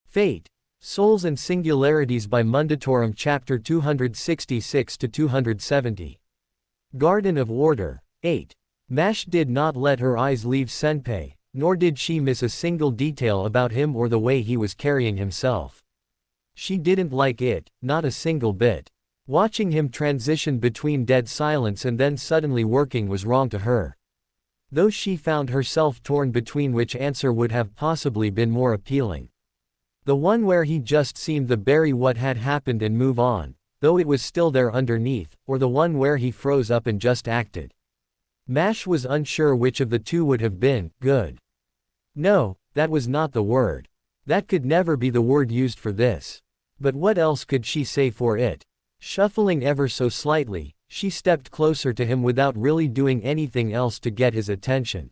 Fate, Souls and Singularities by Mundatorem Chapter 266-270. Garden of Order. 8. Mash did not let her eyes leave Senpei, nor did she miss a single detail about him or the way he was carrying himself. She didn't like it, not a single bit. Watching him transition between dead silence and then suddenly working was wrong to her. Though she found herself torn between which answer would have possibly been more appealing. The one where he just seemed to bury what had happened and move on, though it was still there underneath, or the one where he froze up and just acted. Mash was unsure which of the two would have been good. No, that was not the word. That could never be the word used for this. But what else could she say for it? Shuffling ever so slightly, she stepped closer to him without really doing anything else to get his attention.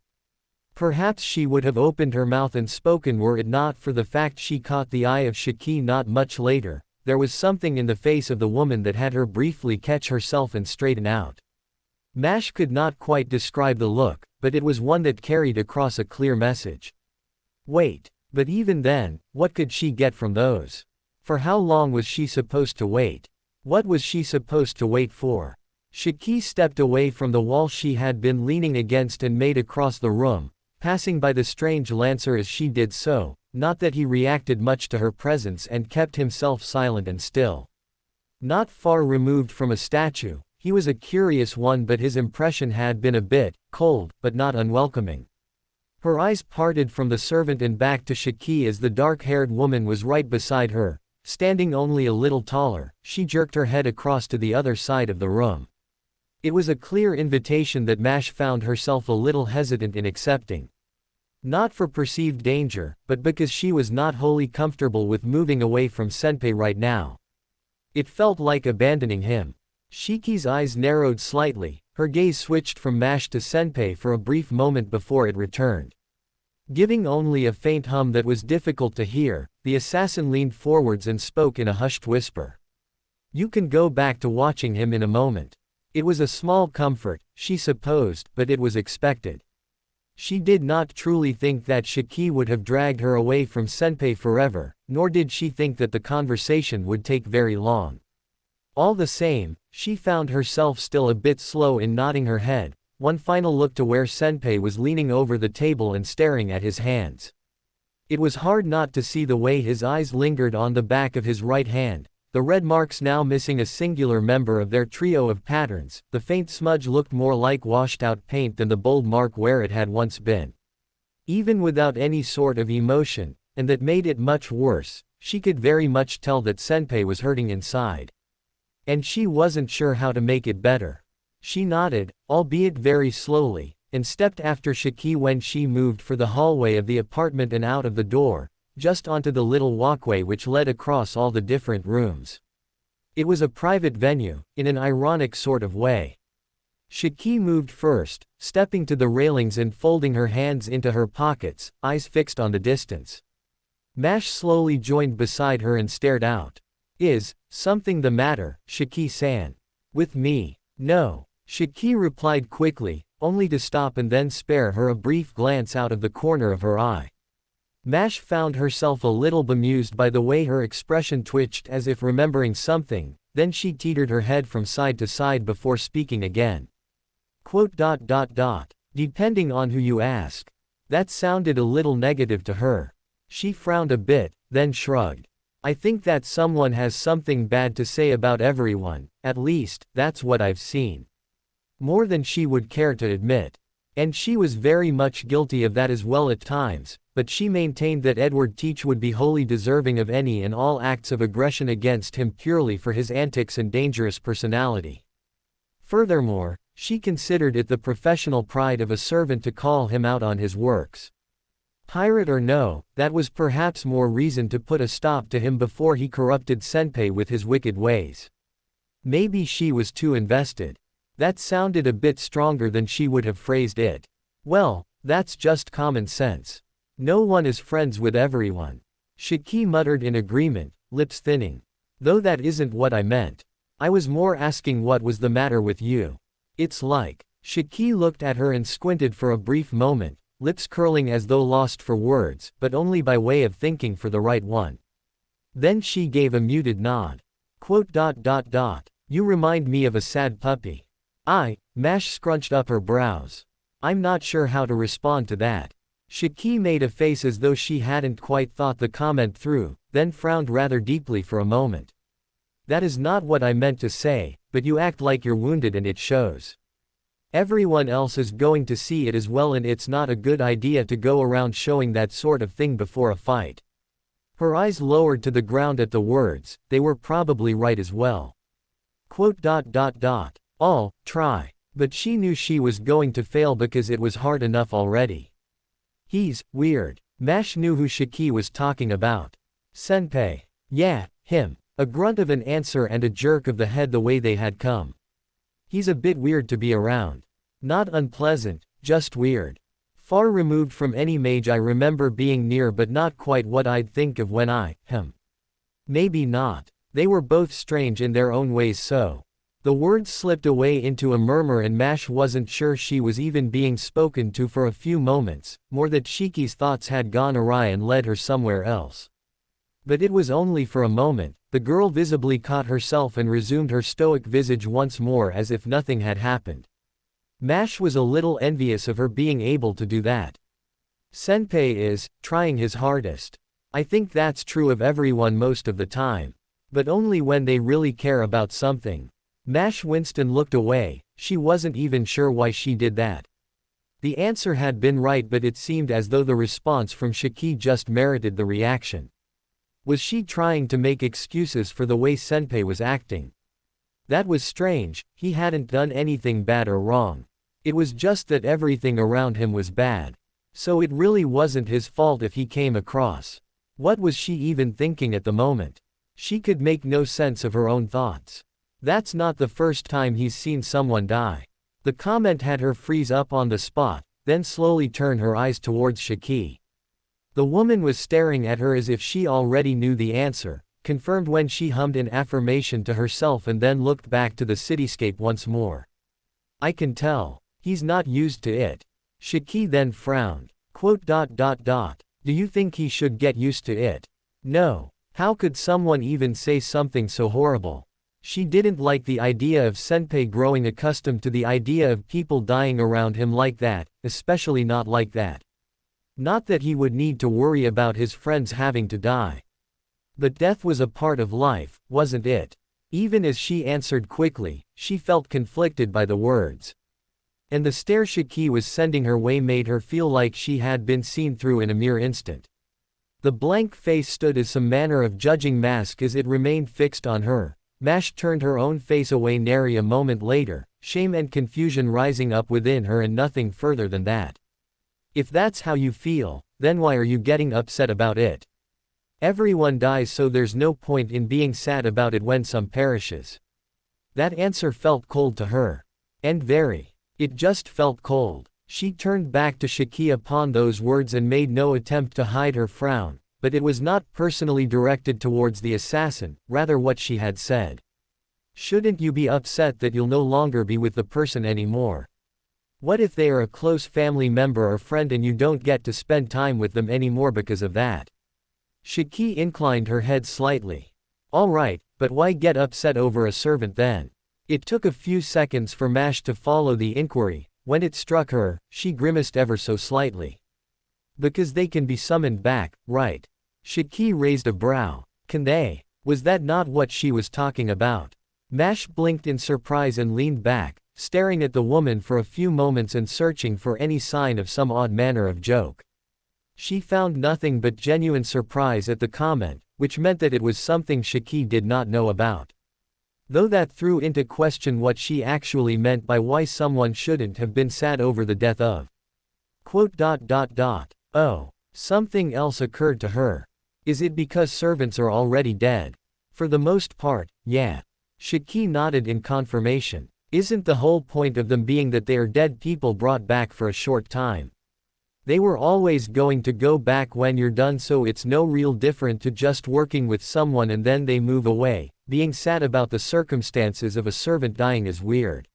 Perhaps she would have opened her mouth and spoken were it not for the fact she caught the eye of Shiki not much later. There was something in the face of the woman that had her briefly catch herself and straighten out. Mash could not quite describe the look, but it was one that carried across a clear message. Wait. But even then, what could she get from those? For how long was she supposed to wait? What was she supposed to wait for? Shiki stepped away from the wall she had been leaning against and made across the room, passing by the strange lancer as she did so, not that he reacted much to her presence and kept himself silent and still. Not far removed from a statue, he was a curious one, but his impression had been a bit cold, but not unwelcoming. Her eyes parted from the servant and back to Shiki as the dark-haired woman was right beside her, standing only a little taller. She jerked her head across to the other side of the room. It was a clear invitation that Mash found herself a little hesitant in accepting. Not for perceived danger, but because she was not wholly comfortable with moving away from Senpei right now. It felt like abandoning him. Shiki's eyes narrowed slightly, her gaze switched from Mash to Senpei for a brief moment before it returned. Giving only a faint hum that was difficult to hear, the assassin leaned forwards and spoke in a hushed whisper. You can go back to watching him in a moment. It was a small comfort, she supposed, but it was expected. She did not truly think that Shiki would have dragged her away from Senpei forever, nor did she think that the conversation would take very long. All the same, she found herself still a bit slow in nodding her head, one final look to where Senpei was leaning over the table and staring at his hands. It was hard not to see the way his eyes lingered on the back of his right hand, the red marks now missing a singular member of their trio of patterns. The faint smudge looked more like washed-out paint than the bold mark where it had once been. Even without any sort of emotion, and that made it much worse, she could very much tell that Senpei was hurting inside. And she wasn't sure how to make it better. She nodded, albeit very slowly, and stepped after Shiki when she moved for the hallway of the apartment and out of the door, just onto the little walkway which led across all the different rooms. It was a private venue, in an ironic sort of way. Shiki moved first, stepping to the railings and folding her hands into her pockets, eyes fixed on the distance. Mash slowly joined beside her and stared out. Is something the matter, Shiki-san? With me? No. Shiki replied quickly, only to stop and then spare her a brief glance out of the corner of her eye. Mash found herself a little bemused by the way her expression twitched as if remembering something, then she teetered her head from side to side before speaking again. Depending on who you ask. That sounded a little negative to her. She frowned a bit, then shrugged. I think that someone has something bad to say about everyone, at least, that's what I've seen. More than she would care to admit. And she was very much guilty of that as well at times, but she maintained that Edward Teach would be wholly deserving of any and all acts of aggression against him purely for his antics and dangerous personality. Furthermore, she considered it the professional pride of a servant to call him out on his works. Pirate or no, that was perhaps more reason to put a stop to him before he corrupted Senpei with his wicked ways. Maybe she was too invested. That sounded a bit stronger than she would have phrased it. Well, that's just common sense. No one is friends with everyone. Shiki muttered in agreement, lips thinning. Though that isn't what I meant. I was more asking what was the matter with you. It's like. Shiki looked at her and squinted for a brief moment, lips curling as though lost for words, but only by way of thinking for the right one. Then she gave a muted nod. Quote. You remind me of a sad puppy. Mash scrunched up her brows. I'm not sure how to respond to that. Shiki made a face as though she hadn't quite thought the comment through, then frowned rather deeply for a moment. That is not what I meant to say, but you act like you're wounded and it shows. Everyone else is going to see it as well, and it's not a good idea to go around showing that sort of thing before a fight. Her eyes lowered to the ground at the words. They were probably right as well. Quote. I'll try. But she knew she was going to fail because it was hard enough already. He's weird. Mash knew who Shiki was talking about. Senpai. Yeah, him. A grunt of an answer and a jerk of the head the way they had come. He's a bit weird to be around. Not unpleasant, just weird. Far removed from any mage I remember being near, but not quite what I'd think of when Maybe not. They were both strange in their own ways, so. The words slipped away into a murmur and Mash wasn't sure she was even being spoken to for a few moments, more that Shiki's thoughts had gone awry and led her somewhere else. But it was only for a moment. The girl visibly caught herself and resumed her stoic visage once more as if nothing had happened. Mash was a little envious of her being able to do that. Senpai is trying his hardest. I think that's true of everyone most of the time. But only when they really care about something. Mash winced and looked away. She wasn't even sure why she did that. The answer had been right, but it seemed as though the response from Shiki just merited the reaction. Was she trying to make excuses for the way Senpai was acting? That was strange. He hadn't done anything bad or wrong. It was just that everything around him was bad. So it really wasn't his fault if he came across. What was she even thinking at the moment? She could make no sense of her own thoughts. That's not the first time he's seen someone die. The comment had her freeze up on the spot, then slowly turn her eyes towards Shiki. The woman was staring at her as if she already knew the answer, confirmed when she hummed an affirmation to herself and then looked back to the cityscape once more. I can tell. He's not used to it. Shiki then frowned. Quote. Do you think he should get used to it? No. How could someone even say something so horrible? She didn't like the idea of Senpai growing accustomed to the idea of people dying around him like that, especially not like that. Not that he would need to worry about his friends having to die. But death was a part of life, wasn't it? Even as she answered quickly, she felt conflicted by the words. And the stare Shiki was sending her way made her feel like she had been seen through in a mere instant. The blank face stood as some manner of judging mask as it remained fixed on her. Mash turned her own face away nary a moment later, shame and confusion rising up within her and nothing further than that. If that's how you feel, then why are you getting upset about it? Everyone dies, so there's no point in being sad about it when some perishes. That answer felt cold to her. And very. It just felt cold. She turned back to Shiki upon those words and made no attempt to hide her frown. But it was not personally directed towards the assassin, rather what she had said. Shouldn't you be upset that you'll no longer be with the person anymore? What if they are a close family member or friend and you don't get to spend time with them anymore because of that? Shiki inclined her head slightly. Alright, but why get upset over a servant then? It took a few seconds for Mash to follow the inquiry. When it struck her, she grimaced ever so slightly. Because they can be summoned back, right? Shiki raised a brow. Can they? Was that not what she was talking about? Mash blinked in surprise and leaned back, staring at the woman for a few moments and searching for any sign of some odd manner of joke. She found nothing but genuine surprise at the comment, which meant that it was something Shiki did not know about. Though that threw into question what she actually meant by why someone shouldn't have been sad over the death of. Quote. Oh, something else occurred to her. Is it because servants are already dead? For the most part, yeah. Shiki nodded in confirmation. Isn't the whole point of them being that they are dead people brought back for a short time? They were always going to go back when you're done, so it's no real different to just working with someone and then they move away. Being sad about the circumstances of a servant dying is weird.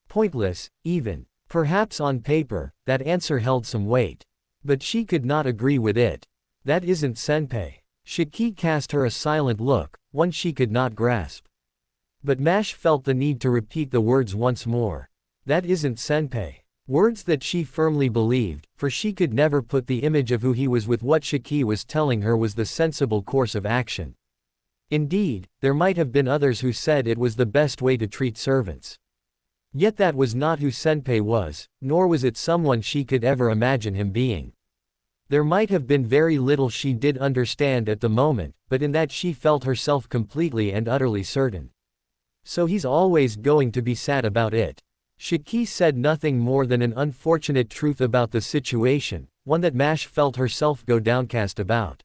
Pointless, even. Perhaps on paper, that answer held some weight. But she could not agree with it. That isn't Senpai. Shiki cast her a silent look, one she could not grasp. But Mash felt the need to repeat the words once more. That isn't senpai. Words that she firmly believed, for she could never put the image of who he was with what Shiki was telling her was the sensible course of action. Indeed, there might have been others who said it was the best way to treat servants. Yet that was not who senpai was, nor was it someone she could ever imagine him being. There might have been very little she did understand at the moment, but in that she felt herself completely and utterly certain. So he's always going to be sad about it. Shiki said nothing more than an unfortunate truth about the situation, one that Mash felt herself go downcast about.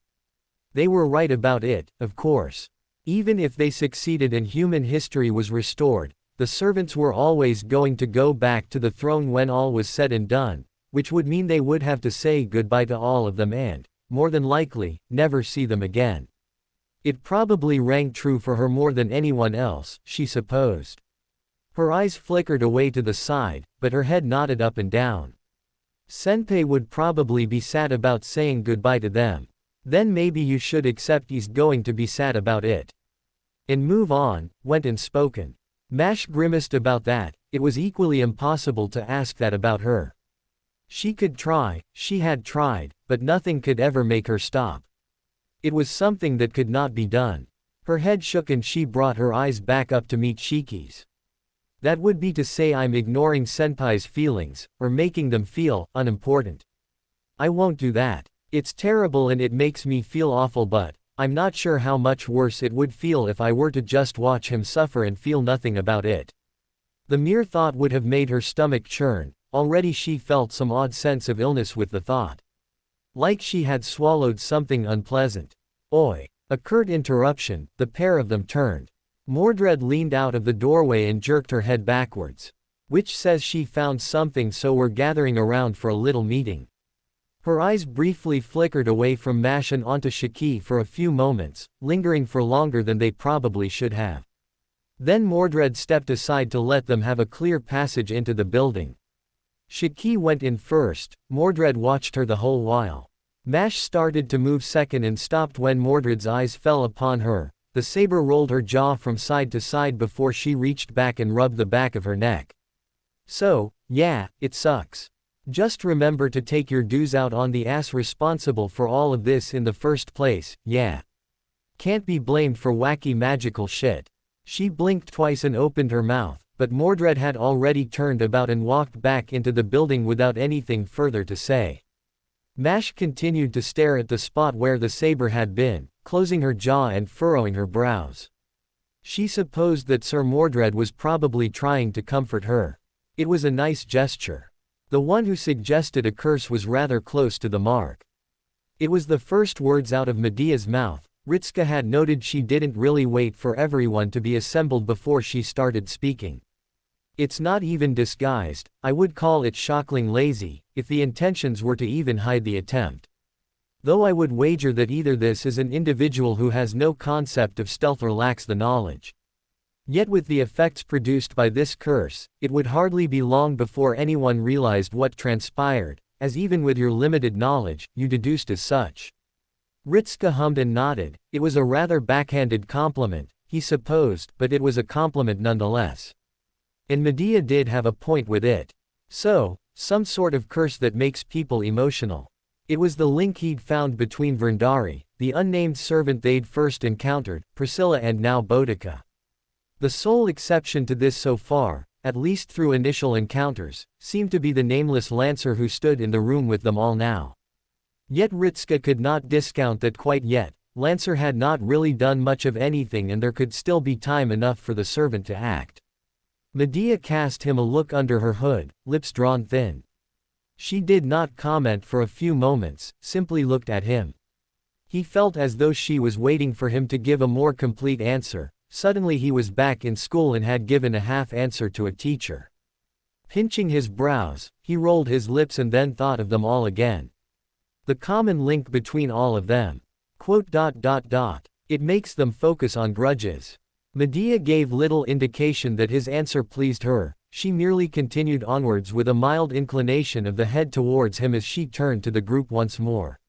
They were right about it, of course. Even if they succeeded and human history was restored, the servants were always going to go back to the throne when all was said and done, which would mean they would have to say goodbye to all of them and, more than likely, never see them again. It probably rang true for her more than anyone else, she supposed. Her eyes flickered away to the side, but her head nodded up and down. Senpai would probably be sad about saying goodbye to them. Then maybe you should accept he's going to be sad about it. And move on, went unspoken. Mash grimaced about that. It was equally impossible to ask that about her. She could try, she had tried, but nothing could ever make her stop. It was something that could not be done. Her head shook and she brought her eyes back up to meet Shiki's. That would be to say I'm ignoring senpai's feelings, or making them feel unimportant. I won't do that. It's terrible and it makes me feel awful, but I'm not sure how much worse it would feel if I were to just watch him suffer and feel nothing about it. The mere thought would have made her stomach churn. Already she felt some odd sense of illness with the thought. Like she had swallowed something unpleasant. Oi! A curt interruption, the pair of them turned. Mordred leaned out of the doorway and jerked her head backwards. Which says she found something, so we're gathering around for a little meeting. Her eyes briefly flickered away from Mash and onto Shiki for a few moments, lingering for longer than they probably should have. Then Mordred stepped aside to let them have a clear passage into the building. Shiki went in first. Mordred watched her the whole while. Mash started to move second and stopped when Mordred's eyes fell upon her. The saber rolled her jaw from side to side before she reached back and rubbed the back of her neck. So, yeah, it sucks. Just remember to take your dues out on the ass responsible for all of this in the first place, yeah. Can't be blamed for wacky magical shit. She blinked twice and opened her mouth, but Mordred had already turned about and walked back into the building without anything further to say. Mash continued to stare at the spot where the saber had been, closing her jaw and furrowing her brows. She supposed that Sir Mordred was probably trying to comfort her. It was a nice gesture. The one who suggested a curse was rather close to the mark. It was the first words out of Medea's mouth. Ritsuka had noted she didn't really wait for everyone to be assembled before she started speaking. It's not even disguised. I would call it shockingly lazy, if the intentions were to even hide the attempt. Though I would wager that either this is an individual who has no concept of stealth or lacks the knowledge. Yet with the effects produced by this curse, it would hardly be long before anyone realized what transpired, as even with your limited knowledge, you deduced as such. Ritsuka hummed and nodded. It was a rather backhanded compliment, he supposed, but it was a compliment nonetheless. And Medea did have a point with it. So, some sort of curse that makes people emotional. It was the link he'd found between Verndari, the unnamed servant they'd first encountered, Priscilla, and now Boudica. The sole exception to this so far, at least through initial encounters, seemed to be the nameless lancer who stood in the room with them all now. Yet Ritsuka could not discount that quite yet. Lancer had not really done much of anything and there could still be time enough for the servant to act. Medea cast him a look under her hood, lips drawn thin. She did not comment for a few moments, simply looked at him. He felt as though she was waiting for him to give a more complete answer. Suddenly he was back in school and had given a half answer to a teacher. Pinching his brows, he rolled his lips and then thought of them all again. The common link between all of them. It makes them focus on grudges. Medea gave little indication that his answer pleased her. She merely continued onwards with a mild inclination of the head towards him as she turned to the group once more.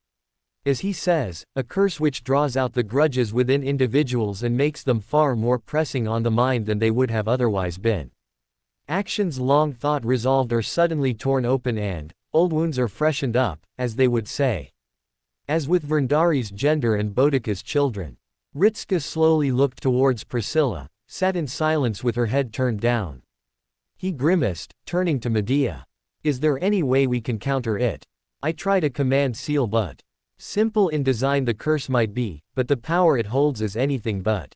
As he says, a curse which draws out the grudges within individuals and makes them far more pressing on the mind than they would have otherwise been. Actions long thought resolved are suddenly torn open and, old wounds are freshened up, as they would say. As with Verndari's gender and Boudica's children. Ritska slowly looked towards Priscilla, sat in silence with her head turned down. He grimaced, turning to Medea. Is there any way we can counter it? I try to command seal but. Simple in design the curse might be, but the power it holds is anything but.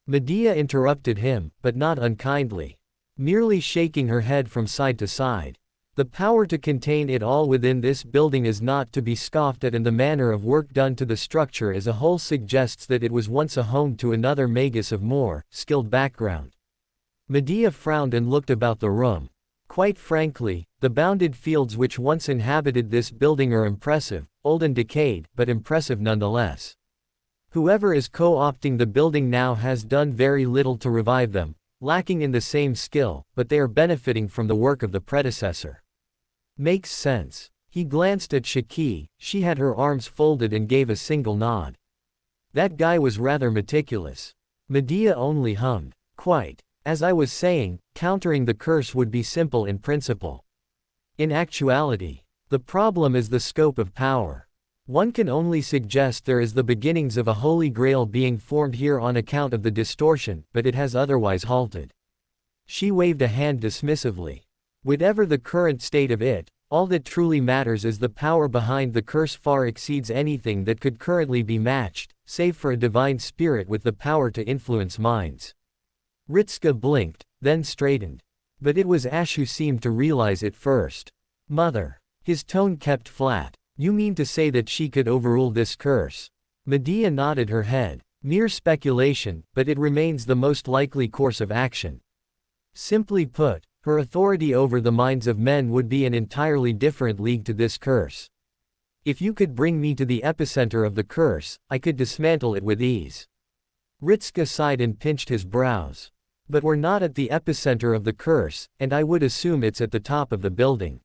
Medea interrupted him, but not unkindly. Merely shaking her head from side to side. The power to contain it all within this building is not to be scoffed at, and the manner of work done to the structure as a whole suggests that it was once a home to another magus of more skilled background. Medea frowned and looked about the room. Quite frankly, the bounded fields which once inhabited this building are impressive, old and decayed, but impressive nonetheless. Whoever is co-opting the building now has done very little to revive them, lacking in the same skill, but they are benefiting from the work of the predecessor. Makes sense. He glanced at Shaki, she had her arms folded and gave a single nod. That guy was rather meticulous. Medea only hummed. Quite. As I was saying, countering the curse would be simple in principle. In actuality, the problem is the scope of power. One can only suggest there is the beginnings of a Holy Grail being formed here on account of the distortion, but it has otherwise halted. She waved a hand dismissively. Whatever the current state of it, all that truly matters is the power behind the curse far exceeds anything that could currently be matched, save for a divine spirit with the power to influence minds. Ritska blinked, then straightened. But it was Ash who seemed to realize it first. Mother. His tone kept flat. You mean to say that she could overrule this curse? Medea nodded her head. Mere speculation, but it remains the most likely course of action. Simply put, her authority over the minds of men would be an entirely different league to this curse. If you could bring me to the epicenter of the curse, I could dismantle it with ease. Ritska sighed and pinched his brows. But we're not at the epicenter of the curse, and I would assume it's at the top of the building.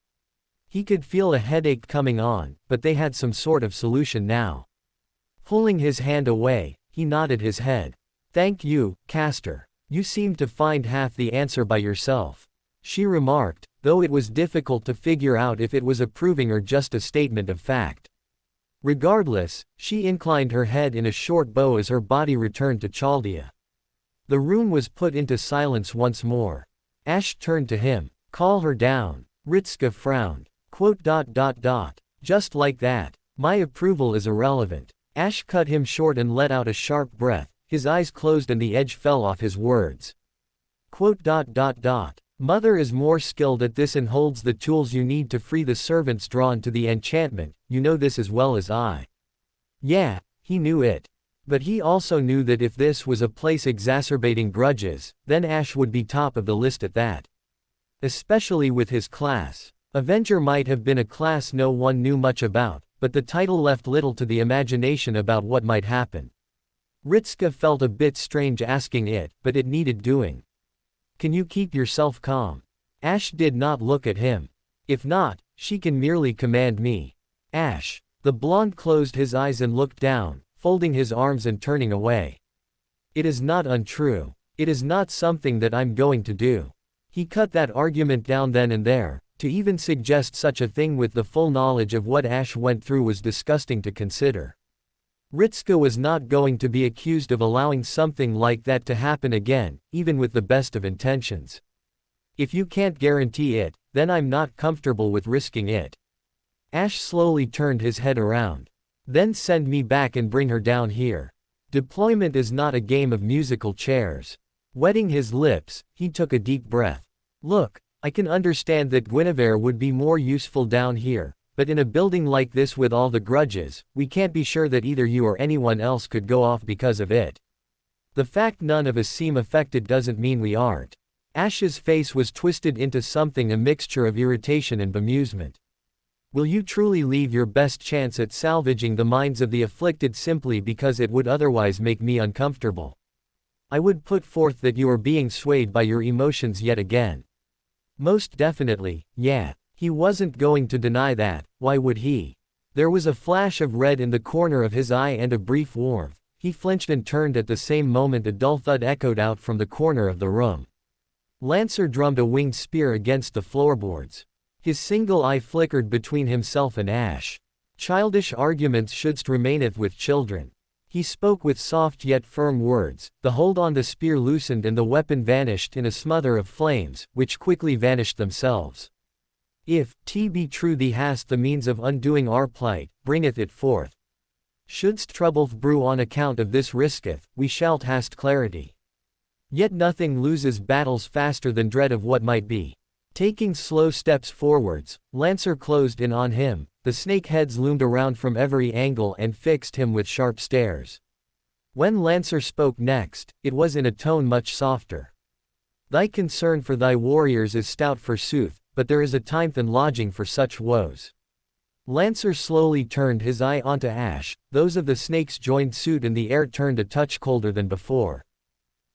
He could feel a headache coming on, but they had some sort of solution now. Pulling his hand away, he nodded his head. Thank you, Castor. You seemed to find half the answer by yourself. She remarked, though it was difficult to figure out if it was approving or just a statement of fact. Regardless, she inclined her head in a short bow as her body returned to Chaldea. The room was put into silence once more. Ash turned to him. Call her down. Ritska frowned. Just like that. My approval is irrelevant. Ash cut him short and let out a sharp breath, his eyes closed and the edge fell off his words. Mother is more skilled at this and holds the tools you need to free the servants drawn to the enchantment, you know this as well as I. Yeah, he knew it. But he also knew that if this was a place exacerbating grudges, then Ash would be top of the list at that. Especially with his class. Avenger might have been a class no one knew much about, but the title left little to the imagination about what might happen. Ritska felt a bit strange asking it, but it needed doing. Can you keep yourself calm? Ash did not look at him. If not, she can merely command me. Ash. The blonde closed his eyes and looked down, folding his arms and turning away. It is not untrue. It is not something that I'm going to do. He cut that argument down then and there. To even suggest such a thing with the full knowledge of what Ash went through was disgusting to consider. Ritska was not going to be accused of allowing something like that to happen again, even with the best of intentions. If you can't guarantee it, then I'm not comfortable with risking it. Ash slowly turned his head around. Then send me back and bring her down here. Deployment is not a game of musical chairs. Wetting his lips, he took a deep breath. Look, I can understand that Guinevere would be more useful down here. But in a building like this with all the grudges, we can't be sure that either you or anyone else could go off because of it. The fact none of us seem affected doesn't mean we aren't. Ash's face was twisted into something a mixture of irritation and bemusement. Will you truly leave your best chance at salvaging the minds of the afflicted simply because it would otherwise make me uncomfortable? I would put forth that you are being swayed by your emotions yet again. Most definitely, yeah. He wasn't going to deny that, why would he? There was a flash of red in the corner of his eye and a brief warmth. He flinched and turned at the same moment. A dull thud echoed out from the corner of the room. Lancer drummed a winged spear against the floorboards. His single eye flickered between himself and Ash. Childish arguments shouldst remaineth with children. He spoke with soft yet firm words. The hold on the spear loosened and the weapon vanished in a smother of flames, which quickly vanished themselves. If 't be true thee hast the means of undoing our plight, bringeth it forth. Shouldst troubleth brew on account of this risketh, we shalt hast clarity. Yet nothing loses battles faster than dread of what might be. Taking slow steps forwards, Lancer closed in on him. The snake heads loomed around from every angle and fixed him with sharp stares. When Lancer spoke next, it was in a tone much softer. Thy concern for thy warriors is stout forsooth, but there is a time and lodging for such woes. Lancer slowly turned his eye onto Ash. Those of the snakes joined suit and the air turned a touch colder than before.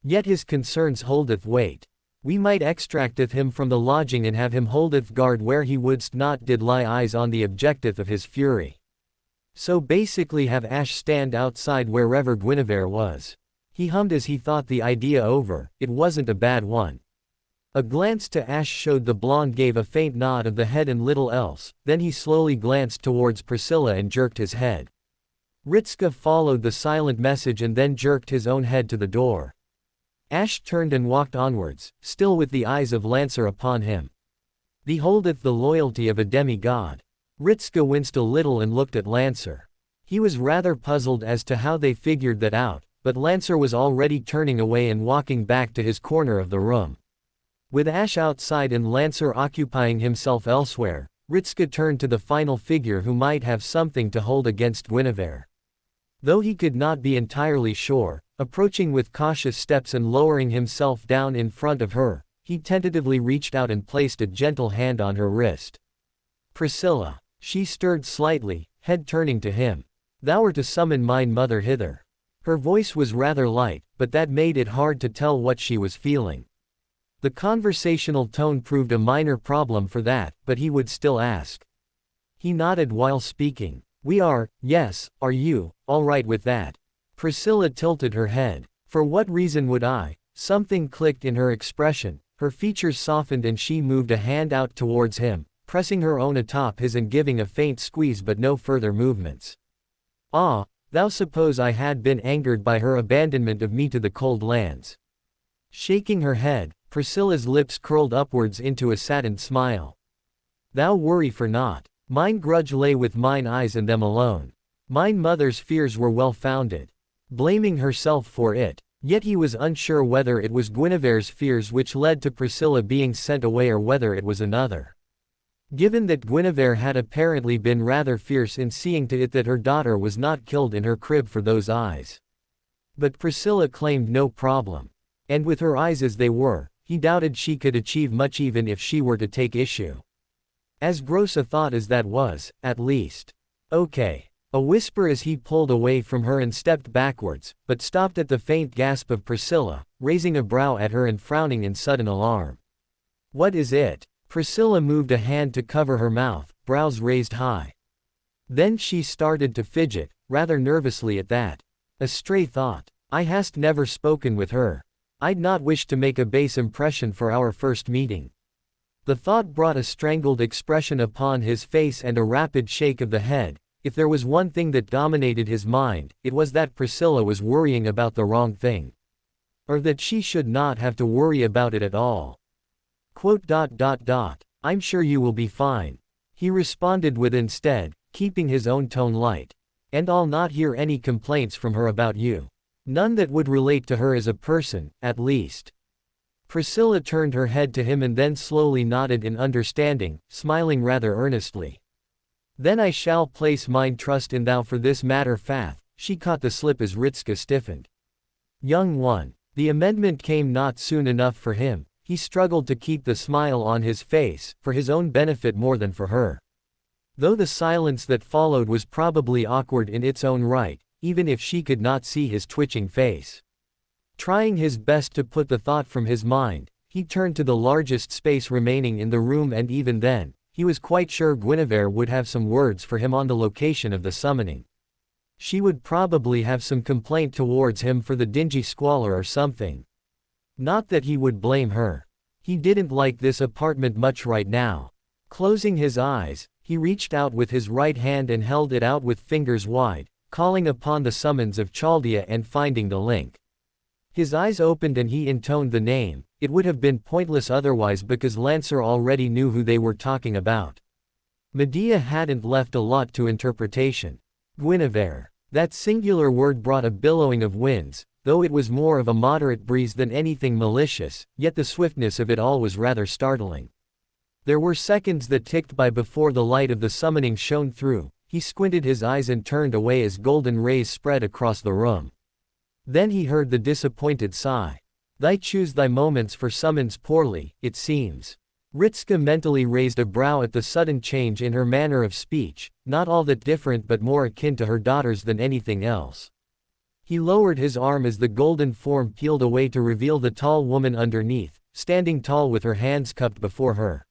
Yet his concerns holdeth weight. We might extracteth him from the lodging and have him holdeth guard where he wouldst not did lie eyes on the objective of his fury. So basically have Ash stand outside wherever Guinevere was. He hummed as he thought the idea over. It wasn't a bad one. A glance to Ash showed the blonde gave a faint nod of the head and little else, then he slowly glanced towards Priscilla and jerked his head. Ritska followed the silent message and then jerked his own head to the door. Ash turned and walked onwards, still with the eyes of Lancer upon him. Thee holdeth the loyalty of a demigod. Ritska winced a little and looked at Lancer. He was rather puzzled as to how they figured that out, but Lancer was already turning away and walking back to his corner of the room. With Ash outside and Lancer occupying himself elsewhere, Ritska turned to the final figure who might have something to hold against Guinevere. Though he could not be entirely sure, approaching with cautious steps and lowering himself down in front of her, he tentatively reached out and placed a gentle hand on her wrist. Priscilla. She stirred slightly, head turning to him. Thou art to summon mine mother hither. Her voice was rather light, but that made it hard to tell what she was feeling. The conversational tone proved a minor problem for that, but he would still ask. He nodded while speaking. We are, yes, are you, all right with that? Priscilla tilted her head. For what reason would I? Something clicked in her expression, her features softened and she moved a hand out towards him, pressing her own atop his and giving a faint squeeze but no further movements. Ah, thou suppose I had been angered by her abandonment of me to the cold lands. Shaking her head, Priscilla's lips curled upwards into a saddened smile. Thou worry for naught. Mine grudge lay with mine eyes and them alone. Mine mother's fears were well founded. Blaming herself for it, yet he was unsure whether it was Guinevere's fears which led to Priscilla being sent away or whether it was another. Given that Guinevere had apparently been rather fierce in seeing to it that her daughter was not killed in her crib for those eyes. But Priscilla claimed no problem. And with her eyes as they were, he doubted she could achieve much even if she were to take issue. As gross a thought as that was, at least. Okay. A whisper as he pulled away from her and stepped backwards, but stopped at the faint gasp of Priscilla, raising a brow at her and frowning in sudden alarm. What is it? Priscilla moved a hand to cover her mouth, brows raised high. Then she started to fidget, rather nervously at that. A stray thought. I hast never spoken with her. I'd not wish to make a base impression for our first meeting. The thought brought a strangled expression upon his face and a rapid shake of the head. If there was one thing that dominated his mind, it was that Priscilla was worrying about the wrong thing. Or that she should not have to worry about it at all. I'm sure you will be fine. He responded with instead, keeping his own tone light. And I'll not hear any complaints from her about you. None that would relate to her as a person, at least. Priscilla turned her head to him and then slowly nodded in understanding, smiling rather earnestly. Then I shall place mine trust in thou for this matter fath. She caught the slip as Ritska stiffened. Young one. The amendment came not soon enough for him. He struggled to keep the smile on his face, for his own benefit more than for her. Though the silence that followed was probably awkward in its own right, even if she could not see his twitching face. Trying his best to put the thought from his mind, he turned to the largest space remaining in the room and even then, he was quite sure Guinevere would have some words for him on the location of the summoning. She would probably have some complaint towards him for the dingy squalor or something. Not that he would blame her. He didn't like this apartment much right now. Closing his eyes, he reached out with his right hand and held it out with fingers wide, calling upon the summons of Chaldea and finding the link. His eyes opened and he intoned the name. It would have been pointless otherwise because Lancer already knew who they were talking about. Medea hadn't left a lot to interpretation. Guinevere. That singular word brought a billowing of winds, though it was more of a moderate breeze than anything malicious, yet the swiftness of it all was rather startling. There were seconds that ticked by before the light of the summoning shone through. He squinted his eyes and turned away as golden rays spread across the room. Then he heard the disappointed sigh. Thou choose thy moments for summons poorly, it seems. Ritska mentally raised a brow at the sudden change in her manner of speech, not all that different but more akin to her daughter's than anything else. He lowered his arm as the golden form peeled away to reveal the tall woman underneath, standing tall with her hands cupped before her.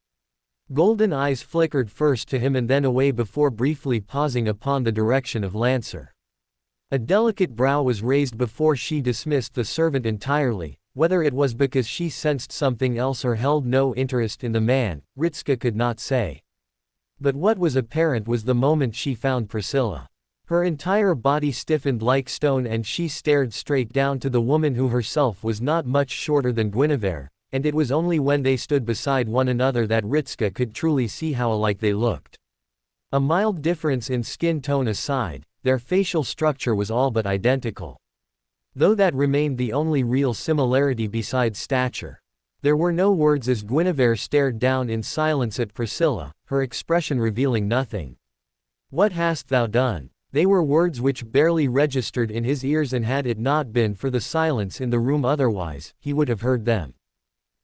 Golden eyes flickered first to him and then away before briefly pausing upon the direction of Lancer. A delicate brow was raised before she dismissed the servant entirely. Whether it was because she sensed something else or held no interest in the man, Ritska could not say. But what was apparent was the moment she found Priscilla. Her entire body stiffened like stone and she stared straight down to the woman who herself was not much shorter than Guinevere, and it was only when they stood beside one another that Ritska could truly see how alike they looked. A mild difference in skin tone aside, their facial structure was all but identical. Though that remained the only real similarity besides stature. There were no words as Guinevere stared down in silence at Priscilla, her expression revealing nothing. "What hast thou done?" They were words which barely registered in his ears, and had it not been for the silence in the room otherwise, he would have heard them.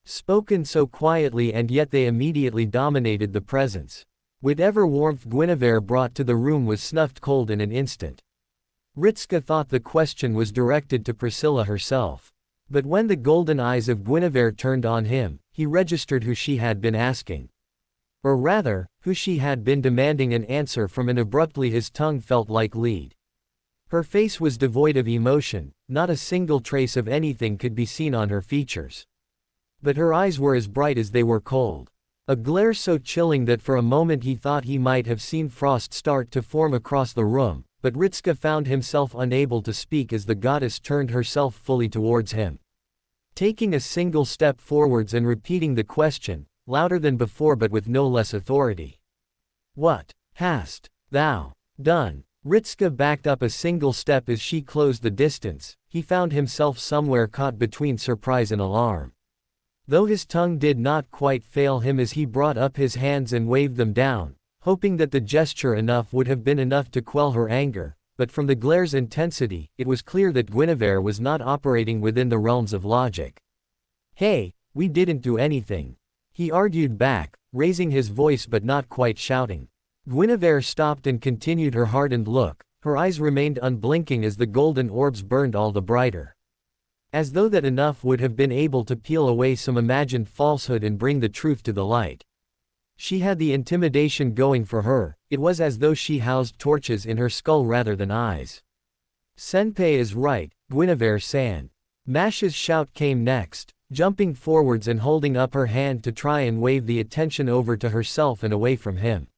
Spoken so quietly and yet they immediately dominated the presence. Whatever warmth Guinevere brought to the room was snuffed cold in an instant. Ritska thought the question was directed to Priscilla herself. But when the golden eyes of Guinevere turned on him, he registered who she had been asking. Or rather, who she had been demanding an answer from, and abruptly his tongue felt like lead. Her face was devoid of emotion, not a single trace of anything could be seen on her features. But her eyes were as bright as they were cold. A glare so chilling that for a moment he thought he might have seen frost start to form across the room. But Ritska found himself unable to speak as the goddess turned herself fully towards him. Taking a single step forwards and repeating the question, louder than before but with no less authority. "What hast thou done?" Ritska backed up a single step as she closed the distance. He found himself somewhere caught between surprise and alarm. Though his tongue did not quite fail him as he brought up his hands and waved them down, hoping that the gesture enough would have been enough to quell her anger, but from the glare's intensity, it was clear that Guinevere was not operating within the realms of logic. "Hey, we didn't do anything," he argued back, raising his voice but not quite shouting. Guinevere stopped and continued her hardened look. Her eyes remained unblinking as the golden orbs burned all the brighter. As though that enough would have been able to peel away some imagined falsehood and bring the truth to the light. She had the intimidation going for her. It was as though she housed torches in her skull rather than eyes. "Senpei is right, Guinevere-san." Mash's shout came next, jumping forwards and holding up her hand to try and wave the attention over to herself and away from him.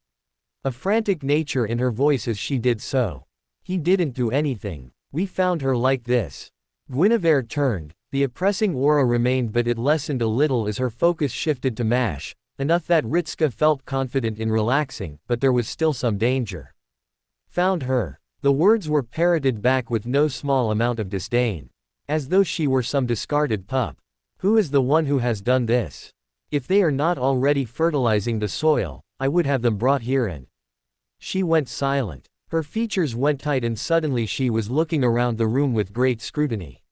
A frantic nature in her voice as she did so. "He didn't do anything. We found her like this." Guinevere turned. The oppressing aura remained but it lessened a little as her focus shifted to Mash. Enough that Ritska felt confident in relaxing, but there was still some danger. "Found her." The words were parroted back with no small amount of disdain. As though she were some discarded pup. "Who is the one who has done this? If they are not already fertilizing the soil, I would have them brought herein." She went silent. Her features went tight and suddenly she was looking around the room with great scrutiny.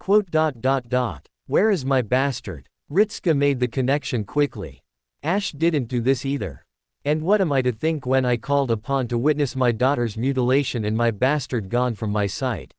"Where is my bastard?" Ritska made the connection quickly. "Ash didn't do this either. And what am I to think when I called upon to witness my daughter's mutilation and my bastard gone from my sight?"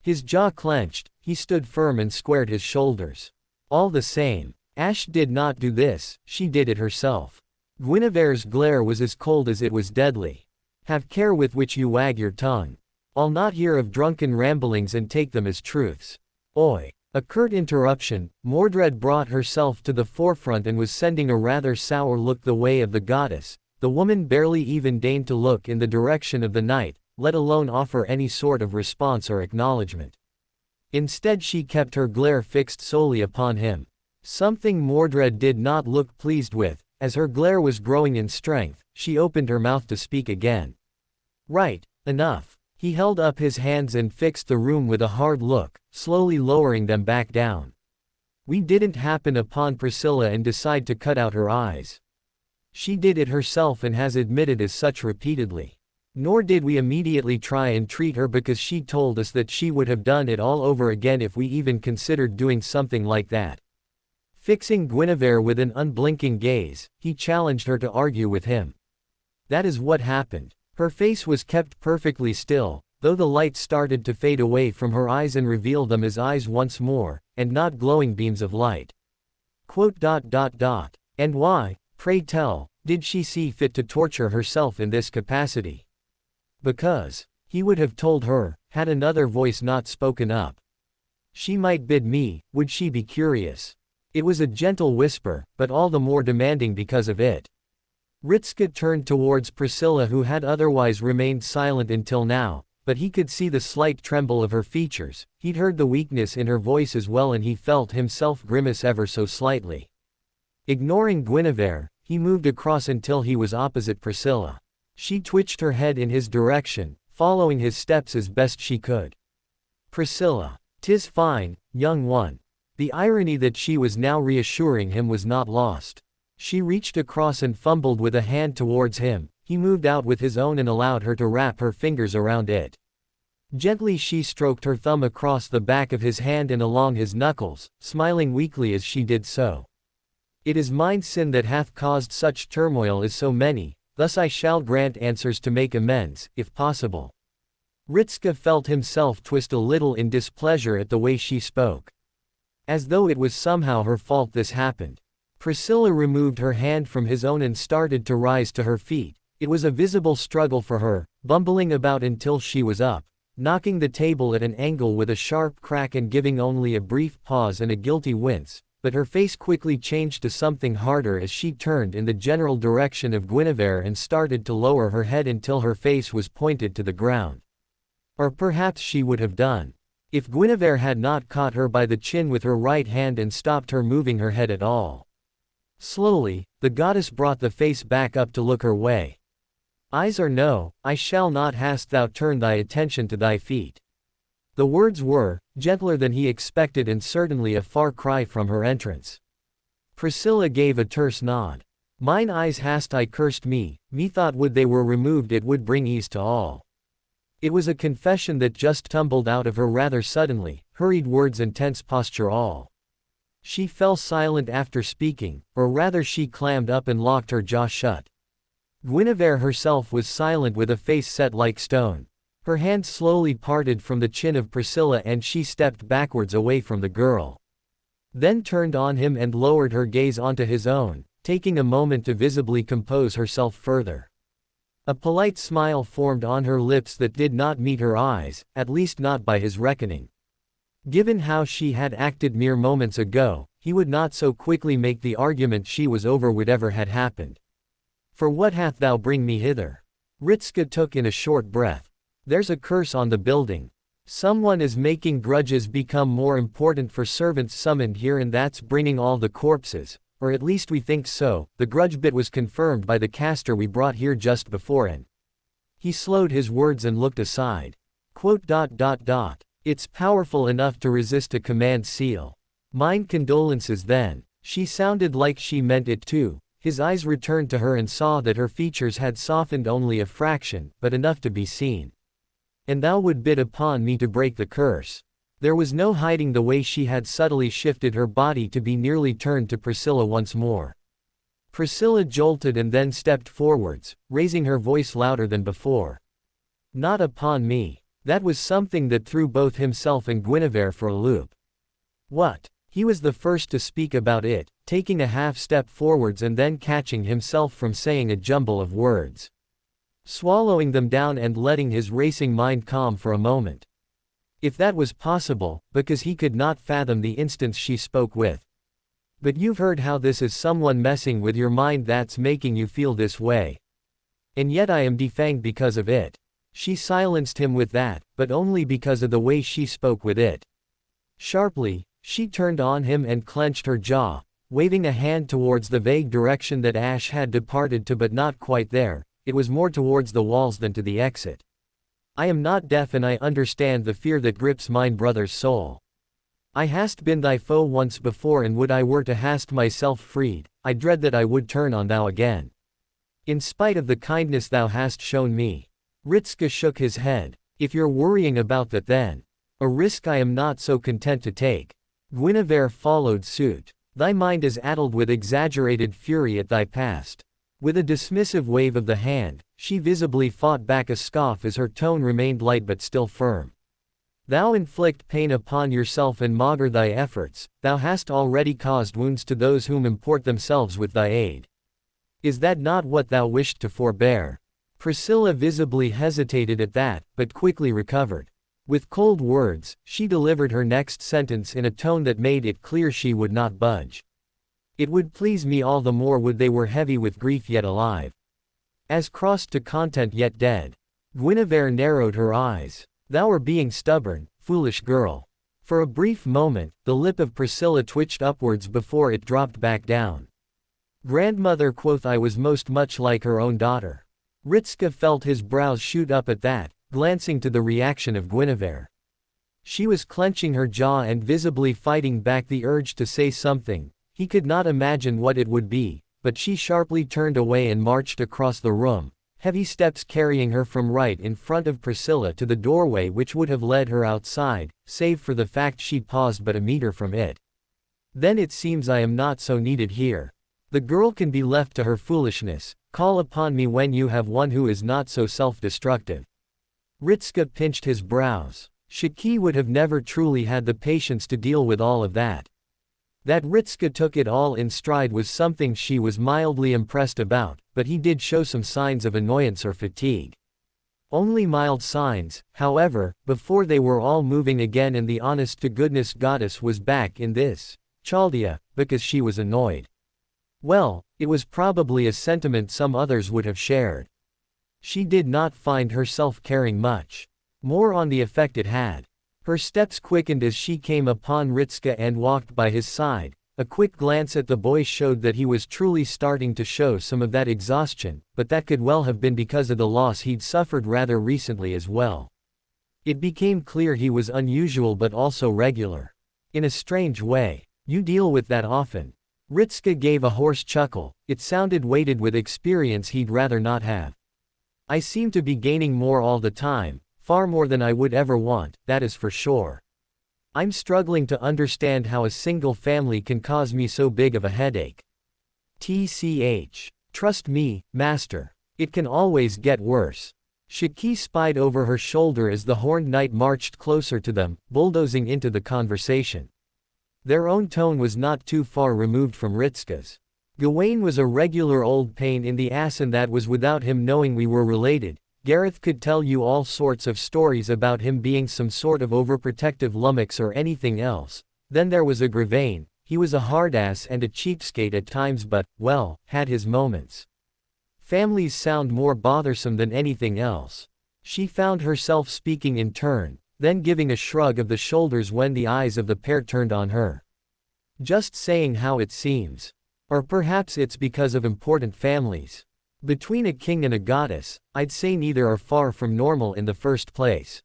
His jaw clenched, he stood firm and squared his shoulders. "All the same, Ash did not do this, she did it herself." Guinevere's glare was as cold as it was deadly. Have care with which you wag your tongue. I'll not hear of drunken ramblings and take them as truths. Oi! A curt interruption, Mordred brought herself to the forefront and was sending a rather sour look the way of the goddess. The woman barely even deigned to look in the direction of the knight, let alone offer any sort of response or acknowledgement. Instead she kept her glare fixed solely upon him. Something Mordred did not look pleased with. As her glare was growing in strength, she opened her mouth to speak again. Right, enough. He held up his hands and fixed the room with a hard look, slowly lowering them back down. We didn't happen upon Priscilla and decide to cut out her eyes. She did it herself and has admitted as such repeatedly. Nor did we immediately try and treat her because she told us that she would have done it all over again if we even considered doing something like that. Fixing Guinevere with an unblinking gaze, he challenged her to argue with him. That is what happened. Her face was kept perfectly still, though the light started to fade away from her eyes and reveal them as eyes once more, and not glowing beams of light. And why, pray tell, did she see fit to torture herself in this capacity? Because, he would have told her, had another voice not spoken up. She might bid me, would she be curious? It was a gentle whisper, but all the more demanding because of it. Ritska turned towards Priscilla, who had otherwise remained silent until now, but he could see the slight tremble of her features. He'd heard the weakness in her voice as well, and he felt himself grimace ever so slightly. Ignoring Guinevere, he moved across until he was opposite Priscilla. She twitched her head in his direction, following his steps as best she could. Priscilla. 'Tis fine, young one. The irony that she was now reassuring him was not lost. She reached across and fumbled with a hand towards him. He moved out with his own and allowed her to wrap her fingers around it. Gently she stroked her thumb across the back of his hand and along his knuckles, smiling weakly as she did so. It is mine sin that hath caused such turmoil as so many, thus I shall grant answers to make amends, if possible. Ritska felt himself twist a little in displeasure at the way she spoke. As though it was somehow her fault this happened. Priscilla removed her hand from his own and started to rise to her feet. It was a visible struggle for her, bumbling about until she was up, knocking the table at an angle with a sharp crack and giving only a brief pause and a guilty wince, but her face quickly changed to something harder as she turned in the general direction of Guinevere and started to lower her head until her face was pointed to the ground. Or perhaps she would have done, if Guinevere had not caught her by the chin with her right hand and stopped her moving her head at all. Slowly, the goddess brought the face back up to look her way. Eyes or no, I shall not hast thou turn thy attention to thy feet. The words were gentler than he expected and certainly a far cry from her entrance. Priscilla gave a terse nod. Mine eyes hast I cursed me, methought would they were removed it would bring ease to all. It was a confession that just tumbled out of her rather suddenly, hurried words and tense posture all. She fell silent after speaking, or rather she clammed up and locked her jaw shut. Guinevere herself was silent with a face set like stone. Her hand slowly parted from the chin of Priscilla and she stepped backwards away from the girl. Then turned on him and lowered her gaze onto his own, taking a moment to visibly compose herself further. A polite smile formed on her lips that did not meet her eyes, at least not by his reckoning. Given how she had acted mere moments ago, he would not so quickly make the argument she was over whatever had happened. For what hath thou bring me hither? Ritska took in a short breath. There's a curse on the building. Someone is making grudges become more important for servants summoned here, and that's bringing all the corpses, or at least we think so. The grudge bit was confirmed by the caster we brought here just before, and he slowed his words and looked aside. It's powerful enough to resist a command seal. Mine condolences then. She sounded like she meant it too. His eyes returned to her and saw that her features had softened only a fraction, but enough to be seen. And thou would bid upon me to break the curse. There was no hiding the way she had subtly shifted her body to be nearly turned to Priscilla once more. Priscilla jolted and then stepped forwards, raising her voice louder than before. Not upon me. That was something that threw both himself and Guinevere for a loop. What? He was the first to speak about it, taking a half step forwards and then catching himself from saying a jumble of words. Swallowing them down and letting his racing mind calm for a moment. If that was possible, because he could not fathom the instance she spoke with. But you've heard how this is someone messing with your mind that's making you feel this way. And yet I am defanged because of it. She silenced him with that, but only because of the way she spoke with it. Sharply, she turned on him and clenched her jaw, waving a hand towards the vague direction that Ash had departed to, but not quite there. It was more towards the walls than to the exit. I am not deaf and I understand the fear that grips mine brother's soul. I hast been thy foe once before, and would I were to hast myself freed, I dread that I would turn on thou again. In spite of the kindness thou hast shown me. Ritska shook his head. If you're worrying about that, then a risk I am not so content to take. Guinevere followed suit. Thy mind is addled with exaggerated fury at thy past. With a dismissive wave of the hand, she visibly fought back a scoff as her tone remained light but still firm. Thou inflict pain upon yourself and maugre thy efforts, thou hast already caused wounds to those whom import themselves with thy aid. Is that not what thou wished to forbear? Priscilla visibly hesitated at that, but quickly recovered. With cold words, she delivered her next sentence in a tone that made it clear she would not budge. It would please me all the more would they were heavy with grief yet alive. As crossed to content yet dead. Guinevere narrowed her eyes. Thou are being stubborn, foolish girl. For a brief moment, the lip of Priscilla twitched upwards before it dropped back down. Grandmother quoth I was most much like her own daughter. Ritska felt his brows shoot up at that, glancing to the reaction of Guinevere. She was clenching her jaw and visibly fighting back the urge to say something. He could not imagine what it would be, but she sharply turned away and marched across the room, heavy steps carrying her from right in front of Priscilla to the doorway which would have led her outside, save for the fact she paused but a meter from it. Then it seems I am not so needed here. The girl can be left to her foolishness. Call upon me when you have one who is not so self-destructive. Ritska pinched his brows. Shiki would have never truly had the patience to deal with all of that. That Ritska took it all in stride was something she was mildly impressed about, but he did show some signs of annoyance or fatigue. Only mild signs, however, before they were all moving again and the honest-to-goodness goddess was back in this, Chaldea, because she was annoyed. Well, it was probably a sentiment some others would have shared. She did not find herself caring much more on the effect it had. Her steps quickened as she came upon Ritska and walked by his side. A quick glance at the boy showed that he was truly starting to show some of that exhaustion, but that could well have been because of the loss he'd suffered rather recently as well. It became clear he was unusual but also regular. In a strange way. You deal with that often. Ritska gave a hoarse chuckle. It sounded weighted with experience he'd rather not have. I seem to be gaining more all the time. Far more than I would ever want, that is for sure. I'm struggling to understand how a single family can cause me so big of a headache. TCH. Trust me, master. It can always get worse. Shiki spied over her shoulder as the horned knight marched closer to them, bulldozing into the conversation. Their own tone was not too far removed from Ritska's. Gawain was a regular old pain in the ass, and that was without him knowing we were related. Gareth could tell you all sorts of stories about him being some sort of overprotective lummox or anything else. Then there was Agravain. He was a hardass and a cheapskate at times but, well, had his moments. Families sound more bothersome than anything else. She found herself speaking in turn, then giving a shrug of the shoulders when the eyes of the pair turned on her. Just saying how it seems. Or perhaps it's because of important families. Between a king and a goddess, I'd say neither are far from normal in the first place.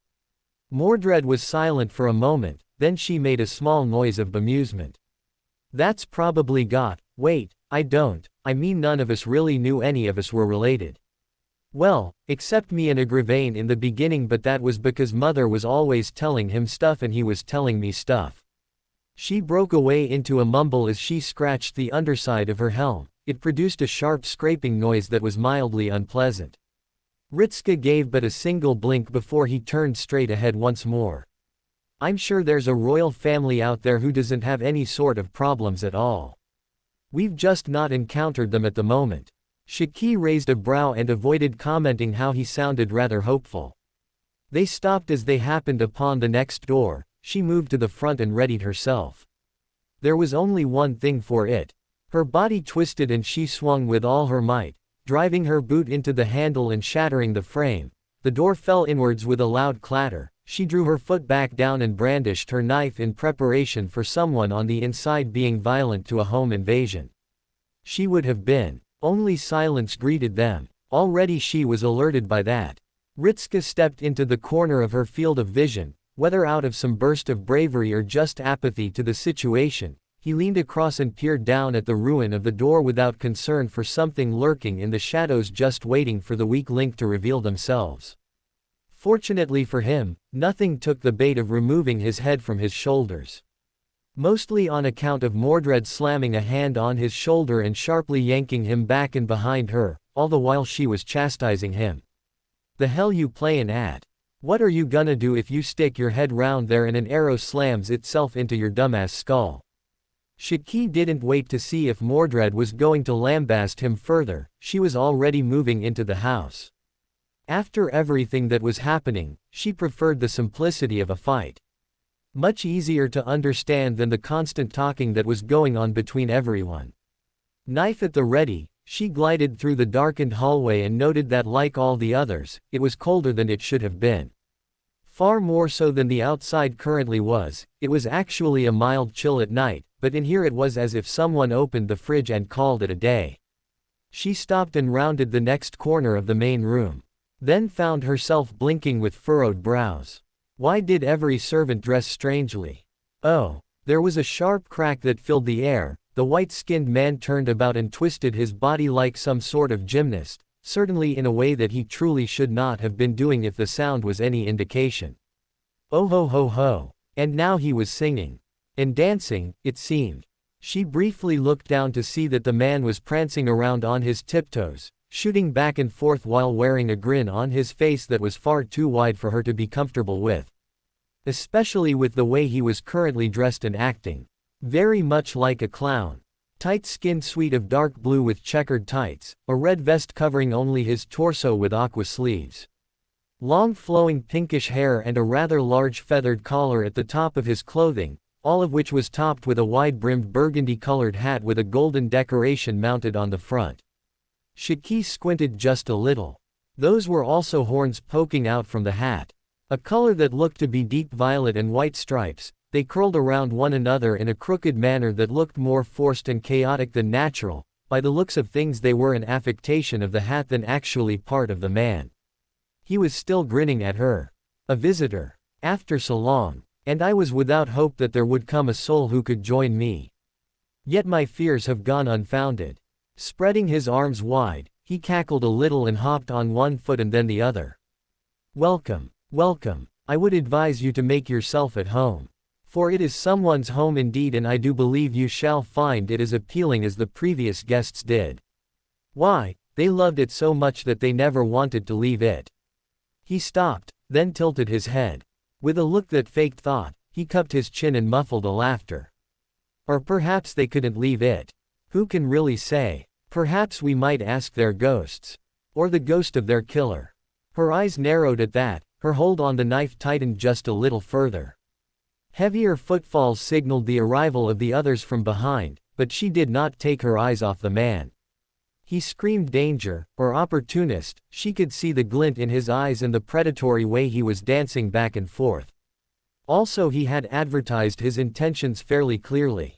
Mordred was silent for a moment, then she made a small noise of bemusement. That's probably wait, I mean none of us really knew any of us were related. Well, except me and Agravain in the beginning, but that was because mother was always telling him stuff and he was telling me stuff. She broke away into a mumble as she scratched the underside of her helm. It produced a sharp scraping noise that was mildly unpleasant. Ritska gave but a single blink before he turned straight ahead once more. I'm sure there's a royal family out there who doesn't have any sort of problems at all. We've just not encountered them at the moment. Shiki raised a brow and avoided commenting how he sounded rather hopeful. They stopped as they happened upon the next door. She moved to the front and readied herself. There was only one thing for it. Her body twisted and she swung with all her might, driving her boot into the handle and shattering the frame. The door fell inwards with a loud clatter. She drew her foot back down and brandished her knife in preparation for someone on the inside being violent to a home invasion. She would have been. Only silence greeted them. Already she was alerted by that. Ritska stepped into the corner of her field of vision, whether out of some burst of bravery or just apathy to the situation. He leaned across and peered down at the ruin of the door without concern for something lurking in the shadows just waiting for the weak link to reveal themselves. Fortunately for him, nothing took the bait of removing his head from his shoulders. Mostly on account of Mordred slamming a hand on his shoulder and sharply yanking him back and behind her, all the while she was chastising him. The hell you playin' at? What are you gonna do if you stick your head round there and an arrow slams itself into your dumbass skull? Shiki didn't wait to see if Mordred was going to lambaste him further, she was already moving into the house. After everything that was happening, she preferred the simplicity of a fight. Much easier to understand than the constant talking that was going on between everyone. Knife at the ready, she glided through the darkened hallway and noted that like all the others, it was colder than it should have been. Far more so than the outside currently was. It was actually a mild chill at night, but in here it was as if someone opened the fridge and called it a day. She stopped and rounded the next corner of the main room. Then found herself blinking with furrowed brows. Why did every servant dress strangely? Oh, there was a sharp crack that filled the air. The white-skinned man turned about and twisted his body like some sort of gymnast, certainly in a way that he truly should not have been doing if the sound was any indication. Oh ho ho ho. And now he was singing. And dancing, it seemed. She briefly looked down to see that the man was prancing around on his tiptoes, shooting back and forth while wearing a grin on his face that was far too wide for her to be comfortable with. Especially with the way he was currently dressed and acting. Very much like a clown. Tight-skinned suit of dark blue with checkered tights, a red vest covering only his torso with aqua sleeves. Long flowing pinkish hair and a rather large feathered collar at the top of his clothing, all of which was topped with a wide-brimmed burgundy-colored hat with a golden decoration mounted on the front. Shiki squinted just a little. Those were also horns poking out from the hat. A color that looked to be deep violet and white stripes. They curled around one another in a crooked manner that looked more forced and chaotic than natural. By the looks of things they were an affectation of the hat than actually part of the man. He was still grinning at her. A visitor. After so long. And I was without hope that there would come a soul who could join me. Yet my fears have gone unfounded. Spreading his arms wide, he cackled a little and hopped on one foot and then the other. Welcome, welcome. I would advise you to make yourself at home. For it is someone's home indeed, and I do believe you shall find it as appealing as the previous guests did. Why, they loved it so much that they never wanted to leave it. He stopped, then tilted his head. With a look that faked thought, he cupped his chin and muffled a laughter. Or perhaps they couldn't leave it. Who can really say? Perhaps we might ask their ghosts. Or the ghost of their killer. Her eyes narrowed at that, her hold on the knife tightened just a little further. Heavier footfalls signaled the arrival of the others from behind, but she did not take her eyes off the man. He screamed danger, or opportunist. She could see the glint in his eyes and the predatory way he was dancing back and forth. Also he had advertised his intentions fairly clearly.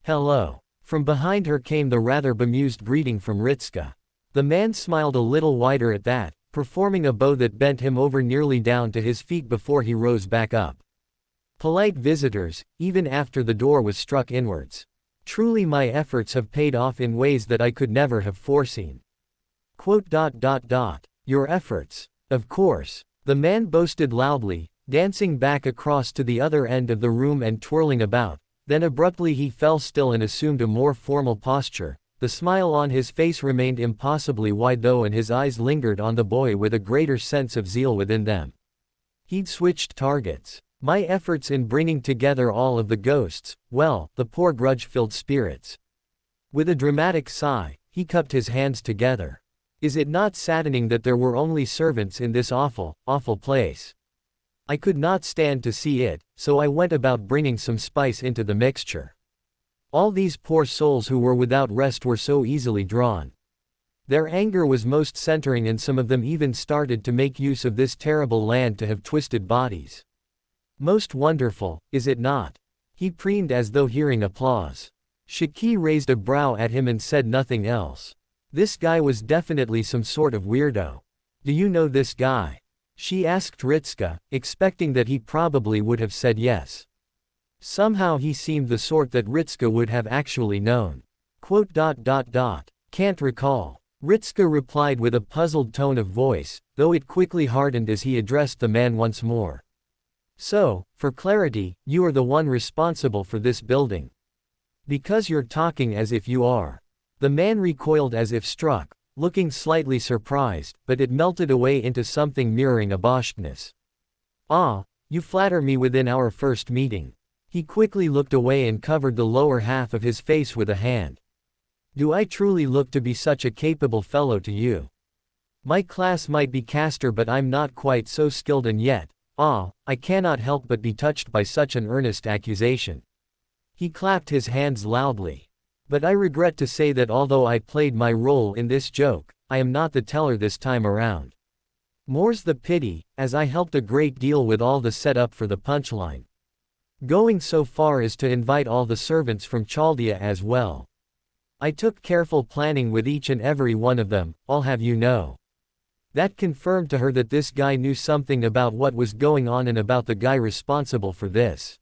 Hello. From behind her came the rather bemused greeting from Ritska. The man smiled a little wider at that, performing a bow that bent him over nearly down to his feet before he rose back up. Polite visitors, even after the door was struck inwards. Truly my efforts have paid off in ways that I could never have foreseen. Your efforts. Of course. The man boasted loudly, dancing back across to the other end of the room and twirling about. Then abruptly he fell still and assumed a more formal posture. The smile on his face remained impossibly wide though, and his eyes lingered on the boy with a greater sense of zeal within them. He'd switched targets. My efforts in bringing together all of the ghosts, well, the poor grudge-filled spirits. With a dramatic sigh, he cupped his hands together. Is it not saddening that there were only servants in this awful, awful place? I could not stand to see it, so I went about bringing some spice into the mixture. All these poor souls who were without rest were so easily drawn. Their anger was most centering, and some of them even started to make use of this terrible land to have twisted bodies. Most wonderful, is it not? He preened as though hearing applause. Shiki raised a brow at him and said nothing else. This guy was definitely some sort of weirdo. Do you know this guy? She asked Ritsuka, expecting that he probably would have said yes. Somehow he seemed the sort that Ritsuka would have actually known. Can't recall. Ritsuka replied with a puzzled tone of voice, though it quickly hardened as he addressed the man once more. So, for clarity, you are the one responsible for this building. Because you're talking as if you are. The man recoiled as if struck, looking slightly surprised, but it melted away into something mirroring abashedness. Ah, you flatter me within our first meeting. He quickly looked away and covered the lower half of his face with a hand. Do I truly look to be such a capable fellow to you? My class might be caster, but I'm not quite so skilled, and yet, I cannot help but be touched by such an earnest accusation. He clapped his hands loudly. But I regret to say that although I played my role in this joke, I am not the teller this time around. More's the pity, as I helped a great deal with all the setup for the punchline. Going so far as to invite all the servants from Chaldea as well. I took careful planning with each and every one of them, I'll have you know. That confirmed to her that this guy knew something about what was going on and about the guy responsible for this.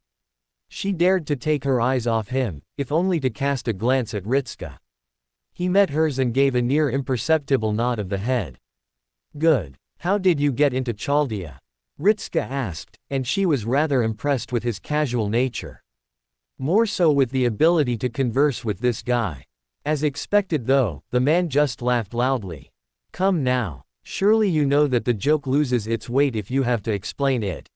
She dared to take her eyes off him, if only to cast a glance at Ritsuka. He met hers and gave a near imperceptible nod of the head. Good. How did you get into Chaldea? Ritsuka asked, and she was rather impressed with his casual nature. More so with the ability to converse with this guy. As expected though, the man just laughed loudly. Come now. Surely you know that the joke loses its weight if you have to explain it.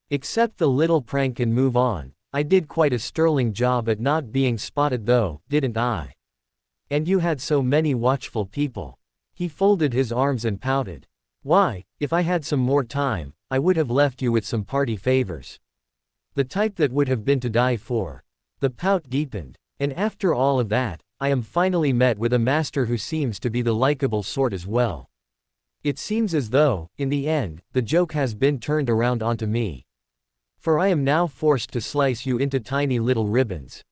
Accept the little prank and move on. I did quite a sterling job at not being spotted though, didn't I? And you had so many watchful people. He folded his arms and pouted. Why, if I had some more time, I would have left you with some party favors. The type that would have been to die for. The pout deepened. And after all of that, I am finally met with a master who seems to be the likable sort as well. It seems as though, in the end, the joke has been turned around onto me. For I am now forced to slice you into tiny little ribbons.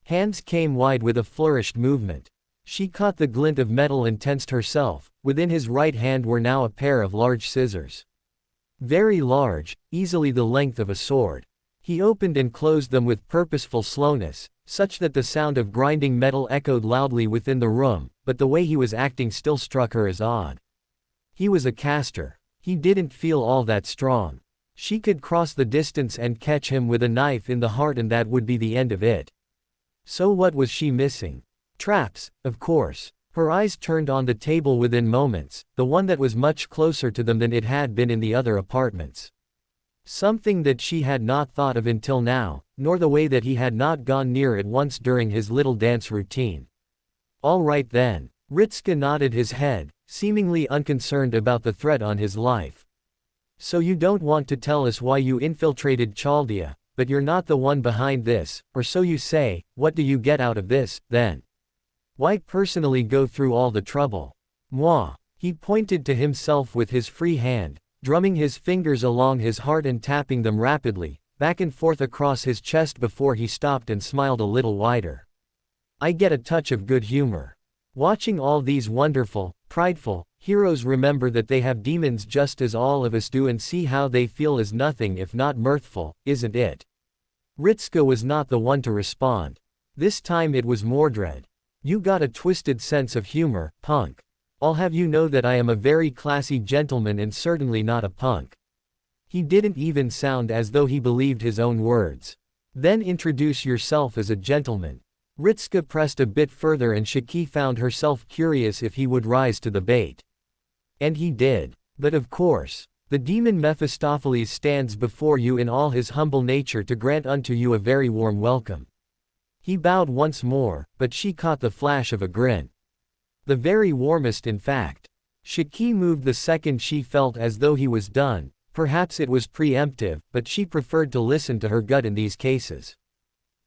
Hands came wide with a flourished movement. She caught the glint of metal and tensed herself. Within his right hand were now a pair of large scissors. Very large, easily the length of a sword. He opened and closed them with purposeful slowness, such that the sound of grinding metal echoed loudly within the room, but the way he was acting still struck her as odd. He was a caster. He didn't feel all that strong. She could cross the distance and catch him with a knife in the heart, and that would be the end of it. So what was she missing? Traps, of course. Her eyes turned on the table within moments, the one that was much closer to them than it had been in the other apartments. Something that she had not thought of until now, nor the way that he had not gone near it once during his little dance routine. All right then. Ritsuka nodded his head, seemingly unconcerned about the threat on his life. So you don't want to tell us why you infiltrated Chaldea, but you're not the one behind this, or so you say. What do you get out of this, then? Why personally go through all the trouble? Moi. He pointed to himself with his free hand, drumming his fingers along his heart and tapping them rapidly, back and forth across his chest before he stopped and smiled a little wider. I get a touch of good humor. Watching all these wonderful, prideful, heroes remember that they have demons just as all of us do, and see how they feel is nothing if not mirthful, isn't it? Ritsuka was not the one to respond. This time it was Mordred. You got a twisted sense of humor, punk. I'll have you know that I am a very classy gentleman and certainly not a punk. He didn't even sound as though he believed his own words. Then introduce yourself as a gentleman. Ritsuka pressed a bit further, and Shiki found herself curious if he would rise to the bait. And he did. But of course. The demon Mephistopheles stands before you in all his humble nature to grant unto you a very warm welcome. He bowed once more, but she caught the flash of a grin. The very warmest in fact. Shiki moved the second she felt as though he was done. Perhaps it was preemptive, but she preferred to listen to her gut in these cases.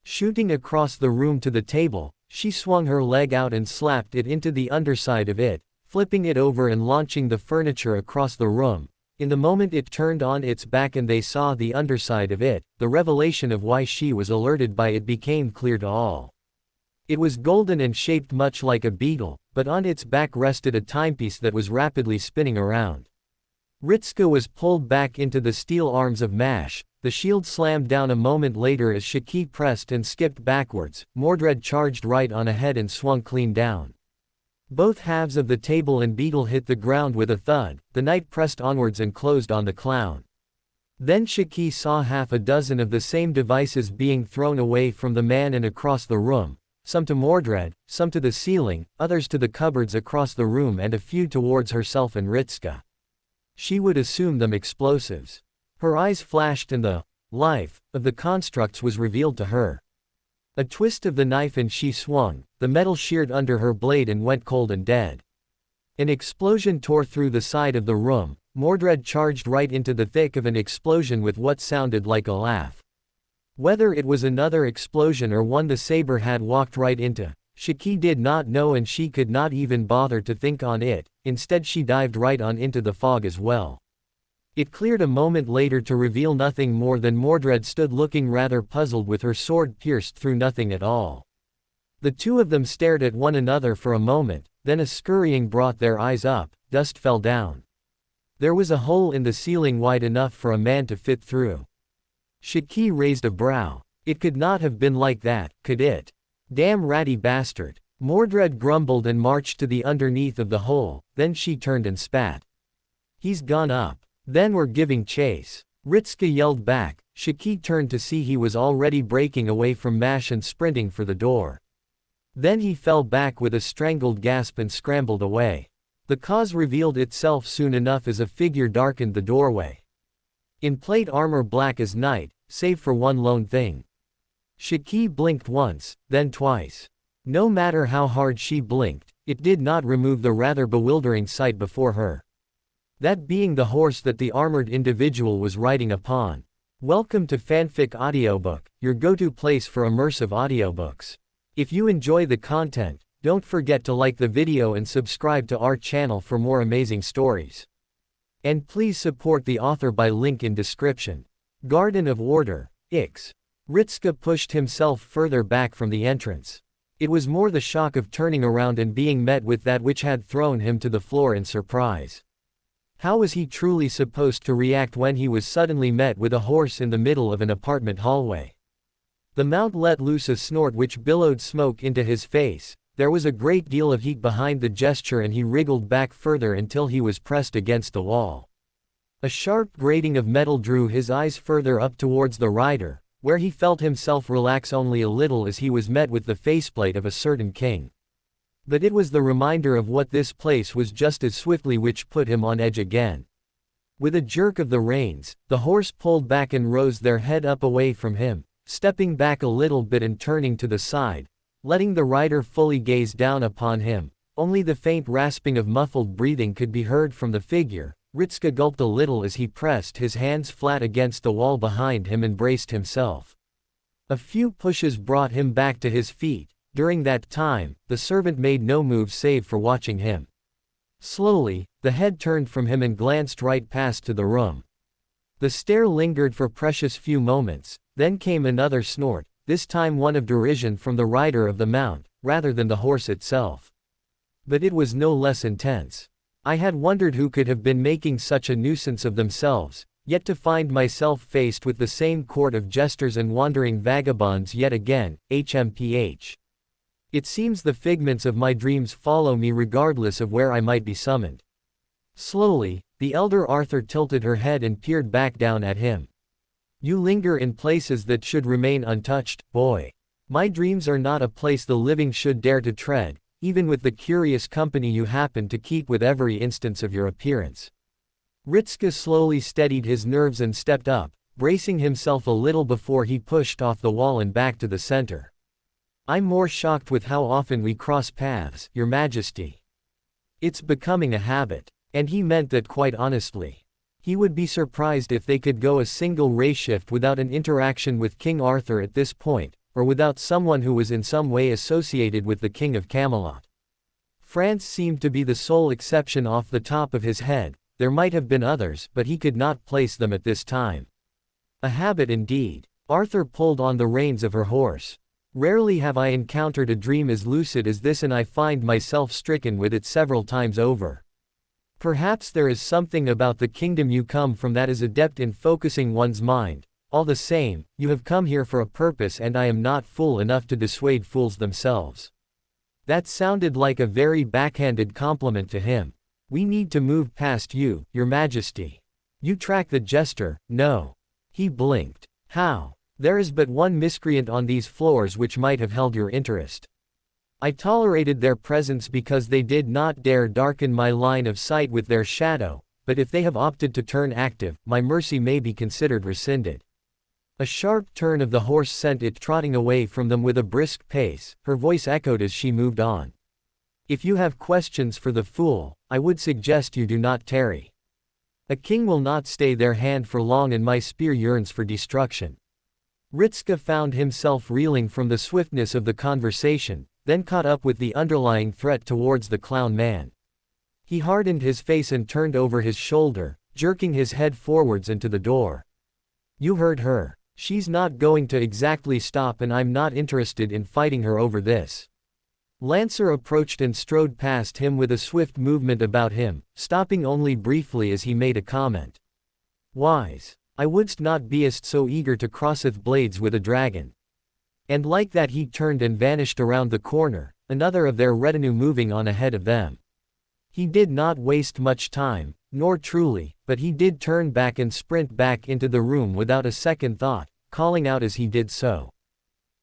Shooting across the room to the table, she swung her leg out and slapped it into the underside of it, flipping it over and launching the furniture across the room. In the moment it turned on its back and they saw the underside of it, the revelation of why she was alerted by it became clear to all. It was golden and shaped much like a beetle, but on its back rested a timepiece that was rapidly spinning around. Ritska was pulled back into the steel arms of Mash. The shield slammed down a moment later as Shiki pressed and skipped backwards. Mordred charged right on ahead and swung clean down. Both halves of the table and beetle hit the ground with a thud. The knight pressed onwards and closed on the clown. Then Shiki saw half a dozen of the same devices being thrown away from the man and across the room, some to Mordred, some to the ceiling, others to the cupboards across the room and a few towards herself and Ritska. She would assume them explosives. Her eyes flashed and the life of the constructs was revealed to her. A twist of the knife and she swung, the metal sheared under her blade and went cold and dead. An explosion tore through the side of the room. Mordred charged right into the thick of an explosion with what sounded like a laugh. Whether it was another explosion or one the saber had walked right into, Shiki did not know and she could not even bother to think on it. Instead she dived right on into the fog as well. It cleared a moment later to reveal nothing more than Mordred stood looking rather puzzled with her sword pierced through nothing at all. The two of them stared at one another for a moment, then a scurrying brought their eyes up, dust fell down. There was a hole in the ceiling wide enough for a man to fit through. Shiki raised a brow. It could not have been like that, could it? Damn ratty bastard. Mordred grumbled and marched to the underneath of the hole, then she turned and spat. He's gone up. Then we're giving chase. Ritska yelled back. Shiki turned to see he was already breaking away from Mash and sprinting for the door. Then he fell back with a strangled gasp and scrambled away. The cause revealed itself soon enough as a figure darkened the doorway. In plate armor black as night, save for one lone thing. Shiki blinked once, then twice. No matter how hard she blinked, it did not remove the rather bewildering sight before her. That being the horse that the armored individual was riding upon. Welcome to Fanfic Audiobook, your go-to place for immersive audiobooks. If you enjoy the content, don't forget to like the video and subscribe to our channel for more amazing stories. And please support the author by link in description. Garden of Order, Ix. Ritska pushed himself further back from the entrance. It was more the shock of turning around and being met with that which had thrown him to the floor in surprise. How was he truly supposed to react when he was suddenly met with a horse in the middle of an apartment hallway? The mount let loose a snort which billowed smoke into his face. There was a great deal of heat behind the gesture and he wriggled back further until he was pressed against the wall. A sharp grating of metal drew his eyes further up towards the rider, where he felt himself relax only a little as he was met with the faceplate of a certain king. But it was the reminder of what this place was just as swiftly which put him on edge again. With a jerk of the reins, the horse pulled back and rose their head up away from him, stepping back a little bit and turning to the side, letting the rider fully gaze down upon him. Only the faint rasping of muffled breathing could be heard from the figure. Ritska gulped a little as he pressed his hands flat against the wall behind him and braced himself. A few pushes brought him back to his feet. During that time, the servant made no move save for watching him. Slowly, the head turned from him and glanced right past to the room. The stare lingered for precious few moments, then came another snort, this time one of derision from the rider of the mount, rather than the horse itself. But it was no less intense. I had wondered who could have been making such a nuisance of themselves, yet to find myself faced with the same court of jesters and wandering vagabonds yet again, HMPH. It seems the figments of my dreams follow me regardless of where I might be summoned. Slowly, the elder Arthur tilted her head and peered back down at him. You linger in places that should remain untouched, boy. My dreams are not a place the living should dare to tread, even with the curious company you happen to keep with every instance of your appearance. Ritska slowly steadied his nerves and stepped up, bracing himself a little before he pushed off the wall and back to the center. I'm more shocked with how often we cross paths, Your Majesty. It's becoming a habit. And he meant that quite honestly. He would be surprised if they could go a single ray shift without an interaction with King Arthur at this point, or without someone who was in some way associated with the King of Camelot. France seemed to be the sole exception off the top of his head. There might have been others, but he could not place them at this time. A habit indeed. Arthur pulled on the reins of her horse. Rarely have I encountered a dream as lucid as this, and I find myself stricken with it several times over. Perhaps there is something about the kingdom you come from that is adept in focusing one's mind. All the same, you have come here for a purpose, and I am not fool enough to dissuade fools themselves. That sounded like a very backhanded compliment to him. We need to move past you, Your Majesty. You track the jester, no. He blinked. How? There is but one miscreant on these floors which might have held your interest. I tolerated their presence because they did not dare darken my line of sight with their shadow, but if they have opted to turn active, my mercy may be considered rescinded. A sharp turn of the horse sent it trotting away from them with a brisk pace. Her voice echoed as she moved on. If you have questions for the fool, I would suggest you do not tarry. A king will not stay their hand for long, and my spear yearns for destruction. Ritska found himself reeling from the swiftness of the conversation, then caught up with the underlying threat towards the clown man. He hardened his face and turned over his shoulder, jerking his head forwards and to the door. You heard her. She's not going to exactly stop, and I'm not interested in fighting her over this. Lancer approached and strode past him with a swift movement about him, stopping only briefly as he made a comment. Wise. I wouldst not beest so eager to crosseth blades with a dragon. And like that he turned and vanished around the corner, another of their retinue moving on ahead of them. He did not waste much time, nor truly, but he did turn back and sprint back into the room without a second thought, calling out as he did so.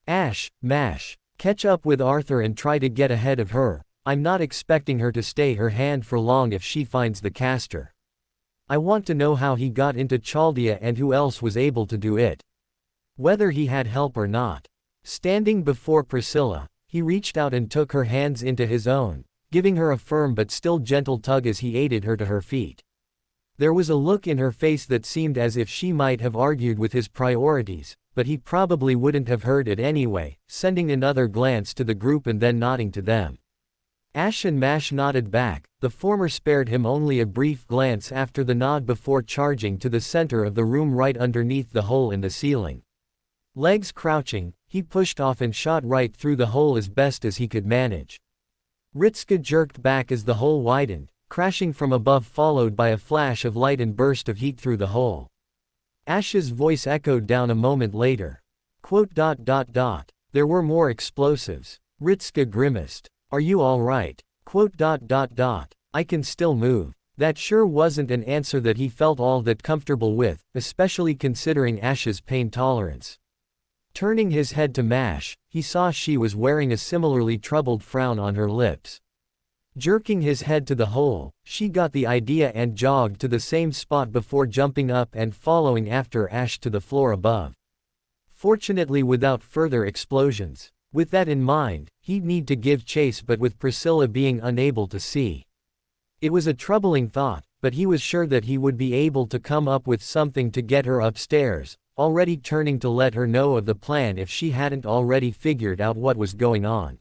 Ash, Mash, catch up with Arthur and try to get ahead of her. I'm not expecting her to stay her hand for long if she finds the caster. I want to know how he got into Chaldea and who else was able to do it. Whether he had help or not. Standing before Priscilla, he reached out and took her hands into his own, giving her a firm but still gentle tug as he aided her to her feet. There was a look in her face that seemed as if she might have argued with his priorities, but he probably wouldn't have heard it anyway, sending another glance to the group and then nodding to them. Ash and Mash nodded back. The former spared him only a brief glance after the nod before charging to the center of the room right underneath the hole in the ceiling. Legs crouching, he pushed off and shot right through the hole as best as he could manage. Ritska jerked back as the hole widened, crashing from above, followed by a flash of light and burst of heat through the hole. Ash's voice echoed down a moment later. There were more explosives. Ritska grimaced. Are you all right? I can still move. That sure wasn't an answer that he felt all that comfortable with, especially considering Ash's pain tolerance. Turning his head to Mash, he saw she was wearing a similarly troubled frown on her lips. Jerking his head to the hole, she got the idea and jogged to the same spot before jumping up and following after Ash to the floor above. Fortunately without further explosions. With that in mind, he'd need to give chase, but with Priscilla being unable to see. It was a troubling thought, but he was sure that he would be able to come up with something to get her upstairs, already turning to let her know of the plan if she hadn't already figured out what was going on.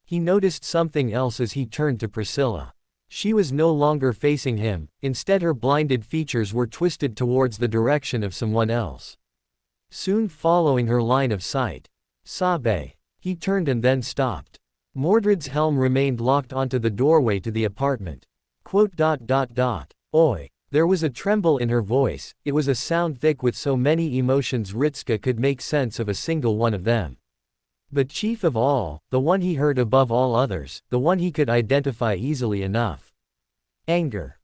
He noticed something else as he turned to Priscilla. She was no longer facing him, instead her blinded features were twisted towards the direction of someone else. Soon following her line of sight. Sabe. He turned and then stopped. Mordred's helm remained locked onto the doorway to the apartment. Oi. There was a tremble in her voice. It was a sound thick with so many emotions Ritska could make sense of a single one of them. But chief of all, the one he heard above all others, the one he could identify easily enough. Anger.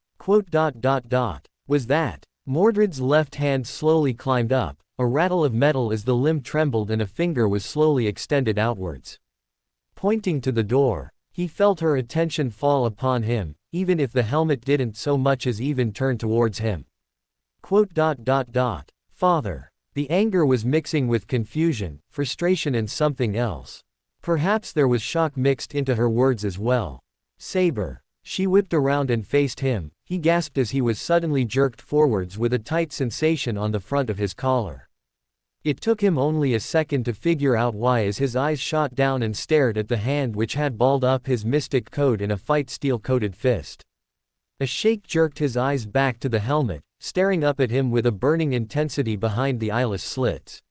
Was that? Mordred's left hand slowly climbed up, a rattle of metal as the limb trembled and a finger was slowly extended outwards. Pointing to the door, he felt her attention fall upon him, even if the helmet didn't so much as even turn towards him. Father. The anger was mixing with confusion, frustration and something else. Perhaps there was shock mixed into her words as well. Saber. She whipped around and faced him. He gasped as he was suddenly jerked forwards with a tight sensation on the front of his collar. It took him only a second to figure out why as his eyes shot down and stared at the hand which had balled up his mystic code in a fight steel-coated fist. A shake jerked his eyes back to the helmet, staring up at him with a burning intensity behind the eyeless slits.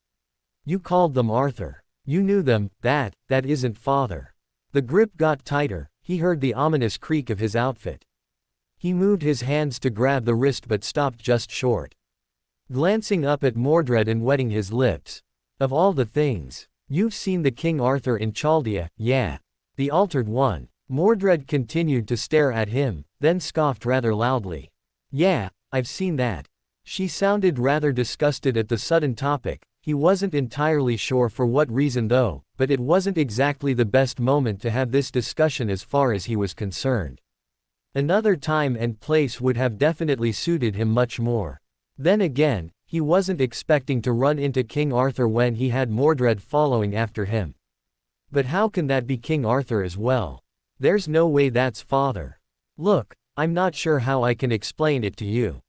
You called them Arthur. You knew them, that isn't father. The grip got tighter, he heard the ominous creak of his outfit. He moved his hands to grab the wrist but stopped just short. Glancing up at Mordred and wetting his lips. Of all the things. You've seen the King Arthur in Chaldea, yeah. The altered one. Mordred continued to stare at him, then scoffed rather loudly. Yeah, I've seen that. She sounded rather disgusted at the sudden topic. He wasn't entirely sure for what reason though, but it wasn't exactly the best moment to have this discussion as far as he was concerned. Another time and place would have definitely suited him much more. Then again, he wasn't expecting to run into King Arthur when he had Mordred following after him. But how can that be King Arthur as well? There's no way that's father. Look, I'm not sure how I can explain it to you.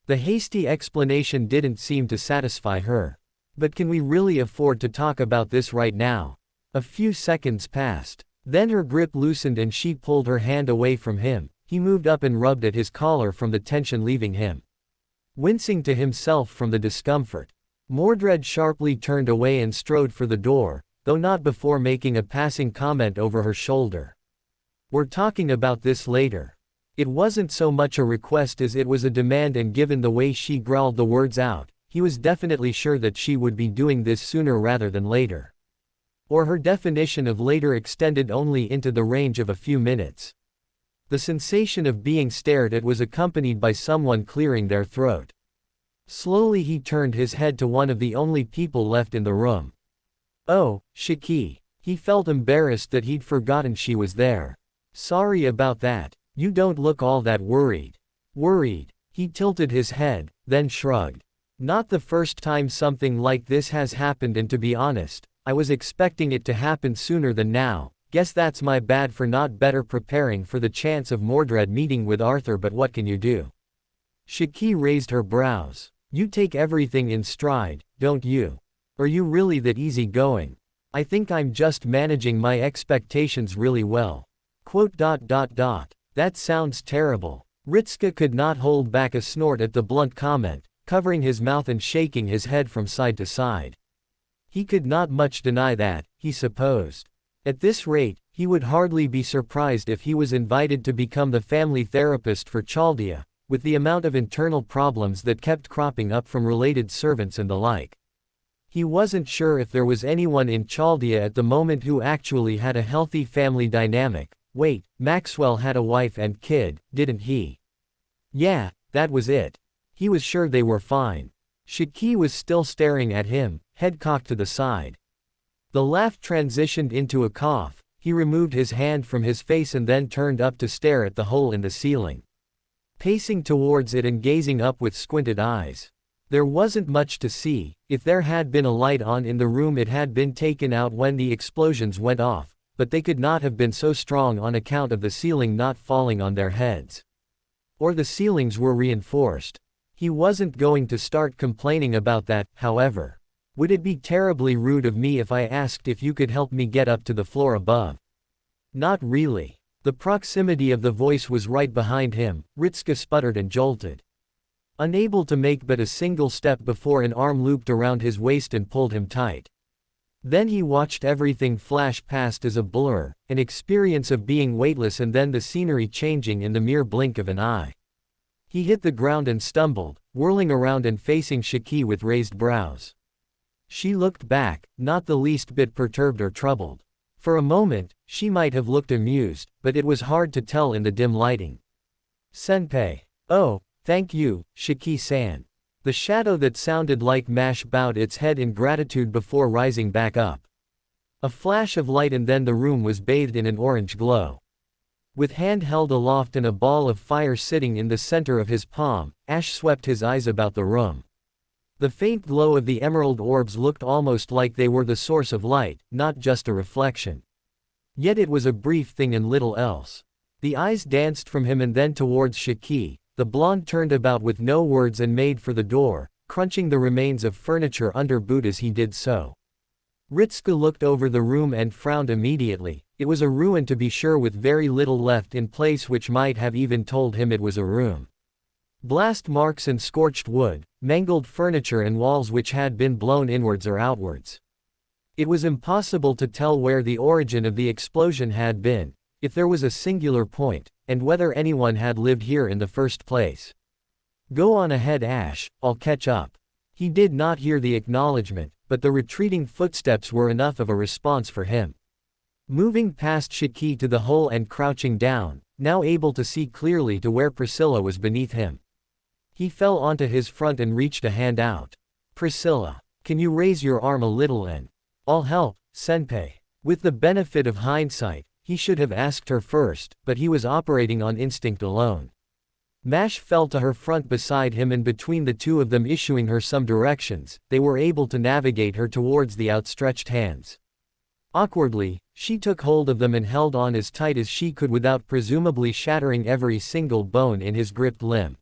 The hasty explanation didn't seem to satisfy her. But can we really afford to talk about this right now? A few seconds passed. Then her grip loosened and she pulled her hand away from him. He moved up and rubbed at his collar from the tension leaving him. Wincing to himself from the discomfort. Mordred sharply turned away and strode for the door, though not before making a passing comment over her shoulder. We're talking about this later. It wasn't so much a request as it was a demand, and given the way she growled the words out, he was definitely sure that she would be doing this sooner rather than later. Or her definition of later extended only into the range of a few minutes. The sensation of being stared at was accompanied by someone clearing their throat. Slowly he turned his head to one of the only people left in the room. Oh, Shiki. He felt embarrassed that he'd forgotten she was there. Sorry about that. You don't look all that worried. Worried? He tilted his head, then shrugged. Not the first time something like this has happened, and to be honest, I was expecting it to happen sooner than now. Guess that's my bad for not better preparing for the chance of Mordred meeting with Arthur, but what can you do? Shiki raised her brows. You take everything in stride, don't you? Are you really that easygoing? I think I'm just managing my expectations really well. That sounds terrible. Ritska could not hold back a snort at the blunt comment, covering his mouth and shaking his head from side to side. He could not much deny that, he supposed. At this rate, he would hardly be surprised if he was invited to become the family therapist for Chaldea, with the amount of internal problems that kept cropping up from related servants and the like. He wasn't sure if there was anyone in Chaldea at the moment who actually had a healthy family dynamic. Wait, Maxwell had a wife and kid, didn't he? Yeah, that was it. He was sure they were fine. Shiki was still staring at him, head cocked to the side. The laugh transitioned into a cough. He removed his hand from his face and then turned up to stare at the hole in the ceiling. Pacing towards it and gazing up with squinted eyes. There wasn't much to see. If there had been a light on in the room, it had been taken out when the explosions went off, but they could not have been so strong on account of the ceiling not falling on their heads. Or the ceilings were reinforced. He wasn't going to start complaining about that, however. Would it be terribly rude of me if I asked if you could help me get up to the floor above? Not really. The proximity of the voice was right behind him. Ritska sputtered and jolted. Unable to make but a single step before an arm looped around his waist and pulled him tight. Then he watched everything flash past as a blur, an experience of being weightless and then the scenery changing in the mere blink of an eye. He hit the ground and stumbled, whirling around and facing Shiki with raised brows. She looked back, not the least bit perturbed or troubled. For a moment, she might have looked amused, but it was hard to tell in the dim lighting. Senpai. Oh, thank you, Shiki-san. The shadow that sounded like Mash bowed its head in gratitude before rising back up. A flash of light and then the room was bathed in an orange glow. With hand held aloft and a ball of fire sitting in the center of his palm, Ash swept his eyes about the room. The faint glow of the emerald orbs looked almost like they were the source of light, not just a reflection. Yet it was a brief thing and little else. The eyes danced from him and then towards Shiki. The blonde turned about with no words and made for the door, crunching the remains of furniture under boot as he did so. Ritsuko looked over the room and frowned immediately. It was a ruin to be sure, with very little left in place, which might have even told him it was a room. Blast marks and scorched wood, mangled furniture and walls which had been blown inwards or outwards. It was impossible to tell where the origin of the explosion had been, if there was a singular point, and whether anyone had lived here in the first place. "Go on ahead, Ash, I'll catch up." He did not hear the acknowledgement, but the retreating footsteps were enough of a response for him. Moving past Shiki to the hole and crouching down, now able to see clearly to where Priscilla was beneath him. He fell onto his front and reached a hand out. "Priscilla, can you raise your arm a little and I'll help, senpai." With the benefit of hindsight, he should have asked her first, but he was operating on instinct alone. Mash fell to her front beside him, and between the two of them issuing her some directions, they were able to navigate her towards the outstretched hands. Awkwardly, she took hold of them and held on as tight as she could without presumably shattering every single bone in his gripped limb.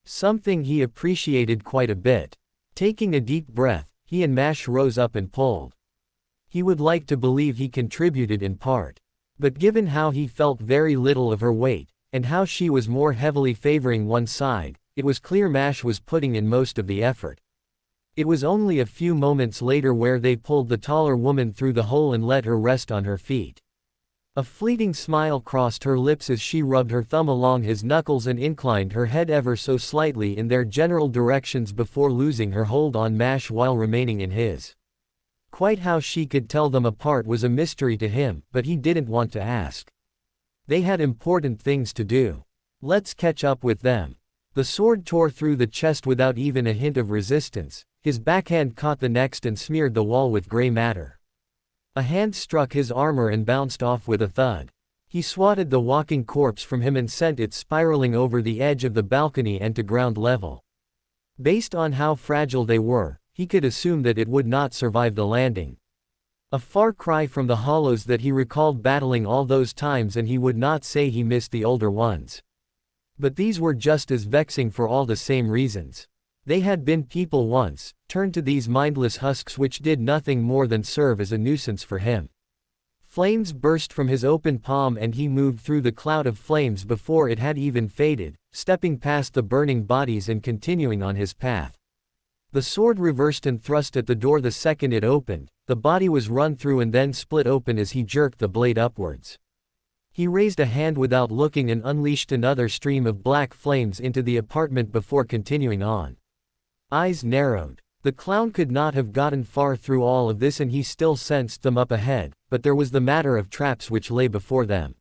Something he appreciated quite a bit. Taking a deep breath, he and Mash rose up and pulled. He would like to believe he contributed in part. But given how he felt very little of her weight, and how she was more heavily favoring one side, it was clear Mash was putting in most of the effort. It was only a few moments later where they pulled the taller woman through the hole and let her rest on her feet. A fleeting smile crossed her lips as she rubbed her thumb along his knuckles and inclined her head ever so slightly in their general directions before losing her hold on Mash while remaining in his. Quite how she could tell them apart was a mystery to him, but he didn't want to ask. They had important things to do. Let's catch up with them. The sword tore through the chest without even a hint of resistance. His backhand caught the next and smeared the wall with gray matter. A hand struck his armor and bounced off with a thud. He swatted the walking corpse from him and sent it spiraling over the edge of the balcony and to ground level. Based on how fragile they were, he could assume that it would not survive the landing. A far cry from the hollows that he recalled battling all those times, and he would not say he missed the older ones. But these were just as vexing for all the same reasons. They had been people once, turned to these mindless husks which did nothing more than serve as a nuisance for him. Flames burst from his open palm and he moved through the cloud of flames before it had even faded, stepping past the burning bodies and continuing on his path. The sword reversed and thrust at the door the second it opened. The body was run through and then split open as he jerked the blade upwards. He raised a hand without looking and unleashed another stream of black flames into the apartment before continuing on. Eyes narrowed. The clown could not have gotten far through all of this, and he still sensed them up ahead, but there was the matter of traps which lay before them.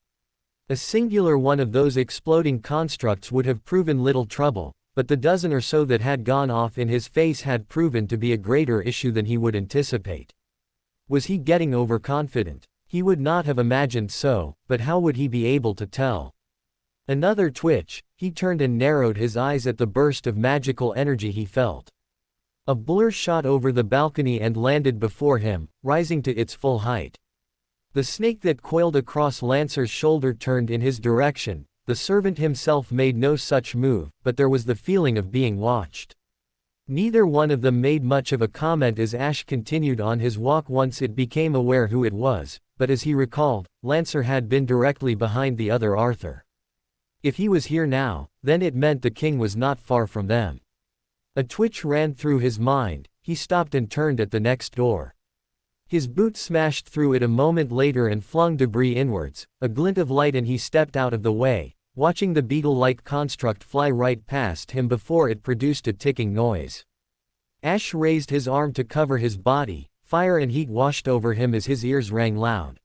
A singular one of those exploding constructs would have proven little trouble, but the dozen or so that had gone off in his face had proven to be a greater issue than he would anticipate. Was he getting overconfident? He would not have imagined so, but how would he be able to tell? Another twitch, he turned and narrowed his eyes at the burst of magical energy he felt. A blur shot over the balcony and landed before him, rising to its full height. The snake that coiled across Lancer's shoulder turned in his direction. The servant himself made no such move, but there was the feeling of being watched. Neither one of them made much of a comment as Ash continued on his walk once it became aware who it was, but as he recalled, Lancer had been directly behind the other Arthur. If he was here now, then it meant the king was not far from them. A twitch ran through his mind. He stopped and turned at the next door. His boot smashed through it a moment later and flung debris inwards, a glint of light, and he stepped out of the way, watching the beetle-like construct fly right past him before it produced a ticking noise. Ash raised his arm to cover his body. Fire and heat washed over him as his ears rang loud.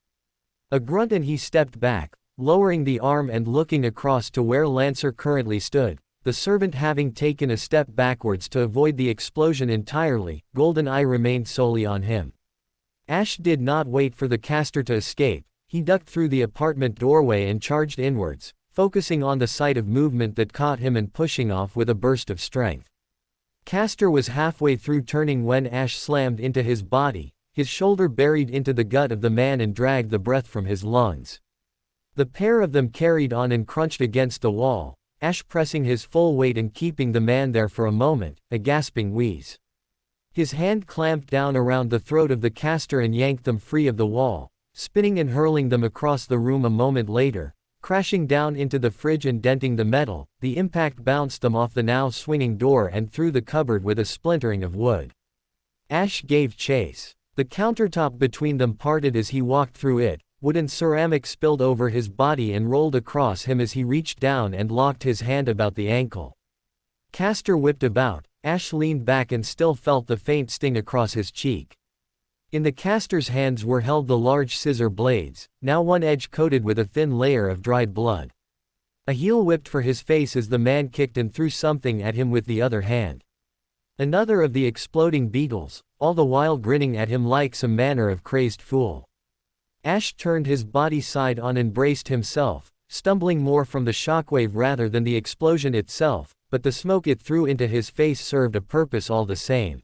A grunt and he stepped back, lowering the arm and looking across to where Lancer currently stood, the servant having taken a step backwards to avoid the explosion entirely. Golden eye remained solely on him. Ash did not wait for the caster to escape. He ducked through the apartment doorway and charged inwards, focusing on the sight of movement that caught him and pushing off with a burst of strength. Castor was halfway through turning when Ash slammed into his body, his shoulder buried into the gut of the man and dragged the breath from his lungs. The pair of them carried on and crunched against the wall, Ash pressing his full weight and keeping the man there for a moment, a gasping wheeze. His hand clamped down around the throat of the caster and yanked them free of the wall, spinning and hurling them across the room a moment later, crashing down into the fridge and denting the metal. The impact bounced them off the now swinging door and through the cupboard with a splintering of wood. Ash gave chase. The countertop between them parted as he walked through it, wood and ceramic spilled over his body and rolled across him as he reached down and locked his hand about the ankle. Castor whipped about, Ash leaned back and still felt the faint sting across his cheek. In the caster's hands were held the large scissor blades, now one edge coated with a thin layer of dried blood. A heel whipped for his face as the man kicked and threw something at him with the other hand. Another of the exploding beetles, all the while grinning at him like some manner of crazed fool. Ash turned his body side on and braced himself, stumbling more from the shockwave rather than the explosion itself, but the smoke it threw into his face served a purpose all the same.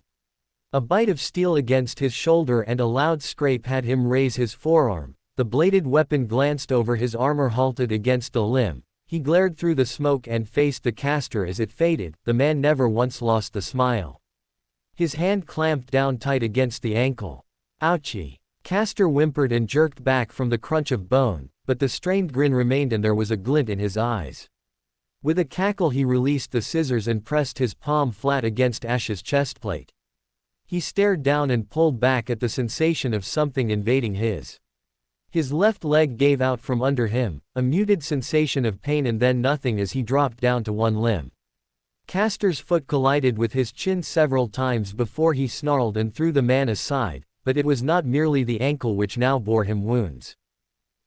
A bite of steel against his shoulder and a loud scrape had him raise his forearm. The bladed weapon glanced over his armor, halted against the limb. He glared through the smoke and faced the caster as it faded. The man never once lost the smile. His hand clamped down tight against the ankle. Ouchie! Castor whimpered and jerked back from the crunch of bone, but the strained grin remained and there was a glint in his eyes. With a cackle he released the scissors and pressed his palm flat against Ash's chestplate. He stared down and pulled back at the sensation of something invading his. His left leg gave out from under him, a muted sensation of pain and then nothing as he dropped down to one limb. Castor's foot collided with his chin several times before he snarled and threw the man aside, but it was not merely the ankle which now bore him wounds.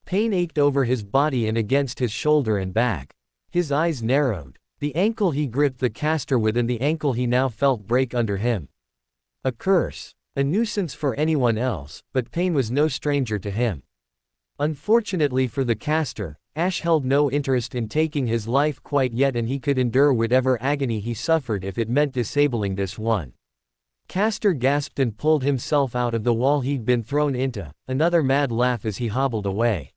Pain ached over his body and against his shoulder and back. His eyes narrowed. The ankle he gripped the caster with and the ankle he now felt break under him. A curse. A nuisance for anyone else, but pain was no stranger to him. Unfortunately for the caster, Ash held no interest in taking his life quite yet and he could endure whatever agony he suffered if it meant disabling this one. Caster gasped and pulled himself out of the wall he'd been thrown into, another mad laugh as he hobbled away.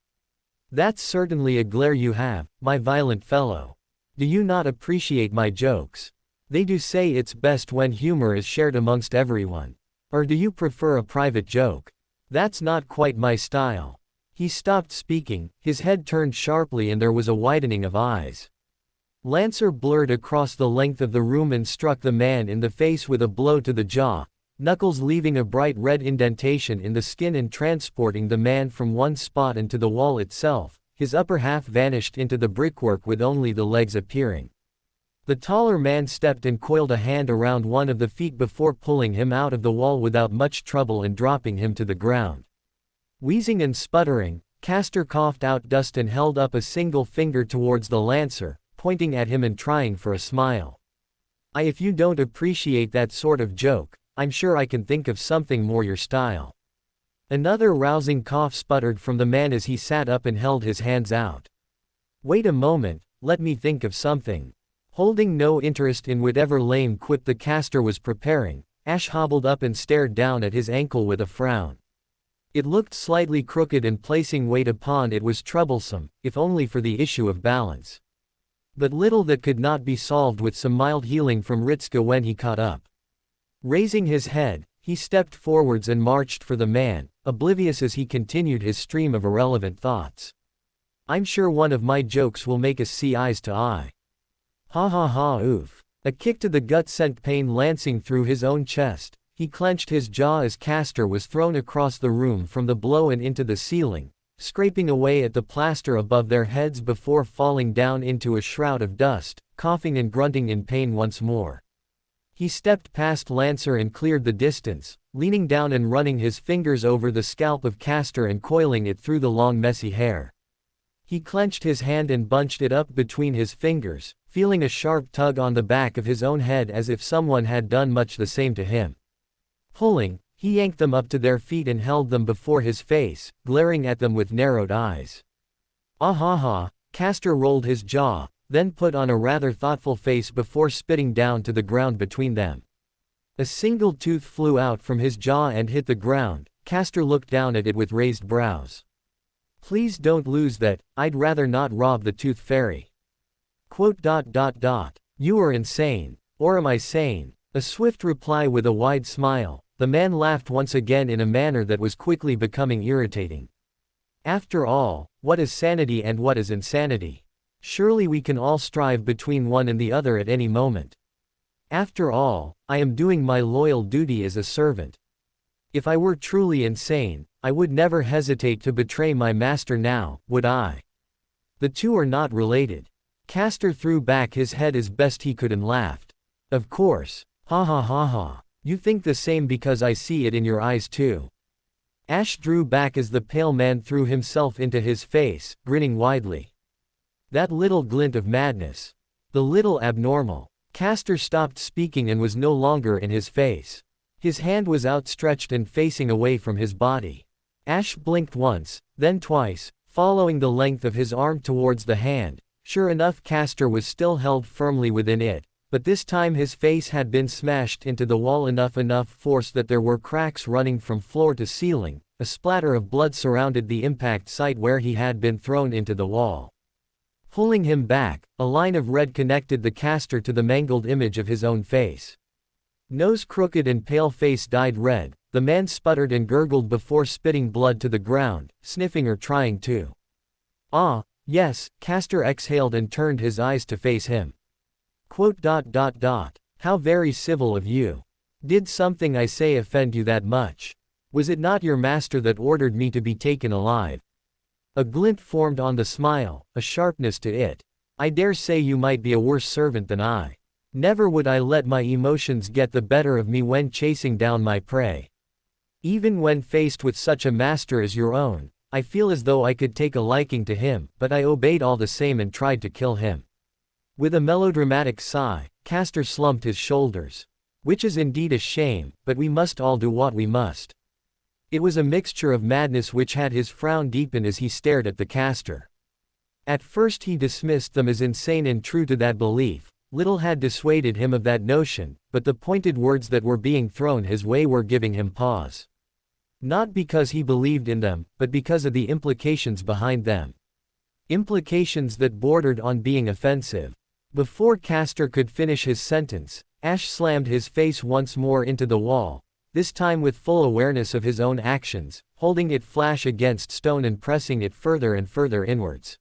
That's certainly a glare you have, my violent fellow. Do you not appreciate my jokes? They do say it's best when humor is shared amongst everyone. Or do you prefer a private joke? That's not quite my style. He stopped speaking, his head turned sharply and there was a widening of eyes. Lancer blurred across the length of the room and struck the man in the face with a blow to the jaw, knuckles leaving a bright red indentation in the skin and transporting the man from one spot into the wall itself. His upper half vanished into the brickwork with only the legs appearing. The taller man stepped and coiled a hand around one of the feet before pulling him out of the wall without much trouble and dropping him to the ground. Wheezing and sputtering, Castor coughed out dust and held up a single finger towards the Lancer, pointing at him and trying for a smile. If you don't appreciate that sort of joke, I'm sure I can think of something more your style." Another rousing cough sputtered from the man as he sat up and held his hands out. "Wait a moment, let me think of something." Holding no interest in whatever lame quip the caster was preparing, Ash hobbled up and stared down at his ankle with a frown. It looked slightly crooked and placing weight upon it was troublesome, if only for the issue of balance. But little that could not be solved with some mild healing from Ritska when he caught up. Raising his head, he stepped forwards and marched for the man, oblivious as he continued his stream of irrelevant thoughts. "I'm sure one of my jokes will make us see eyes to eye. Ha ha ha oof." A kick to the gut sent pain lancing through his own chest. He clenched his jaw as Castor was thrown across the room from the blow and into the ceiling, scraping away at the plaster above their heads before falling down into a shroud of dust, coughing and grunting in pain once more. He stepped past Lancer and cleared the distance, leaning down and running his fingers over the scalp of Castor and coiling it through the long messy hair. He clenched his hand and bunched it up between his fingers, feeling a sharp tug on the back of his own head as if someone had done much the same to him. Pulling, He yanked them up to their feet and held them before his face, glaring at them with narrowed eyes. Ah ha ha, Castor rolled his jaw, then put on a rather thoughtful face before spitting down to the ground between them. A single tooth flew out from his jaw and hit the ground. Castor looked down at it with raised brows. Please don't lose that, I'd rather not rob the tooth fairy. You are insane. Or am I sane? A swift reply with a wide smile. The man laughed once again in a manner that was quickly becoming irritating. After all, what is sanity and what is insanity? Surely we can all strive between one and the other at any moment. After all, I am doing my loyal duty as a servant. If I were truly insane, I would never hesitate to betray my master now, would I? The two are not related. Castor threw back his head as best he could and laughed. Of course. Ha ha ha ha. You think the same because I see it in your eyes too. Ash drew back as the pale man threw himself into his face, grinning widely. That little glint of madness. The little abnormal. Castor stopped speaking and was no longer in his face. His hand was outstretched and facing away from his body. Ash blinked once, then twice, following the length of his arm towards the hand. Sure enough, Castor was still held firmly within it, but this time his face had been smashed into the wall enough force that there were cracks running from floor to ceiling. A splatter of blood surrounded the impact site where he had been thrown into the wall. Pulling him back, a line of red connected the Castor to the mangled image of his own face. Nose crooked and pale face dyed red, the man sputtered and gurgled before spitting blood to the ground, sniffing or trying to. Ah, yes, Castor exhaled and turned his eyes to face him. How very civil of you. Did something I say offend you that much? Was it not your master that ordered me to be taken alive? A glint formed on the smile, a sharpness to it. I dare say you might be a worse servant than I. Never would I let my emotions get the better of me when chasing down my prey. Even when faced with such a master as your own, I feel as though I could take a liking to him, but I obeyed all the same and tried to kill him. With a melodramatic sigh, Castor slumped his shoulders. Which is indeed a shame, but we must all do what we must. It was a mixture of madness which had his frown deepen as he stared at the Castor. At first he dismissed them as insane and true to that belief. Little had dissuaded him of that notion, but the pointed words that were being thrown his way were giving him pause. Not because he believed in them, but because of the implications behind them. Implications that bordered on being offensive. Before Castor could finish his sentence, Ash slammed his face once more into the wall, this time with full awareness of his own actions, holding it flash against stone and pressing it further and further inwards.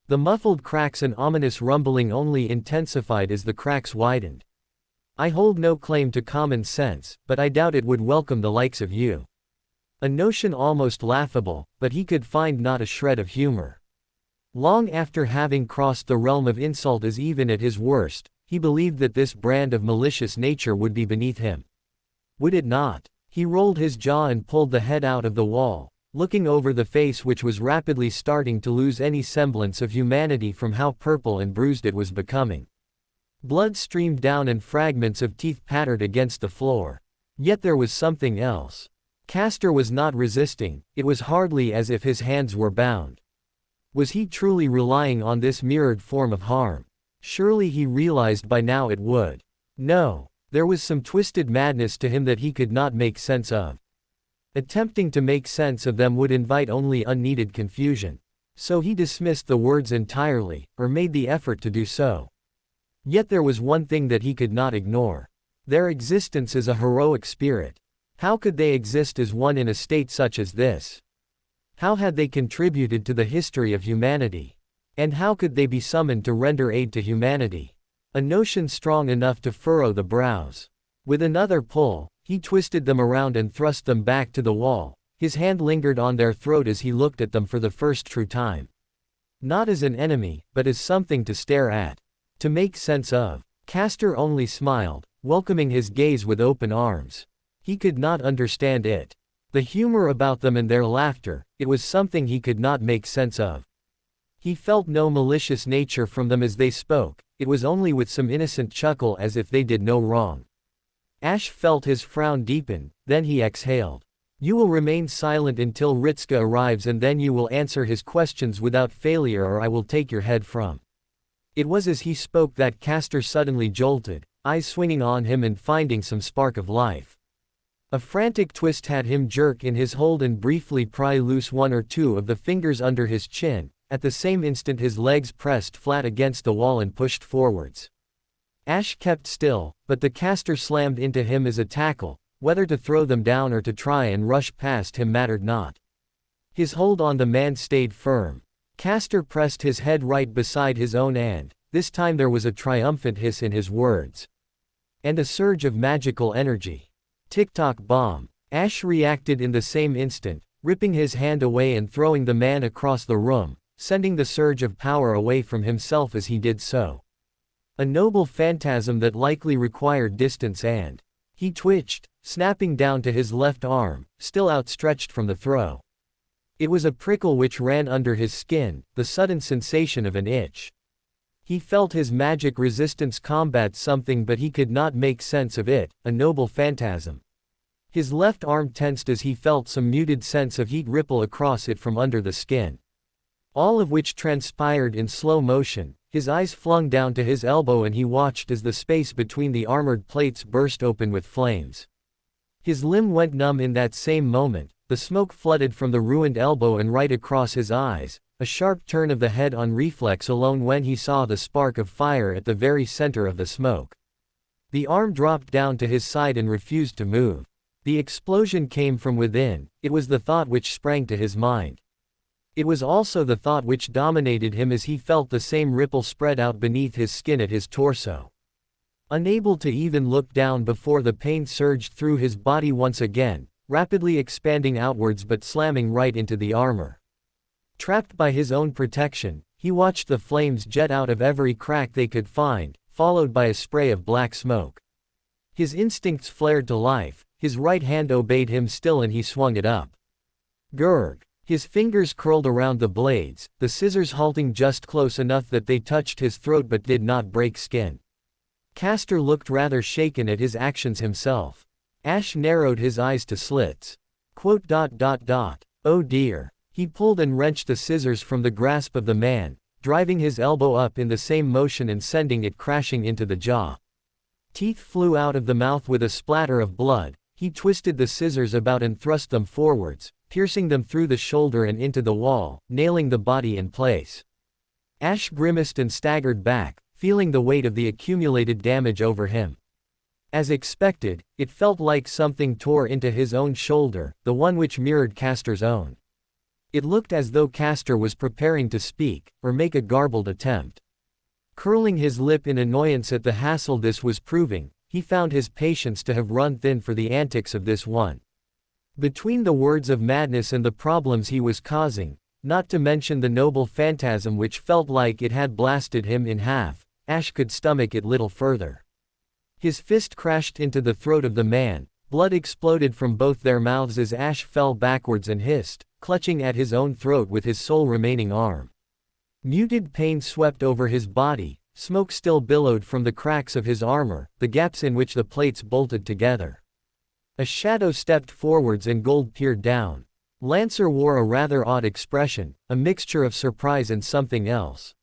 The muffled cracks and ominous rumbling only intensified as the cracks widened. I hold no claim to common sense, but I doubt it would welcome the likes of you. A notion almost laughable, but he could find not a shred of humor. Long after having crossed the realm of insult as even at his worst, he believed that this brand of malicious nature would be beneath him. Would it not? He rolled his jaw and pulled the head out of the wall, looking over the face which was rapidly starting to lose any semblance of humanity from how purple and bruised it was becoming. Blood streamed down and fragments of teeth pattered against the floor. Yet there was something else. Castor was not resisting, it was hardly as if his hands were bound. Was he truly relying on this mirrored form of harm? Surely he realized by now it would. No, there was some twisted madness to him that he could not make sense of. Attempting to make sense of them would invite only unneeded confusion. So he dismissed the words entirely, or made the effort to do so. Yet there was one thing that he could not ignore. Their existence as a heroic spirit. How could they exist as one in a state such as this? How had they contributed to the history of humanity? And how could they be summoned to render aid to humanity? A notion strong enough to furrow the brows. With another pull, he twisted them around and thrust them back to the wall. His hand lingered on their throat as he looked at them for the first true time. Not as an enemy, but as something to stare at. To make sense of. Castor only smiled, welcoming his gaze with open arms. He could not understand it. The humor about them and their laughter, it was something he could not make sense of. He felt no malicious nature from them as they spoke, it was only with some innocent chuckle as if they did no wrong. Ash felt his frown deepen, then he exhaled. You will remain silent until Ritska arrives and then you will answer his questions without failure or I will take your head from. It was as he spoke that Castor suddenly jolted, eyes swinging on him and finding some spark of life. A frantic twist had him jerk in his hold and briefly pry loose one or two of the fingers under his chin. At the same instant his legs pressed flat against the wall and pushed forwards. Ash kept still, but the caster slammed into him as a tackle. Whether to throw them down or to try and rush past him mattered not. His hold on the man stayed firm. Castor pressed his head right beside his own and, this time there was a triumphant hiss in his words. And a surge of magical energy. Tick-tock bomb. Ash reacted in the same instant, ripping his hand away and throwing the man across the room, sending the surge of power away from himself as he did so. A noble phantasm that likely required distance and he twitched, snapping down to his left arm, still outstretched from the throw. It was a prickle which ran under his skin, the sudden sensation of an itch. He felt his magic resistance combat something but he could not make sense of it, a noble phantasm. His left arm tensed as he felt some muted sense of heat ripple across it from under the skin. All of which transpired in slow motion. His eyes flung down to his elbow and he watched as the space between the armored plates burst open with flames. His limb went numb in that same moment, the smoke flooded from the ruined elbow and right across his eyes, a sharp turn of the head on reflex alone when he saw the spark of fire at the very center of the smoke. The arm dropped down to his side and refused to move. The explosion came from within, it was the thought which sprang to his mind. It was also the thought which dominated him as he felt the same ripple spread out beneath his skin at his torso. Unable to even look down before the pain surged through his body once again, rapidly expanding outwards but slamming right into the armor. Trapped by his own protection, he watched the flames jet out of every crack they could find, followed by a spray of black smoke. His instincts flared to life, his right hand obeyed him still and he swung it up. Gurg. His fingers curled around the blades, the scissors halting just close enough that they touched his throat but did not break skin. Castor looked rather shaken at his actions himself. Ash narrowed his eyes to slits. Oh dear. He pulled and wrenched the scissors from the grasp of the man, driving his elbow up in the same motion and sending it crashing into the jaw. Teeth flew out of the mouth with a splatter of blood. He twisted the scissors about and thrust them forwards, piercing them through the shoulder and into the wall, nailing the body in place. Ash grimaced and staggered back, feeling the weight of the accumulated damage over him. As expected, it felt like something tore into his own shoulder, the one which mirrored Castor's own. It looked as though Castor was preparing to speak, or make a garbled attempt. Curling his lip in annoyance at the hassle this was proving, he found his patience to have run thin for the antics of this one. Between the words of madness and the problems he was causing, not to mention the noble phantasm which felt like it had blasted him in half, Ash could stomach it little further. His fist crashed into the throat of the man, blood exploded from both their mouths as Ash fell backwards and hissed, clutching at his own throat with his sole remaining arm. Muted pain swept over his body, smoke still billowed from the cracks of his armor, the gaps in which the plates bolted together. A shadow stepped forwards and Gold peered down. Lancer wore a rather odd expression, a mixture of surprise and something else.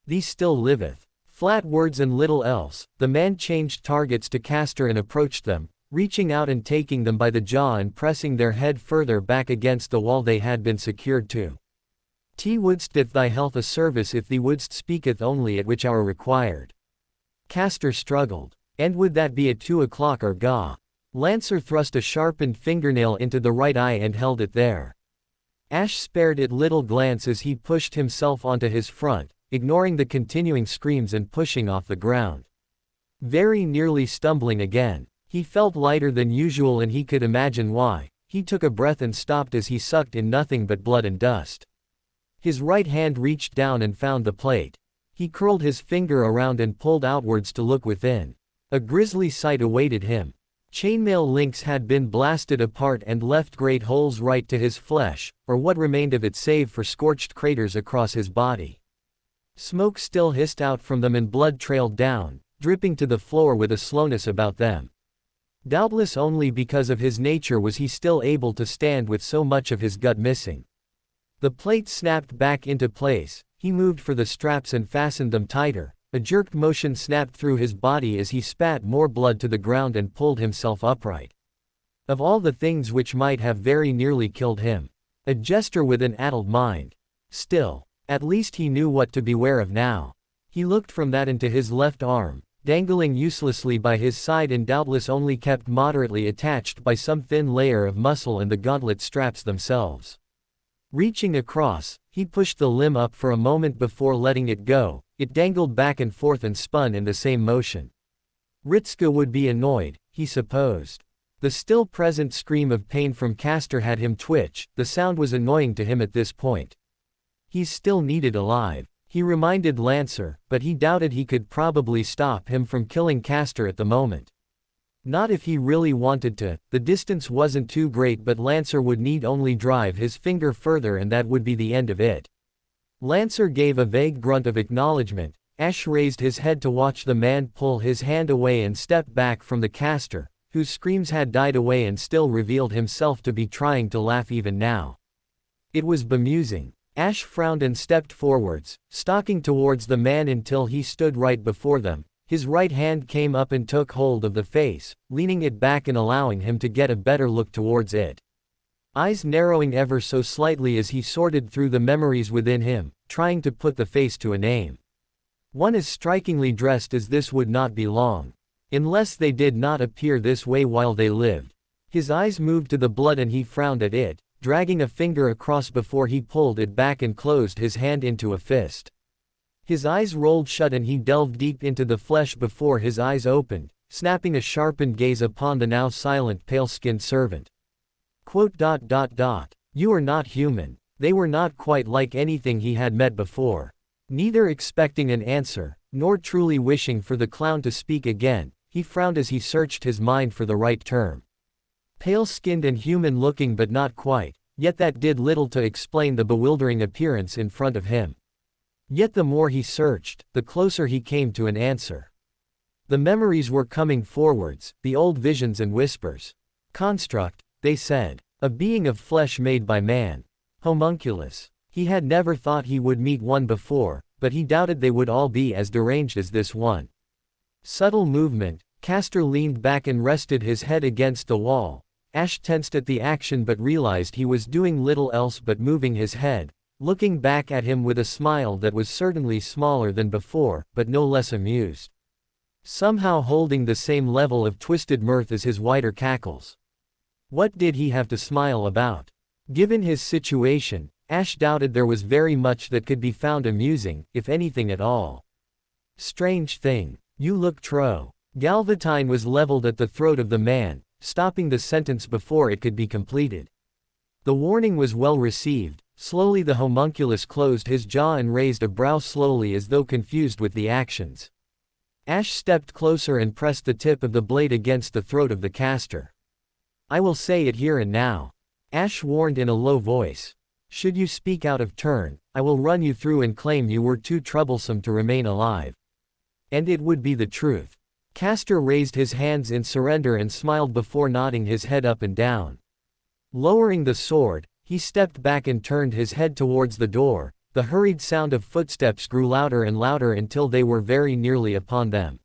"Thee still liveth." Flat words and little else. The man changed targets to Castor and approached them, reaching out and taking them by the jaw and pressing their head further back against the wall they had been secured to. "Thee wouldst that thy health a service if thee wouldst speaketh only at which hour required." Castor struggled. "And would that be at 2 o'clock or ga?" Lancer thrust a sharpened fingernail into the right eye and held it there. Ash spared it little glance as he pushed himself onto his front, ignoring the continuing screams and pushing off the ground. Very nearly stumbling again. He felt lighter than usual and he could imagine why. He took a breath and stopped as he sucked in nothing but blood and dust. His right hand reached down and found the plate. He curled his finger around and pulled outwards to look within. A grisly sight awaited him. Chainmail links had been blasted apart and left great holes right to his flesh, or what remained of it save for scorched craters across his body. Smoke still hissed out from them and blood trailed down, dripping to the floor with a slowness about them. Doubtless only because of his nature was he still able to stand with so much of his gut missing. The plate snapped back into place, he moved for the straps and fastened them tighter. A jerked motion snapped through his body as he spat more blood to the ground and pulled himself upright. Of all the things which might have very nearly killed him. A jester with an addled mind. Still, at least he knew what to beware of now. He looked from that into his left arm, dangling uselessly by his side and doubtless only kept moderately attached by some thin layer of muscle and the gauntlet straps themselves. Reaching across, he pushed the limb up for a moment before letting it go. It dangled back and forth and spun in the same motion. Ritska would be annoyed, he supposed. The still present scream of pain from Castor had him twitch. The sound was annoying to him at this point. He's still needed alive, he reminded Lancer, but he doubted he could probably stop him from killing Castor at the moment. Not if he really wanted to. The distance wasn't too great, but Lancer would need only drive his finger further and that would be the end of it. Lancer gave a vague grunt of acknowledgement. Ash raised his head to watch the man pull his hand away and step back from the caster, whose screams had died away and still revealed himself to be trying to laugh even now. It was bemusing. Ash frowned and stepped forwards, stalking towards the man until he stood right before them. His right hand came up and took hold of the face, leaning it back and allowing him to get a better look towards it. Eyes narrowing ever so slightly as he sorted through the memories within him, trying to put the face to a name. One as strikingly dressed as this would not be long. Unless they did not appear this way while they lived. His eyes moved to the blood and he frowned at it, dragging a finger across before he pulled it back and closed his hand into a fist. His eyes rolled shut and he delved deep into the flesh before his eyes opened, snapping a sharpened gaze upon the now silent pale-skinned servant. You are not human. They were not quite like anything he had met before. Neither expecting an answer, nor truly wishing for the clown to speak again, he frowned as he searched his mind for the right term. Pale-skinned and human-looking but not quite, yet that did little to explain the bewildering appearance in front of him. Yet the more he searched, the closer he came to an answer. The memories were coming forwards, the old visions and whispers. Construct, they said. A being of flesh made by man. Homunculus. He had never thought he would meet one before, but he doubted they would all be as deranged as this one. Subtle movement. Castor leaned back and rested his head against the wall. Ash tensed at the action but realized he was doing little else but moving his head, looking back at him with a smile that was certainly smaller than before, but no less amused. Somehow holding the same level of twisted mirth as his wider cackles. What did he have to smile about? Given his situation, Ash doubted there was very much that could be found amusing, if anything at all. Strange thing. You look tro. Galvatine was leveled at the throat of the man, stopping the sentence before it could be completed. The warning was well received. Slowly the homunculus closed his jaw and raised a brow slowly as though confused with the actions. Ash stepped closer and pressed the tip of the blade against the throat of the caster. I will say it here and now. Ash warned in a low voice. Should you speak out of turn, I will run you through and claim you were too troublesome to remain alive. And it would be the truth. Castor raised his hands in surrender and smiled before nodding his head up and down. Lowering the sword, he stepped back and turned his head towards the door. The hurried sound of footsteps grew louder and louder until they were very nearly upon them.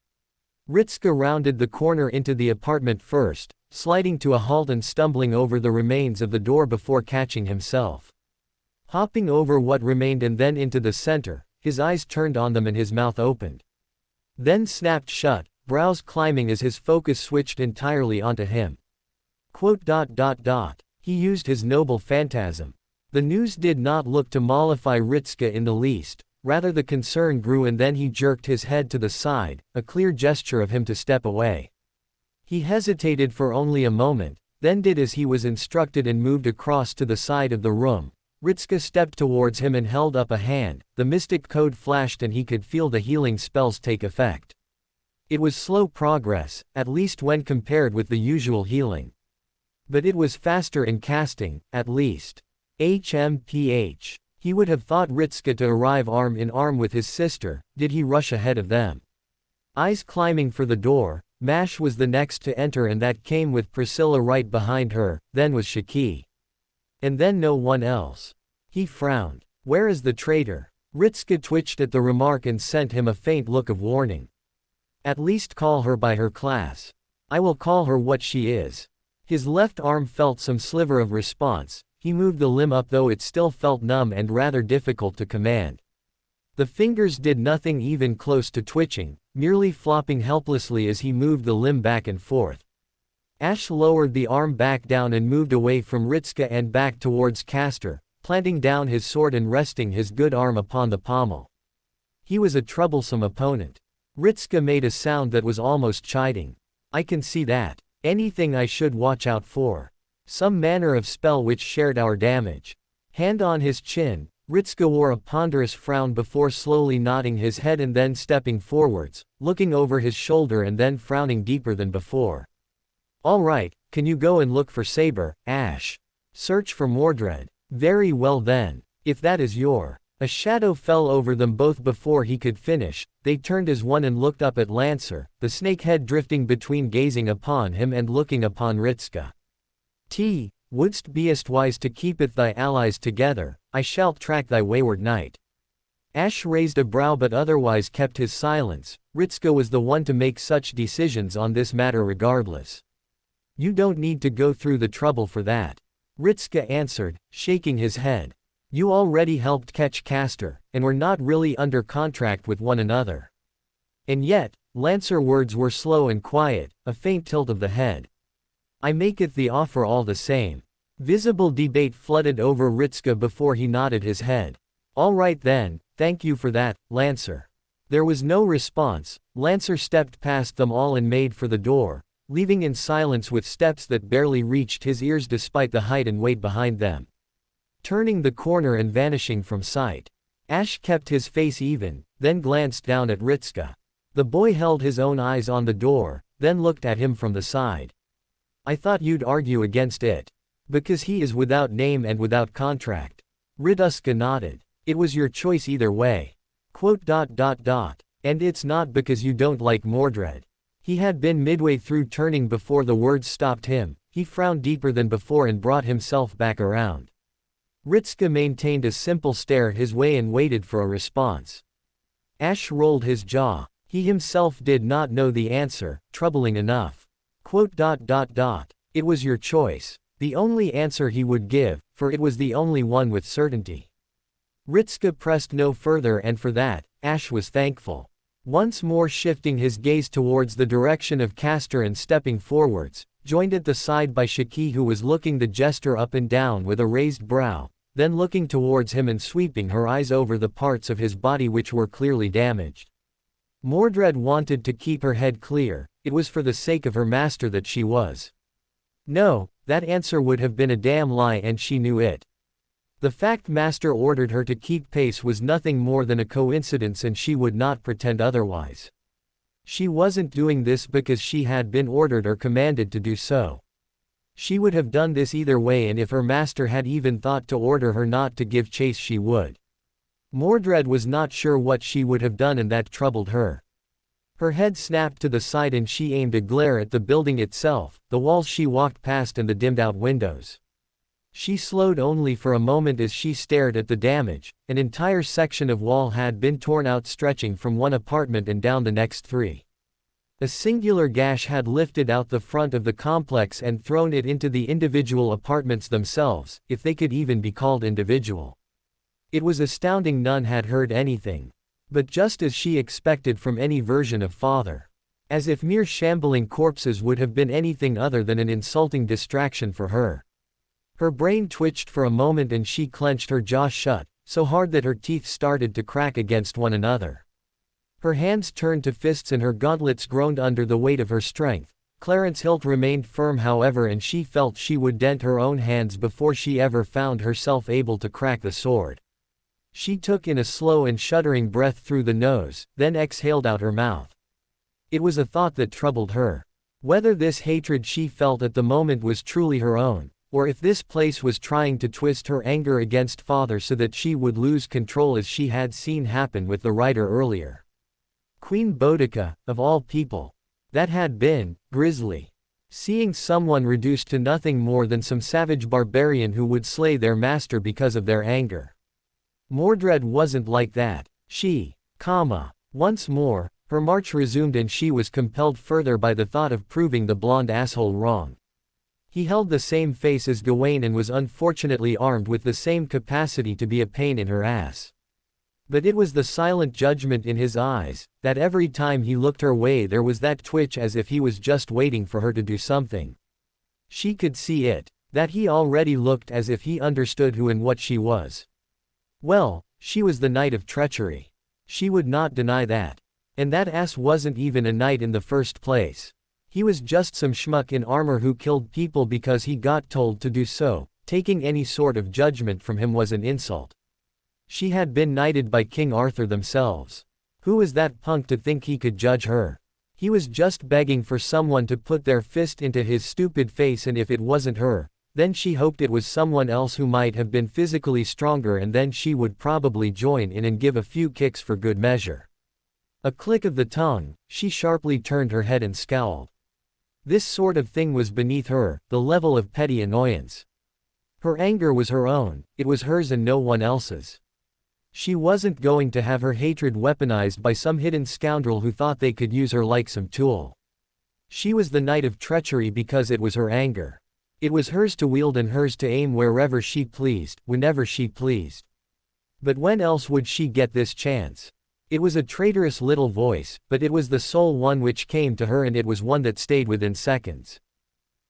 Ritska rounded the corner into the apartment first, sliding to a halt and stumbling over the remains of the door before catching himself. Hopping over what remained and then into the center, his eyes turned on them and his mouth opened. Then snapped shut, brows climbing as his focus switched entirely onto him. He used his noble phantasm. The news did not look to mollify Ritska in the least, rather the concern grew and then he jerked his head to the side, a clear gesture of him to step away. He hesitated for only a moment, then did as he was instructed and moved across to the side of the room. Ritska stepped towards him and held up a hand. The mystic code flashed and he could feel the healing spells take effect. It was slow progress, at least when compared with the usual healing. But it was faster in casting, at least. HMPH. He would have thought Ritska to arrive arm in arm with his sister, did he rush ahead of them. Eyes climbing for the door, Mash was the next to enter, and that came with Priscilla right behind her, then was Shaki. And then no one else. He frowned. Where is the traitor? Ritska twitched at the remark and sent him a faint look of warning. At least call her by her class. I will call her what she is. His left arm felt some sliver of response. He moved the limb up, though it still felt numb and rather difficult to command. The fingers did nothing even close to twitching, merely flopping helplessly as he moved the limb back and forth. Ash lowered the arm back down and moved away from Ritska and back towards Castor, planting down his sword and resting his good arm upon the pommel. He was a troublesome opponent. Ritska made a sound that was almost chiding. I can see that. Anything I should watch out for? Some manner of spell which shared our damage. Hand on his chin, Ritska wore a ponderous frown before slowly nodding his head and then stepping forwards, looking over his shoulder and then frowning deeper than before. All right, can you go and look for Saber, Ash? Search for Mordred. Very well then. If that is your... A shadow fell over them both before he could finish. They turned as one and looked up at Lancer, the snake head drifting between gazing upon him and looking upon Ritska. Wouldst beest wise to keepeth thy allies together, I shalt track thy wayward knight. Ash raised a brow but otherwise kept his silence. Ritska was the one to make such decisions on this matter regardless. You don't need to go through the trouble for that. Ritska answered, shaking his head. You already helped catch Castor, and were not really under contract with one another. And yet, Lancer's words were slow and quiet, a faint tilt of the head. I maketh the offer all the same. Visible debate flooded over Ritska before he nodded his head. All right then, thank you for that, Lancer. There was no response. Lancer stepped past them all and made for the door, leaving in silence with steps that barely reached his ears despite the height and weight behind them. Turning the corner and vanishing from sight. Ash kept his face even, then glanced down at Ritska. The boy held his own eyes on the door, then looked at him from the side. I thought you'd argue against it. Because he is without name and without contract. Ritska nodded. It was your choice either way. And it's not because you don't like Mordred. He had been midway through turning before the words stopped him. He frowned deeper than before and brought himself back around. Ritska maintained a simple stare his way and waited for a response. Ash rolled his jaw. He himself did not know the answer, troubling enough. It was your choice. The only answer he would give, for it was the only one with certainty. Ritska pressed no further, and for that, Ash was thankful. Once more shifting his gaze towards the direction of Castor and stepping forwards, joined at the side by Shaki, who was looking the jester up and down with a raised brow, then looking towards him and sweeping her eyes over the parts of his body which were clearly damaged. Mordred wanted to keep her head clear. It was for the sake of her master that she was. No, that answer would have been a damn lie, and she knew it. The fact Master ordered her to keep pace was nothing more than a coincidence, and she would not pretend otherwise. She wasn't doing this because she had been ordered or commanded to do so. She would have done this either way, and if her master had even thought to order her not to give chase, she would. Mordred was not sure what she would have done, and that troubled her. Her head snapped to the side and she aimed a glare at the building itself, the walls she walked past and the dimmed-out windows. She slowed only for a moment as she stared at the damage. An entire section of wall had been torn out, stretching from one apartment and down the next three. A singular gash had lifted out the front of the complex and thrown it into the individual apartments themselves, if they could even be called individual. It was astounding none had heard anything. But just as she expected from any version of father. As if mere shambling corpses would have been anything other than an insulting distraction for her. Her brain twitched for a moment and she clenched her jaw shut, so hard that her teeth started to crack against one another. Her hands turned to fists and her gauntlets groaned under the weight of her strength. Clarence hilt remained firm, however, and she felt she would dent her own hands before she ever found herself able to crack the sword. She took in a slow and shuddering breath through the nose, then exhaled out her mouth. It was a thought that troubled her. Whether this hatred she felt at the moment was truly her own, or if this place was trying to twist her anger against father so that she would lose control, as she had seen happen with the writer earlier. Queen Boudica, of all people. That had been grisly. Seeing someone reduced to nothing more than some savage barbarian who would slay their master because of their anger. Mordred wasn't like that. Once more, her march resumed and she was compelled further by the thought of proving the blonde asshole wrong. He held the same face as Gawain and was unfortunately armed with the same capacity to be a pain in her ass. But it was the silent judgment in his eyes, that every time he looked her way there was that twitch as if he was just waiting for her to do something. She could see it, that he already looked as if he understood who and what she was. Well, she was the knight of treachery. She would not deny that. And that ass wasn't even a knight in the first place. He was just some schmuck in armor who killed people because he got told to do so. Taking any sort of judgment from him was an insult. She had been knighted by King Arthur themselves. Who was that punk to think he could judge her? He was just begging for someone to put their fist into his stupid face, and if it wasn't her, then she hoped it was someone else who might have been physically stronger, and then she would probably join in and give a few kicks for good measure. A click of the tongue, she sharply turned her head and scowled. This sort of thing was beneath her, the level of petty annoyance. Her anger was her own, it was hers and no one else's. She wasn't going to have her hatred weaponized by some hidden scoundrel who thought they could use her like some tool. She was the knight of treachery because it was her anger. It was hers to wield and hers to aim wherever she pleased, whenever she pleased. But when else would she get this chance? It was a traitorous little voice, but it was the sole one which came to her, and it was one that stayed within seconds.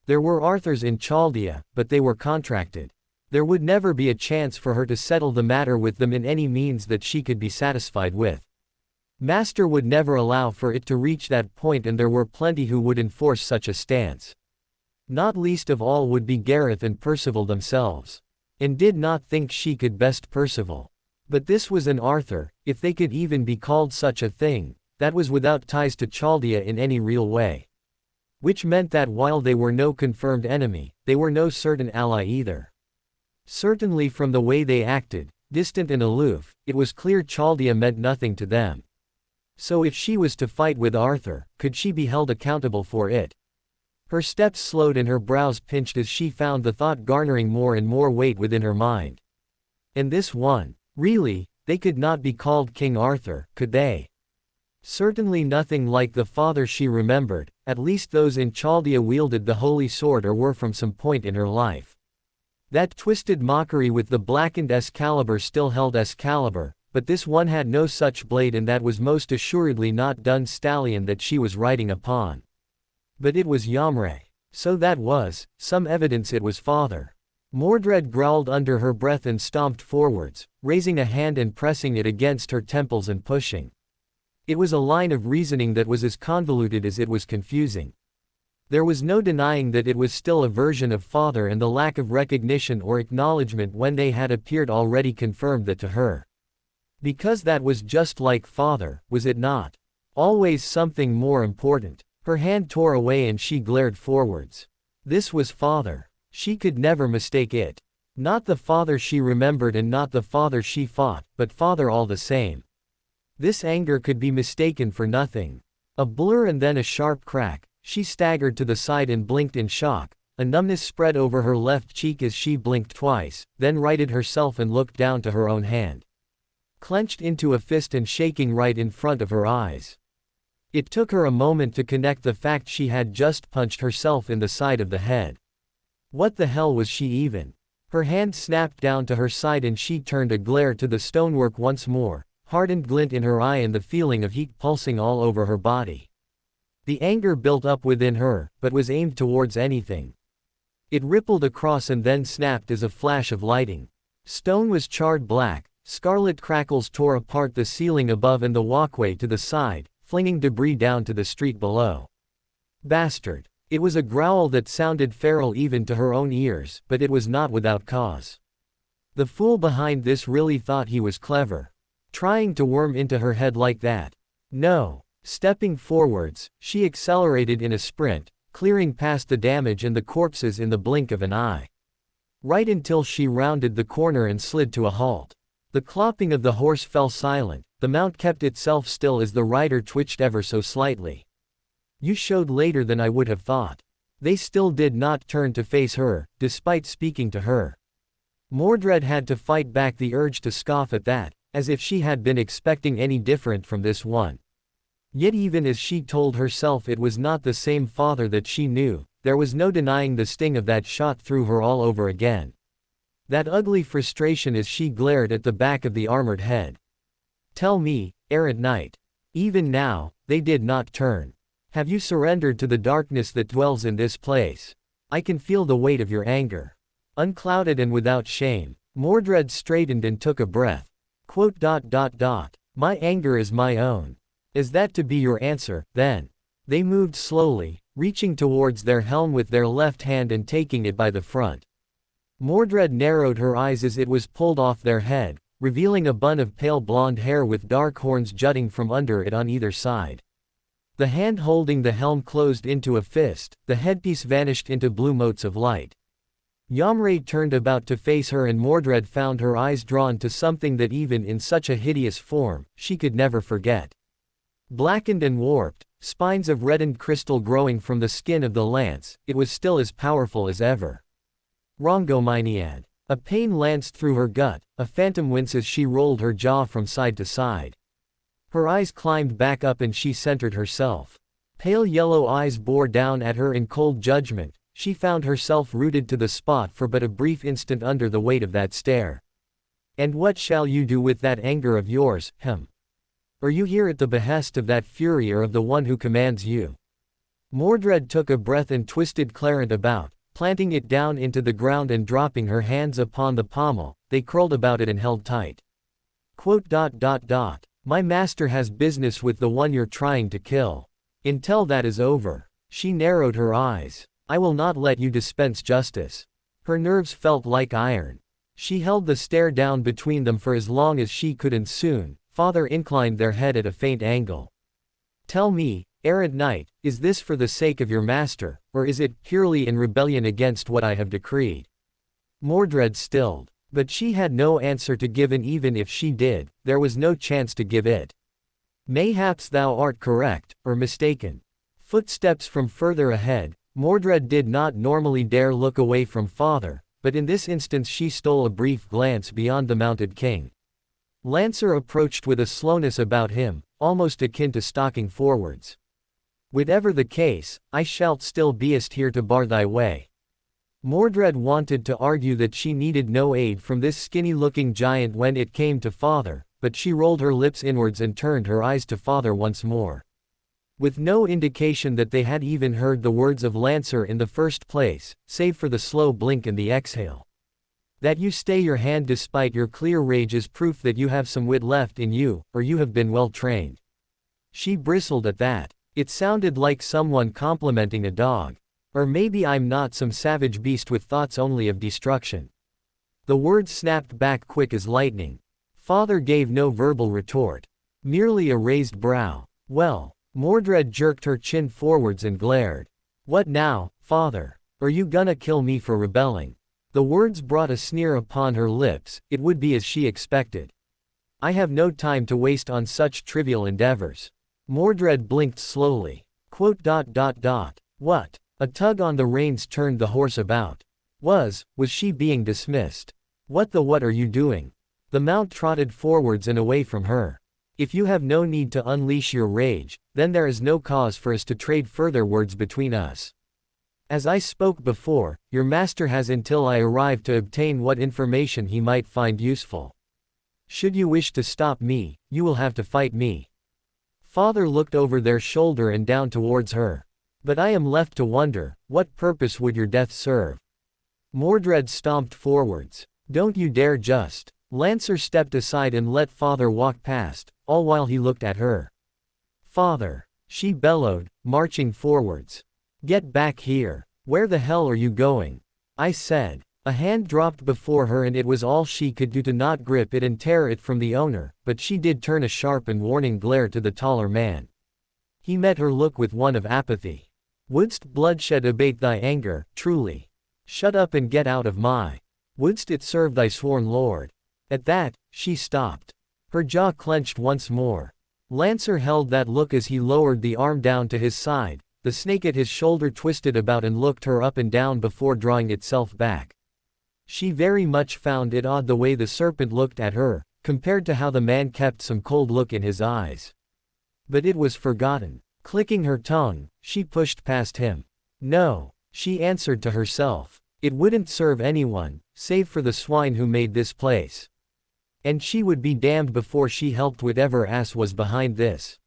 There were Arthurs in Chaldea, but they were contracted. There would never be a chance for her to settle the matter with them in any means that she could be satisfied with. Master would never allow for it to reach that point, and there were plenty who would enforce such a stance. Not least of all would be Gareth and Percival themselves. And did not think she could best Percival. But this was an Arthur, if they could even be called such a thing, that was without ties to Chaldea in any real way. Which meant that while they were no confirmed enemy, they were no certain ally either. Certainly from the way they acted, distant and aloof, it was clear Chaldea meant nothing to them. So if she was to fight with Arthur, could she be held accountable for it? Her steps slowed and her brows pinched as she found the thought garnering more and more weight within her mind. And this one, really, they could not be called King Arthur, could they? Certainly nothing like the father she remembered, at least those in Chaldea wielded the holy sword or were from some point in her life. That twisted mockery with the blackened Excalibur still held Excalibur, but this one had no such blade, and that was most assuredly not Dun Stallion that she was riding upon. But it was Yamre. So that was, some evidence it was father. Mordred growled under her breath and stomped forwards, raising a hand and pressing it against her temples and pushing. It was a line of reasoning that was as convoluted as it was confusing. There was no denying that it was still a version of father, and the lack of recognition or acknowledgement when they had appeared already confirmed that to her. Because that was just like father, was it not? Always something more important. Her hand tore away and she glared forwards. This was father. She could never mistake it. Not the father she remembered and not the father she fought, but father all the same. This anger could be mistaken for nothing. A blur and then a sharp crack. She staggered to the side and blinked in shock. A numbness spread over her left cheek as she blinked twice, then righted herself and looked down to her own hand. Clenched into a fist and shaking right in front of her eyes. It took her a moment to connect the fact she had just punched herself in the side of the head. What the hell was she even? Her hand snapped down to her side and she turned a glare to the stonework once more, hardened glint in her eye and the feeling of heat pulsing all over her body. The anger built up within her, but was aimed towards anything. It rippled across and then snapped as a flash of lighting. Stone was charred black, scarlet crackles tore apart the ceiling above and the walkway to the side, flinging debris down to the street below. Bastard. It was a growl that sounded feral even to her own ears, but it was not without cause. The fool behind this really thought he was clever. Trying to worm into her head like that. No. Stepping forwards, she accelerated in a sprint, clearing past the damage and the corpses in the blink of an eye. Right until she rounded the corner and slid to a halt. The clopping of the horse fell silent, the mount kept itself still as the rider twitched ever so slightly. You showed later than I would have thought. They still did not turn to face her, despite speaking to her. Mordred had to fight back the urge to scoff at that, as if she had been expecting any different from this one. Yet even as she told herself it was not the same father that she knew, there was no denying the sting of that shot through her all over again. That ugly frustration as she glared at the back of the armored head. Tell me, errant knight. Even now, they did not turn. Have you surrendered to the darkness that dwells in this place? I can feel the weight of your anger. Unclouded and without shame, Mordred straightened and took a breath. My anger is my own. Is that to be your answer, then? They moved slowly, reaching towards their helm with their left hand and taking it by the front. Mordred narrowed her eyes as it was pulled off their head, revealing a bun of pale blonde hair with dark horns jutting from under it on either side. The hand holding the helm closed into a fist, the headpiece vanished into blue motes of light. Yamre turned about to face her and Mordred found her eyes drawn to something that even in such a hideous form, she could never forget. Blackened and warped, spines of reddened crystal growing from the skin of the lance, it was still as powerful as ever. Rongominiad. A pain lanced through her gut, a phantom wince as she rolled her jaw from side to side. Her eyes climbed back up and she centered herself. Pale yellow eyes bore down at her in cold judgment. She found herself rooted to the spot for but a brief instant under the weight of that stare. And what shall you do with that anger of yours, him? Are you here at the behest of that fury or of the one who commands you? Mordred took a breath and twisted Clarent about, planting it down into the ground and dropping her hands upon the pommel, they curled about it and held tight. My master has business with the one you're trying to kill. Until that is over. She narrowed her eyes. I will not let you dispense justice. Her nerves felt like iron. She held the stare down between them for as long as she could and soon, father inclined their head at a faint angle. Tell me, errant knight, is this for the sake of your master, or is it purely in rebellion against what I have decreed? Mordred stilled. But she had no answer to give and even if she did, there was no chance to give it. Mayhaps thou art correct, or mistaken. Footsteps from further ahead. Mordred did not normally dare look away from father, but in this instance she stole a brief glance beyond the mounted king. Lancer approached with a slowness about him, almost akin to stalking forwards. Whatever the case, I shalt still beest here to bar thy way. Mordred wanted to argue that she needed no aid from this skinny-looking giant when it came to father, but she rolled her lips inwards and turned her eyes to father once more. With no indication that they had even heard the words of Lancer in the first place, save for the slow blink and the exhale. That you stay your hand despite your clear rage is proof that you have some wit left in you, or you have been well trained. She bristled at that. It sounded like someone complimenting a dog. Or maybe I'm not some savage beast with thoughts only of destruction. The words snapped back quick as lightning. Father gave no verbal retort. Merely a raised brow. Well, Mordred jerked her chin forwards and glared. What now, father? Are you gonna kill me for rebelling? The words brought a sneer upon her lips, it would be as she expected. I have no time to waste on such trivial endeavors. Mordred blinked slowly. What? A tug on the reins turned the horse about. Was she being dismissed? What are you doing? The mount trotted forwards and away from her. If you have no need to unleash your rage, then there is no cause for us to trade further words between us. As I spoke before, your master has until I arrive to obtain what information he might find useful. Should you wish to stop me, you will have to fight me. Father looked over their shoulder and down towards her. But I am left to wonder, what purpose would your death serve? Mordred stomped forwards. Don't you dare just. Lancer stepped aside and let father walk past, all while he looked at her. Father, she bellowed, marching forwards. Get back here. Where the hell are you going? I said. A hand dropped before her and it was all she could do to not grip it and tear it from the owner, but she did turn a sharp and warning glare to the taller man. He met her look with one of apathy. Wouldst bloodshed abate thy anger, truly? Shut up and get out of my. Wouldst it serve thy sworn lord? At that, she stopped. Her jaw clenched once more. Lancer held that look as he lowered the arm down to his side, the snake at his shoulder twisted about and looked her up and down before drawing itself back. She very much found it odd the way the serpent looked at her, compared to how the man kept some cold look in his eyes. But it was forgotten. Clicking her tongue, she pushed past him. No, she answered to herself. It wouldn't serve anyone, save for the swine who made this place. And she would be damned before she helped whatever ass was behind this.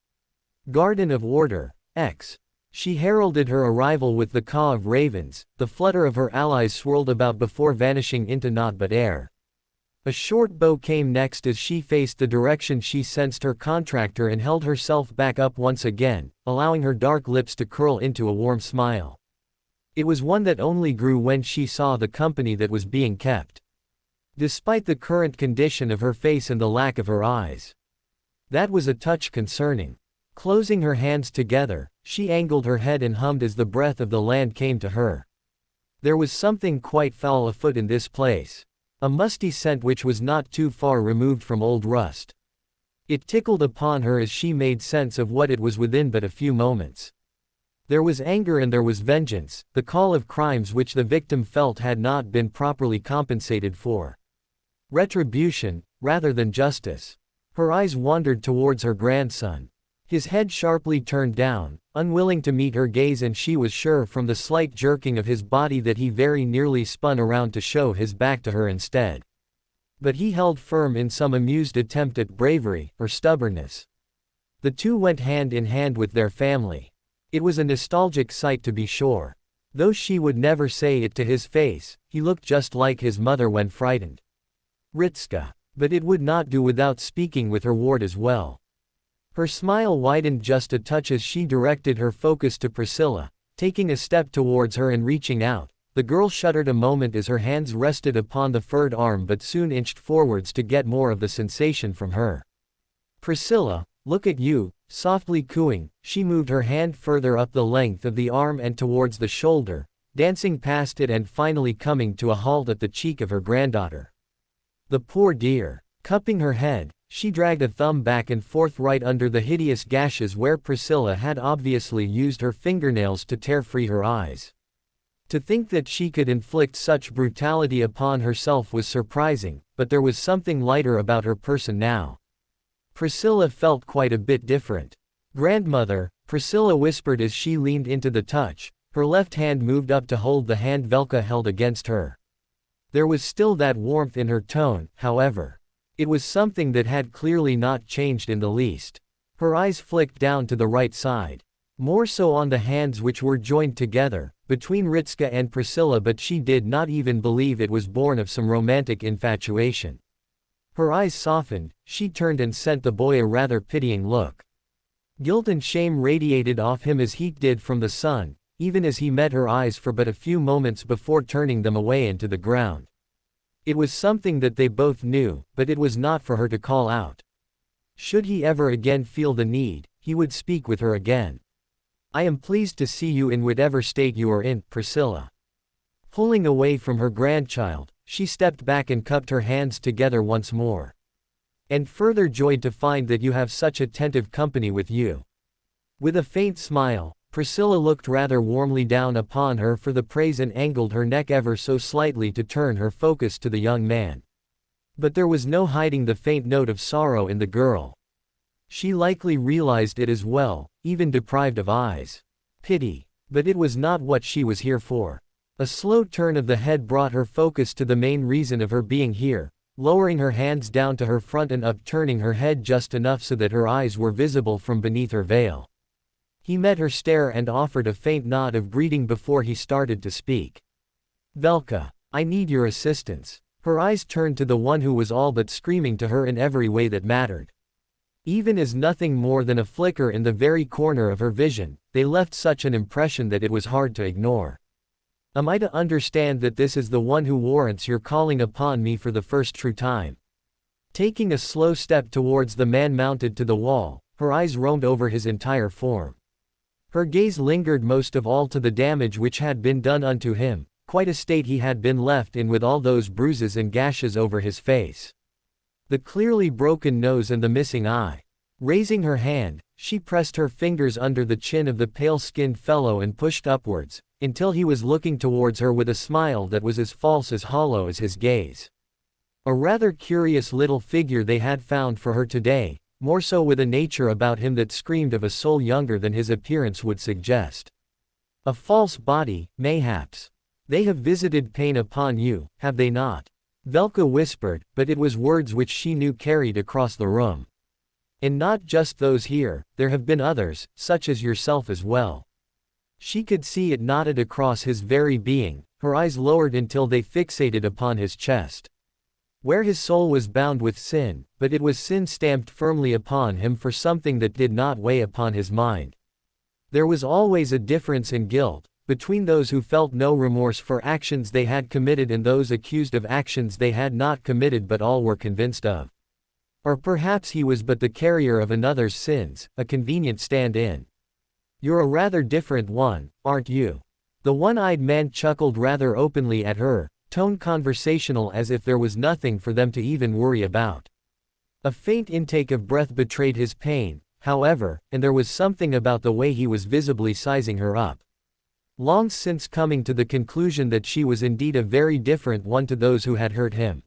Garden of Order, X. She heralded her arrival with the caw of ravens, the flutter of her allies swirled about before vanishing into naught but air. A short bow came next as she faced the direction she sensed her contractor and held herself back up once again, allowing her dark lips to curl into a warm smile. It was one that only grew when she saw the company that was being kept. Despite the current condition of her face and the lack of her eyes. That was a touch concerning. Closing her hands together, she angled her head and hummed as the breath of the land came to her. There was something quite foul afoot in this place. A musty scent which was not too far removed from old rust. It tickled upon her as she made sense of what it was within but a few moments. There was anger and there was vengeance, the call of crimes which the victim felt had not been properly compensated for. Retribution, rather than justice. Her eyes wandered towards her grandson. His head sharply turned down, unwilling to meet her gaze, and she was sure from the slight jerking of his body that he very nearly spun around to show his back to her instead. But he held firm in some amused attempt at bravery, or stubbornness. The two went hand in hand with their family. It was a nostalgic sight to be sure. Though she would never say it to his face, he looked just like his mother when frightened. Ritska. But it would not do without speaking with her ward as well. Her smile widened just a touch as she directed her focus to Priscilla, taking a step towards her and reaching out. The girl shuddered a moment as her hands rested upon the furred arm but soon inched forwards to get more of the sensation from her. Priscilla, look at you, softly cooing, she moved her hand further up the length of the arm and towards the shoulder, dancing past it and finally coming to a halt at the cheek of her granddaughter. The poor dear. Cupping her head, she dragged a thumb back and forth right under the hideous gashes where Priscilla had obviously used her fingernails to tear free her eyes. To think that she could inflict such brutality upon herself was surprising, but there was something lighter about her person now. Priscilla felt quite a bit different. Grandmother, Priscilla whispered as she leaned into the touch, her left hand moved up to hold the hand Velka held against her. There was still that warmth in her tone, however. It was something that had clearly not changed in the least. Her eyes flicked down to the right side. More so on the hands which were joined together, between Ritska and Priscilla, but she did not even believe it was born of some romantic infatuation. Her eyes softened, she turned and sent the boy a rather pitying look. Guilt and shame radiated off him as heat did from the sun, even as he met her eyes for but a few moments before turning them away into the ground. It was something that they both knew, but it was not for her to call out. Should he ever again feel the need, he would speak with her again. I am pleased to see you in whatever state you are in, Priscilla. Pulling away from her grandchild, she stepped back and cupped her hands together once more. And further joyed to find that you have such attentive company with you. With a faint smile, Priscilla looked rather warmly down upon her for the praise and angled her neck ever so slightly to turn her focus to the young man. But there was no hiding the faint note of sorrow in the girl. She likely realized it as well, even deprived of eyes. Pity. But it was not what she was here for. A slow turn of the head brought her focus to the main reason of her being here, lowering her hands down to her front and upturning her head just enough so that her eyes were visible from beneath her veil. He met her stare and offered a faint nod of greeting before he started to speak. Velka, I need your assistance. Her eyes turned to the one who was all but screaming to her in every way that mattered. Even as nothing more than a flicker in the very corner of her vision, they left such an impression that it was hard to ignore. Am I to understand that this is the one who warrants your calling upon me for the first true time? Taking a slow step towards the man mounted to the wall, her eyes roamed over his entire form. Her gaze lingered most of all to the damage which had been done unto him, quite a state he had been left in with all those bruises and gashes over his face. The clearly broken nose and the missing eye. Raising her hand, She pressed her fingers under the chin of the pale-skinned fellow and pushed upwards, until he was looking towards her with a smile that was as false as hollow as his gaze. A rather curious little figure they had found for her today, more so with a nature about him that screamed of a soul younger than his appearance would suggest. A false body, mayhaps. They have visited pain upon you, have they not? Velka whispered, but it was words which she knew carried across the room. And not just those here, there have been others, such as yourself as well. She could see it knotted across his very being, her eyes lowered until they fixated upon his chest. Where his soul was bound with sin, but it was sin stamped firmly upon him for something that did not weigh upon his mind. There was always a difference in guilt, between those who felt no remorse for actions they had committed and those accused of actions they had not committed but all were convinced of. Or perhaps he was but the carrier of another's sins, a convenient stand-in. You're a rather different one, aren't you? The one-eyed man chuckled rather openly at her, tone conversational as if there was nothing for them to even worry about. A faint intake of breath betrayed his pain, however, and there was something about the way he was visibly sizing her up. Long since coming to the conclusion that she was indeed a very different one to those who had hurt him.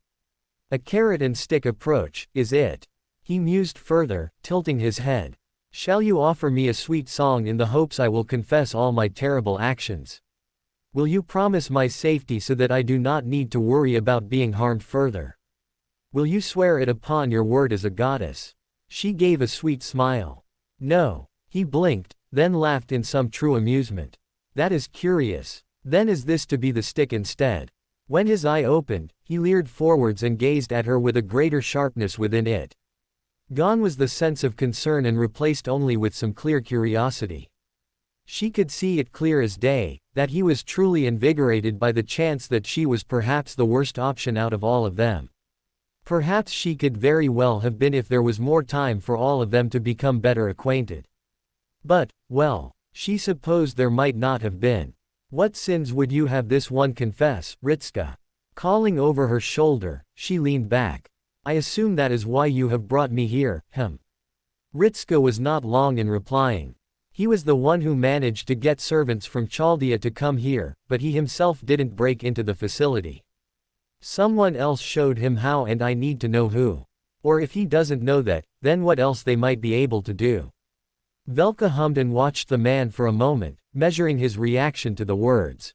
A carrot-and-stick approach, is it? He mused further, tilting his head. Shall you offer me a sweet song in the hopes I will confess all my terrible actions? Will you promise my safety so that I do not need to worry about being harmed further? Will you swear it upon your word as a goddess? She gave a sweet smile. No. He blinked, then laughed in some true amusement. That is curious. Then is this to be the stick instead? When his eye opened, he leered forwards and gazed at her with a greater sharpness within it. Gone was the sense of concern and replaced only with some clear curiosity. She could see it clear as day, that he was truly invigorated by the chance that she was perhaps the worst option out of all of them. Perhaps she could very well have been if there was more time for all of them to become better acquainted. But, well, she supposed there might not have been. What sins would you have this one confess, Ritska? Calling over her shoulder, she leaned back. I assume that is why you have brought me here, Ritska was not long in replying. He was the one who managed to get servants from Chaldea to come here, but he himself didn't break into the facility. Someone else showed him how and I need to know who. Or if he doesn't know that, then what else they might be able to do. Velka hummed and watched the man for a moment, measuring his reaction to the words.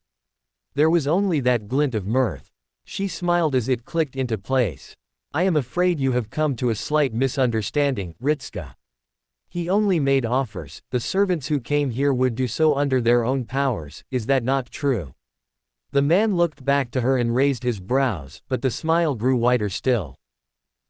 There was only that glint of mirth. She smiled as it clicked into place. I am afraid you have come to a slight misunderstanding, Ritska. He only made offers, the servants who came here would do so under their own powers, is that not true? The man looked back to her and raised his brows, but the smile grew wider still.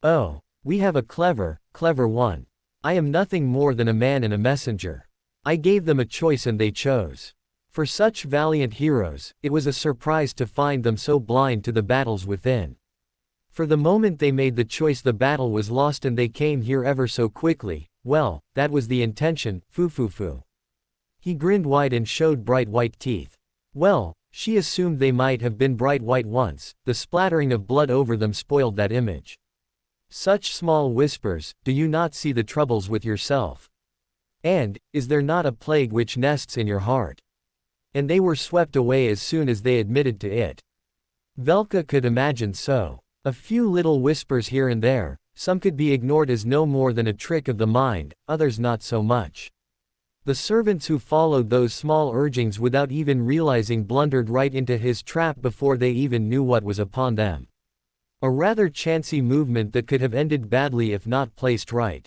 Oh, we have a clever one. I am nothing more than a man and a messenger. I gave them a choice and they chose. For such valiant heroes, it was a surprise to find them so blind to the battles within. For the moment they made the choice the battle was lost and they came here ever so quickly, well, that was the intention, foo. He grinned wide and showed bright white teeth. Well, she assumed they might have been bright white once, the splattering of blood over them spoiled that image. Such small whispers, do you not see the troubles with yourself? And, is there not a plague which nests in your heart? And they were swept away as soon as they admitted to it. Velka could imagine so. A few little whispers here and there, some could be ignored as no more than a trick of the mind, others not so much. The servants who followed those small urgings without even realizing blundered right into his trap before they even knew what was upon them. A rather chancy movement that could have ended badly if not placed right.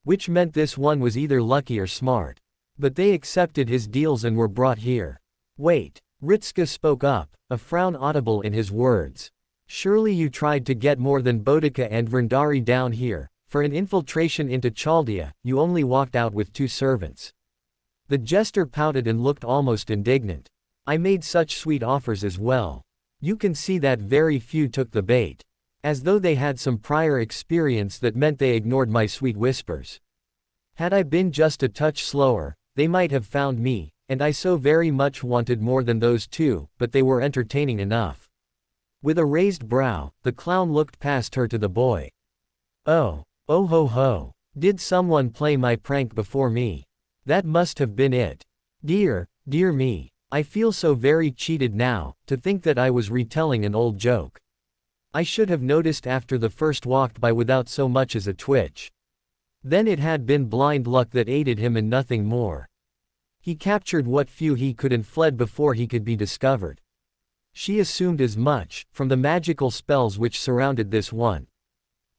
Which meant this one was either lucky or smart. But they accepted his deals and were brought here. Wait. Ritska spoke up, a frown audible in his words. Surely you tried to get more than Boudica and Vrindari down here. For an infiltration into Chaldea, you only walked out with 2 servants. The jester pouted and looked almost indignant. I made such sweet offers as well. You can see that very few took the bait. As though they had some prior experience that meant they ignored my sweet whispers. Had I been just a touch slower, they might have found me, and I so very much wanted more than those 2, but they were entertaining enough. With a raised brow, the clown looked past her to the boy. Oh ho ho. Did someone play my prank before me? That must have been it. Dear me. I feel so very cheated now, to think that I was retelling an old joke. I should have noticed after the first walked by without so much as a twitch. Then it had been blind luck that aided him and nothing more. He captured what few he could and fled before he could be discovered. She assumed as much, from the magical spells which surrounded this one.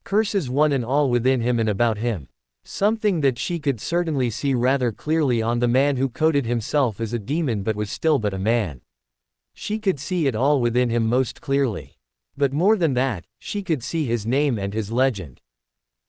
Curses one and all within him and about him. Something that she could certainly see rather clearly on the man who coded himself as a demon but was still but a man. She could see it all within him most clearly. But more than that, she could see his name and his legend.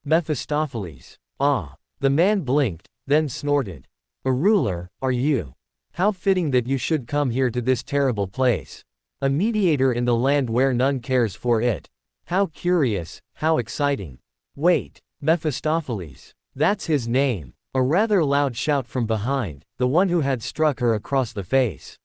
Mephistopheles. Ah. The man blinked, then snorted. A ruler, are you? How fitting that you should come here to this terrible place. A mediator in the land where none cares for it. How curious, how exciting. Wait, Mephistopheles. That's his name. A rather loud shout from behind, the one who had struck her across the face.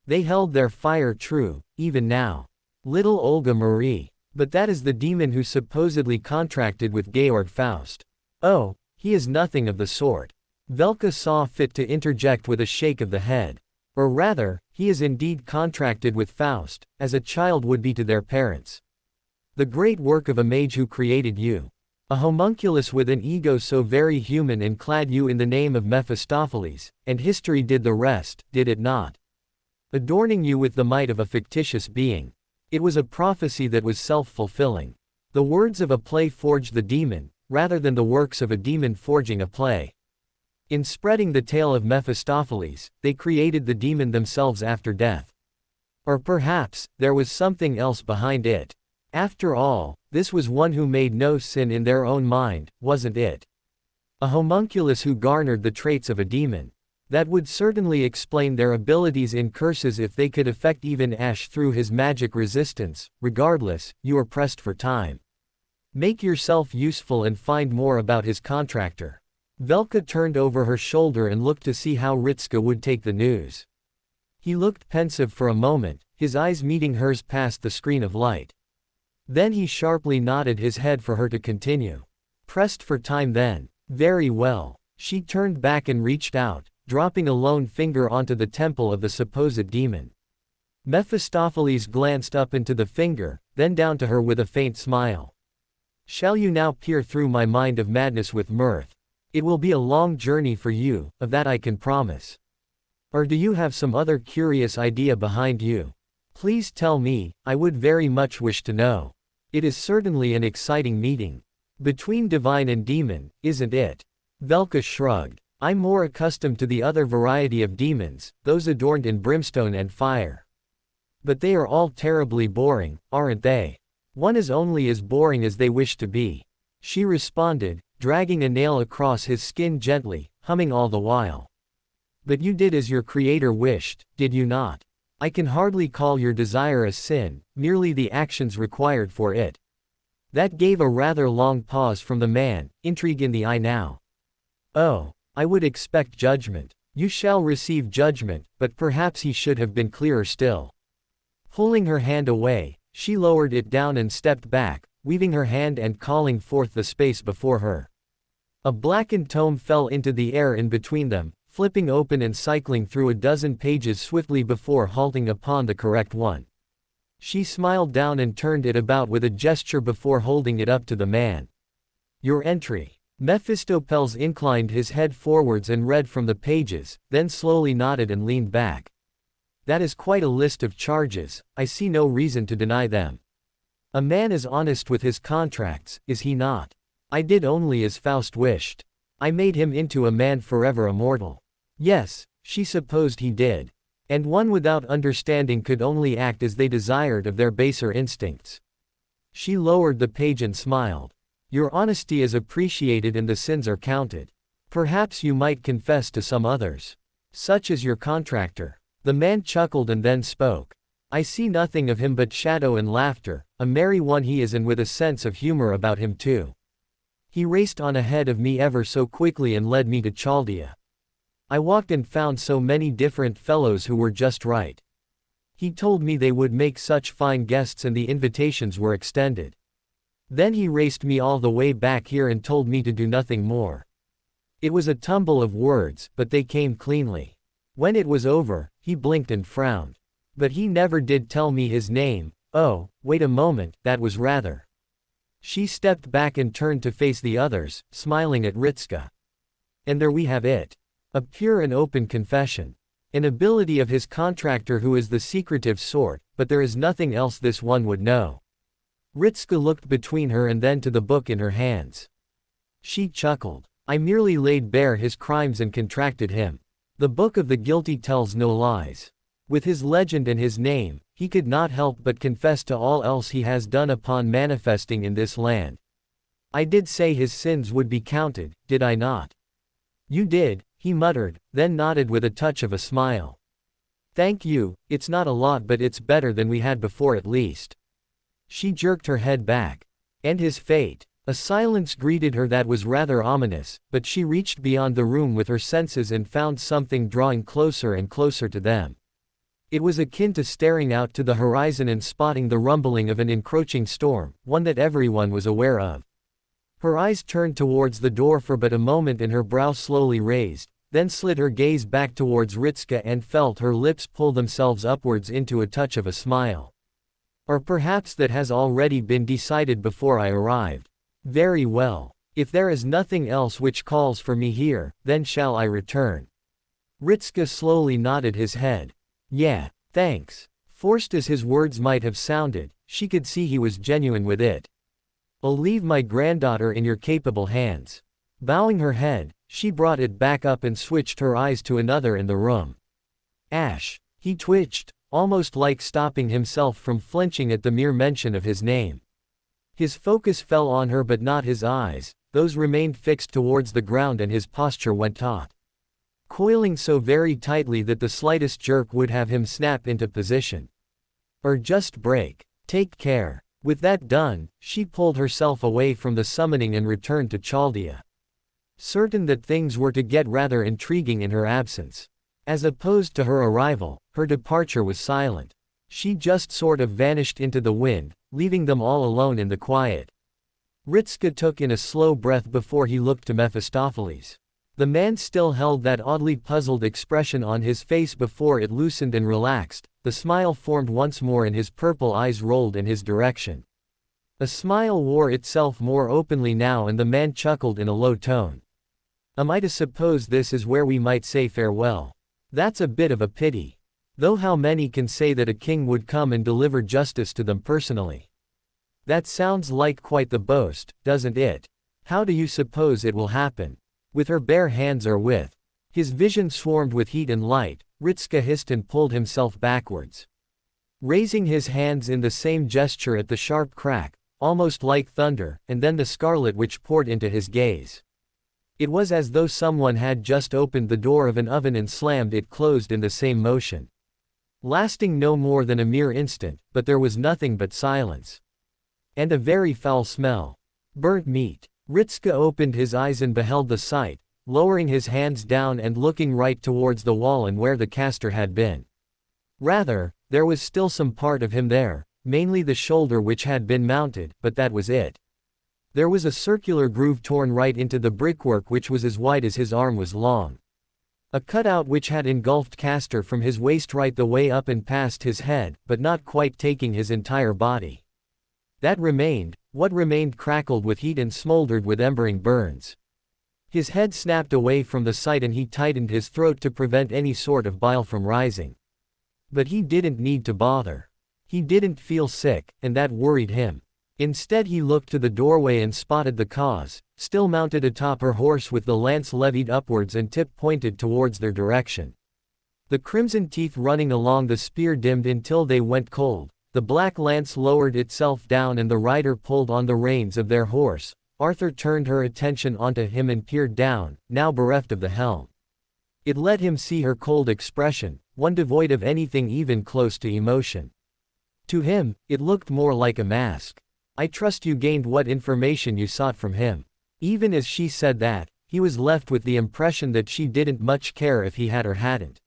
They held their fire true, even now. Little Olga Marie. But that is the demon who supposedly contracted with Georg Faust. Oh, he is nothing of the sort. Velka saw fit to interject with a shake of the head. Or rather, he is indeed contracted with Faust, as a child would be to their parents. The great work of a mage who created you. A homunculus with an ego so very human and clad you in the name of Mephistopheles, and history did the rest, did it not? Adorning you with the might of a fictitious being. It was a prophecy that was self-fulfilling. The words of a play forged the demon, rather than the works of a demon forging a play. In spreading the tale of Mephistopheles, they created the demon themselves after death. Or perhaps, there was something else behind it. After all, this was one who made no sin in their own mind, wasn't it? A homunculus who garnered the traits of a demon. That would certainly explain their abilities in curses if they could affect even Ash through his magic resistance. Regardless, you are pressed for time. Make yourself useful and find more about his contractor. Velka turned over her shoulder and looked to see how Ritska would take the news. He looked pensive for a moment, his eyes meeting hers past the screen of light. Then he sharply nodded his head for her to continue. Pressed for time then. Very well. She turned back and reached out, dropping a lone finger onto the temple of the supposed demon. Mephistopheles glanced up into the finger, then down to her with a faint smile. Shall you now peer through my mind of madness with mirth? It will be a long journey for you, of that I can promise. Or do you have some other curious idea behind you? Please tell me, I would very much wish to know. It is certainly an exciting meeting. Between divine and demon, isn't it? Velka shrugged. I'm more accustomed to the other variety of demons, those adorned in brimstone and fire. But they are all terribly boring, aren't they? One is only as boring as they wish to be. She responded, dragging a nail across his skin gently, humming all the while. But you did as your creator wished, did you not? I can hardly call your desire a sin, merely the actions required for it. That gave a rather long pause from the man, intrigue in the eye now. Oh, I would expect judgment. You shall receive judgment, but perhaps he should have been clearer still. Pulling her hand away, she lowered it down and stepped back, weaving her hand and calling forth the space before her. A blackened tome fell into the air in between them, flipping open and cycling through a dozen pages swiftly before halting upon the correct one. She smiled down and turned it about with a gesture before holding it up to the man. Your entry. Mephistopheles inclined his head forwards and read from the pages, then slowly nodded and leaned back. That is quite a list of charges, I see no reason to deny them. A man is honest with his contracts, is he not? I did only as Faust wished. I made him into a man forever immortal. Yes, she supposed he did. And one without understanding could only act as they desired of their baser instincts. She lowered the page and smiled. Your honesty is appreciated and the sins are counted. Perhaps you might confess to some others. Such as your contractor. The man chuckled and then spoke. I see nothing of him but shadow and laughter, a merry one he is and with a sense of humor about him too. He raced on ahead of me ever so quickly and led me to Chaldea. I walked and found so many different fellows who were just right. He told me they would make such fine guests and the invitations were extended. Then he raced me all the way back here and told me to do nothing more. It was a tumble of words, but they came cleanly. When it was over, he blinked and frowned. But he never did tell me his name. Oh, wait a moment, that was rather. She stepped back and turned to face the others, smiling at Ritska. And there we have it. A pure and open confession. An ability of his contractor who is the secretive sort, but there is nothing else this one would know. Ritska looked between her and then to the book in her hands. She chuckled. I merely laid bare his crimes and contracted him. The book of the guilty tells no lies. With his legend and his name, he could not help but confess to all else he has done upon manifesting in this land. I did say his sins would be counted, did I not? You did, he muttered, then nodded with a touch of a smile. Thank you, it's not a lot but it's better than we had before at least. She jerked her head back. And his fate. A silence greeted her that was rather ominous, but she reached beyond the room with her senses and found something drawing closer and closer to them. It was akin to staring out to the horizon and spotting the rumbling of an encroaching storm, one that everyone was aware of. Her eyes turned towards the door for but a moment and her brow slowly raised, then slid her gaze back towards Ritska and felt her lips pull themselves upwards into a touch of a smile. Or perhaps that has already been decided before I arrived. Very well. If there is nothing else which calls for me here, then shall I return? Ritska slowly nodded his head. Yeah, thanks. Forced as his words might have sounded, she could see he was genuine with it. I'll leave my granddaughter in your capable hands. Bowing her head, she brought it back up and switched her eyes to another in the room. Ash. He twitched, almost like stopping himself from flinching at the mere mention of his name. His focus fell on her but not his eyes, those remained fixed towards the ground and his posture went taut. Coiling so very tightly that the slightest jerk would have him snap into position. Or just break. Take care. With that done, she pulled herself away from the summoning and returned to Chaldea. Certain that things were to get rather intriguing in her absence. As opposed to her arrival, her departure was silent. She just sort of vanished into the wind, leaving them all alone in the quiet. Ritska took in a slow breath before he looked to Mephistopheles. The man still held that oddly puzzled expression on his face before it loosened and relaxed, the smile formed once more and his purple eyes rolled in his direction. A smile wore itself more openly now and the man chuckled in a low tone. Am I to suppose this is where we might say farewell? That's a bit of a pity. Though how many can say that a king would come and deliver justice to them personally? That sounds like quite the boast, doesn't it? How do you suppose it will happen? With her bare hands or with? His vision swarmed with heat and light, Ritska hissed and pulled himself backwards. Raising his hands in the same gesture at the sharp crack, almost like thunder, and then the scarlet which poured into his gaze. It was as though someone had just opened the door of an oven and slammed it closed in the same motion. Lasting no more than a mere instant, but there was nothing but silence. And a very foul smell. Burnt meat. Ritska opened his eyes and beheld the sight, lowering his hands down and looking right towards the wall and where the caster had been. Rather, there was still some part of him there, mainly the shoulder which had been mounted, but that was it. There was a circular groove torn right into the brickwork which was as wide as his arm was long. A cutout which had engulfed caster from his waist right the way up and past his head, but not quite taking his entire body. That remained, what remained crackled with heat and smoldered with embering burns. His head snapped away from the sight and he tightened his throat to prevent any sort of bile from rising. But he didn't need to bother. He didn't feel sick, and that worried him. Instead he looked to the doorway and spotted the cause, still mounted atop her horse with the lance levied upwards and tip pointed towards their direction. The crimson teeth running along the spear dimmed until they went cold, the black lance lowered itself down and the rider pulled on the reins of their horse. Arthur turned her attention onto him and peered down, now bereft of the helm. It let him see her cold expression, one devoid of anything even close to emotion. To him, it looked more like a mask. I trust you gained what information you sought from him. Even as she said that, he was left with the impression that she didn't much care if he had or hadn't.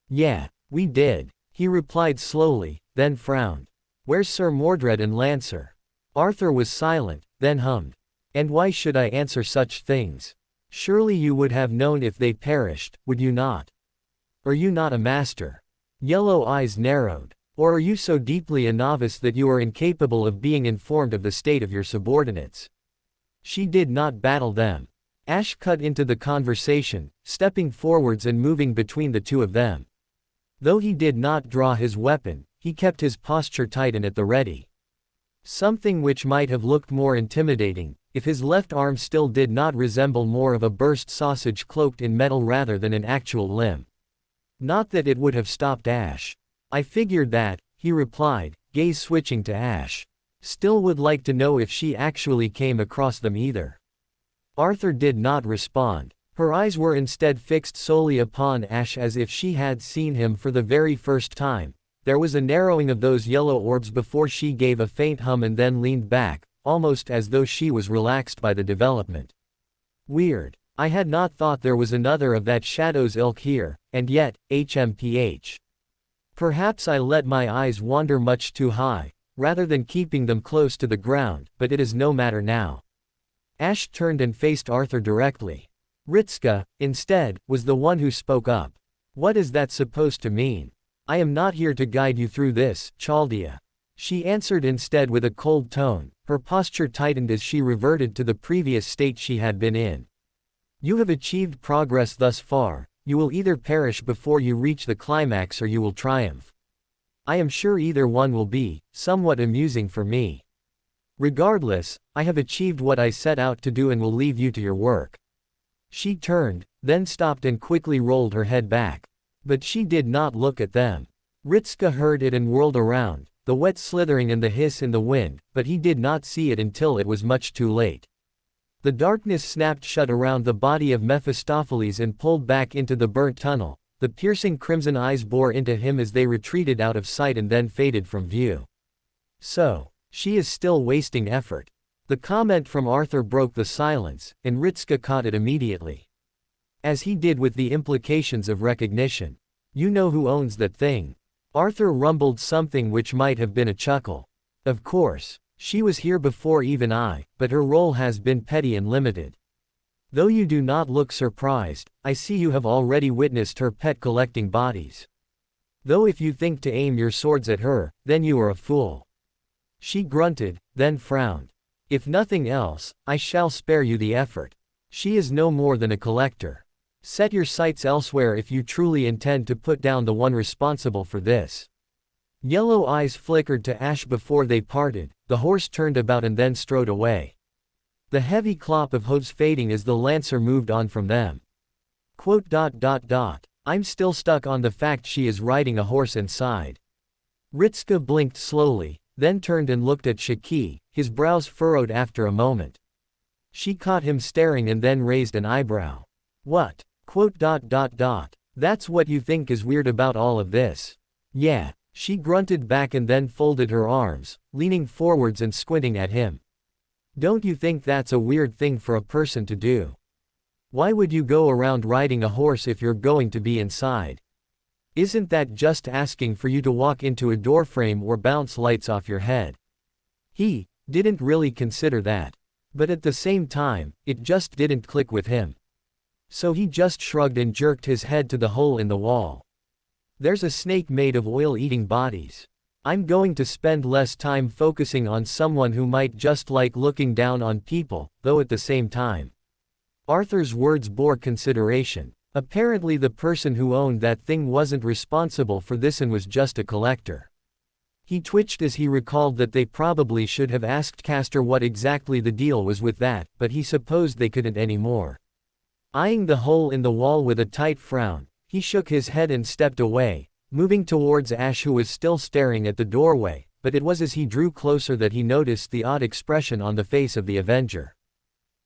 Yeah, we did, he replied slowly, then frowned. Where's Sir Mordred and Lancer? Arthur was silent, then hummed. And why should I answer such things? Surely you would have known if they perished, would you not? Are you not a master? Yellow eyes narrowed. Or are you so deeply a novice that you are incapable of being informed of the state of your subordinates? She did not battle them. Ash cut into the conversation, stepping forwards and moving between the two of them. Though he did not draw his weapon, he kept his posture tight and at the ready. Something which might have looked more intimidating, if his left arm still did not resemble more of a burst sausage cloaked in metal rather than an actual limb. Not that it would have stopped Ash. I figured that, he replied, gaze switching to Ash. Still would like to know if she actually came across them either. Arthur did not respond. Her eyes were instead fixed solely upon Ash as if she had seen him for the very first time. There was a narrowing of those yellow orbs before she gave a faint hum and then leaned back, almost as though she was relaxed by the development. Weird. I had not thought there was another of that shadow's ilk here, and yet, HMPH. Perhaps I let my eyes wander much too high, rather than keeping them close to the ground, but it is no matter now. Ash turned and faced Arthur directly. Ritska, instead, was the one who spoke up. What is that supposed to mean? I am not here to guide you through this, Chaldea. She answered instead with a cold tone, her posture tightened as she reverted to the previous state she had been in. You have achieved progress thus far. You will either perish before you reach the climax or you will triumph. I am sure either one will be somewhat amusing for me. Regardless, I have achieved what I set out to do and will leave you to your work. She turned, then stopped and quickly rolled her head back. But she did not look at them. Ritska heard it and whirled around, the wet slithering and the hiss in the wind, but he did not see it until it was much too late. The darkness snapped shut around the body of Mephistopheles and pulled back into the burnt tunnel. The piercing crimson eyes bore into him as they retreated out of sight and then faded from view. So, she is still wasting effort. The comment from Arthur broke the silence, and Ritska caught it immediately. As he did with the implications of recognition. You know who owns that thing? Arthur rumbled something which might have been a chuckle. Of course. She was here before even I, but her role has been petty and limited. Though you do not look surprised, I see you have already witnessed her pet collecting bodies. Though if you think to aim your swords at her, then you are a fool. She grunted, then frowned. If nothing else, I shall spare you the effort. She is no more than a collector. Set your sights elsewhere if you truly intend to put down the one responsible for this. Yellow eyes flickered to Ash before they parted. The horse turned about and then strode away. The heavy clop of hooves fading as the lancer moved on from them. I'm still stuck on the fact she is riding a horse inside. Ritska blinked slowly, then turned and looked at Shaki, his brows furrowed after a moment. She caught him staring and then raised an eyebrow. What? That's what you think is weird about all of this? Yeah. She grunted back and then folded her arms, leaning forwards and squinting at him. Don't you think that's a weird thing for a person to do? Why would you go around riding a horse if you're going to be inside? Isn't that just asking for you to walk into a doorframe or bounce lights off your head? He didn't really consider that. But at the same time, it just didn't click with him. So he just shrugged and jerked his head to the hole in the wall. There's a snake made of oil-eating bodies. I'm going to spend less time focusing on someone who might just like looking down on people, though at the same time. Arthur's words bore consideration. Apparently the person who owned that thing wasn't responsible for this and was just a collector. He twitched as he recalled that they probably should have asked Castor what exactly the deal was with that, but he supposed they couldn't anymore. Eyeing the hole in the wall with a tight frown, he shook his head and stepped away, moving towards Ash who was still staring at the doorway, but it was as he drew closer that he noticed the odd expression on the face of the Avenger.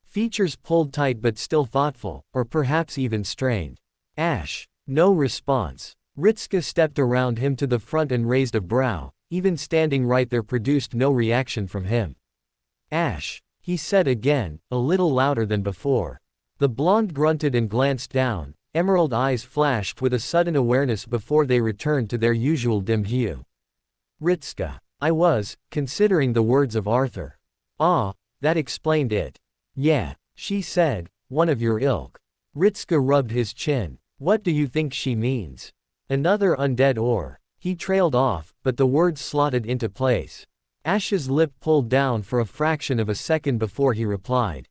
Features pulled tight but still thoughtful, or perhaps even strained. Ash. No response. Ritska stepped around him to the front and raised a brow, even standing right there produced no reaction from him. Ash. He said again, a little louder than before. The blonde grunted and glanced down. Emerald eyes flashed with a sudden awareness before they returned to their usual dim hue. Ritska. I was considering the words of Arthur. Ah, that explained it. Yeah, she said, one of your ilk. Ritsuka rubbed his chin. What do you think she means? Another undead or? He trailed off, but the words slotted into place. Ash's lip pulled down for a fraction of a second before he replied.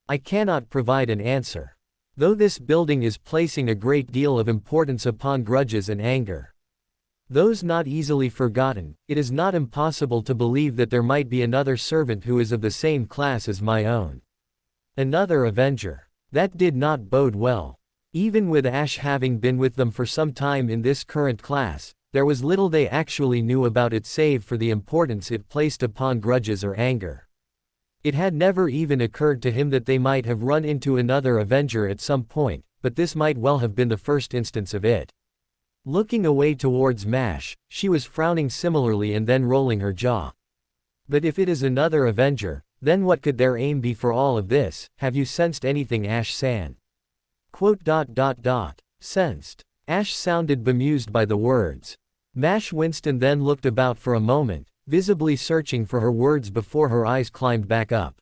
I cannot provide an answer. Though this building is placing a great deal of importance upon grudges and anger. Those not easily forgotten, it is not impossible to believe that there might be another servant who is of the same class as my own. Another avenger. That did not bode well. Even with Ash having been with them for some time in this current class, there was little they actually knew about it save for the importance it placed upon grudges or anger. It had never even occurred to him that they might have run into another avenger at some point, but this might well have been the first instance of it. Looking away towards Mash, she was frowning similarly and then rolling her jaw. But if it is another avenger, then what could their aim be for all of this? Have you sensed anything, Ash-san? Sensed. Ash sounded bemused by the words. Mash Winston then looked about for a moment, visibly searching for her words before her eyes climbed back up.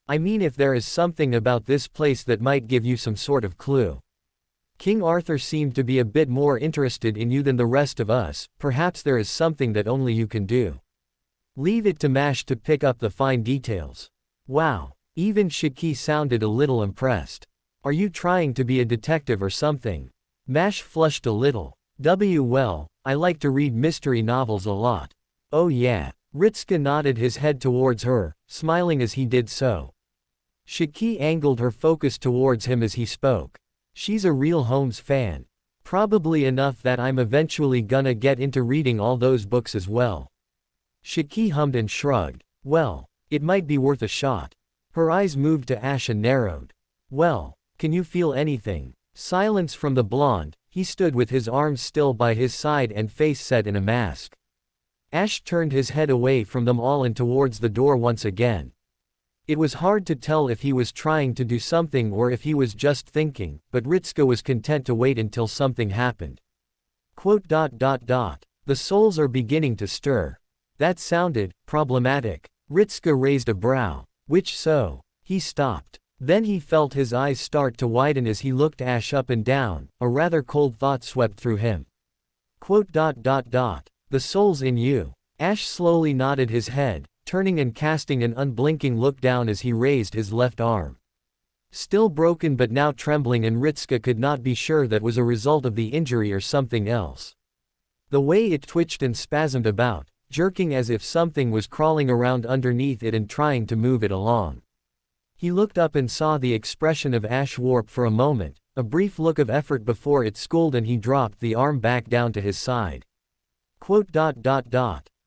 I mean, if there is something about this place that might give you some sort of clue. King Arthur seemed to be a bit more interested in you than the rest of us, perhaps there is something that only you can do. Leave it to Mash to pick up the fine details. Wow. Even Shiki sounded a little impressed. Are you trying to be a detective or something? Mash flushed a little. Well, I like to read mystery novels a lot. Oh yeah. Ritsuka nodded his head towards her, smiling as he did so. Shiki angled her focus towards him as he spoke. She's a real Holmes fan. Probably enough that I'm eventually gonna get into reading all those books as well. Shiki hummed and shrugged. Well, it might be worth a shot. Her eyes moved to Ash and narrowed. Well, can you feel anything? Silence from the blonde. He stood with his arms still by his side and face set in a mask. Ash turned his head away from them all and towards the door once again. It was hard to tell if he was trying to do something or if he was just thinking, but Ritsuka was content to wait until something happened. The souls are beginning to stir. That sounded problematic. Ritsuka raised a brow. Which so? He stopped. Then he felt his eyes start to widen as he looked Ash up and down, a rather cold thought swept through him. The soul's in you. Ash slowly nodded his head, turning and casting an unblinking look down as he raised his left arm. Still broken but now trembling, and Ritsuka could not be sure that was a result of the injury or something else. The way it twitched and spasmed about, jerking as if something was crawling around underneath it and trying to move it along. He looked up and saw the expression of Ash warp for a moment, a brief look of effort before it schooled, and he dropped the arm back down to his side.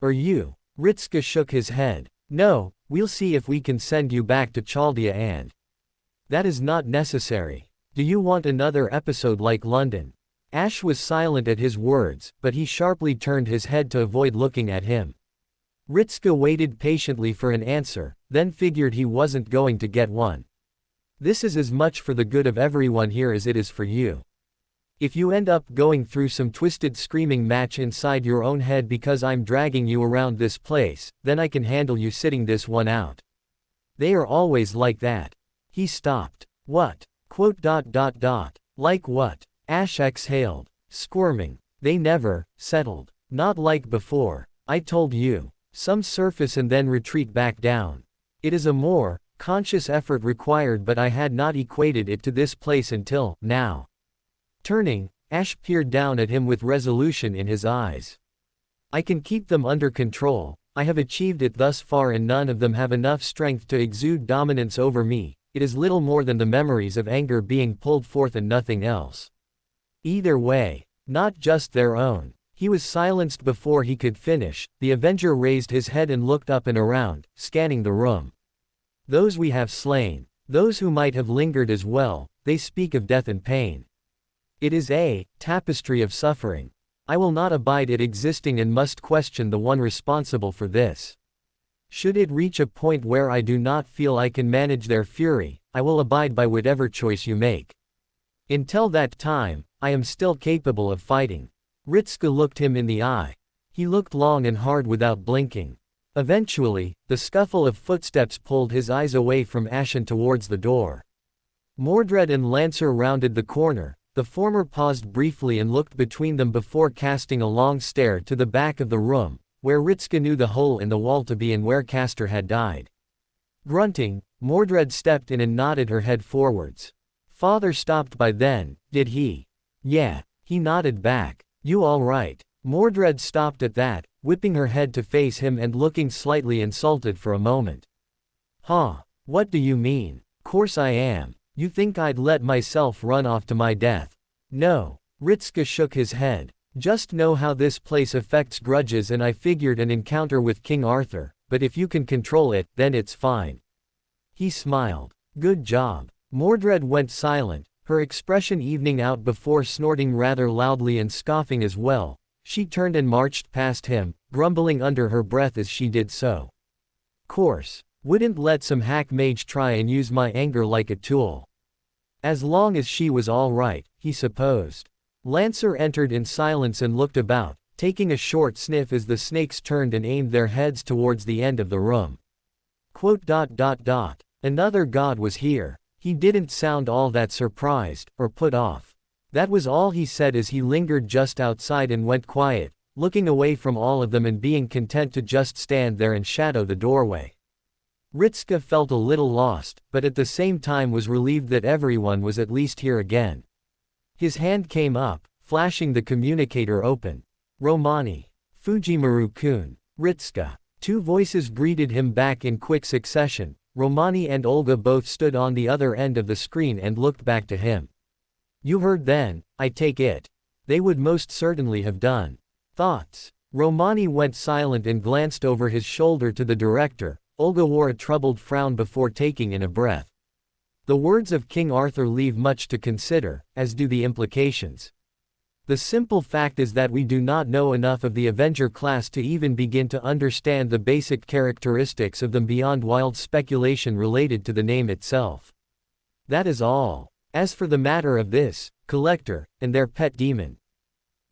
Or you? Ritsuka shook his head. No, we'll see if we can send you back to Chaldea and. That is not necessary. Do you want another episode like London? Ash was silent at his words, but he sharply turned his head to avoid looking at him. Ritsuka waited patiently for an answer, then figured he wasn't going to get one. This is as much for the good of everyone here as it is for you. If you end up going through some twisted screaming match inside your own head because I'm dragging you around this place, then I can handle you sitting this one out. They are always like that. He stopped. What? Like what? Ash exhaled, squirming. They never settled. Not like before. I told you. Some surface and then retreat back down. It is a more conscious effort required, but I had not equated it to this place until now. Turning, Ash peered down at him with resolution in his eyes. I can keep them under control. I have achieved it thus far, and none of them have enough strength to exude dominance over me. It is little more than the memories of anger being pulled forth and nothing else. Either way, not just their own. He was silenced before he could finish. The Avenger raised his head and looked up and around, scanning the room. Those we have slain. Those who might have lingered as well. They speak of death and pain. It is a tapestry of suffering. I will not abide it existing and must question the one responsible for this. Should it reach a point where I do not feel I can manage their fury, I will abide by whatever choice you make. Until that time, I am still capable of fighting. Ritsuka looked him in the eye. He looked long and hard without blinking. Eventually, the scuffle of footsteps pulled his eyes away from Ash and towards the door. Mordred and Lancer rounded the corner. The former paused briefly and looked between them before casting a long stare to the back of the room, where Ritzka knew the hole in the wall to be and where Castor had died. Grunting, Mordred stepped in and nodded her head forwards. Father stopped by then, did he? Yeah, he nodded back. You all right? Mordred stopped at that, whipping her head to face him and looking slightly insulted for a moment. Huh? What do you mean? Course I am. You think I'd let myself run off to my death? No. Ritzka shook his head. Just know how this place affects grudges, and I figured an encounter with King Arthur, but if you can control it, then it's fine. He smiled. Good job. Mordred went silent, her expression evening out before snorting rather loudly and scoffing as well. She turned and marched past him, grumbling under her breath as she did so. Course. Wouldn't let some hack mage try and use my anger like a tool. As long as she was all right, he supposed. Lancer entered in silence and looked about, taking a short sniff as the snakes turned and aimed their heads towards the end of the room. Another god was here. He didn't sound all that surprised, or put off. That was all he said as he lingered just outside and went quiet, looking away from all of them and being content to just stand there and shadow the doorway. Ritzka felt a little lost, but at the same time was relieved that everyone was at least here again. His hand came up, flashing the communicator open. Romani. Fujimaru-kun. Ritzka. Two voices greeted him back in quick succession. Romani and Olga both stood on the other end of the screen and looked back to him. You heard then, I take it. They would most certainly have done. Thoughts? Romani went silent and glanced over his shoulder to the director. Olga wore a troubled frown before taking in a breath. The words of King Arthur leave much to consider, as do the implications. The simple fact is that we do not know enough of the Avenger class to even begin to understand the basic characteristics of them beyond wild speculation related to the name itself. That is all. As for the matter of this collector and their pet demon.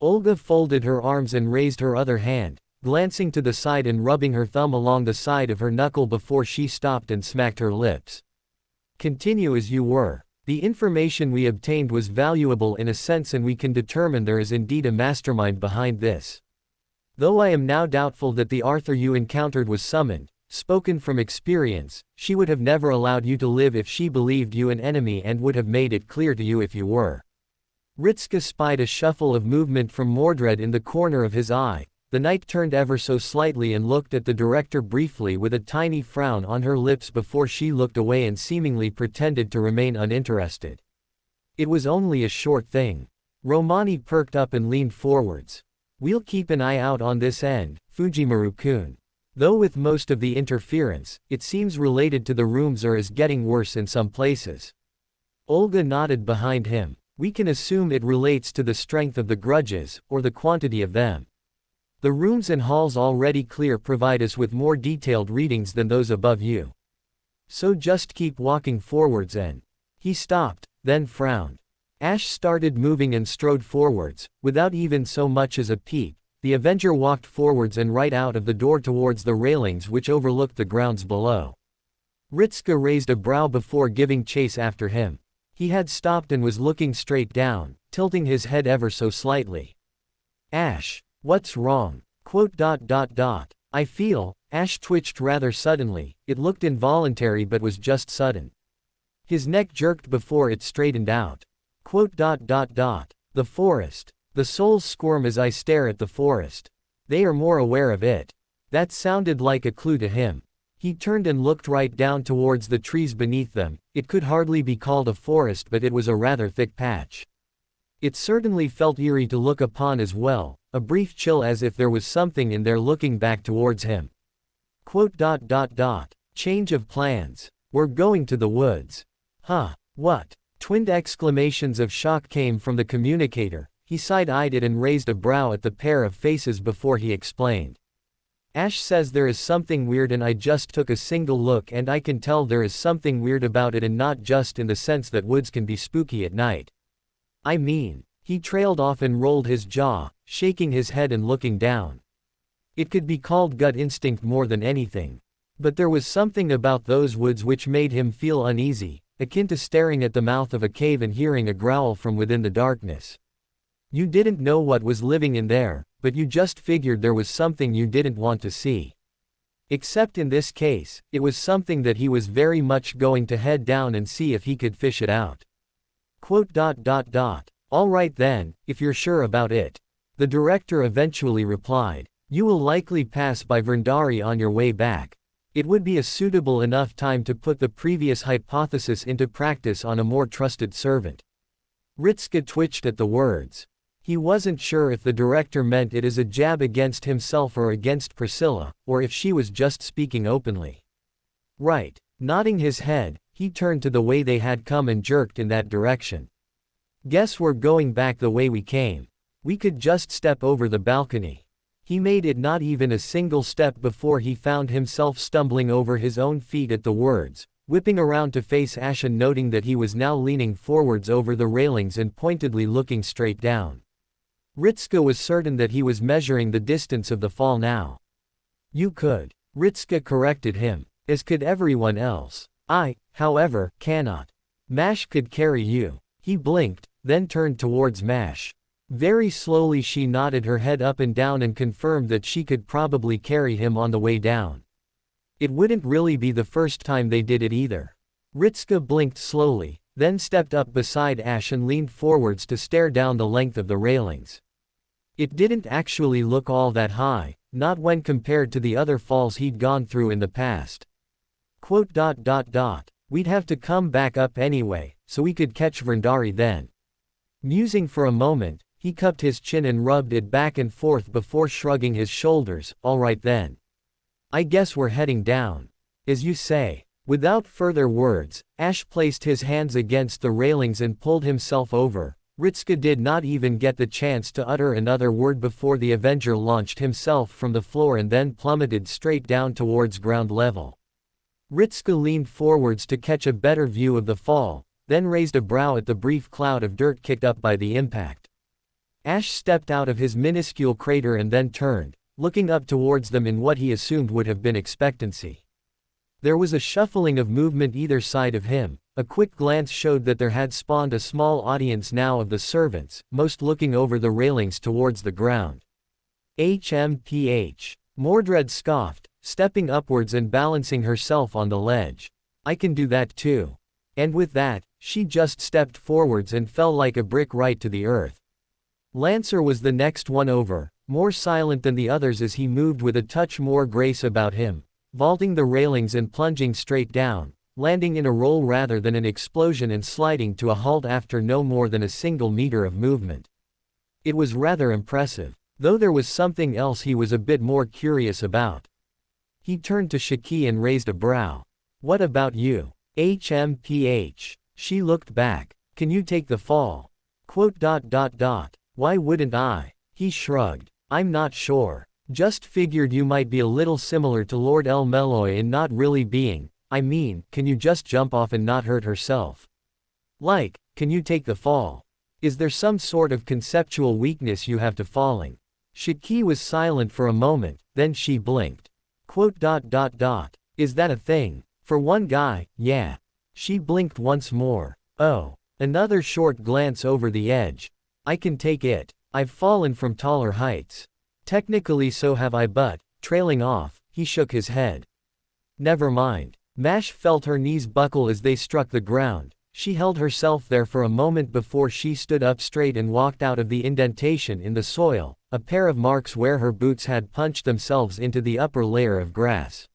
Olga folded her arms and raised her other hand, glancing to the side and rubbing her thumb along the side of her knuckle before she stopped and smacked her lips. Continue as you were. The information we obtained was valuable in a sense, and we can determine there is indeed a mastermind behind this. Though I am now doubtful that the Arthur you encountered was summoned, spoken from experience, she would have never allowed you to live if she believed you an enemy and would have made it clear to you if you were. Ritzka spied a shuffle of movement from Mordred in the corner of his eye. The knight turned ever so slightly and looked at the director briefly with a tiny frown on her lips before she looked away and seemingly pretended to remain uninterested. It was only a short thing. Romani perked up and leaned forwards. We'll keep an eye out on this end, Fujimaru-kun. Though with most of the interference, it seems related to the rooms or is getting worse in some places. Olga nodded behind him. We can assume it relates to the strength of the grudges, or the quantity of them. The rooms and halls already clear provide us with more detailed readings than those above you. So just keep walking forwards and. He stopped, then frowned. Ash started moving and strode forwards, without even so much as a peep. The Avenger walked forwards and right out of the door towards the railings which overlooked the grounds below. Ritzka raised a brow before giving chase after him. He had stopped and was looking straight down, tilting his head ever so slightly. Ash. What's wrong? I feel. Ash twitched rather suddenly. It looked involuntary but was just sudden. His neck jerked before it straightened out. The forest. The souls squirm as I stare at the forest. They are more aware of it. That sounded like a clue to him. He turned and looked right down towards the trees beneath them. It could hardly be called a forest, but it was a rather thick patch. It certainly felt eerie to look upon as well, a brief chill as if there was something in there looking back towards him. Change of plans. We're going to the woods. Huh, what? Twinned exclamations of shock came from the communicator. He side-eyed it and raised a brow at the pair of faces before he explained. Ash says there is something weird, and I just took a single look and I can tell there is something weird about it, and not just in the sense that woods can be spooky at night. I mean, he trailed off and rolled his jaw, shaking his head and looking down. It could be called gut instinct more than anything. But there was something about those woods which made him feel uneasy, akin to staring at the mouth of a cave and hearing a growl from within the darkness. You didn't know what was living in there, but you just figured there was something you didn't want to see. Except in this case, it was something that he was very much going to head down and see if he could fish it out. All right then, if you're sure about it. The director eventually replied. You will likely pass by Verndari on your way back. It would be a suitable enough time to put the previous hypothesis into practice on a more trusted servant. Ritska twitched at the words. He wasn't sure if the director meant it as a jab against himself or against Priscilla, or if she was just speaking openly. Right. Nodding his head, he turned to the way they had come and jerked in that direction. Guess we're going back the way we came. We could just step over the balcony. He made it not even a single step before he found himself stumbling over his own feet at the words, whipping around to face Ash and noting that he was now leaning forwards over the railings and pointedly looking straight down. Ritska was certain that he was measuring the distance of the fall now. You could. Ritska corrected him. As could everyone else. I, however, cannot. Mash could carry you. He blinked, then turned towards Mash. Very slowly she nodded her head up and down and confirmed that she could probably carry him on the way down. It wouldn't really be the first time they did it either. Ritska blinked slowly, then stepped up beside Ash and leaned forwards to stare down the length of the railings. It didn't actually look all that high, not when compared to the other falls he'd gone through in the past. We'd have to come back up anyway, so we could catch Verndari then. Musing for a moment, he cupped his chin and rubbed it back and forth before shrugging his shoulders. All right then. I guess we're heading down. As you say. Without further words, Ash placed his hands against the railings and pulled himself over. Ritska did not even get the chance to utter another word before the Avenger launched himself from the floor and then plummeted straight down towards ground level. Ritska leaned forwards to catch a better view of the fall, then raised a brow at the brief cloud of dirt kicked up by the impact. Ash stepped out of his minuscule crater and then turned, looking up towards them in what he assumed would have been expectancy. There was a shuffling of movement either side of him. A quick glance showed that there had spawned a small audience now of the servants, most looking over the railings towards the ground. HMPH. Mordred scoffed, stepping upwards and balancing herself on the ledge. I can do that too. And with that, she just stepped forwards and fell like a brick right to the earth. Lancer was the next one over, more silent than the others as he moved with a touch more grace about him, vaulting the railings and plunging straight down, landing in a roll rather than an explosion and sliding to a halt after no more than a single meter of movement. It was rather impressive, though there was something else he was a bit more curious about. He turned to Shaki and raised a brow. What about you? HMPH. She looked back. Can you take the fall? Why wouldn't I? He shrugged. I'm not sure. Just figured you might be a little similar to Lord El Meloy in not really being. I mean, can you just jump off and not hurt herself? Like, can you take the fall? Is there some sort of conceptual weakness you have to falling? Shaki was silent for a moment, then she blinked. Is that a thing? For one guy, yeah. She blinked once more. Oh. Another short glance over the edge. I can take it. I've fallen from taller heights. Technically so have I, but, trailing off, he shook his head. Never mind. Mash felt her knees buckle as they struck the ground. She held herself there for a moment before she stood up straight and walked out of the indentation in the soil, a pair of marks where her boots had punched themselves into the upper layer of grass.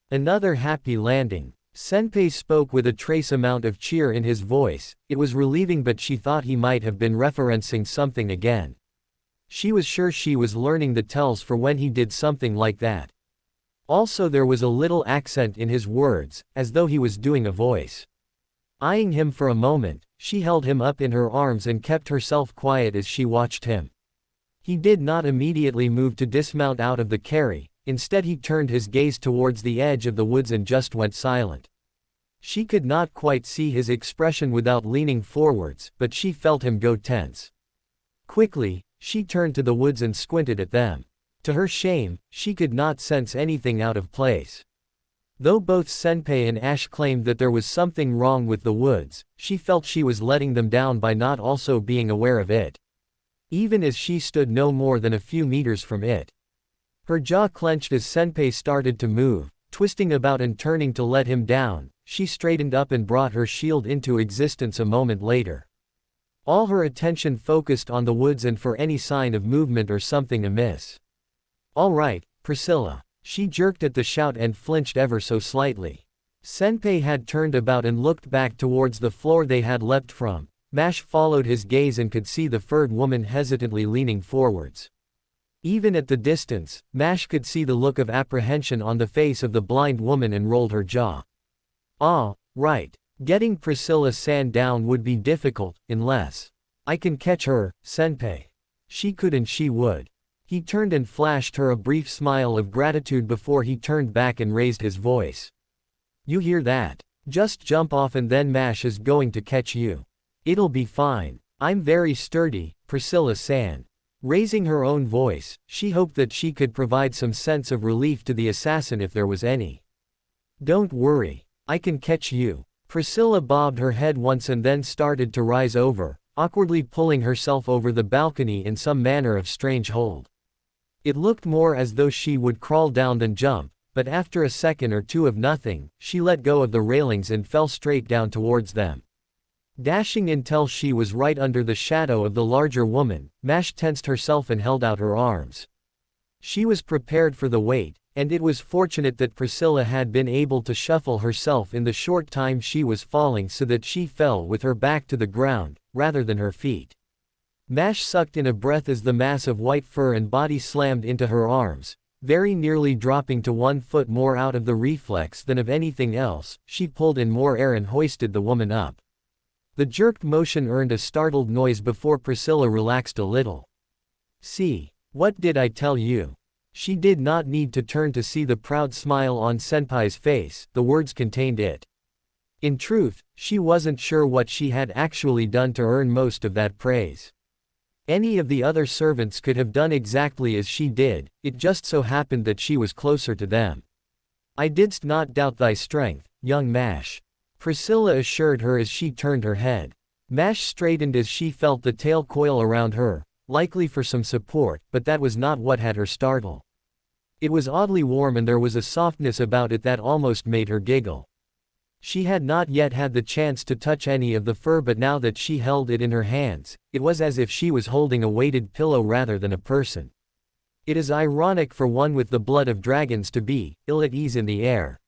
Another happy landing. Senpei spoke with a trace amount of cheer in his voice. It was relieving, but she thought he might have been referencing something again. She was sure she was learning the tells for when he did something like that. Also there was a little accent in his words, as though he was doing a voice. Eyeing him for a moment, she held him up in her arms and kept herself quiet as she watched him. He did not immediately move to dismount out of the carry, instead he turned his gaze towards the edge of the woods and just went silent. She could not quite see his expression without leaning forwards, but she felt him go tense. Quickly, she turned to the woods and squinted at them. To her shame, she could not sense anything out of place. Though both Senpei and Ash claimed that there was something wrong with the woods, she felt she was letting them down by not also being aware of it. Even as she stood no more than a few meters from it. Her jaw clenched as Senpei started to move, twisting about and turning to let him down. She straightened up and brought her shield into existence a moment later. All her attention focused on the woods and for any sign of movement or something amiss. "All right, Priscilla." She jerked at the shout and flinched ever so slightly. Senpei had turned about and looked back towards the floor they had leapt from. Mash followed his gaze and could see the furred woman hesitantly leaning forwards. Even at the distance, Mash could see the look of apprehension on the face of the blind woman and rolled her jaw. "Ah, right. Getting Priscilla-san down would be difficult, unless I can catch her, Senpei." She could and she would. He turned and flashed her a brief smile of gratitude before he turned back and raised his voice. "You hear that? Just jump off and then Mash is going to catch you. It'll be fine. I'm very sturdy, Priscilla-san." Raising her own voice, she hoped that she could provide some sense of relief to the assassin if there was any. "Don't worry. I can catch you." Priscilla bobbed her head once and then started to rise over, awkwardly pulling herself over the balcony in some manner of strange hold. It looked more as though she would crawl down than jump, but after a second or two of nothing, she let go of the railings and fell straight down towards them. Dashing until she was right under the shadow of the larger woman, Mash tensed herself and held out her arms. She was prepared for the weight, and it was fortunate that Priscilla had been able to shuffle herself in the short time she was falling so that she fell with her back to the ground, rather than her feet. Mash sucked in a breath as the mass of white fur and body slammed into her arms, very nearly dropping to 1 foot more out of the reflex than of anything else. She pulled in more air and hoisted the woman up. The jerked motion earned a startled noise before Priscilla relaxed a little. "See, what did I tell you?" She did not need to turn to see the proud smile on Senpai's face, the words contained it. In truth, she wasn't sure what she had actually done to earn most of that praise. Any of the other servants could have done exactly as she did, it just so happened that she was closer to them. "I didst not doubt thy strength, young Mash," Priscilla assured her as she turned her head. Mash straightened as she felt the tail coil around her, likely for some support, but that was not what had her startle. It was oddly warm and there was a softness about it that almost made her giggle. She had not yet had the chance to touch any of the fur, but now that she held it in her hands, it was as if she was holding a weighted pillow rather than a person. It is ironic for one with the blood of dragons to be ill at ease in the air.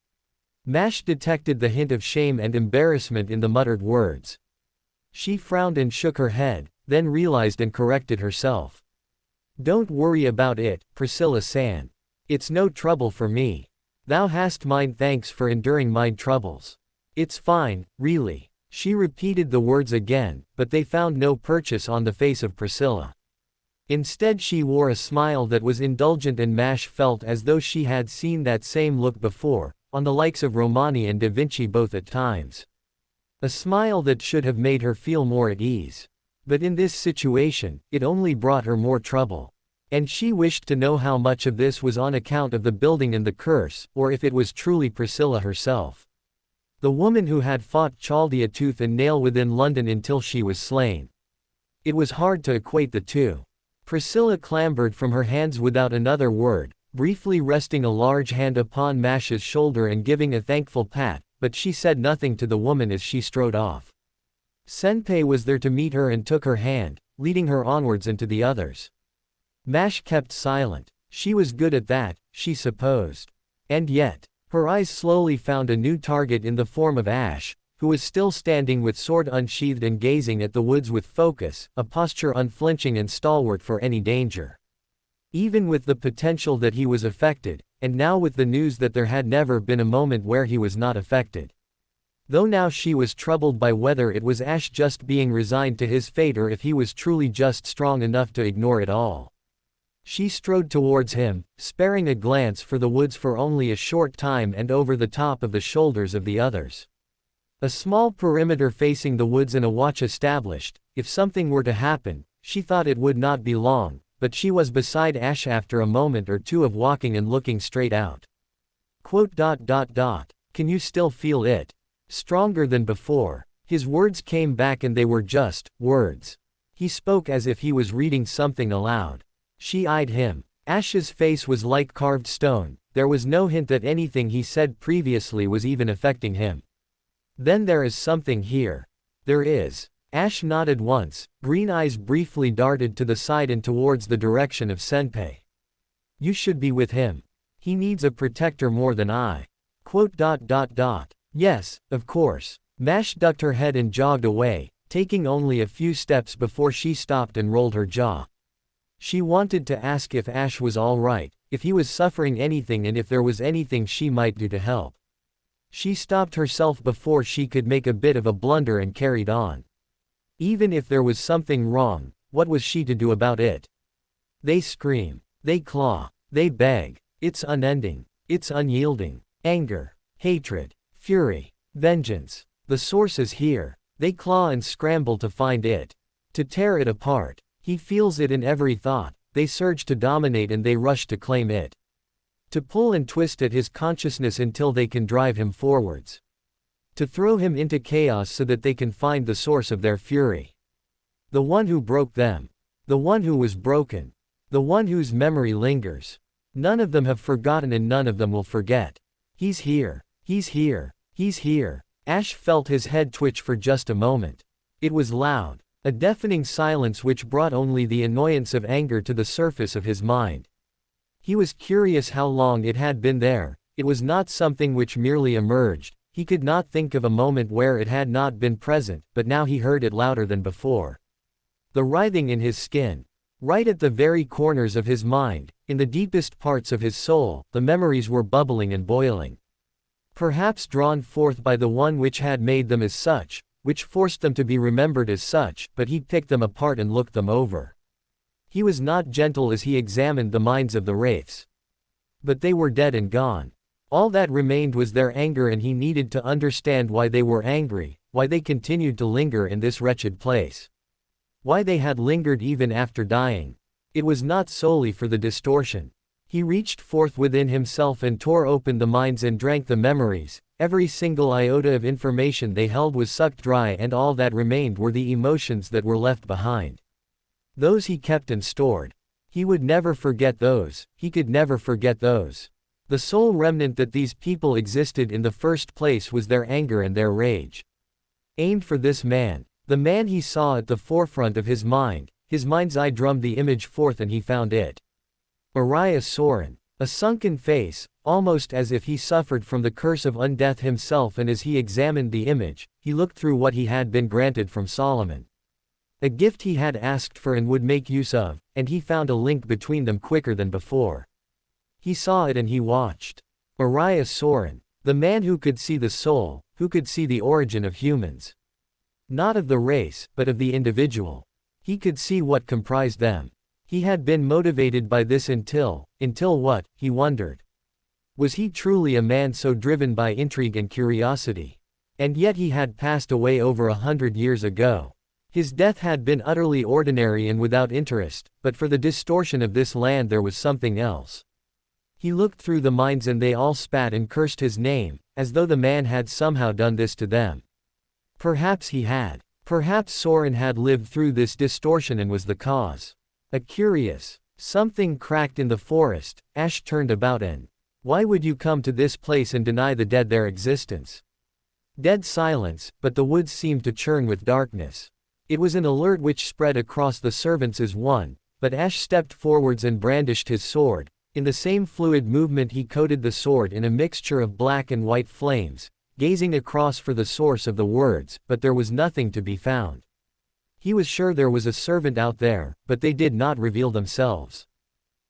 Mash detected the hint of shame and embarrassment in the muttered words. She frowned and shook her head, then realized and corrected herself. "Don't worry about it, Priscilla-san. It's no trouble for me. Thou hast mine thanks for enduring mine troubles. It's fine, really." She repeated the words again, but they found no purchase on the face of Priscilla. Instead she wore a smile that was indulgent, and Mash felt as though she had seen that same look before, on the likes of Romani and Da Vinci both at times. A smile that should have made her feel more at ease. But in this situation, it only brought her more trouble. And she wished to know how much of this was on account of the building and the curse, or if it was truly Priscilla herself. The woman who had fought Chaldea tooth and nail within London until she was slain. It was hard to equate the two. Priscilla clambered from her hands without another word, briefly resting a large hand upon Mash's shoulder and giving a thankful pat, but she said nothing to the woman as she strode off. Senpei was there to meet her and took her hand, leading her onwards and to the others. Mash kept silent. She was good at that, she supposed. And yet, her eyes slowly found a new target in the form of Ash, who was still standing with sword unsheathed and gazing at the woods with focus, a posture unflinching and stalwart for any danger. Even with the potential that he was affected, and now with the news that there had never been a moment where he was not affected. Though now she was troubled by whether it was Ash just being resigned to his fate or if he was truly just strong enough to ignore it all. She strode towards him, sparing a glance for the woods for only a short time and over the top of the shoulders of the others. A small perimeter facing the woods and a watch established. If something were to happen, she thought it would not be long, but she was beside Ash after a moment or two of walking and looking straight out. Can you still feel it? Stronger than before. His words came back and they were just words. He spoke as if he was reading something aloud. She eyed him. Ash's face was like carved stone, there was no hint that anything he said previously was even affecting him. Then there is something here. There is. Ash nodded once, green eyes briefly darted to the side and towards the direction of Senpei. You should be with him. He needs a protector more than I. Yes, of course. Mash ducked her head and jogged away, taking only a few steps before she stopped and rolled her jaw. She wanted to ask if Ash was all right, if he was suffering anything and if there was anything she might do to help. She stopped herself before she could make a bit of a blunder and carried on. Even if there was something wrong, what was she to do about it? They scream. They claw. They beg. It's unending. It's unyielding. Anger. Hatred. Fury. Vengeance. The source is here. They claw and scramble to find it. To tear it apart. He feels it in every thought. They surge to dominate and they rush to claim it. To pull and twist at his consciousness until they can drive him forwards. To throw him into chaos so that they can find the source of their fury. The one who broke them. The one who was broken. The one whose memory lingers. None of them have forgotten and none of them will forget. He's here. He's here. He's here. Ash felt his head twitch for just a moment. It was loud. A deafening silence which brought only the annoyance of anger to the surface of his mind. He was curious how long it had been there. It was not something which merely emerged. He could not think of a moment where it had not been present, but now he heard it louder than before. The writhing in his skin. Right at the very corners of his mind, in the deepest parts of his soul, the memories were bubbling and boiling. Perhaps drawn forth by the one which had made them as such, which forced them to be remembered as such, but he picked them apart and looked them over. He was not gentle as he examined the minds of the wraiths. But they were dead and gone. All that remained was their anger and he needed to understand why they were angry, why they continued to linger in this wretched place. Why they had lingered even after dying. It was not solely for the distortion. He reached forth within himself and tore open the minds and drank the memories. Every single iota of information they held was sucked dry and all that remained were the emotions that were left behind. Those he kept and stored. He would never forget those, he could never forget those. The sole remnant that these people existed in the first place was their anger and their rage. Aimed for this man, the man he saw at the forefront of his mind's eye drummed the image forth and he found it. Uriah Soren. A sunken face, almost as if he suffered from the curse of undeath himself, and as he examined the image, he looked through what he had been granted from Solomon. A gift he had asked for and would make use of, and he found a link between them quicker than before. He saw it and he watched. Uriah Soren, the man who could see the soul, who could see the origin of humans. Not of the race, but of the individual. He could see what comprised them. He had been motivated by this until what, he wondered. Was he truly a man so driven by intrigue and curiosity? And yet he had passed away over 100 years ago. His death had been utterly ordinary and without interest, but for the distortion of this land there was something else. He looked through the minds and they all spat and cursed his name, as though the man had somehow done this to them. Perhaps he had. Perhaps Soren had lived through this distortion and was the cause. A curious something cracked in the forest. Ash turned about and, why would you come to this place and deny the dead their existence? Dead silence, but the woods seemed to churn with darkness. It was an alert which spread across the servants as one, but Ash stepped forwards and brandished his sword. In the same fluid movement he coated the sword in a mixture of black and white flames, gazing across for the source of the words, but there was nothing to be found. He was sure there was a servant out there, but they did not reveal themselves.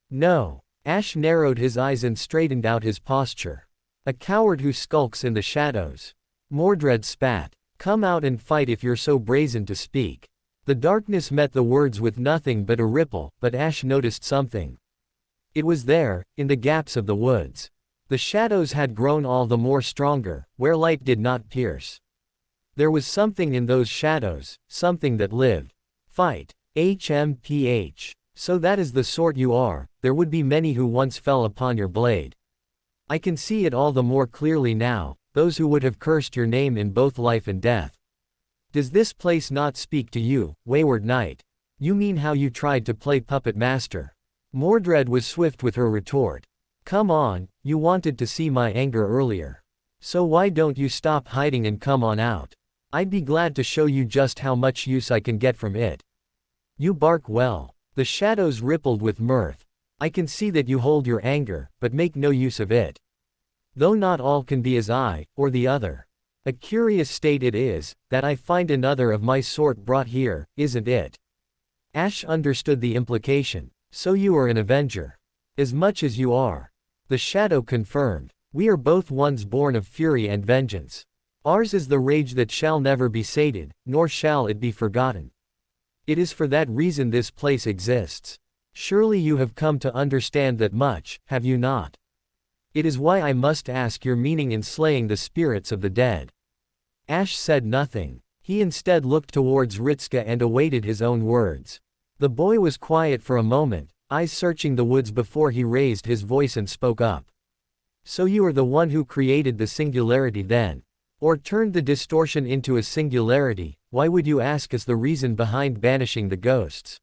No. Ash narrowed his eyes and straightened out his posture. A coward who skulks in the shadows. Mordred spat. Come out and fight if you're so brazen to speak. The darkness met the words with nothing but a ripple, but Ash noticed something. It was there, in the gaps of the woods. The shadows had grown all the more stronger, where light did not pierce. There was something in those shadows, something that lived. Fight. HMPH. So that is the sort you are, there would be many who once fell upon your blade. I can see it all the more clearly now, those who would have cursed your name in both life and death. Does this place not speak to you, wayward knight? You mean how you tried to play puppet master? Mordred was swift with her retort. Come on, you wanted to see my anger earlier. So why don't you stop hiding and come on out? I'd be glad to show you just how much use I can get from it. You bark well. The shadows rippled with mirth. I can see that you hold your anger, but make no use of it. Though not all can be as I, or the other. A curious state it is, that I find another of my sort brought here, isn't it? Ash understood the implication. So you are an avenger. As much as you are. The shadow confirmed. We are both ones born of fury and vengeance. Ours is the rage that shall never be sated, nor shall it be forgotten. It is for that reason this place exists. Surely you have come to understand that much, have you not? It is why I must ask your meaning in slaying the spirits of the dead. Ash said nothing. He instead looked towards Ritska and awaited his own words. The boy was quiet for a moment, eyes searching the woods before he raised his voice and spoke up. So you are the one who created the singularity then? Or turned the distortion into a singularity? Why would you ask us the reason behind banishing the ghosts?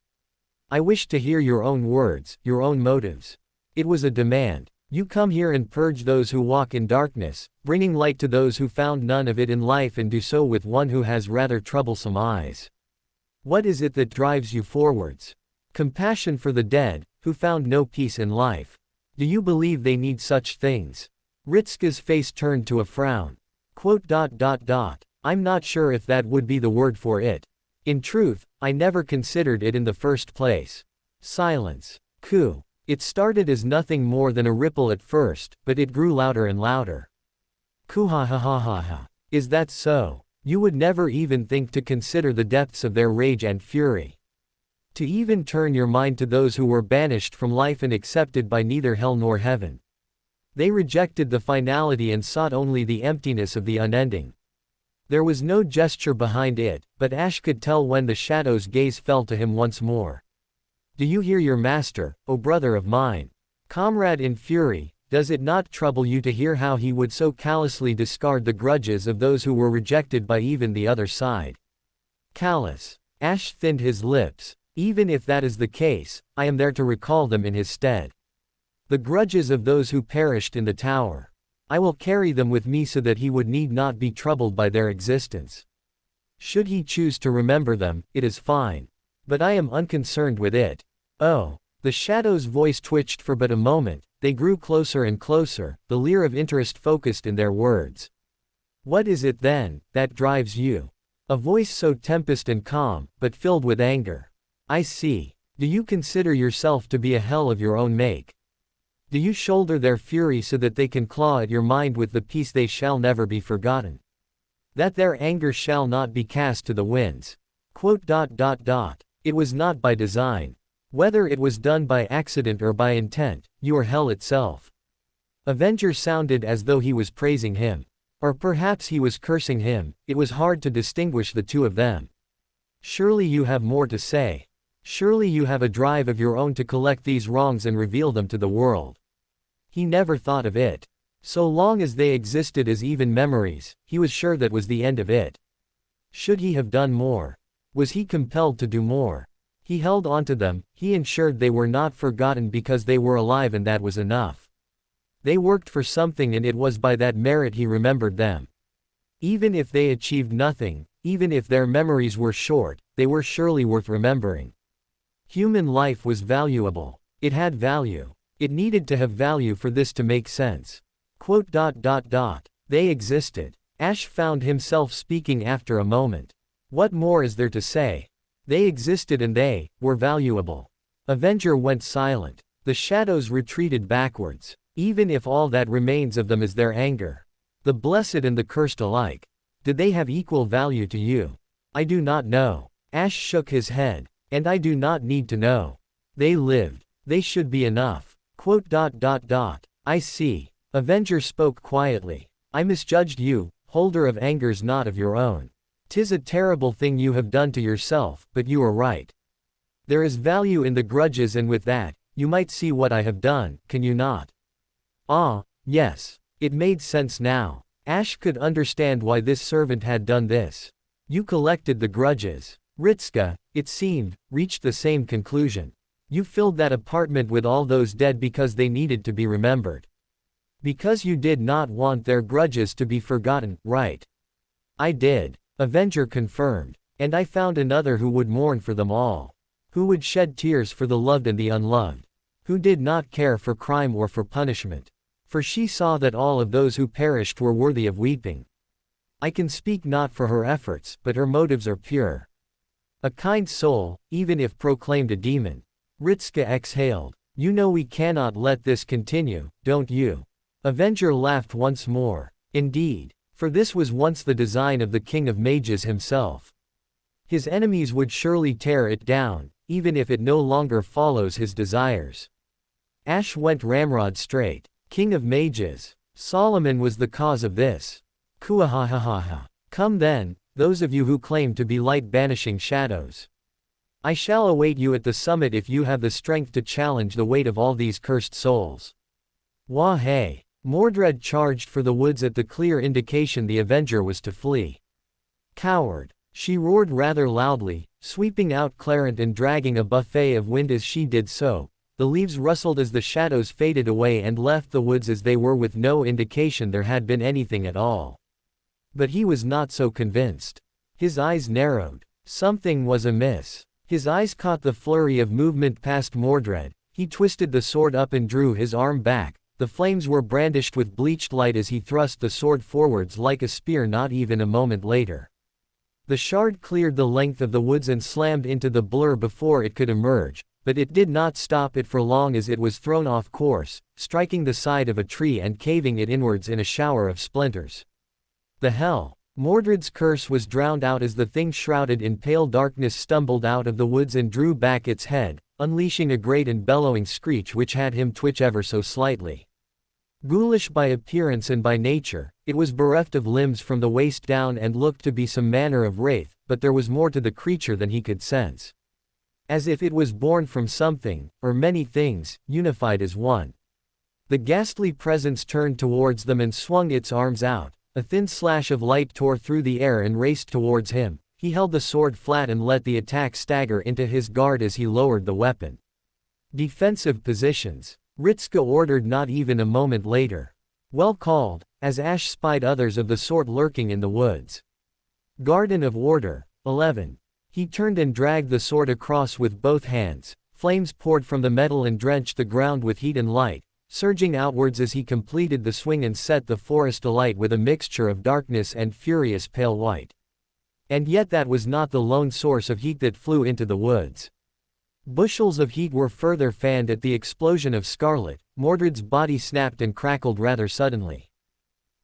I wish to hear your own words, your own motives. It was a demand. You come here and purge those who walk in darkness, bringing light to those who found none of it in life and do so with one who has rather troublesome eyes. What is it that drives you forwards? Compassion for the dead, who found no peace in life. Do you believe they need such things? Ritska's face turned to a frown. I'm not sure if that would be the word for it. In truth, I never considered it in the first place. Silence. Coo. It started as nothing more than a ripple at first, but it grew louder and louder. Coo ha ha ha ha ha. Is that so? You would never even think to consider the depths of their rage and fury. To even turn your mind to those who were banished from life and accepted by neither hell nor heaven. They rejected the finality and sought only the emptiness of the unending. There was no gesture behind it, but Ash could tell when the shadow's gaze fell to him once more. Do you hear your master, O brother of mine? Comrade in fury, does it not trouble you to hear how he would so callously discard the grudges of those who were rejected by even the other side? Callous. Ash thinned his lips. Even if that is the case, I am there to recall them in his stead. The grudges of those who perished in the tower. I will carry them with me so that he would need not be troubled by their existence. Should he choose to remember them, it is fine. But I am unconcerned with it. Oh. The shadow's voice twitched for but a moment, they grew closer and closer, the leer of interest focused in their words. What is it then, that drives you? A voice so tempest and calm, but filled with anger. I see. Do you consider yourself to be a hell of your own make? Do you shoulder their fury so that they can claw at your mind with the peace they shall never be forgotten? That their anger shall not be cast to the winds. It was not by design. Whether it was done by accident or by intent, you are hell itself. Avenger sounded as though he was praising him. Or perhaps he was cursing him, it was hard to distinguish the two of them. Surely you have more to say. Surely you have a drive of your own to collect these wrongs and reveal them to the world. He never thought of it. So long as they existed as even memories, he was sure that was the end of it. Should he have done more? Was he compelled to do more? He held onto them, he ensured they were not forgotten because they were alive, and that was enough. They worked for something and it was by that merit he remembered them. Even if they achieved nothing, even if their memories were short, they were surely worth remembering. Human life was valuable. It had value. It needed to have value for this to make sense. They existed. Ash found himself speaking after a moment. What more is there to say? They existed and they were valuable. Avenger went silent. The shadows retreated backwards. Even if all that remains of them is their anger. The blessed and the cursed alike. Did they have equal value to you? I do not know. Ash shook his head. And I do not need to know. They lived. They should be enough. I see. Avenger spoke quietly. I misjudged you, holder of angers not of your own. 'Tis a terrible thing you have done to yourself, but you are right. There is value in the grudges, and with that, you might see what I have done, can you not? Ah, yes. It made sense now. Ash could understand why this servant had done this. You collected the grudges. Ritska, it seemed, reached the same conclusion. You filled that apartment with all those dead because they needed to be remembered. Because you did not want their grudges to be forgotten, right? I did. Avenger confirmed. And I found another who would mourn for them all. Who would shed tears for the loved and the unloved. Who did not care for crime or for punishment. For she saw that all of those who perished were worthy of weeping. I can speak not for her efforts, but her motives are pure. A kind soul, even if proclaimed a demon. Ritska exhaled. You know we cannot let this continue, don't you? Avenger laughed once more. Indeed. For this was once the design of the King of Mages himself. His enemies would surely tear it down, even if it no longer follows his desires. Ash went ramrod straight. King of Mages. Solomon was the cause of this. Kuahahaha. Come then, those of you who claim to be light banishing shadows. I shall await you at the summit if you have the strength to challenge the weight of all these cursed souls. Wah hey. Mordred charged for the woods at the clear indication the Avenger was to flee. Coward. She roared rather loudly, sweeping out Clarent and dragging a buffet of wind as she did so. The leaves rustled as the shadows faded away and left the woods as they were with no indication there had been anything at all. But he was not so convinced. His eyes narrowed. Something was amiss. His eyes caught the flurry of movement past Mordred. He twisted the sword up and drew his arm back. The flames were brandished with bleached light as he thrust the sword forwards like a spear. Not even a moment later. The shard cleared the length of the woods and slammed into the blur before it could emerge. But it did not stop it for long as it was thrown off course, striking the side of a tree and caving it inwards in a shower of splinters. The hell! Mordred's curse was drowned out as the thing shrouded in pale darkness stumbled out of the woods and drew back its head, unleashing a great and bellowing screech which had him twitch ever so slightly. Ghoulish by appearance and by nature, it was bereft of limbs from the waist down and looked to be some manner of wraith, but there was more to the creature than he could sense. As if it was born from something, or many things, unified as one. The ghastly presence turned towards them and swung its arms out. A thin slash of light tore through the air and raced towards him. He held the sword flat and let the attack stagger into his guard as he lowered the weapon. Defensive positions. Ritska ordered not even a moment later. Well called, as Ash spied others of the sort lurking in the woods. Garden of Order. 11. He turned and dragged the sword across with both hands. Flames poured from the metal and drenched the ground with heat and light, surging outwards as he completed the swing and set the forest alight with a mixture of darkness and furious pale white. And yet that was not the lone source of heat that flew into the woods. Bushels of heat were further fanned at the explosion of scarlet. Mordred's body snapped and crackled rather suddenly.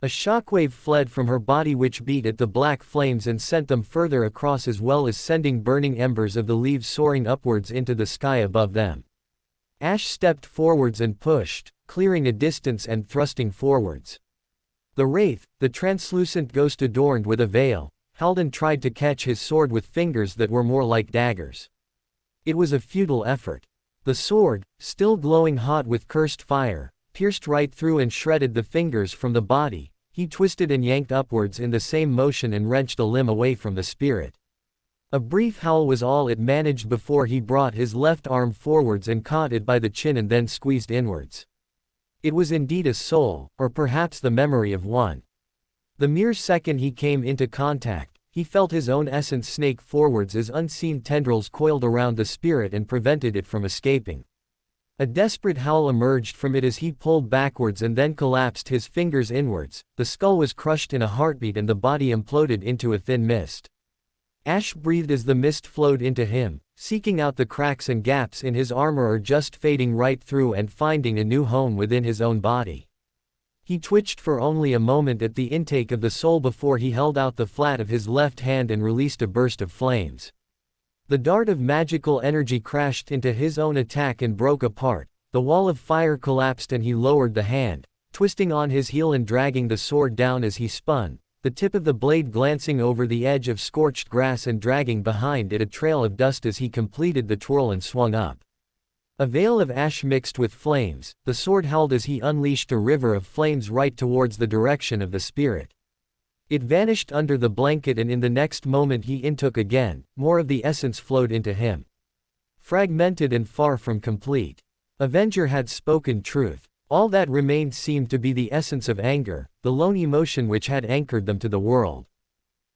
A shockwave fled from her body which beat at the black flames and sent them further across as well as sending burning embers of the leaves soaring upwards into the sky above them. Ash stepped forwards and pushed, clearing a distance and thrusting forwards. The wraith, the translucent ghost adorned with a veil, held and tried to catch his sword with fingers that were more like daggers. It was a futile effort. The sword, still glowing hot with cursed fire, pierced right through and shredded the fingers from the body. He twisted and yanked upwards in the same motion and wrenched a limb away from the spirit. A brief howl was all it managed before he brought his left arm forwards and caught it by the chin and then squeezed inwards. It was indeed a soul, or perhaps the memory of one. The mere second he came into contact, he felt his own essence snake forwards as unseen tendrils coiled around the spirit and prevented it from escaping. A desperate howl emerged from it as he pulled backwards and then collapsed his fingers inwards. The skull was crushed in a heartbeat and the body imploded into a thin mist. Ash breathed as the mist flowed into him, seeking out the cracks and gaps in his armor or just fading right through and finding a new home within his own body. He twitched for only a moment at the intake of the soul before he held out the flat of his left hand and released a burst of flames. The dart of magical energy crashed into his own attack and broke apart. The wall of fire collapsed and he lowered the hand, twisting on his heel and dragging the sword down as he spun. the tip of the blade glancing over the edge of scorched grass and dragging behind it a trail of dust as he completed the twirl and swung up. A veil of ash mixed with flames, the sword held as he unleashed a river of flames right towards the direction of the spirit. It vanished under the blanket, and in the next moment he intook again, more of the essence flowed into him. Fragmented and far from complete. Avenger had spoken truth. All that remained seemed to be the essence of anger, the lone emotion which had anchored them to the world.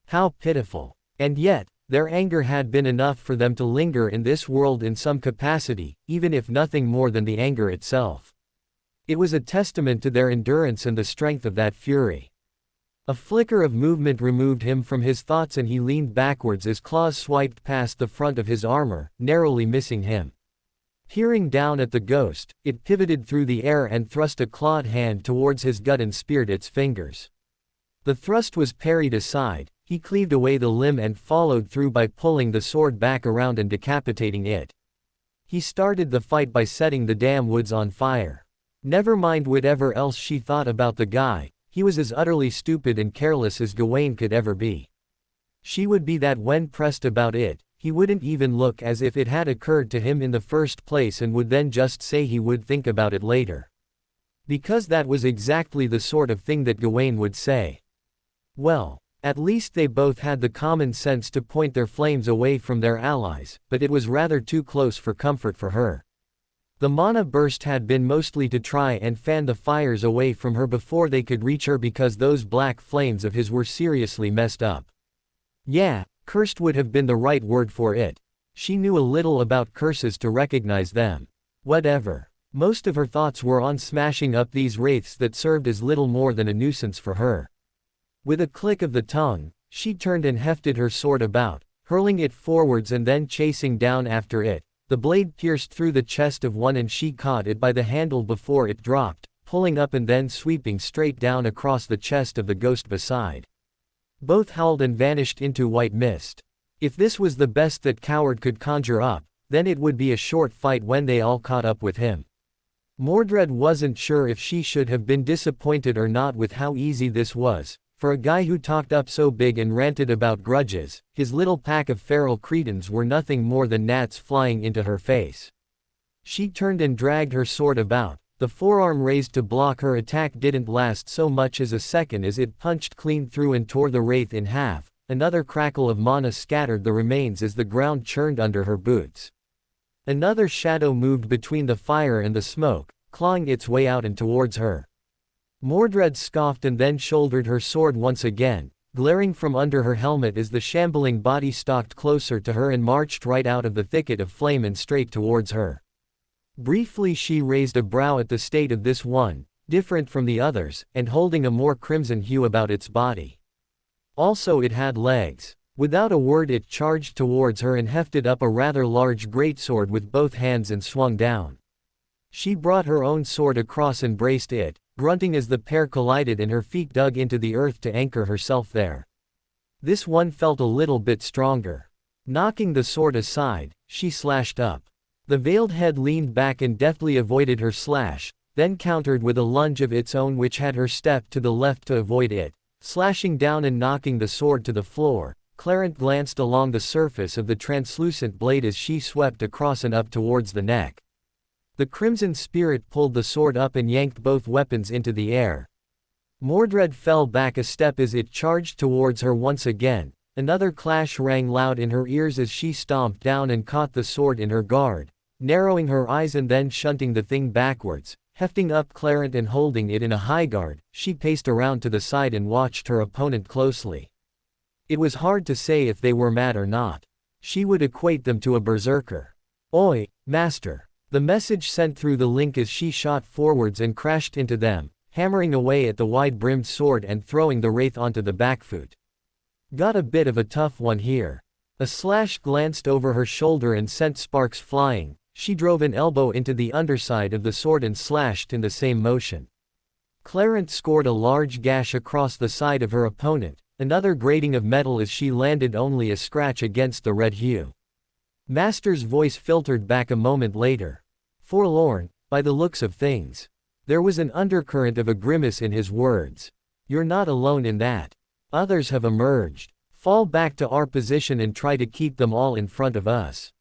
How pitiful. And yet, their anger had been enough for them to linger in this world in some capacity, even if nothing more than the anger itself. It was a testament to their endurance and the strength of that fury. A flicker of movement removed him from his thoughts, and he leaned backwards as claws swiped past the front of his armor, narrowly missing him. Peering down at the ghost, it pivoted through the air and thrust a clawed hand towards his gut and speared its fingers. The thrust was parried aside, he cleaved away the limb and followed through by pulling the sword back around and decapitating it. He started the fight by setting the damn woods on fire. Never mind whatever else she thought about the guy, he was as utterly stupid and careless as Gawain could ever be. She would be that when pressed about it. He wouldn't even look as if it had occurred to him in the first place and would then just say he would think about it later. Because that was exactly the sort of thing that Gawain would say. Well, at least they both had the common sense to point their flames away from their allies, but it was rather too close for comfort for her. The mana burst had been mostly to try and fan the fires away from her before they could reach her, because those black flames of his were seriously messed up. Yeah. Cursed would have been the right word for it. She knew a little about curses to recognize them. Whatever. Most of her thoughts were on smashing up these wraiths that served as little more than a nuisance for her. With a click of the tongue, she turned and hefted her sword about, hurling it forwards and then chasing down after it. The blade pierced through the chest of one and she caught it by the handle before it dropped, pulling up and then sweeping straight down across the chest of the ghost beside. Both howled and vanished into white mist. If this was the best that Coward could conjure up, then it would be a short fight when they all caught up with him. Mordred wasn't sure if she should have been disappointed or not with how easy this was. For a guy who talked up so big and ranted about grudges, his little pack of feral cretins were nothing more than gnats flying into her face. She turned and dragged her sword about. The forearm raised to block her attack didn't last so much as a second as it punched clean through and tore the wraith in half. Another crackle of mana scattered the remains as the ground churned under her boots. Another shadow moved between the fire and the smoke, clawing its way out and towards her. Mordred scoffed and then shouldered her sword once again, glaring from under her helmet as the shambling body stalked closer to her and marched right out of the thicket of flame and straight towards her. Briefly she raised a brow at the state of this one, different from the others, and holding a more crimson hue about its body. Also it had legs. Without a word it charged towards her and hefted up a rather large greatsword with both hands and swung down. She brought her own sword across and braced it, grunting as the pair collided and her feet dug into the earth to anchor herself there. This one felt a little bit stronger. Knocking the sword aside, she slashed up. The veiled head leaned back and deftly avoided her slash, then countered with a lunge of its own which had her step to the left to avoid it, slashing down and knocking the sword to the floor. Clarent glanced along the surface of the translucent blade as she swept across and up towards the neck. The crimson spirit pulled the sword up and yanked both weapons into the air. Mordred fell back a step as it charged towards her once again. Another clash rang loud in her ears as she stomped down and caught the sword in her guard, narrowing her eyes and then shunting the thing backwards. Hefting up Clarent and holding it in a high guard, she paced around to the side and watched her opponent closely. It was hard to say if they were mad or not. She would equate them to a berserker. "Oi, master." The message sent through the link as she shot forwards and crashed into them, hammering away at the wide-brimmed sword and throwing the wraith onto the backfoot. "Got a bit of a tough one here." A slash glanced over her shoulder and sent sparks flying. She drove an elbow into the underside of the sword and slashed in the same motion. Clarent scored a large gash across the side of her opponent, another grating of metal as she landed only a scratch against the red hue. Master's voice filtered back a moment later. Forlorn, by the looks of things. There was an undercurrent of a grimace in his words. "You're not alone in that. Others have emerged. Fall back to our position and try to keep them all in front of us.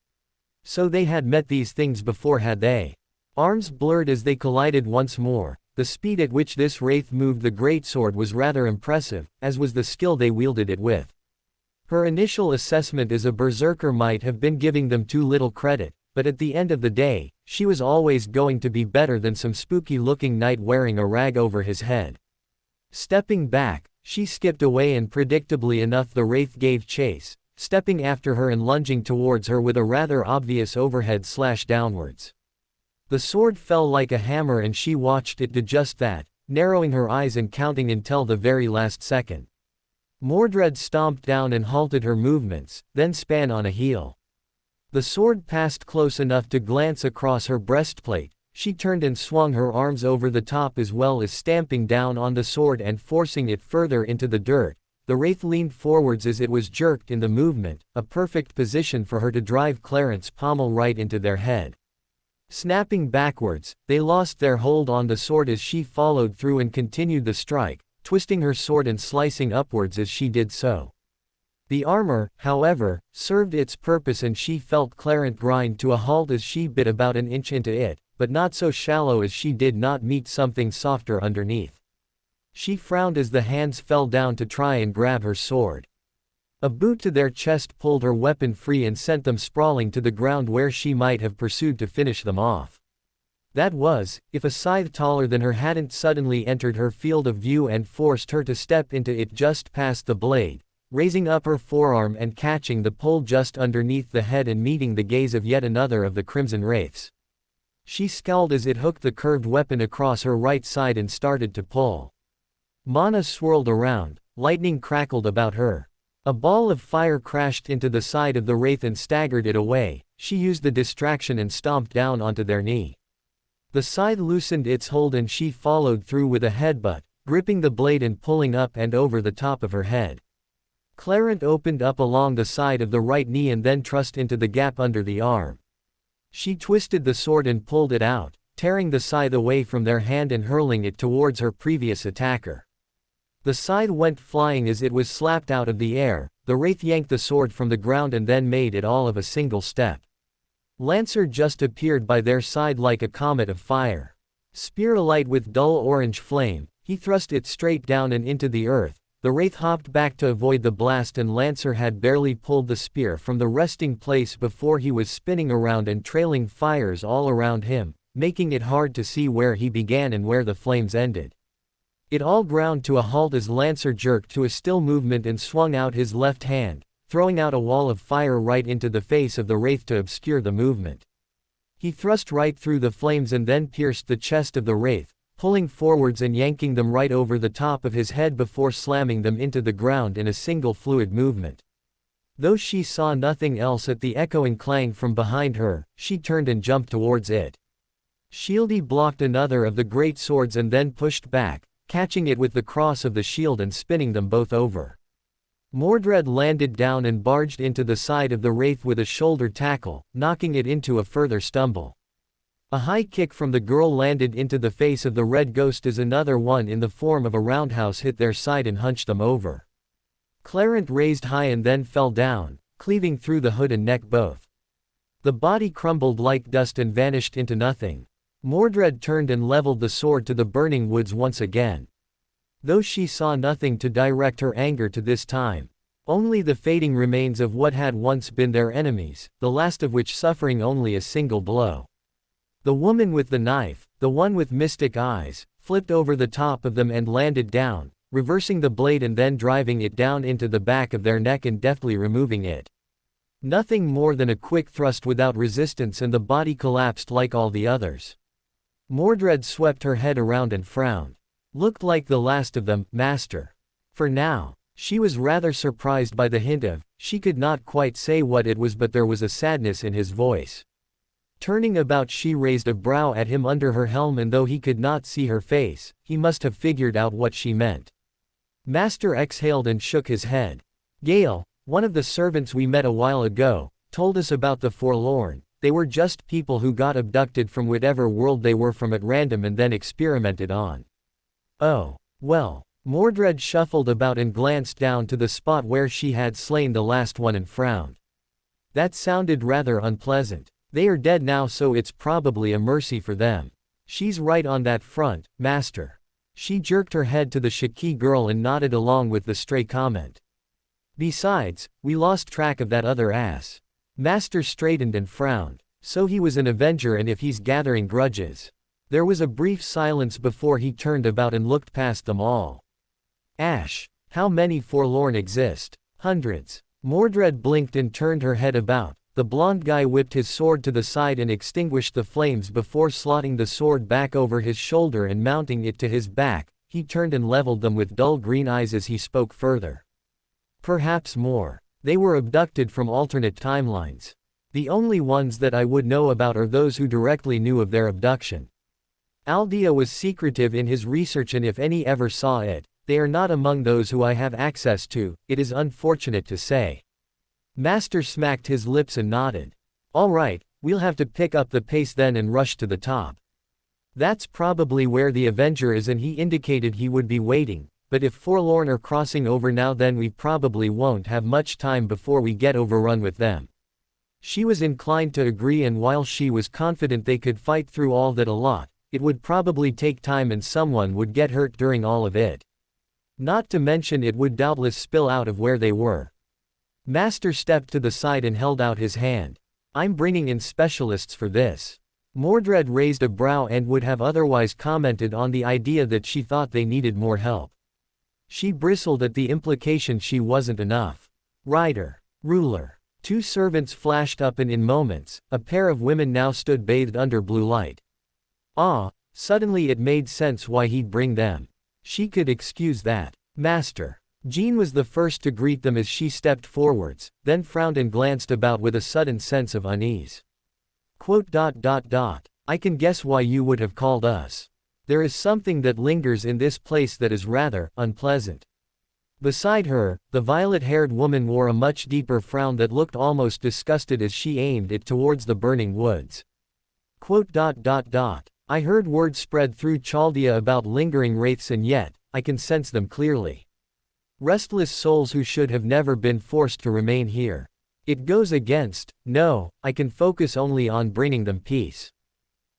So they had met these things before, had they? Arms blurred as they collided once more. The speed at which this wraith moved the greatsword was rather impressive, as was the skill they wielded it with. Her initial assessment as a berserker might have been giving them too little credit, but at the end of the day, she was always going to be better than some spooky-looking knight wearing a rag over his head. Stepping back, she skipped away and predictably enough the wraith gave chase, stepping after her and lunging towards her with a rather obvious overhead slash downwards. The sword fell like a hammer and she watched it do just that, narrowing her eyes and counting until the very last second. Mordred stomped down and halted her movements, then span on a heel. The sword passed close enough to glance across her breastplate. She turned and swung her arms over the top as well as stamping down on the sword and forcing it further into the dirt. The wraith leaned forwards as it was jerked in the movement, a perfect position for her to drive Clarence's pommel right into their head. Snapping backwards, they lost their hold on the sword as she followed through and continued the strike, twisting her sword and slicing upwards as she did so. The armor, however, served its purpose and she felt Clarence grind to a halt as she bit about an inch into it, but not so shallow as she did not meet something softer underneath. She frowned as the hands fell down to try and grab her sword. A boot to their chest pulled her weapon free and sent them sprawling to the ground where she might have pursued to finish them off. That was, if a scythe taller than her hadn't suddenly entered her field of view and forced her to step into it just past the blade, raising up her forearm and catching the pole just underneath the head and meeting the gaze of yet another of the Crimson Wraiths. She scowled as it hooked the curved weapon across her right side and started to pull. Mana swirled around, lightning crackled about her. A ball of fire crashed into the side of the wraith and staggered it away. She used the distraction and stomped down onto their knee. The scythe loosened its hold and she followed through with a headbutt, gripping the blade and pulling up and over the top of her head. Clarence opened up along the side of the right knee and then thrust into the gap under the arm. She twisted the sword and pulled it out, tearing the scythe away from their hand and hurling it towards her previous attacker. The scythe went flying as it was slapped out of the air. The wraith yanked the sword from the ground and then made it all of a single step. Lancer just appeared by their side like a comet of fire. Spear alight with dull orange flame, he thrust it straight down and into the earth. The wraith hopped back to avoid the blast and Lancer had barely pulled the spear from the resting place before he was spinning around and trailing fires all around him, making it hard to see where he began and where the flames ended. It all ground to a halt as Lancer jerked to a still movement and swung out his left hand, throwing out a wall of fire right into the face of the wraith to obscure the movement. He thrust right through the flames and then pierced the chest of the wraith, pulling forwards and yanking them right over the top of his head before slamming them into the ground in a single fluid movement. Though she saw nothing else at the echoing clang from behind her, she turned and jumped towards it. Shieldy blocked another of the great swords and then pushed back, catching it with the cross of the shield and spinning them both over. Mordred landed down and barged into the side of the wraith with a shoulder tackle, knocking it into a further stumble. A high kick from the girl landed into the face of the red ghost as another one in the form of a roundhouse hit their side and hunched them over. Clarence raised high and then fell down, cleaving through the hood and neck both. The body crumbled like dust and vanished into nothing. Mordred turned and leveled the sword to the burning woods once again. Though she saw nothing to direct her anger to this time, only the fading remains of what had once been their enemies, the last of which suffering only a single blow. The woman with the knife, the one with mystic eyes, flipped over the top of them and landed down, reversing the blade and then driving it down into the back of their neck and deftly removing it. Nothing more than a quick thrust without resistance and the body collapsed like all the others. Mordred swept her head around and frowned. Looked like the last of them, master. For now. She was rather surprised by the hint of, she could not quite say what it was but there was a sadness in his voice. Turning about she raised a brow at him under her helm and though he could not see her face, he must have figured out what she meant. Master exhaled and shook his head. Gale, one of the servants we met a while ago, told us about the Forlorn. They were just people who got abducted from whatever world they were from at random and then experimented on. Oh, well, Mordred shuffled about and glanced down to the spot where she had slain the last one and frowned. That sounded rather unpleasant. They are dead now, so it's probably a mercy for them. She's right on that front, Master. She jerked her head to the Shaki girl and nodded along with the stray comment. Besides, we lost track of that other ass. Master straightened and frowned. So he was an Avenger, and if he's gathering grudges. There was a brief silence before he turned about and looked past them all. Ash. How many forlorn exist? Hundreds. Mordred blinked and turned her head about. The blonde guy whipped his sword to the side and extinguished the flames before slotting the sword back over his shoulder and mounting it to his back. He turned and leveled them with dull green eyes as he spoke further. Perhaps more. They were abducted from alternate timelines. The only ones that I would know about are those who directly knew of their abduction. Aldea was secretive in his research, and if any ever saw it, they are not among those who I have access to, it is unfortunate to say. Master smacked his lips and nodded. All right, we'll have to pick up the pace then and rush to the top. That's probably where the Avenger is, and he indicated he would be waiting, but if forlorn are crossing over now, then we probably won't have much time before we get overrun with them. She was inclined to agree, and while she was confident they could fight through all that a lot, it would probably take time and someone would get hurt during all of it. Not to mention it would doubtless spill out of where they were. Master stepped to the side and held out his hand. I'm bringing in specialists for this. Mordred raised a brow and would have otherwise commented on the idea that she thought they needed more help. She bristled at the implication she wasn't enough. Rider. Ruler. Two servants flashed up, and in moments, a pair of women now stood bathed under blue light. Suddenly it made sense why he'd bring them. She could excuse that. Master. Jean was the first to greet them as she stepped forwards, then frowned and glanced about with a sudden sense of unease. I can guess why you would have called us. There is something that lingers in this place that is rather unpleasant. Beside her, the violet-haired woman wore a much deeper frown that looked almost disgusted as she aimed it towards the burning woods. I heard word spread through Chaldea about lingering wraiths, and yet, I can sense them clearly. Restless souls who should have never been forced to remain here. It goes against, no, I can focus only on bringing them peace.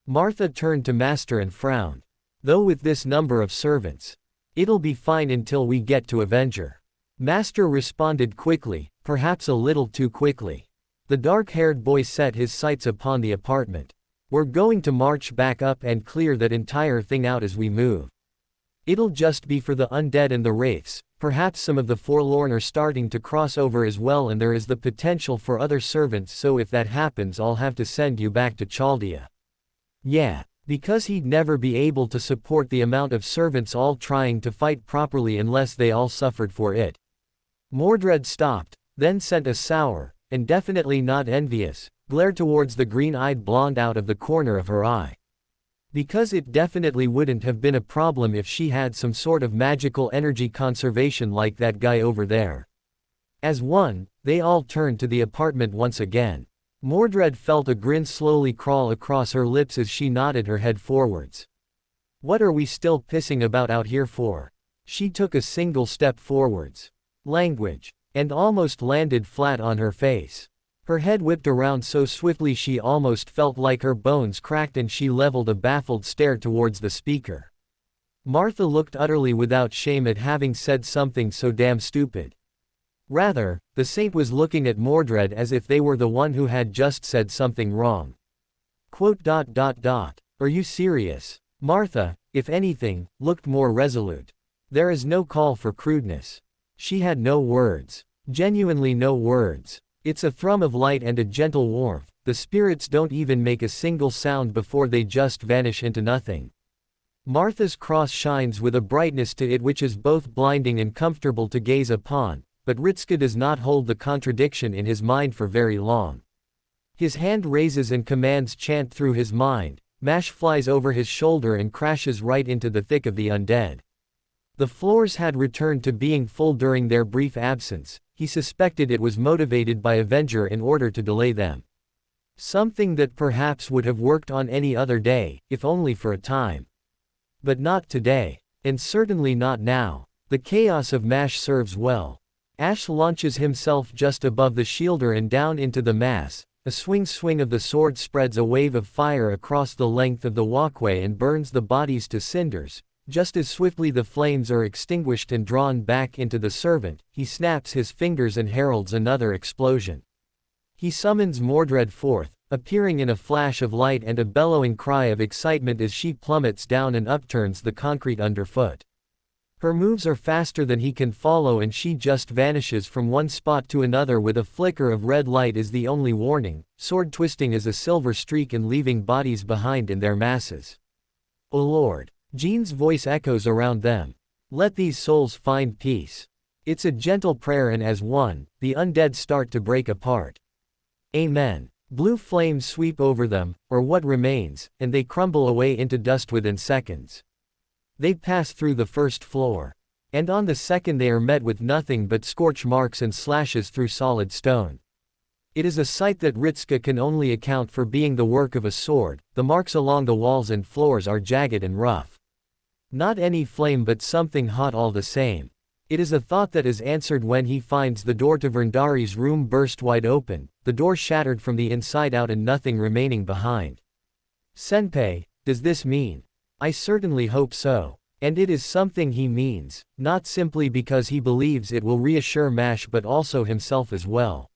Martha turned to Master and frowned. Though with this number of servants, it'll be fine until we get to Avenger. Master responded quickly, perhaps a little too quickly. The dark-haired boy set his sights upon the apartment. We're going to march back up and clear that entire thing out as we move. It'll just be for the undead and the wraiths. Perhaps some of the forlorn are starting to cross over as well, and there is the potential for other servants, so if that happens I'll have to send you back to Chaldea. Yeah. Because he'd never be able to support the amount of servants all trying to fight properly unless they all suffered for it. Mordred stopped, then sent a sour, and definitely not envious, glare towards the green-eyed blonde out of the corner of her eye. Because it definitely wouldn't have been a problem if she had some sort of magical energy conservation like that guy over there. As one, they all turned to the apartment once again. Mordred felt a grin slowly crawl across her lips as she nodded her head forwards. What are we still pissing about out here for? She took a single step forwards. Language. And almost landed flat on her face. Her head whipped around so swiftly she almost felt like her bones cracked, and she leveled a baffled stare towards the speaker. Martha looked utterly without shame at having said something so damn stupid. Rather, the saint was looking at Mordred as if they were the one who had just said something wrong. Are you serious? Martha, if anything, looked more resolute. There is no call for crudeness. She had no words. Genuinely no words. It's a thrum of light and a gentle warmth. The spirits don't even make a single sound before they just vanish into nothing. Martha's cross shines with a brightness to it which is both blinding and comfortable to gaze upon. But Ritska does not hold the contradiction in his mind for very long. His hand raises and commands chant through his mind. Mash flies over his shoulder and crashes right into the thick of the undead. The floors had returned to being full during their brief absence. He suspected it was motivated by Avenger in order to delay them. Something that perhaps would have worked on any other day, if only for a time. But not today. And certainly not now. The chaos of Mash serves well. Ash launches himself just above the shielder and down into the mass. A swing of the sword spreads a wave of fire across the length of the walkway and burns the bodies to cinders. Just as swiftly the flames are extinguished and drawn back into the servant, he snaps his fingers and heralds another explosion. He summons Mordred forth, appearing in a flash of light and a bellowing cry of excitement as she plummets down and upturns the concrete underfoot. Her moves are faster than he can follow and she just vanishes from one spot to another with a flicker of red light is the only warning, sword twisting as a silver streak and leaving bodies behind in their masses. "O Lord!" Jean's voice echoes around them. "Let these souls find peace." It's a gentle prayer and as one, the undead start to break apart. Amen. Blue flames sweep over them, or what remains, and they crumble away into dust within seconds. They pass through the first floor. And on the second they are met with nothing but scorch marks and slashes through solid stone. It is a sight that Ritska can only account for being the work of a sword. The marks along the walls and floors are jagged and rough. Not any flame but something hot all the same. It is a thought that is answered when he finds the door to Verndari's room burst wide open, the door shattered from the inside out and nothing remaining behind. Senpai, does this mean? I certainly hope so. And it is something he means, not simply because he believes it will reassure Mash but also himself as well.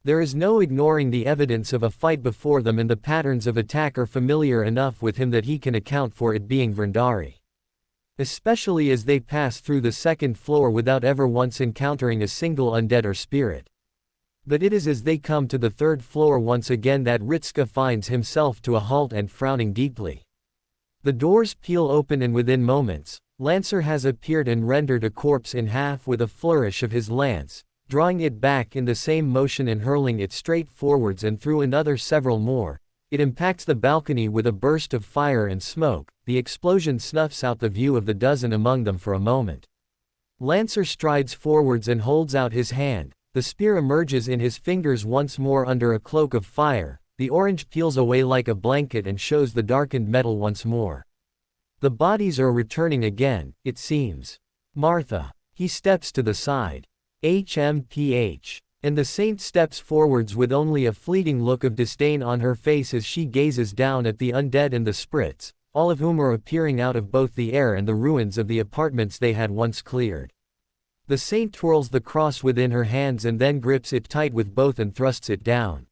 There is no ignoring the evidence of a fight before them and the patterns of attack are familiar enough with him that he can account for it being Verndari. Especially as they pass through the second floor without ever once encountering a single undead or spirit. But it is as they come to the third floor once again that Ritska finds himself to a halt and frowning deeply. The doors peel open and within moments, Lancer has appeared and rendered a corpse in half with a flourish of his lance, drawing it back in the same motion and hurling it straight forwards and through another several more. It impacts the balcony with a burst of fire and smoke. The explosion snuffs out the view of the dozen among them for a moment. Lancer strides forwards and holds out his hand. The spear emerges in his fingers once more under a cloak of fire. The orange peels away like a blanket and shows the darkened metal once more. The bodies are returning again, it seems. Martha. He steps to the side. HMPH. And the saint steps forwards with only a fleeting look of disdain on her face as she gazes down at the undead and the spirits, all of whom are appearing out of both the air and the ruins of the apartments they had once cleared. The saint twirls the cross within her hands and then grips it tight with both and thrusts it down.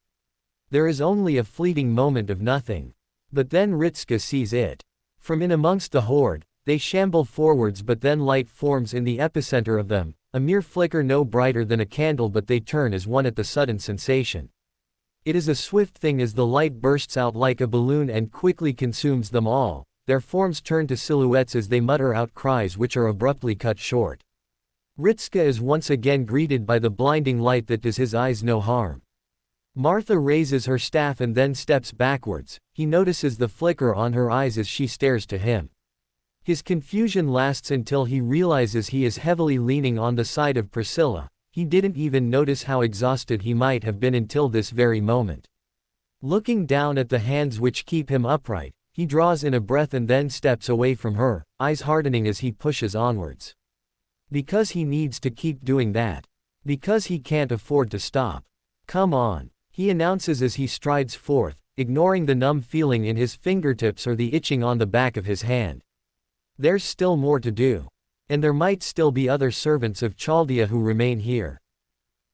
There is only a fleeting moment of nothing. But then Ritska sees it. From in amongst the horde, they shamble forwards but then light forms in the epicenter of them, a mere flicker no brighter than a candle but they turn as one at the sudden sensation. It is a swift thing as the light bursts out like a balloon and quickly consumes them all. Their forms turn to silhouettes as they mutter out cries which are abruptly cut short. Ritska is once again greeted by the blinding light that does his eyes no harm. Martha raises her staff and then steps backwards. He notices the flicker on her eyes as she stares to him. His confusion lasts until he realizes he is heavily leaning on the side of Priscilla. He didn't even notice how exhausted he might have been until this very moment. Looking down at the hands which keep him upright, he draws in a breath and then steps away from her, eyes hardening as he pushes onwards. Because he needs to keep doing that. Because he can't afford to stop. Come on. He announces as he strides forth, ignoring the numb feeling in his fingertips or the itching on the back of his hand. There's still more to do. And there might still be other servants of Chaldea who remain here.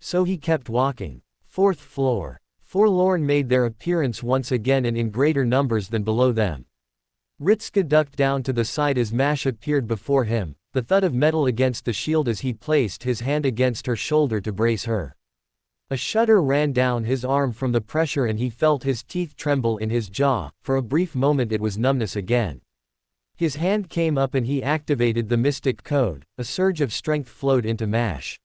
So he kept walking. Fourth floor. Forlorn made their appearance once again and in greater numbers than below them. Ritska ducked down to the side as Mash appeared before him, the thud of metal against the shield as he placed his hand against her shoulder to brace her. A shudder ran down his arm from the pressure and he felt his teeth tremble in his jaw. For a brief moment it was numbness again. His hand came up and he activated the mystic code. A surge of strength flowed into Mash.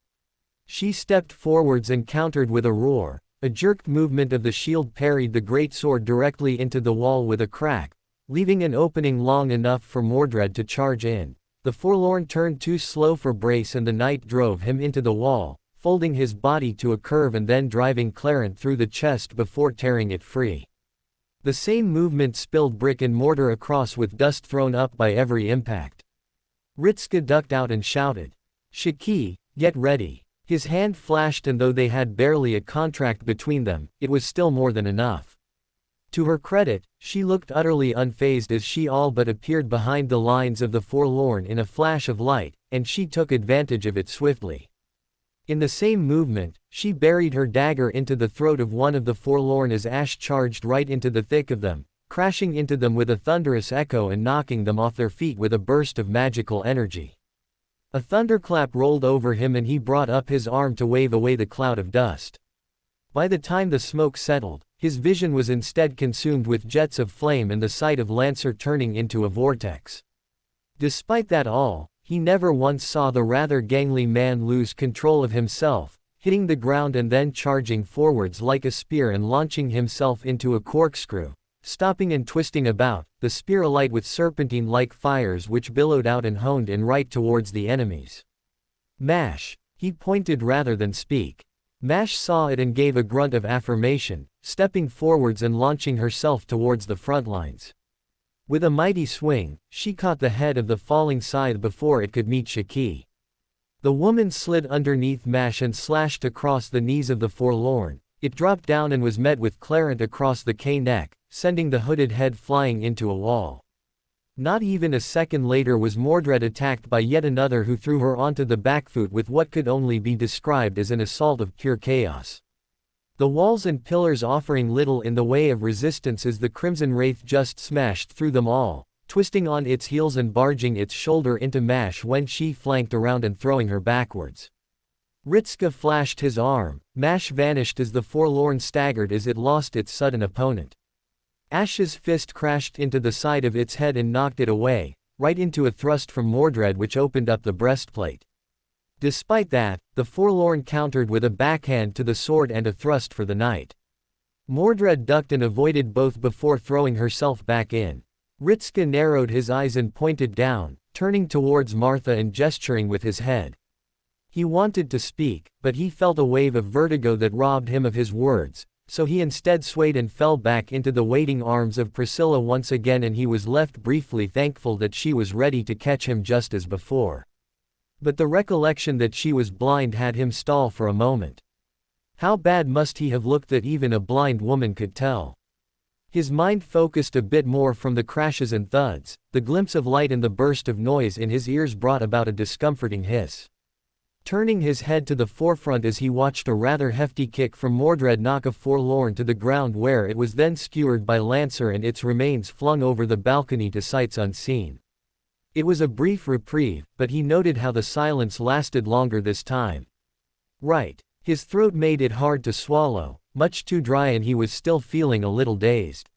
She stepped forwards and countered with a roar. A jerked movement of the shield parried the greatsword directly into the wall with a crack, leaving an opening long enough for Mordred to charge in. The Forlorn turned too slow for brace and the knight drove him into the wall, folding his body to a curve and then driving Clarent through the chest before tearing it free. The same movement spilled brick and mortar across with dust thrown up by every impact. Ritsuka ducked out and shouted. Shiki, get ready. His hand flashed, and though they had barely a contract between them, it was still more than enough. To her credit, she looked utterly unfazed as she all but appeared behind the lines of the Forlorn in a flash of light, and she took advantage of it swiftly. In the same movement, she buried her dagger into the throat of one of the Forlorn as Ash charged right into the thick of them, crashing into them with a thunderous echo and knocking them off their feet with a burst of magical energy. A thunderclap rolled over him and he brought up his arm to wave away the cloud of dust. By the time the smoke settled, his vision was instead consumed with jets of flame and the sight of Lancer turning into a vortex. Despite that all, he never once saw the rather gangly man lose control of himself, hitting the ground and then charging forwards like a spear and launching himself into a corkscrew, stopping and twisting about, the spear alight with serpentine-like fires which billowed out and honed in right towards the enemies. Mash! He pointed rather than speak. Mash saw it and gave a grunt of affirmation, stepping forwards and launching herself towards the front lines. With a mighty swing, she caught the head of the falling scythe before it could meet Shiki. The woman slid underneath Mash and slashed across the knees of the Forlorn. It dropped down and was met with Clarent across the K-neck, sending the hooded head flying into a wall. Not even a second later was Mordred attacked by yet another who threw her onto the backfoot with what could only be described as an assault of pure chaos. The walls and pillars offering little in the way of resistance as the Crimson Wraith just smashed through them all, twisting on its heels and barging its shoulder into Mash when she flanked around and throwing her backwards. Ritsuka flashed his arm, Mash vanished as the Forlorn staggered as it lost its sudden opponent. Ash's fist crashed into the side of its head and knocked it away, right into a thrust from Mordred which opened up the breastplate. Despite that, the Forlorn countered with a backhand to the sword and a thrust for the knight. Mordred ducked and avoided both before throwing herself back in. Ritsuka narrowed his eyes and pointed down, turning towards Martha and gesturing with his head. He wanted to speak, but he felt a wave of vertigo that robbed him of his words, so he instead swayed and fell back into the waiting arms of Priscilla once again, and he was left briefly thankful that she was ready to catch him just as before. But the recollection that she was blind had him stall for a moment. How bad must he have looked that even a blind woman could tell? His mind focused a bit more from the crashes and thuds. The glimpse of light and the burst of noise in his ears brought about a discomforting hiss. Turning his head to the forefront as he watched a rather hefty kick from Mordred knock a Forlorn to the ground, where it was then skewered by Lancer and its remains flung over the balcony to sights unseen. It was a brief reprieve, but he noted how the silence lasted longer this time. Right. His throat made it hard to swallow, much too dry, and he was still feeling a little dazed.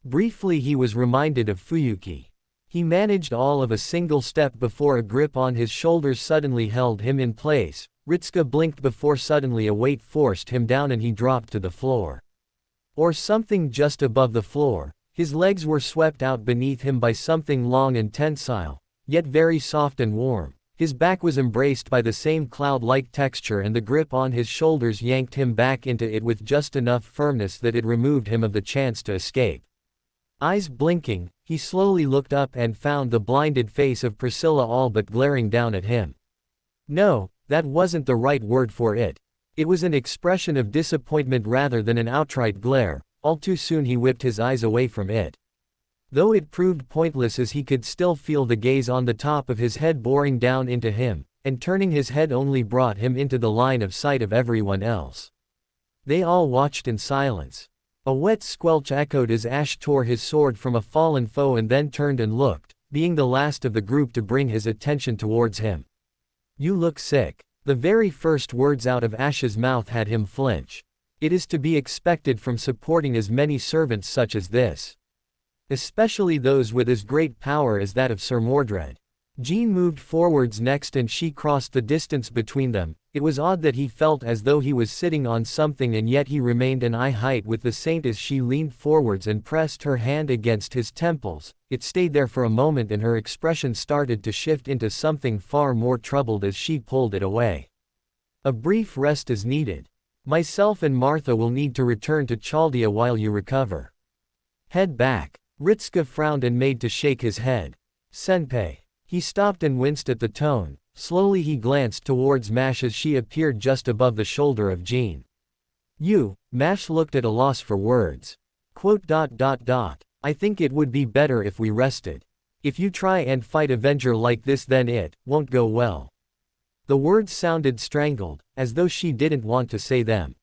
Briefly he was reminded of Fuyuki. He managed all of a single step before a grip on his shoulders suddenly held him in place. Ritsuka blinked before suddenly a weight forced him down and he dropped to the floor. Or something just above the floor. His legs were swept out beneath him by something long and tensile, yet very soft and warm. His back was embraced by the same cloud-like texture, and the grip on his shoulders yanked him back into it with just enough firmness that it removed him of the chance to escape. Eyes blinking, he slowly looked up and found the blinded face of Priscilla all but glaring down at him. No, that wasn't the right word for it. It was an expression of disappointment rather than an outright glare. All too soon he whipped his eyes away from it. Though it proved pointless, as he could still feel the gaze on the top of his head boring down into him, and turning his head only brought him into the line of sight of everyone else. They all watched in silence. A wet squelch echoed as Ash tore his sword from a fallen foe and then turned and looked, being the last of the group to bring his attention towards him. "You look sick." The very first words out of Ash's mouth had him flinch. It is to be expected from supporting as many servants such as this. Especially those with as great power as that of Sir Mordred. Jean moved forwards next and she crossed the distance between them. It was odd that he felt as though he was sitting on something and yet he remained an eye height with the saint as she leaned forwards and pressed her hand against his temples. It stayed there for a moment and her expression started to shift into something far more troubled as she pulled it away. "A brief rest is needed. Myself and Martha will need to return to Chaldea while you recover. Head back." Ritsuka frowned and made to shake his head. "Senpai." He stopped and winced at the tone. Slowly he glanced towards Mash as she appeared just above the shoulder of Jean. You, Mash looked at a loss for words. I think it would be better if we rested. If you try and fight Avenger like this then it won't go well. The words sounded strangled, as though she didn't want to say them.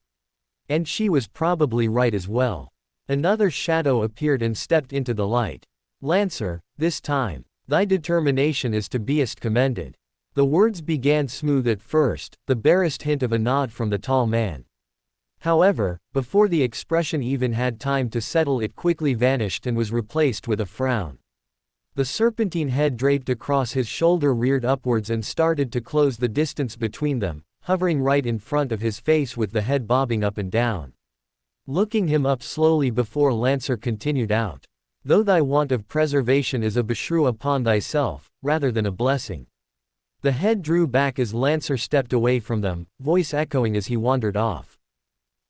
And she was probably right as well. Another shadow appeared and stepped into the light. Lancer, this time, thy determination is to beest commended. The words began smooth at first, the barest hint of a nod from the tall man. However, before the expression even had time to settle it quickly vanished and was replaced with a frown. The serpentine head draped across his shoulder reared upwards and started to close the distance between them, hovering right in front of his face with the head bobbing up and down. Looking him up slowly before Lancer continued out. Though thy want of preservation is a beshrew upon thyself, rather than a blessing. The head drew back as Lancer stepped away from them, voice echoing as he wandered off.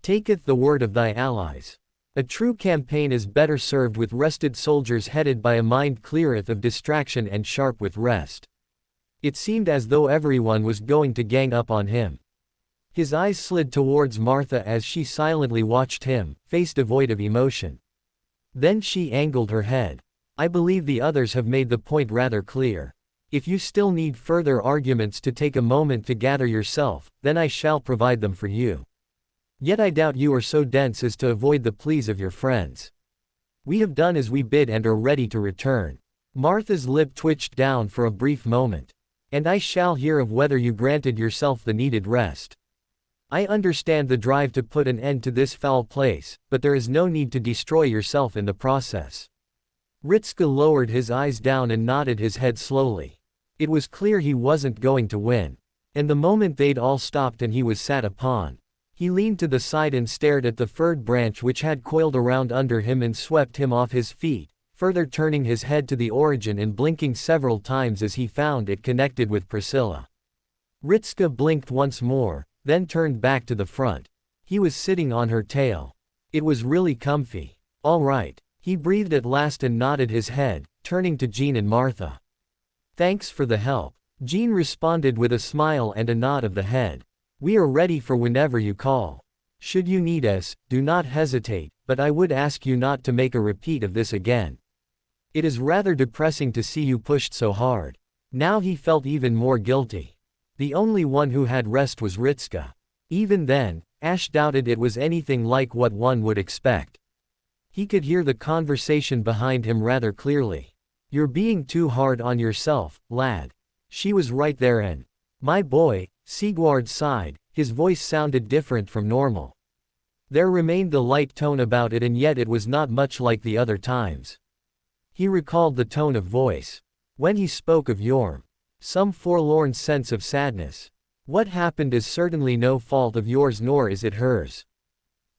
Taketh the word of thy allies. A true campaign is better served with rested soldiers headed by a mind cleareth of distraction and sharp with rest. It seemed as though everyone was going to gang up on him. His eyes slid towards Martha as she silently watched him, face devoid of emotion. Then she angled her head. I believe the others have made the point rather clear. If you still need further arguments to take a moment to gather yourself, then I shall provide them for you. Yet I doubt you are so dense as to avoid the pleas of your friends. We have done as we bid and are ready to return. Martha's lip twitched down for a brief moment. And I shall hear of whether you granted yourself the needed rest. I understand the drive to put an end to this foul place, but there is no need to destroy yourself in the process. Ritska lowered his eyes down and nodded his head slowly. It was clear he wasn't going to win. And the moment they'd all stopped and he was sat upon, he leaned to the side and stared at the furred branch which had coiled around under him and swept him off his feet, further turning his head to the origin and blinking several times as he found it connected with Priscilla. Ritska blinked once more, then turned back to the front. He was sitting on her tail. It was really comfy. All right, he breathed at last and nodded his head, turning to Jean and Martha. Thanks for the help. Jean responded with a smile and a nod of the head. We are ready for whenever you call. Should you need us, do not hesitate, but I would ask you not to make a repeat of this again. It is rather depressing to see you pushed so hard. Now he felt even more guilty. The only one who had rest was Ritska. Even then, Ash doubted it was anything like what one would expect. He could hear the conversation behind him rather clearly. You're being too hard on yourself, lad. She was right there and, my boy, Sigward sighed, his voice sounded different from normal. There remained the light tone about it and yet it was not much like the other times. He recalled the tone of voice. When he spoke of Yorm. Some forlorn sense of sadness. What happened is certainly no fault of yours nor is it hers.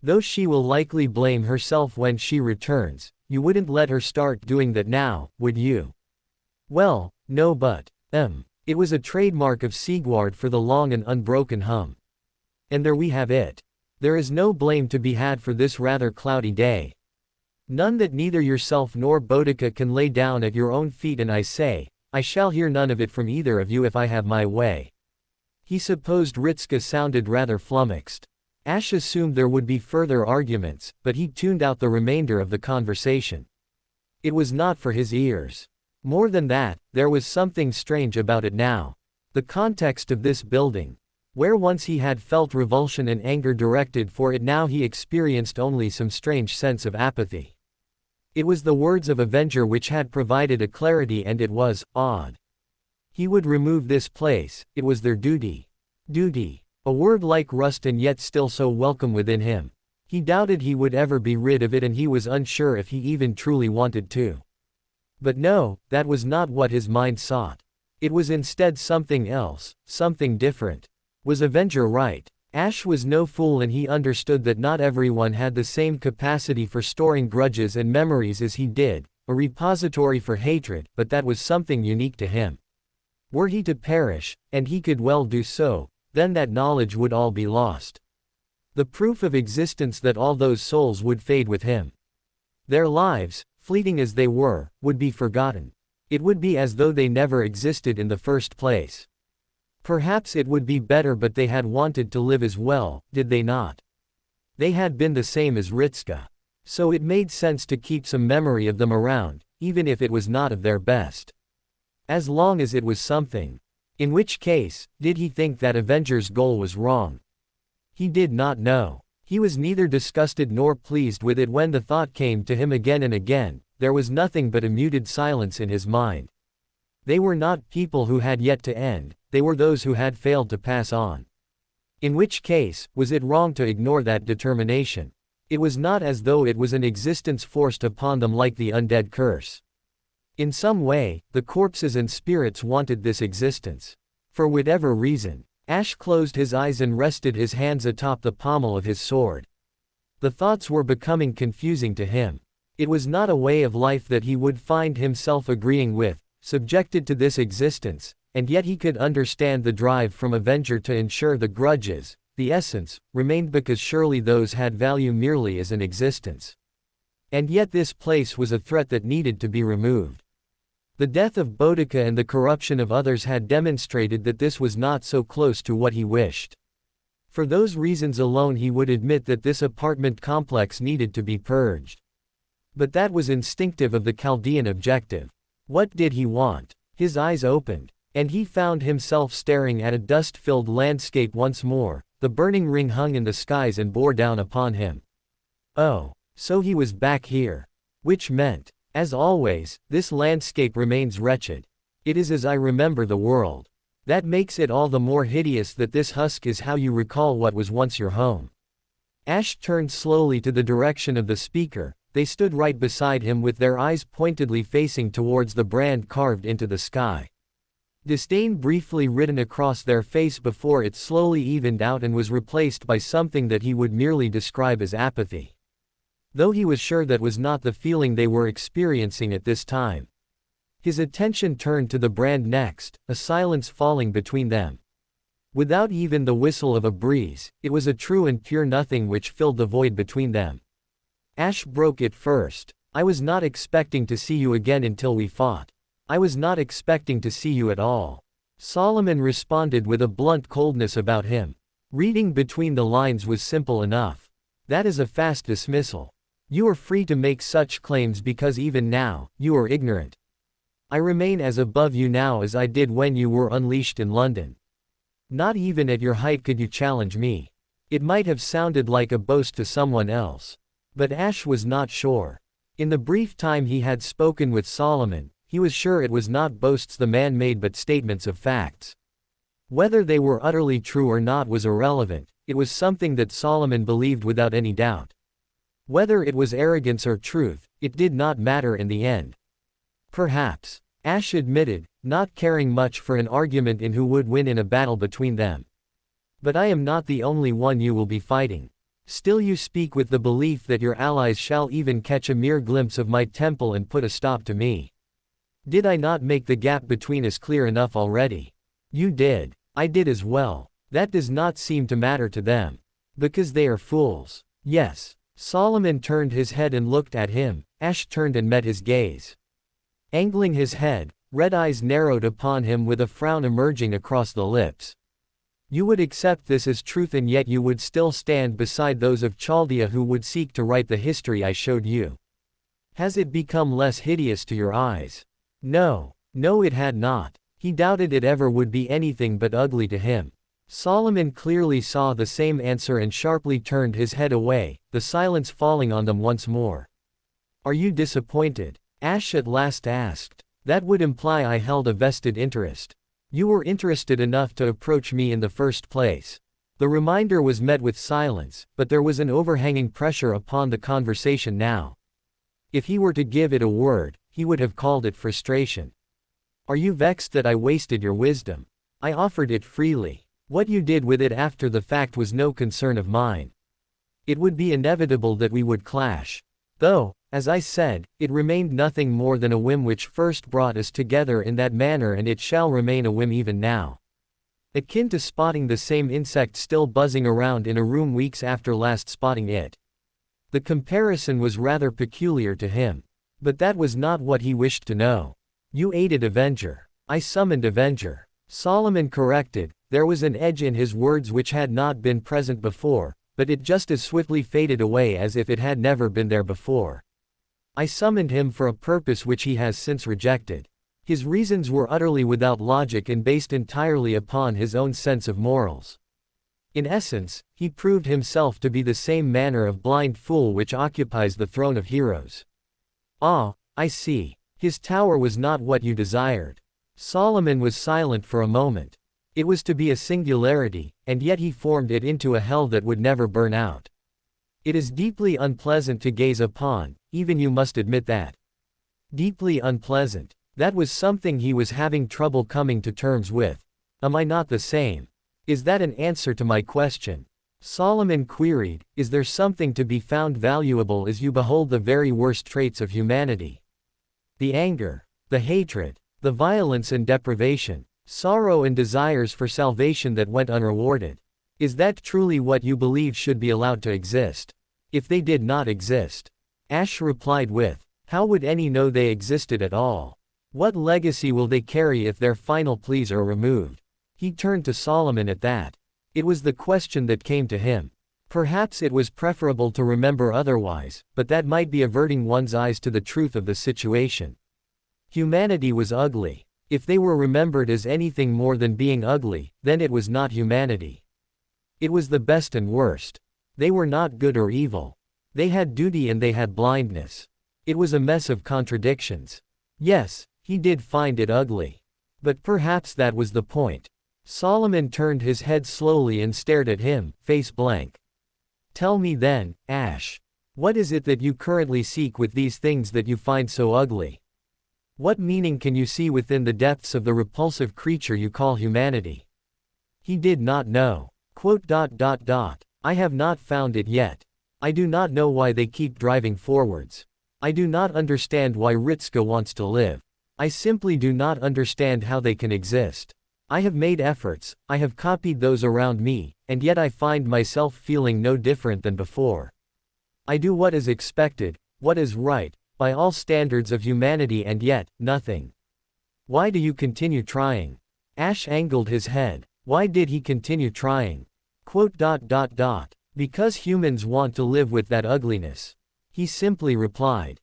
Though she will likely blame herself when she returns, you wouldn't let her start doing that now, would you? Well, no but, it was a trademark of Sigward for the long and unbroken hum. And there we have it. There is no blame to be had for this rather cloudy day. None that neither yourself nor Boudica can lay down at your own feet and I say, I shall hear none of it from either of you if I have my way. He supposed Ritska sounded rather flummoxed. Ash assumed there would be further arguments, but he tuned out the remainder of the conversation. It was not for his ears. More than that, there was something strange about it now. The context of this building. Where once he had felt revulsion and anger directed for it now he experienced only some strange sense of apathy. It was the words of Avenger which had provided a clarity and it was odd. He would remove this place, it was their duty. Duty. A word like rust and yet still so welcome within him. He doubted he would ever be rid of it and he was unsure if he even truly wanted to. But no, that was not what his mind sought. It was instead something else, something different. Was Avenger right? Ash was no fool and he understood that not everyone had the same capacity for storing grudges and memories as he did, a repository for hatred, but that was something unique to him. Were he to perish, and he could well do so, then that knowledge would all be lost. The proof of existence that all those souls would fade with him. Their lives, fleeting as they were, would be forgotten. It would be as though they never existed in the first place. Perhaps it would be better, but they had wanted to live as well, did they not? They had been the same as Ritska. So it made sense to keep some memory of them around, even if it was not of their best. As long as it was something. In which case, did he think that Avenger's goal was wrong? He did not know. He was neither disgusted nor pleased with it when the thought came to him again and again. There was nothing but a muted silence in his mind. They were not people who had yet to end, they were those who had failed to pass on. In which case, was it wrong to ignore that determination? It was not as though it was an existence forced upon them like the undead curse. In some way, the corpses and spirits wanted this existence. For whatever reason, Ash closed his eyes and rested his hands atop the pommel of his sword. The thoughts were becoming confusing to him. It was not a way of life that he would find himself agreeing with, subjected to this existence, and yet he could understand the drive from Avenger to ensure the grudges, the essence, remained because surely those had value merely as an existence. And yet this place was a threat that needed to be removed. The death of Boudica and the corruption of others had demonstrated that this was not so close to what he wished. For those reasons alone he would admit that this apartment complex needed to be purged. But that was instinctive of the Chaldean objective. What did he want? His eyes opened, and he found himself staring at a dust-filled landscape once more. The burning ring hung in the skies and bore down upon him. Oh, so he was back here. Which meant, as always, this landscape remains wretched. It is as I remember the world. That makes it all the more hideous that this husk is how you recall what was once your home. Ash turned slowly to the direction of the speaker. They stood right beside him with their eyes pointedly facing towards the brand carved into the sky. Disdain briefly written across their face before it slowly evened out and was replaced by something that he would merely describe as apathy. Though he was sure that was not the feeling they were experiencing at this time. His attention turned to the brand next, a silence falling between them. Without even the whistle of a breeze, it was a true and pure nothing which filled the void between them. Ash broke it first. I was not expecting to see you again until we fought. I was not expecting to see you at all. Solomon responded with a blunt coldness about him. Reading between the lines was simple enough. That is a fast dismissal. You are free to make such claims because even now, you are ignorant. I remain as above you now as I did when you were unleashed in London. Not even at your height could you challenge me. It might have sounded like a boast to someone else. But Ash was not sure. In the brief time he had spoken with Solomon, he was sure it was not boasts the man made but statements of facts. Whether they were utterly true or not was irrelevant, it was something that Solomon believed without any doubt. Whether it was arrogance or truth, it did not matter in the end. Perhaps, Ash admitted, not caring much for an argument in who would win in a battle between them. But I am not the only one you will be fighting. Still you speak with the belief that your allies shall even catch a mere glimpse of my temple and put a stop to me. Did I not make the gap between us clear enough already? You did. I did as well. That does not seem to matter to them. Because they are fools. Yes. Solomon turned his head and looked at him. Ash turned and met his gaze. Angling his head, red eyes narrowed upon him with a frown emerging across the lips. You would accept this as truth and yet you would still stand beside those of Chaldea who would seek to write the history I showed you. Has it become less hideous to your eyes? No. No, it had not. He doubted it ever would be anything but ugly to him. Solomon clearly saw the same answer and sharply turned his head away, the silence falling on them once more. Are you disappointed? Ash at last asked. That would imply I held a vested interest. You were interested enough to approach me in the first place. The reminder was met with silence, but there was an overhanging pressure upon the conversation now. If he were to give it a word, he would have called it frustration. Are you vexed that I wasted your wisdom? I offered it freely. What you did with it after the fact was no concern of mine. It would be inevitable that we would clash. Though, as I said, it remained nothing more than a whim which first brought us together in that manner and it shall remain a whim even now. Akin to spotting the same insect still buzzing around in a room weeks after last spotting it. The comparison was rather peculiar to him. But that was not what he wished to know. You aided Avenger. I summoned Avenger. Solomon corrected. There was an edge in his words which had not been present before, but it just as swiftly faded away as if it had never been there before. I summoned him for a purpose which he has since rejected. His reasons were utterly without logic and based entirely upon his own sense of morals. In essence, he proved himself to be the same manner of blind fool which occupies the throne of heroes. Ah, I see. His tower was not what you desired. Solomon was silent for a moment. It was to be a singularity, and yet he formed it into a hell that would never burn out. It is deeply unpleasant to gaze upon, even you must admit that. Deeply unpleasant. That was something he was having trouble coming to terms with. Am I not the same? Is that an answer to my question? Solomon queried, is there something to be found valuable as you behold the very worst traits of humanity? The anger, the hatred, the violence and deprivation, sorrow and desires for salvation that went unrewarded. Is that truly what you believe should be allowed to exist? If they did not exist. Ash replied with, how would any know they existed at all? What legacy will they carry if their final pleas are removed? He turned to Solomon at that. It was the question that came to him. Perhaps it was preferable to remember otherwise, but that might be averting one's eyes to the truth of the situation. Humanity was ugly. If they were remembered as anything more than being ugly, then it was not humanity. It was the best and worst. They were not good or evil. They had duty and they had blindness. It was a mess of contradictions. Yes, he did find it ugly. But perhaps that was the point. Solomon turned his head slowly and stared at him, face blank. Tell me then, Ash. What is it that you currently seek with these things that you find so ugly? What meaning can you see within the depths of the repulsive creature you call humanity? He did not know. I have not found it yet. I do not know why they keep driving forwards. I do not understand why Ritska wants to live. I simply do not understand how they can exist. I have made efforts, I have copied those around me, and yet I find myself feeling no different than before. I do what is expected, what is right, by all standards of humanity, and yet, nothing. Why do you continue trying? Ash angled his head. Why did he continue trying? Because humans want to live with that ugliness. He simply replied.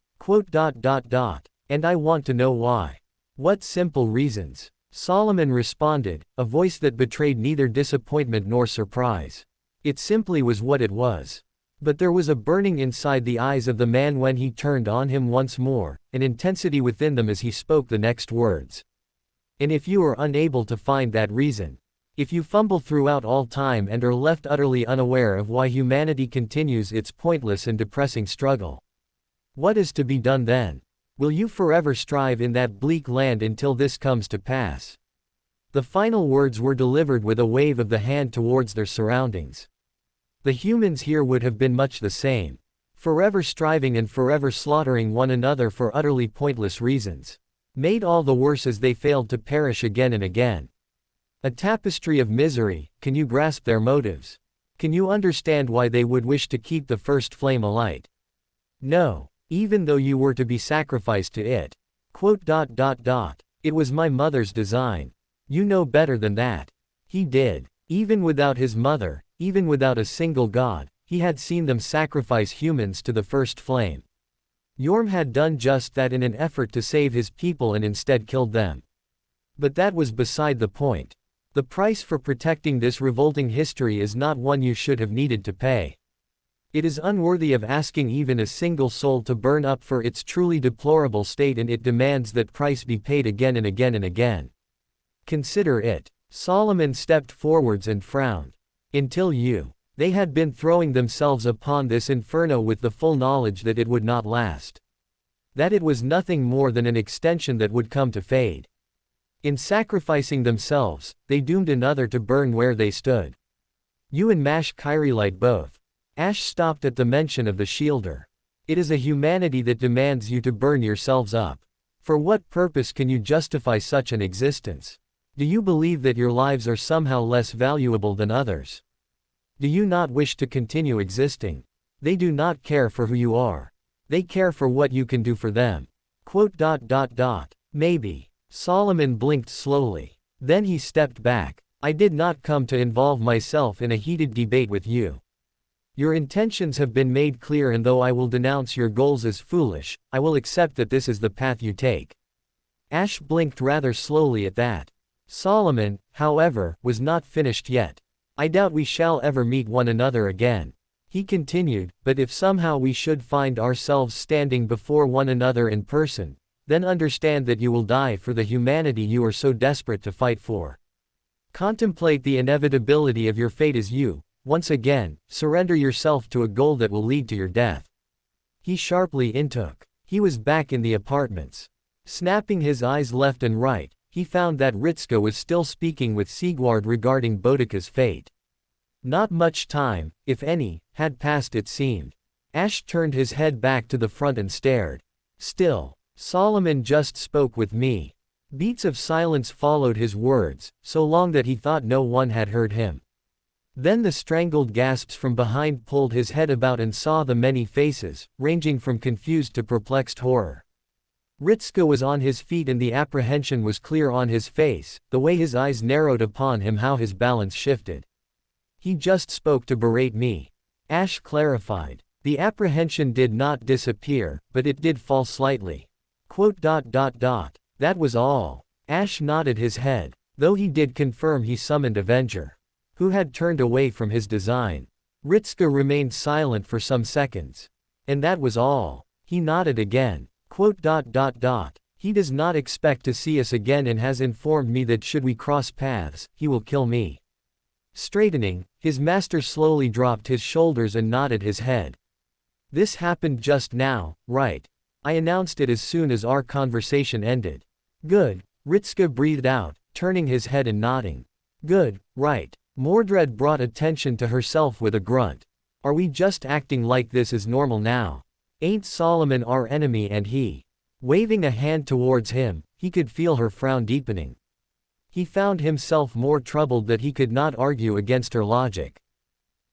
And I want to know why. What simple reasons? Solomon responded, a voice that betrayed neither disappointment nor surprise. It simply was what it was. But there was a burning inside the eyes of the man when he turned on him once more, an intensity within them as he spoke the next words. And if you are unable to find that reason, if you fumble throughout all time and are left utterly unaware of why humanity continues its pointless and depressing struggle, what is to be done then? Will you forever strive in that bleak land until this comes to pass? The final words were delivered with a wave of the hand towards their surroundings. The humans here would have been much the same. Forever striving and forever slaughtering one another for utterly pointless reasons. Made all the worse as they failed to perish again and again. A tapestry of misery. Can you grasp their motives? Can you understand why they would wish to keep the first flame alight? No. Even though you were to be sacrificed to it. It was my mother's design. You know better than that. He did. Even without his mother, even without a single god, he had seen them sacrifice humans to the first flame. Yorm had done just that in an effort to save his people and instead killed them. But that was beside the point. The price for protecting this revolting history is not one you should have needed to pay. It is unworthy of asking even a single soul to burn up for its truly deplorable state, and it demands that price be paid again and again and again. Consider it. Solomon stepped forwards and frowned. Until you. They had been throwing themselves upon this inferno with the full knowledge that it would not last. That it was nothing more than an extension that would come to fade. In sacrificing themselves, they doomed another to burn where they stood. You and Mash Kyrillite both. Ash stopped at the mention of the Shielder. It is a humanity that demands you to burn yourselves up. For what purpose can you justify such an existence? Do you believe that your lives are somehow less valuable than others? Do you not wish to continue existing? They do not care for who you are. They care for what you can do for them. Maybe. Solomon blinked slowly. Then he stepped back. I did not come to involve myself in a heated debate with you. Your intentions have been made clear, and though I will denounce your goals as foolish, I will accept that this is the path you take. Ash blinked rather slowly at that. Solomon, however, was not finished yet. I doubt we shall ever meet one another again. He continued, but if somehow we should find ourselves standing before one another in person, then understand that you will die for the humanity you are so desperate to fight for. Contemplate the inevitability of your fate as you, once again, surrender yourself to a goal that will lead to your death. He sharply intook. He was back in the apartments. Snapping his eyes left and right, he found that Ritska was still speaking with Sigward regarding Boudica's fate. Not much time, if any, had passed it seemed. Ash turned his head back to the front and stared. Still, Solomon just spoke with me. Beats of silence followed his words, so long that he thought no one had heard him. Then the strangled gasps from behind pulled his head about and saw the many faces, ranging from confused to perplexed horror. Ritska was on his feet and the apprehension was clear on his face, the way his eyes narrowed upon him, how his balance shifted. He just spoke to berate me. Ash clarified. The apprehension did not disappear, but it did fall slightly. That was all. Ash nodded his head, though he did confirm he summoned Avenger, who had turned away from his design. Ritska remained silent for some seconds. And that was all. He nodded again. He does not expect to see us again and has informed me that should we cross paths, he will kill me. Straightening, his master slowly dropped his shoulders and nodded his head. This happened just now, right? I announced it as soon as our conversation ended. Good, Ritska breathed out, turning his head and nodding. Good, right. Mordred brought attention to herself with a grunt. Are we just acting like this is normal now? Ain't Solomon our enemy? And he, waving a hand towards him, he could feel her frown deepening. He found himself more troubled that he could not argue against her logic.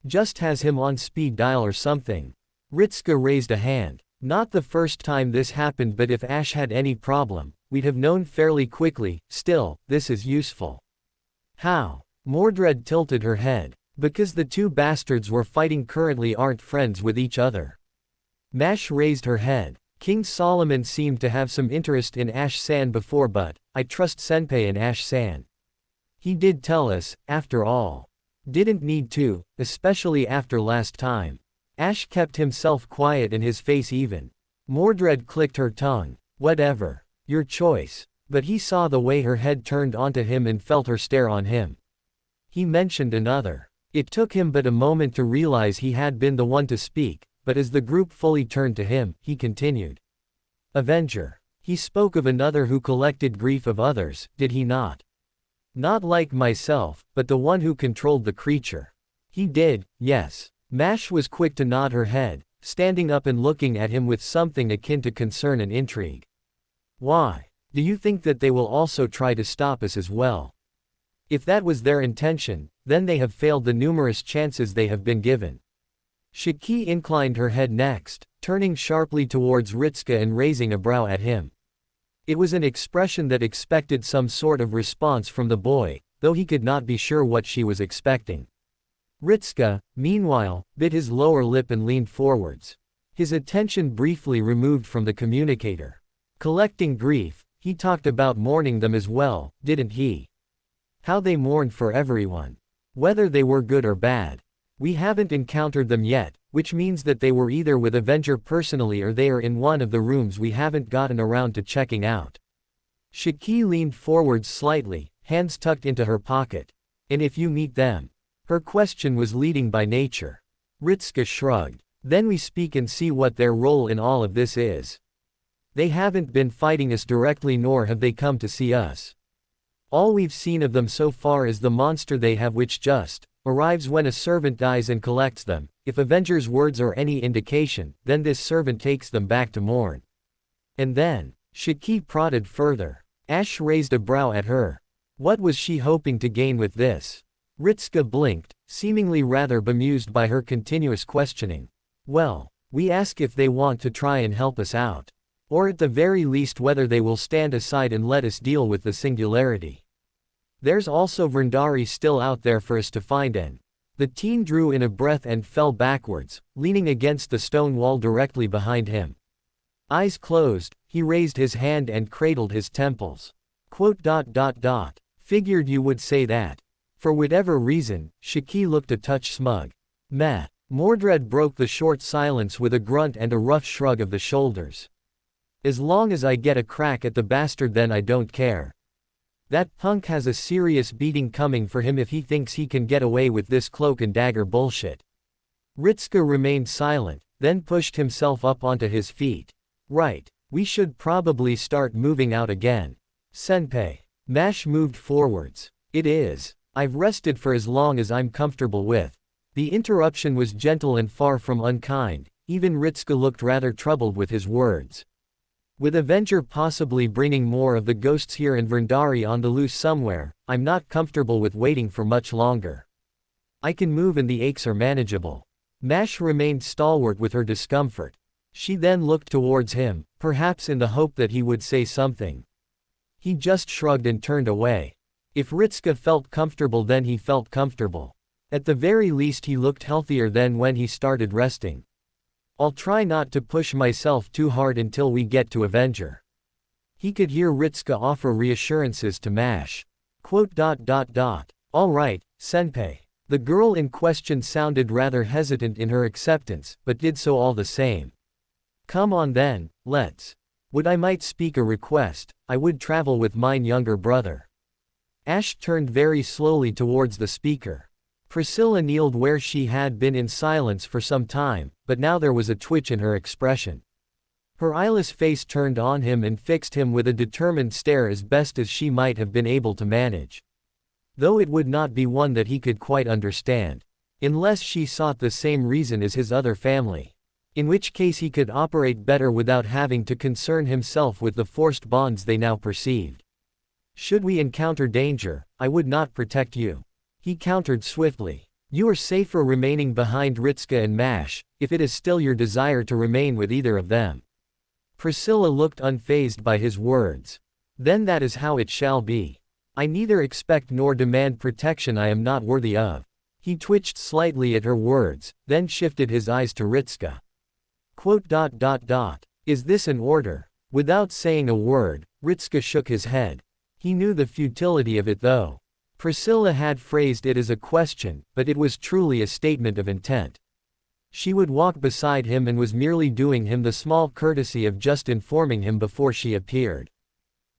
Just has him on speed dial or something. Ritska raised a hand. Not the first time this happened, but if Ash had any problem, we'd have known fairly quickly. Still, this is useful. How? Mordred tilted her head. Because the two bastards we're fighting currently aren't friends with each other. Mash raised her head. King Solomon seemed to have some interest in Ash-san before, but I trust Senpei and Ash-san. He did tell us, after all. Didn't need to, especially after last time. Ash kept himself quiet and his face even. Mordred clicked her tongue. Whatever. Your choice. But he saw the way her head turned onto him and felt her stare on him. He mentioned another. It took him but a moment to realize he had been the one to speak, but as the group fully turned to him, he continued. Avenger. He spoke of another who collected grief of others, did he not? Not like myself, but the one who controlled the creature. He did, yes. Mash was quick to nod her head, standing up and looking at him with something akin to concern and intrigue. Why? Do you think that they will also try to stop us as well? If that was their intention, then they have failed the numerous chances they have been given. Shiki inclined her head next, turning sharply towards Ritska and raising a brow at him. It was an expression that expected some sort of response from the boy, though he could not be sure what she was expecting. Ritska, meanwhile, bit his lower lip and leaned forwards. His attention briefly removed from the communicator. Collecting grief, he talked about mourning them as well, didn't he? How they mourned for everyone. Whether they were good or bad. We haven't encountered them yet, which means that they were either with Avenger personally or they are in one of the rooms we haven't gotten around to checking out. Shiki leaned forwards slightly, hands tucked into her pocket. And if you meet them? Her question was leading by nature. Ritska shrugged. Then we speak and see what their role in all of this is. They haven't been fighting us directly, nor have they come to see us. All we've seen of them so far is the monster they have, which just arrives when a servant dies and collects them. If Avenger's words are any indication, then this servant takes them back to mourn. And then, Shiki prodded further. Ash raised a brow at her. What was she hoping to gain with this? Ritska blinked, seemingly rather bemused by her continuous questioning. Well, we ask if they want to try and help us out. Or at the very least whether they will stand aside and let us deal with the singularity. There's also Vrindari still out there for us to find and the teen drew in a breath and fell backwards, leaning against the stone wall directly behind him. Eyes closed, he raised his hand and cradled his temples. Figured you would say that. For whatever reason, Shiki looked a touch smug. Meh. Mordred broke the short silence with a grunt and a rough shrug of the shoulders. As long as I get a crack at the bastard then I don't care. That punk has a serious beating coming for him if he thinks he can get away with this cloak and dagger bullshit. Ritsuka remained silent, then pushed himself up onto his feet. Right, we should probably start moving out again. Senpai. Mash moved forwards. It is. I've rested for as long as I'm comfortable with. The interruption was gentle and far from unkind, even Ritsuka looked rather troubled with his words. With Avenger possibly bringing more of the ghosts here and Vrindari on the loose somewhere, I'm not comfortable with waiting for much longer. I can move and the aches are manageable. Mash remained stalwart with her discomfort. She then looked towards him, perhaps in the hope that he would say something. He just shrugged and turned away. If Ritsuka felt comfortable then he felt comfortable. At the very least he looked healthier than when he started resting. I'll try not to push myself too hard until we get to Avenger. He could hear Ritsuka offer reassurances to Mash. All right, senpai. The girl in question sounded rather hesitant in her acceptance, but did so all the same. Come on then, let's. Would I might speak a request, I would travel with mine younger brother. Ash turned very slowly towards the speaker. Priscilla kneeled where she had been in silence for some time, but now there was a twitch in her expression. Her eyeless face turned on him and fixed him with a determined stare as best as she might have been able to manage. Though it would not be one that he could quite understand. Unless she sought the same reason as his other family. In which case he could operate better without having to concern himself with the forced bonds they now perceived. Should we encounter danger, I would not protect you. He countered swiftly. You are safer remaining behind Ritsuka and Mash, if it is still your desire to remain with either of them. Priscilla looked unfazed by his words. Then that is how it shall be. I neither expect nor demand protection I am not worthy of. He twitched slightly at her words, then shifted his eyes to Ritsuka. Is this an order? Without saying a word, Ritsuka shook his head. He knew the futility of it though. Priscilla had phrased it as a question, but it was truly a statement of intent. She would walk beside him and was merely doing him the small courtesy of just informing him before she appeared.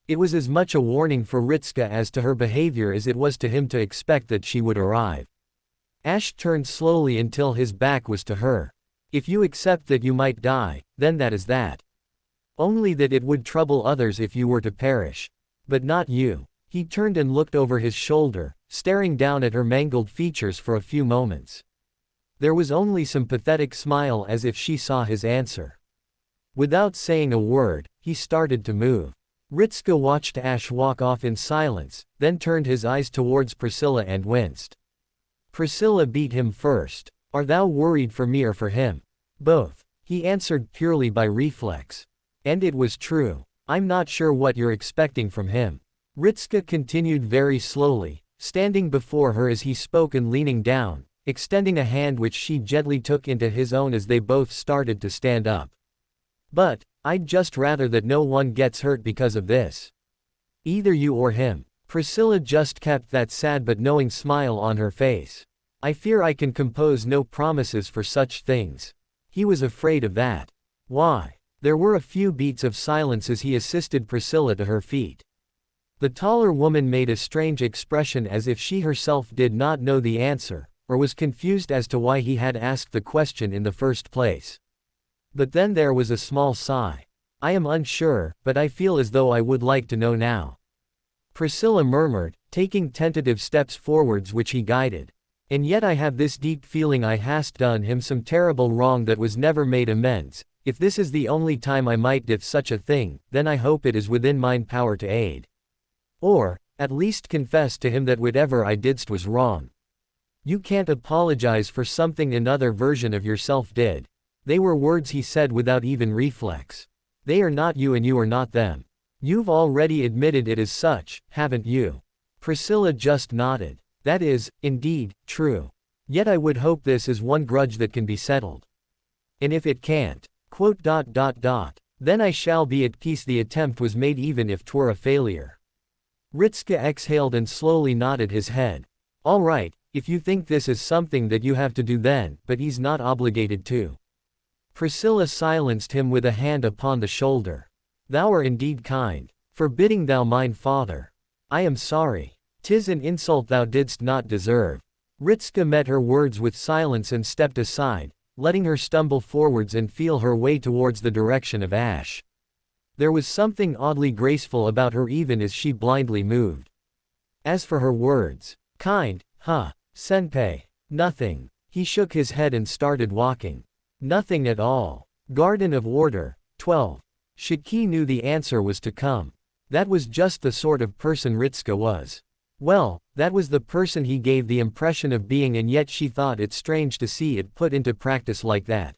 It was as much a warning for Ritsuka as to her behavior as it was to him to expect that she would arrive. Ash turned slowly until his back was to her. If you accept that you might die, then that is that. Only that it would trouble others if you were to perish. But not you. He turned and looked over his shoulder, staring down at her mangled features for a few moments. There was only some pathetic smile as if she saw his answer. Without saying a word, he started to move. Ritsuka watched Ash walk off in silence, then turned his eyes towards Priscilla and winced. Priscilla beat him first. Are thou worried for me or for him? Both. He answered purely by reflex. And it was true. I'm not sure what you're expecting from him. Ritsuka continued very slowly, standing before her as he spoke and leaning down, extending a hand which she gently took into his own as they both started to stand up. But, I'd just rather that no one gets hurt because of this. Either you or him. Priscilla just kept that sad but knowing smile on her face. I fear I can compose no promises for such things. He was afraid of that. Why? There were a few beats of silence as he assisted Priscilla to her feet. The taller woman made a strange expression as if she herself did not know the answer, or was confused as to why he had asked the question in the first place. But then there was a small sigh. I am unsure, but I feel as though I would like to know now. Priscilla murmured, taking tentative steps forwards which he guided. And yet I have this deep feeling I hast done him some terrible wrong that was never made amends. If this is the only time I might do such a thing, then I hope it is within mine power to aid. Or, at least confess to him that whatever I didst was wrong. You can't apologize for something another version of yourself did. They were words he said without even reflex. They are not you and you are not them. You've already admitted it as such, haven't you? Priscilla just nodded. That is, indeed, true. Yet I would hope this is one grudge that can be settled. And if it can't, then I shall be at peace. The attempt was made even if 'twere a failure. Ritska exhaled and slowly nodded his head. All right, if you think this is something that you have to do then, but he's not obligated to. Priscilla silenced him with a hand upon the shoulder. Thou are indeed kind, forbidding thou mine father. I am sorry. 'Tis an insult thou didst not deserve. Ritska met her words with silence and stepped aside, letting her stumble forwards and feel her way towards the direction of Ash. There was something oddly graceful about her even as she blindly moved. As for her words, kind, senpai, nothing. He shook his head and started walking. Nothing at all. Garden of Order, 12. Shiki knew the answer was to come. That was just the sort of person Ritska was. Well, that was the person he gave the impression of being, and yet she thought it strange to see it put into practice like that.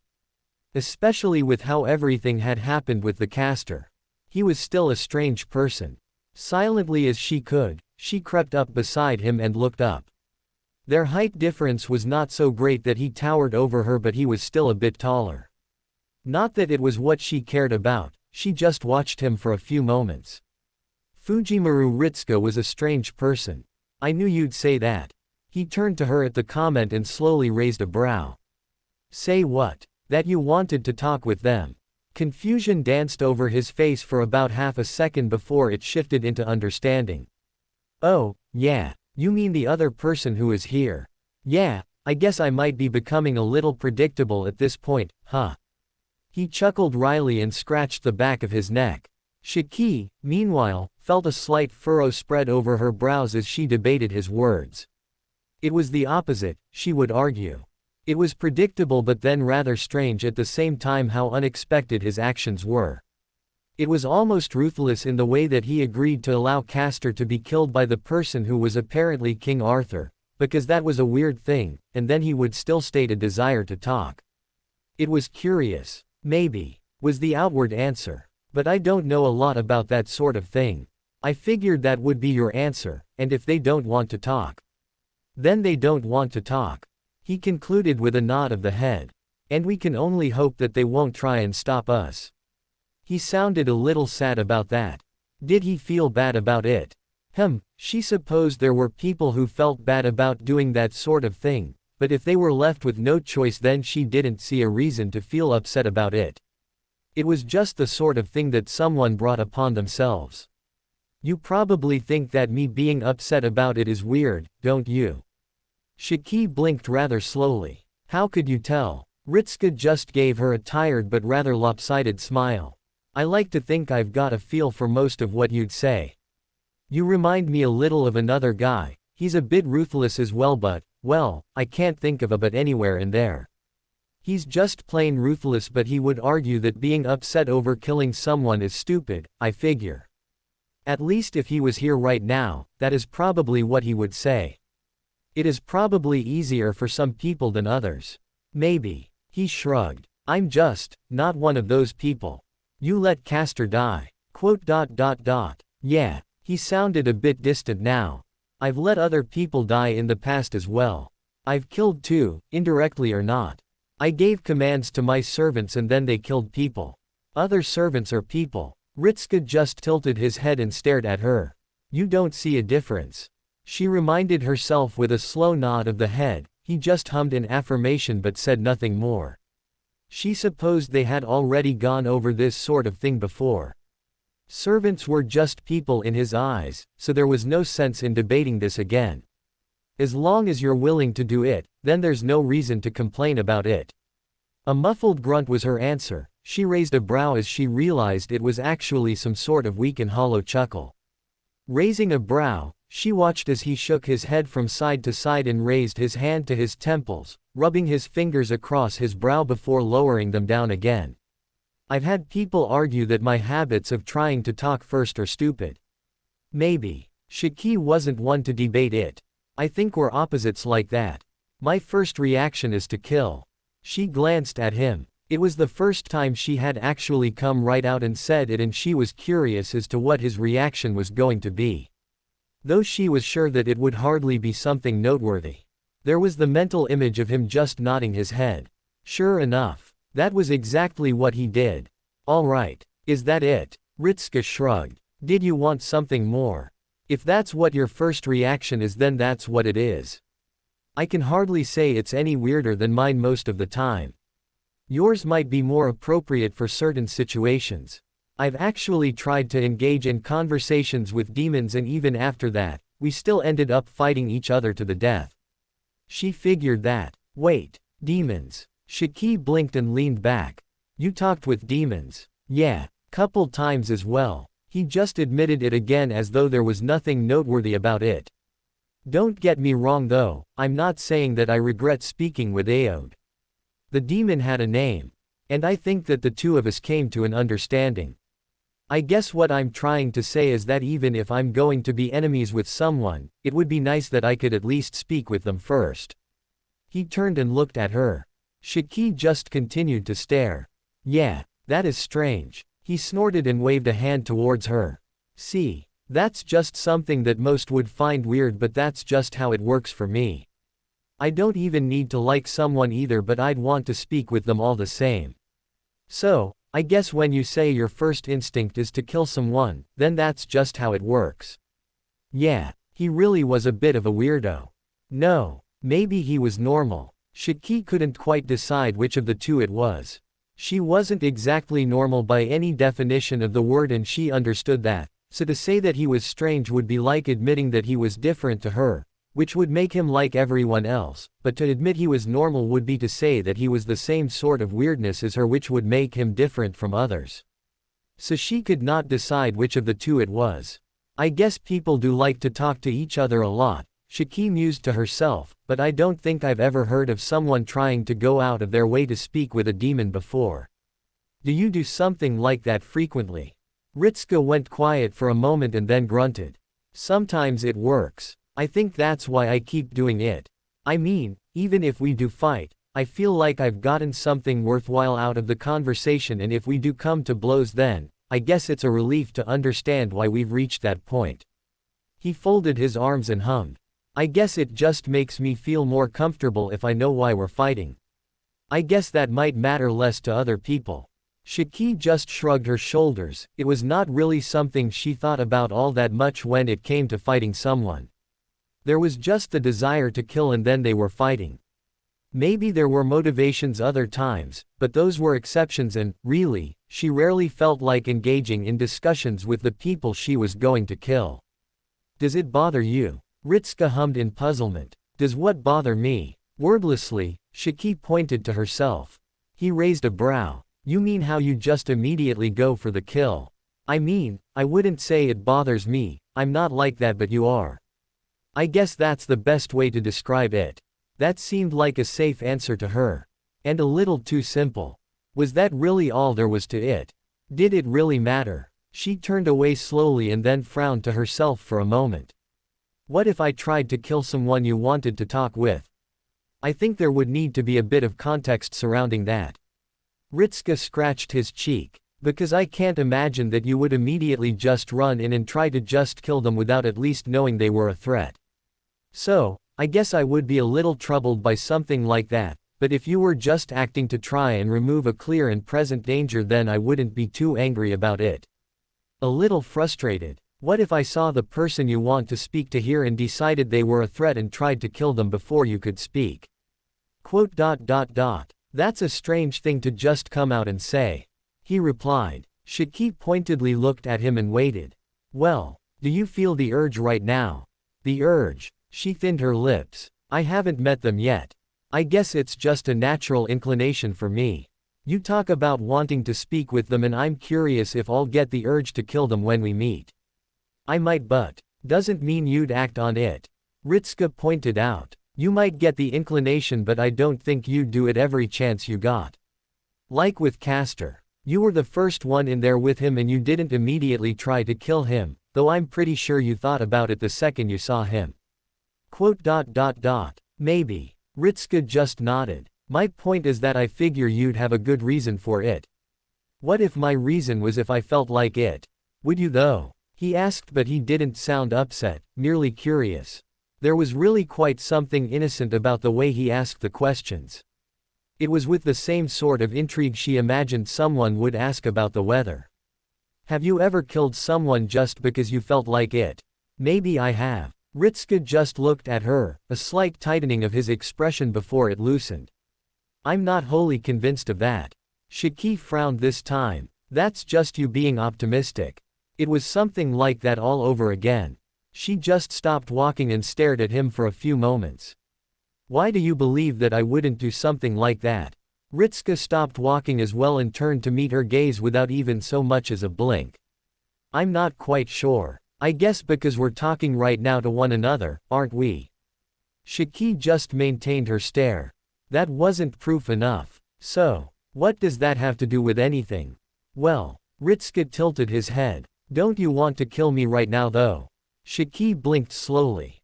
Especially with how everything had happened with the caster. He was still a strange person. Silently as she could, she crept up beside him and looked up. Their height difference was not so great that he towered over her, but he was still a bit taller. Not that it was what she cared about, she just watched him for a few moments. Fujimaru Ritska was a strange person. I knew you'd say that. He turned to her at the comment and slowly raised a brow. Say what? That you wanted to talk with them. Confusion danced over his face for about half a second before it shifted into understanding. Oh, yeah, you mean the other person who is here. Yeah, I guess I might be becoming a little predictable at this point, huh? He chuckled wryly and scratched the back of his neck. Shiki, meanwhile, felt a slight furrow spread over her brows as she debated his words. It was the opposite, she would argue. It was predictable but then rather strange at the same time how unexpected his actions were. It was almost ruthless in the way that he agreed to allow Castor to be killed by the person who was apparently King Arthur, because that was a weird thing, and then he would still state a desire to talk. It was curious. Maybe, was the outward answer. But I don't know a lot about that sort of thing. I figured that would be your answer, and if they don't want to talk, then they don't want to talk. He concluded with a nod of the head. And we can only hope that they won't try and stop us. He sounded a little sad about that. Did he feel bad about it? She supposed there were people who felt bad about doing that sort of thing, but if they were left with no choice then she didn't see a reason to feel upset about it. It was just the sort of thing that someone brought upon themselves. You probably think that me being upset about it is weird, don't you? Shiki blinked rather slowly. How could you tell? Ritska just gave her a tired but rather lopsided smile. I like to think I've got a feel for most of what you'd say. You remind me a little of another guy. He's a bit ruthless as well, but, well, I can't think of a but anywhere in there. He's just plain ruthless, but he would argue that being upset over killing someone is stupid, I figure. At least if he was here right now, that is probably what he would say. It is probably easier for some people than others. Maybe. He shrugged. I'm just not one of those people. You let Castor die. Yeah, he sounded a bit distant now. I've let other people die in the past as well. I've killed too, indirectly or not. I gave commands to my servants and then they killed people. Other servants are people. Ritska just tilted his head and stared at her. You don't see a difference. She reminded herself with a slow nod of the head. He just hummed in affirmation but said nothing more. She supposed they had already gone over this sort of thing before. Servants were just people in his eyes, so there was no sense in debating this again. As long as you're willing to do it, then there's no reason to complain about it. A muffled grunt was her answer. She raised a brow as she realized it was actually some sort of weak and hollow chuckle. Raising a brow, she watched as he shook his head from side to side and raised his hand to his temples, rubbing his fingers across his brow before lowering them down again. I've had people argue that my habits of trying to talk first are stupid. Maybe. Shiki wasn't one to debate it. I think we're opposites like that. My first reaction is to kill. She glanced at him. It was the first time she had actually come right out and said it, and she was curious as to what his reaction was going to be. Though she was sure that it would hardly be something noteworthy. There was the mental image of him just nodding his head. Sure enough, that was exactly what he did. All right, is that it? Ritska shrugged. Did you want something more? If that's what your first reaction is, then that's what it is. I can hardly say it's any weirder than mine most of the time. Yours might be more appropriate for certain situations. I've actually tried to engage in conversations with demons, and even after that, we still ended up fighting each other to the death. She figured that. Wait, demons? Shiki blinked and leaned back. You talked with demons? Yeah, couple times as well. He just admitted it again as though there was nothing noteworthy about it. Don't get me wrong though, I'm not saying that I regret speaking with Aod. The demon had a name. And I think that the two of us came to an understanding. I guess what I'm trying to say is that even if I'm going to be enemies with someone, it would be nice that I could at least speak with them first. He turned and looked at her. Shiki just continued to stare. Yeah, that is strange. He snorted and waved a hand towards her. See, that's just something that most would find weird, but that's just how it works for me. I don't even need to like someone either, but I'd want to speak with them all the same. So, I guess when you say your first instinct is to kill someone, then that's just how it works. Yeah, he really was a bit of a weirdo. No, maybe he was normal. Shiki couldn't quite decide which of the two it was. She wasn't exactly normal by any definition of the word, and she understood that, so to say that he was strange would be like admitting that he was different to her, which would make him like everyone else, but to admit he was normal would be to say that he was the same sort of weirdness as her, which would make him different from others. So she could not decide which of the two it was. I guess people do like to talk to each other a lot, Shiki mused to herself, but I don't think I've ever heard of someone trying to go out of their way to speak with a demon before. Do you do something like that frequently? Ritska went quiet for a moment and then grunted. Sometimes it works. I think that's why I keep doing it. I mean, even if we do fight, I feel like I've gotten something worthwhile out of the conversation, and if we do come to blows, then, I guess it's a relief to understand why we've reached that point. He folded his arms and hummed. I guess it just makes me feel more comfortable if I know why we're fighting. I guess that might matter less to other people. Shiki just shrugged her shoulders. It was not really something she thought about all that much when it came to fighting someone. There was just the desire to kill, and then they were fighting. Maybe there were motivations other times, but those were exceptions, and, really, she rarely felt like engaging in discussions with the people she was going to kill. Does it bother you? Ritska hummed in puzzlement. Does what bother me? Wordlessly, Shiki pointed to herself. He raised a brow. You mean how you just immediately go for the kill? I mean, I wouldn't say it bothers me, I'm not like that, but you are. I guess that's the best way to describe it. That seemed like a safe answer to her. And a little too simple. Was that really all there was to it? Did it really matter? She turned away slowly and then frowned to herself for a moment. What if I tried to kill someone you wanted to talk with? I think there would need to be a bit of context surrounding that. Ritska scratched his cheek. Because I can't imagine that you would immediately just run in and try to just kill them without at least knowing they were a threat. So, I guess I would be a little troubled by something like that, but if you were just acting to try and remove a clear and present danger, then I wouldn't be too angry about it. A little frustrated. What if I saw the person you want to speak to here and decided they were a threat and tried to kill them before you could speak? That's a strange thing to just come out and say. He replied. Shiki pointedly looked at him and waited. Well, do you feel the urge right now? The urge? She thinned her lips. I haven't met them yet. I guess it's just a natural inclination for me. You talk about wanting to speak with them, and I'm curious if I'll get the urge to kill them when we meet. I might, but doesn't mean you'd act on it. Ritska pointed out. You might get the inclination, but I don't think you'd do it every chance you got. Like with Castor. You were the first one in there with him and you didn't immediately try to kill him, though I'm pretty sure you thought about it the second you saw him. Maybe. Ritska just nodded. My point is that I figure you'd have a good reason for it. What if my reason was if I felt like it? Would you though? He asked, but he didn't sound upset, merely curious. There was really quite something innocent about the way he asked the questions. It was with the same sort of intrigue she imagined someone would ask about the weather. Have you ever killed someone just because you felt like it? Maybe I have. Ritska just looked at her, a slight tightening of his expression before it loosened. I'm not wholly convinced of that. Shiki frowned this time. That's just you being optimistic. It was something like that all over again. She just stopped walking and stared at him for a few moments. Why do you believe that I wouldn't do something like that? Ritska stopped walking as well and turned to meet her gaze without even so much as a blink. I'm not quite sure. I guess because we're talking right now to one another, aren't we? Shiki just maintained her stare. That wasn't proof enough. So, what does that have to do with anything? Well, Ritska tilted his head. Don't you want to kill me right now though? Shiki blinked slowly.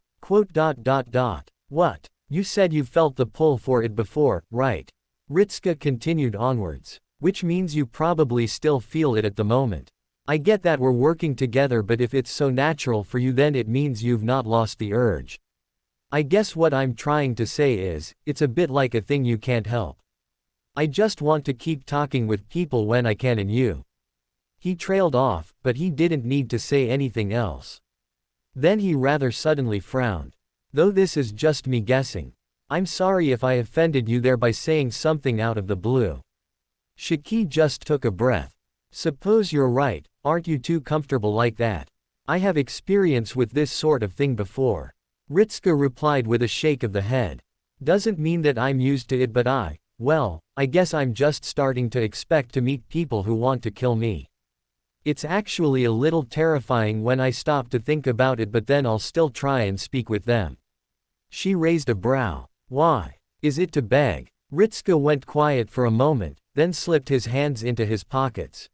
What? You said you felt the pull for it before, right? Ritska continued onwards. Which means you probably still feel it at the moment. I get that we're working together, but if it's so natural for you, then it means you've not lost the urge. I guess what I'm trying to say is, it's a bit like a thing you can't help. I just want to keep talking with people when I can, and you. He trailed off, but he didn't need to say anything else. Then he rather suddenly frowned. Though this is just me guessing. I'm sorry if I offended you there by saying something out of the blue. Shiki just took a breath. Suppose you're right, aren't you too comfortable like that? I have experience with this sort of thing before. Ritska replied with a shake of the head. Doesn't mean that I'm used to it, but I guess I'm just starting to expect to meet people who want to kill me. It's actually a little terrifying when I stop to think about it, but then I'll still try and speak with them. She raised a brow. Why? Is it to beg? Ritska went quiet for a moment, then slipped his hands into his pockets.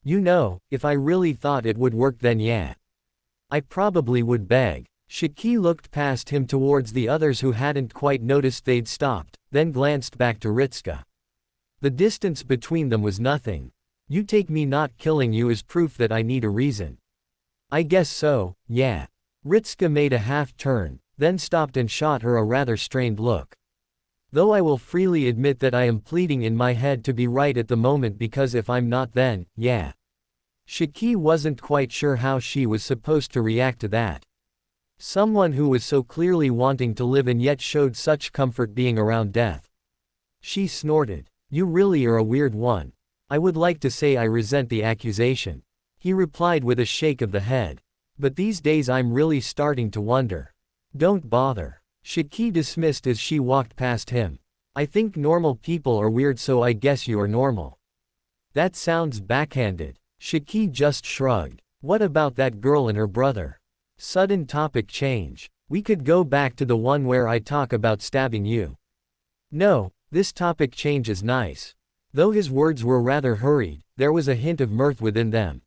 You know, if I really thought it would work, then yeah. I probably would beg. Shiki looked past him towards the others who hadn't quite noticed they'd stopped, then glanced back to Ritska. The distance between them was nothing. You take me not killing you as proof that I need a reason. I guess so, yeah. Ritska made a half turn, then stopped and shot her a rather strained look. Though I will freely admit that I am pleading in my head to be right at the moment, because if I'm not, then, yeah. Shiki wasn't quite sure how she was supposed to react to that. Someone who was so clearly wanting to live and yet showed such comfort being around death. She snorted. You really are a weird one. I would like to say I resent the accusation. He replied with a shake of the head. But these days I'm really starting to wonder. Don't bother. Shiki dismissed as she walked past him. I think normal people are weird, so I guess you are normal. That sounds backhanded. Shiki just shrugged. What about that girl and her brother? Sudden topic change. We could go back to the one where I talk about stabbing you. No, this topic change is nice. Though his words were rather hurried, there was a hint of mirth within them.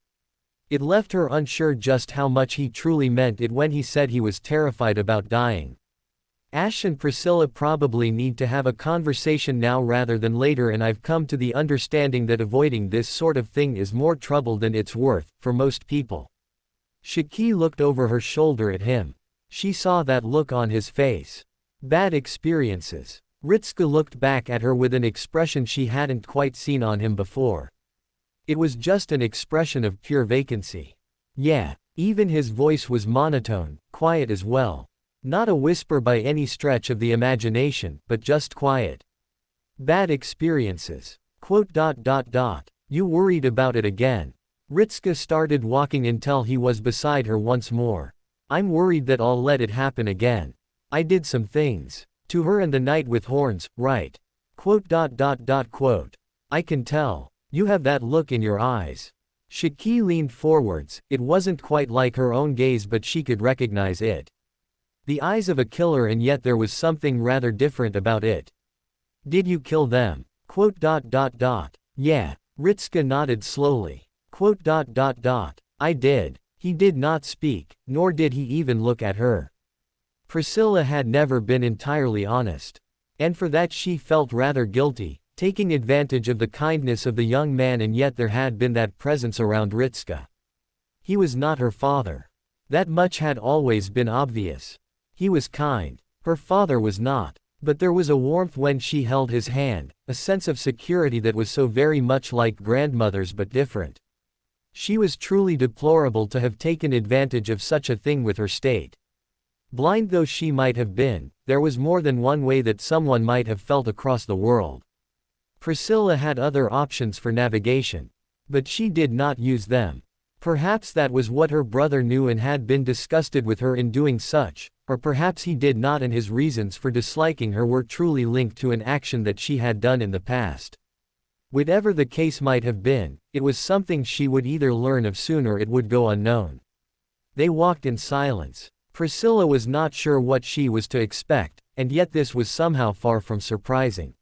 It left her unsure just how much he truly meant it when he said he was terrified about dying. Ash and Priscilla probably need to have a conversation now rather than later, and I've come to the understanding that avoiding this sort of thing is more trouble than it's worth, for most people. Shiki looked over her shoulder at him. She saw that look on his face. Bad experiences. Ritska looked back at her with an expression she hadn't quite seen on him before. It was just an expression of pure vacancy. Yeah, even his voice was monotone, quiet as well. Not a whisper by any stretch of the imagination, but just quiet. Bad experiences. You worried about it again. Ritska started walking until he was beside her once more. I'm worried that I'll let it happen again. I did some things. To her and the knight with horns, right? I can tell. You have that look in your eyes. Shiki leaned forwards. It wasn't quite like her own gaze, but she could recognize it. The eyes of a killer, and yet there was something rather different about it. Did you kill them? Yeah. Ritska nodded slowly. I did. He did not speak, nor did he even look at her. Priscilla had never been entirely honest. And for that she felt rather guilty, taking advantage of the kindness of the young man, and yet there had been that presence around Ritska. He was not her father. That much had always been obvious. He was kind. Her father was not. But there was a warmth when she held his hand, a sense of security that was so very much like grandmother's but different. She was truly deplorable to have taken advantage of such a thing with her state. Blind though she might have been, there was more than one way that someone might have felt across the world. Priscilla had other options for navigation. But she did not use them. Perhaps that was what her brother knew and had been disgusted with her in doing such, or perhaps he did not, and his reasons for disliking her were truly linked to an action that she had done in the past. Whatever the case might have been, it was something she would either learn of soon or it would go unknown. They walked in silence. Priscilla was not sure what she was to expect, and yet this was somehow far from surprising.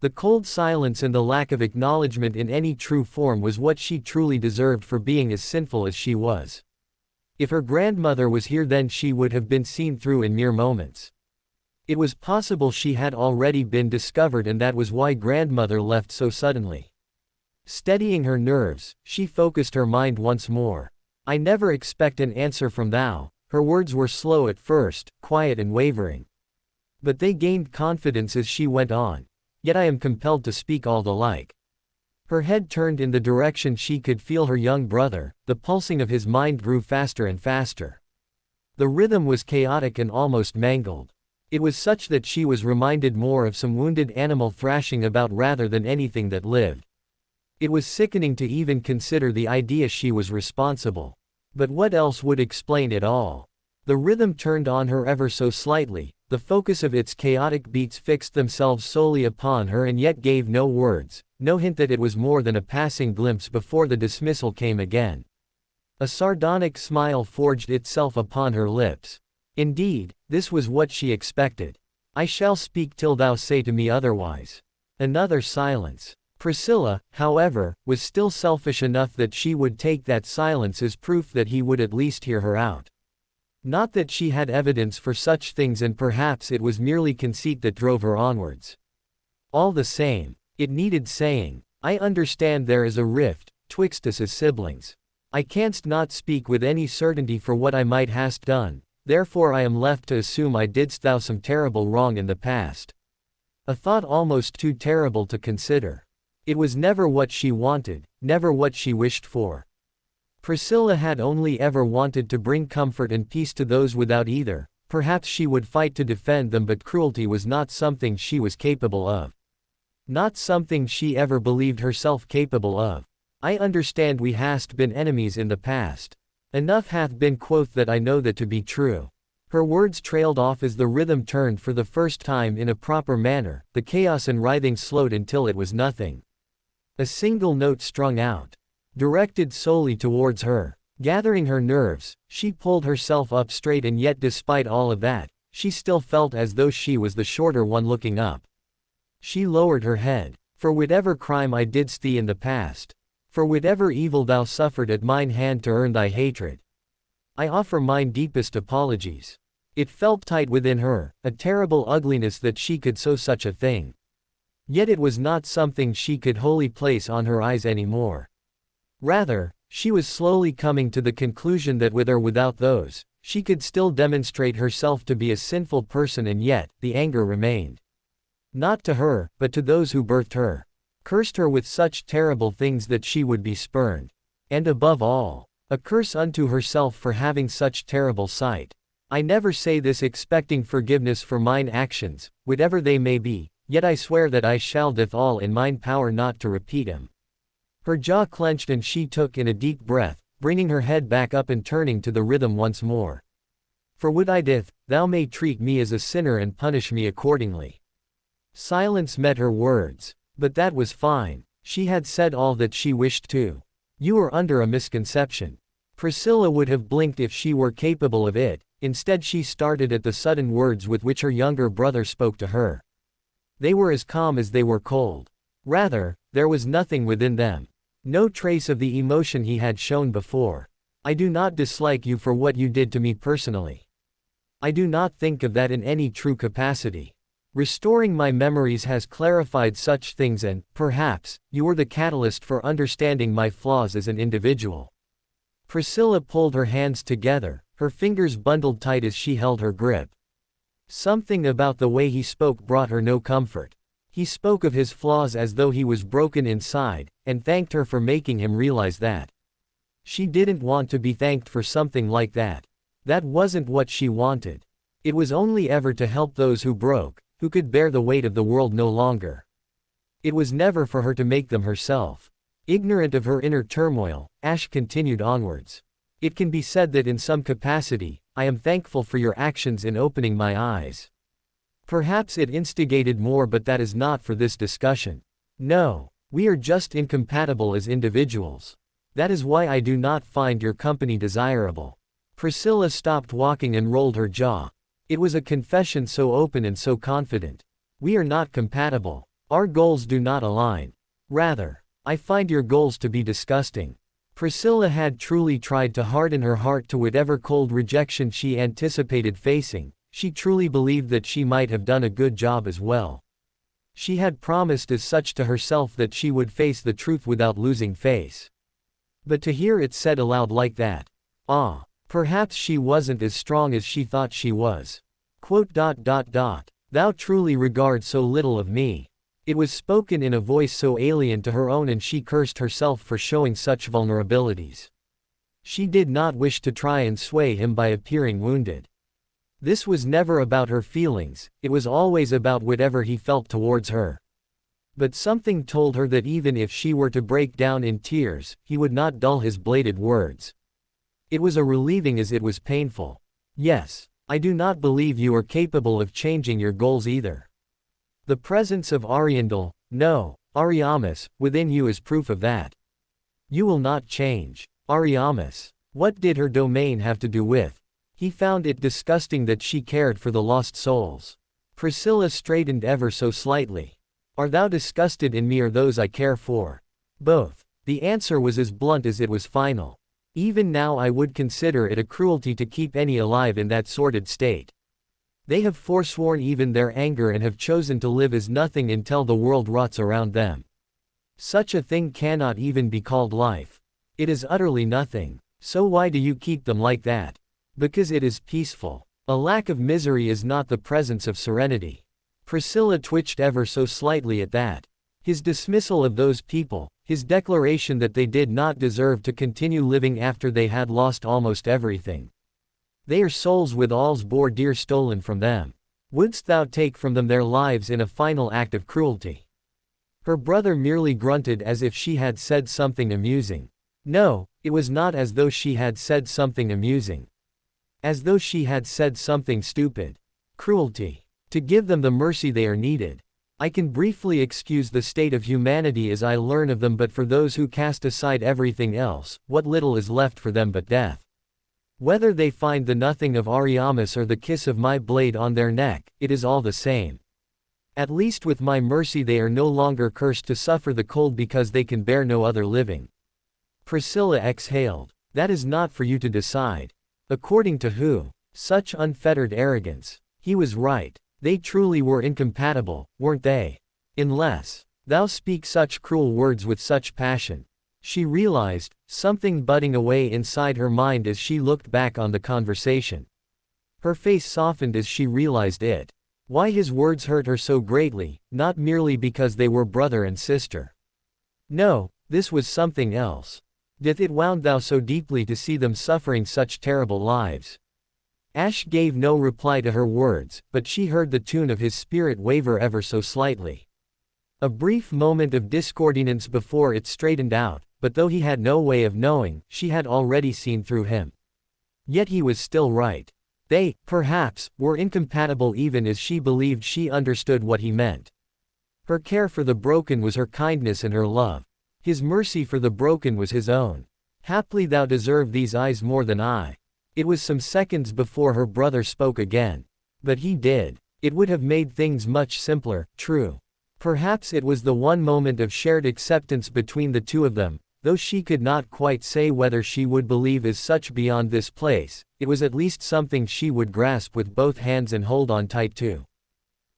The cold silence and the lack of acknowledgement in any true form was what she truly deserved for being as sinful as she was. If her grandmother was here, then she would have been seen through in mere moments. It was possible she had already been discovered, and that was why grandmother left so suddenly. Steadying her nerves, she focused her mind once more. I never expect an answer from thou. Her words were slow at first, quiet and wavering. But they gained confidence as she went on. Yet I am compelled to speak all the like. Her head turned in the direction she could feel her young brother. The pulsing of his mind grew faster and faster. The rhythm was chaotic and almost mangled. It was such that she was reminded more of some wounded animal thrashing about rather than anything that lived. It was sickening to even consider the idea she was responsible. But what else would explain it all? The rhythm turned on her ever so slightly. The focus of its chaotic beats fixed themselves solely upon her and yet gave no words, no hint that it was more than a passing glimpse before the dismissal came again. A sardonic smile forged itself upon her lips. Indeed, this was what she expected. I shall speak till thou say to me otherwise. Another silence. Priscilla, however, was still selfish enough that she would take that silence as proof that he would at least hear her out. Not that she had evidence for such things, and perhaps it was merely conceit that drove her onwards. All the same, it needed saying. I understand there is a rift, twixt us as siblings. I canst not speak with any certainty for what I might hast done, therefore I am left to assume I didst thou some terrible wrong in the past. A thought almost too terrible to consider. It was never what she wanted, never what she wished for. Priscilla had only ever wanted to bring comfort and peace to those without either. Perhaps she would fight to defend them, but cruelty was not something she was capable of. Not something she ever believed herself capable of. I understand we hast been enemies in the past. Enough hath been quoth that I know that to be true. Her words trailed off as the rhythm turned for the first time in a proper manner. The chaos and writhing slowed until it was nothing. A single note strung out. Directed solely towards her. Gathering her nerves, she pulled herself up straight, and yet despite all of that, she still felt as though she was the shorter one looking up. She lowered her head. For whatever crime I didst thee in the past, for whatever evil thou suffered at mine hand to earn thy hatred, I offer mine deepest apologies. It felt tight within her, a terrible ugliness that she could sow such a thing. Yet it was not something she could wholly place on her eyes anymore. Rather, she was slowly coming to the conclusion that with or without those, she could still demonstrate herself to be a sinful person, and yet, the anger remained. Not to her, but to those who birthed her. Cursed her with such terrible things that she would be spurned. And above all, a curse unto herself for having such terrible sight. I never say this expecting forgiveness for mine actions, whatever they may be, yet I swear that I shall doth all in mine power not to repeat 'em. Her jaw clenched and she took in a deep breath, bringing her head back up and turning to the rhythm once more. For what I did, thou may treat me as a sinner and punish me accordingly. Silence met her words. But that was fine. She had said all that she wished to. You are under a misconception. Priscilla would have blinked if she were capable of it. Instead she started at the sudden words with which her younger brother spoke to her. They were as calm as they were cold. Rather, there was nothing within them. No trace of the emotion he had shown before. I do not dislike you for what you did to me personally. I do not think of that in any true capacity. Restoring my memories has clarified such things and, perhaps, you were the catalyst for understanding my flaws as an individual. Priscilla pulled her hands together, her fingers bundled tight as she held her grip. Something about the way he spoke brought her no comfort. He spoke of his flaws as though he was broken inside, and thanked her for making him realize that. She didn't want to be thanked for something like that. That wasn't what she wanted. It was only ever to help those who broke, who could bear the weight of the world no longer. It was never for her to make them herself. Ignorant of her inner turmoil, Ash continued onwards. It can be said that in some capacity, I am thankful for your actions in opening my eyes. Perhaps it instigated more, but that is not for this discussion. No, we are just incompatible as individuals. That is why I do not find your company desirable. Priscilla stopped walking and rolled her jaw. It was a confession so open and so confident. We are not compatible. Our goals do not align. Rather, I find your goals to be disgusting. Priscilla had truly tried to harden her heart to whatever cold rejection she anticipated facing. She truly believed that she might have done a good job as well. She had promised as such to herself that she would face the truth without losing face. But to hear it said aloud like that. Perhaps she wasn't as strong as she thought she was. Thou truly regard so little of me. It was spoken in a voice so alien to her own, and she cursed herself for showing such vulnerabilities. She did not wish to try and sway him by appearing wounded. This was never about her feelings, it was always about whatever he felt towards her. But something told her that even if she were to break down in tears, he would not dull his bladed words. It was as relieving as it was painful. Yes, I do not believe you are capable of changing your goals either. The presence of Ariandel, no, Ariamis, within you is proof of that. You will not change. Ariamis. What did her domain have to do with? He found it disgusting that she cared for the lost souls. Priscilla straightened ever so slightly. Art thou disgusted in me or those I care for? Both. The answer was as blunt as it was final. Even now I would consider it a cruelty to keep any alive in that sordid state. They have forsworn even their anger and have chosen to live as nothing until the world rots around them. Such a thing cannot even be called life. It is utterly nothing. So why do you keep them like that? Because it is peaceful. A lack of misery is not the presence of serenity. Priscilla twitched ever so slightly at that. His dismissal of those people, his declaration that they did not deserve to continue living after they had lost almost everything. They are souls with alls bore dear stolen from them. Wouldst thou take from them their lives in a final act of cruelty? Her brother merely grunted as if she had said something amusing. No, it was not as though she had said something amusing. As though she had said something stupid. Cruelty. To give them the mercy they are needed. I can briefly excuse the state of humanity as I learn of them, but for those who cast aside everything else, what little is left for them but death? Whether they find the nothing of Ariamis or the kiss of my blade on their neck, it is all the same. At least with my mercy they are no longer cursed to suffer the cold because they can bear no other living. Priscilla exhaled. That is not for you to decide. According to who? Such unfettered arrogance. He was right. They truly were incompatible, weren't they? Unless thou speak such cruel words with such passion. She realized, something budding away inside her mind as she looked back on the conversation. Her face softened as she realized it. Why his words hurt her so greatly, not merely because they were brother and sister. No, this was something else. Doth it wound thou so deeply to see them suffering such terrible lives? Ash gave no reply to her words, but she heard the tune of his spirit waver ever so slightly. A brief moment of discordance before it straightened out, but though he had no way of knowing, she had already seen through him. Yet he was still right. They, perhaps, were incompatible even as she believed she understood what he meant. Her care for the broken was her kindness and her love. His mercy for the broken was his own. Haply thou deserve these eyes more than I. It was some seconds before her brother spoke again. But he did. It would have made things much simpler, true. Perhaps it was the one moment of shared acceptance between the two of them, though she could not quite say whether she would believe as such beyond this place, it was at least something she would grasp with both hands and hold on tight to.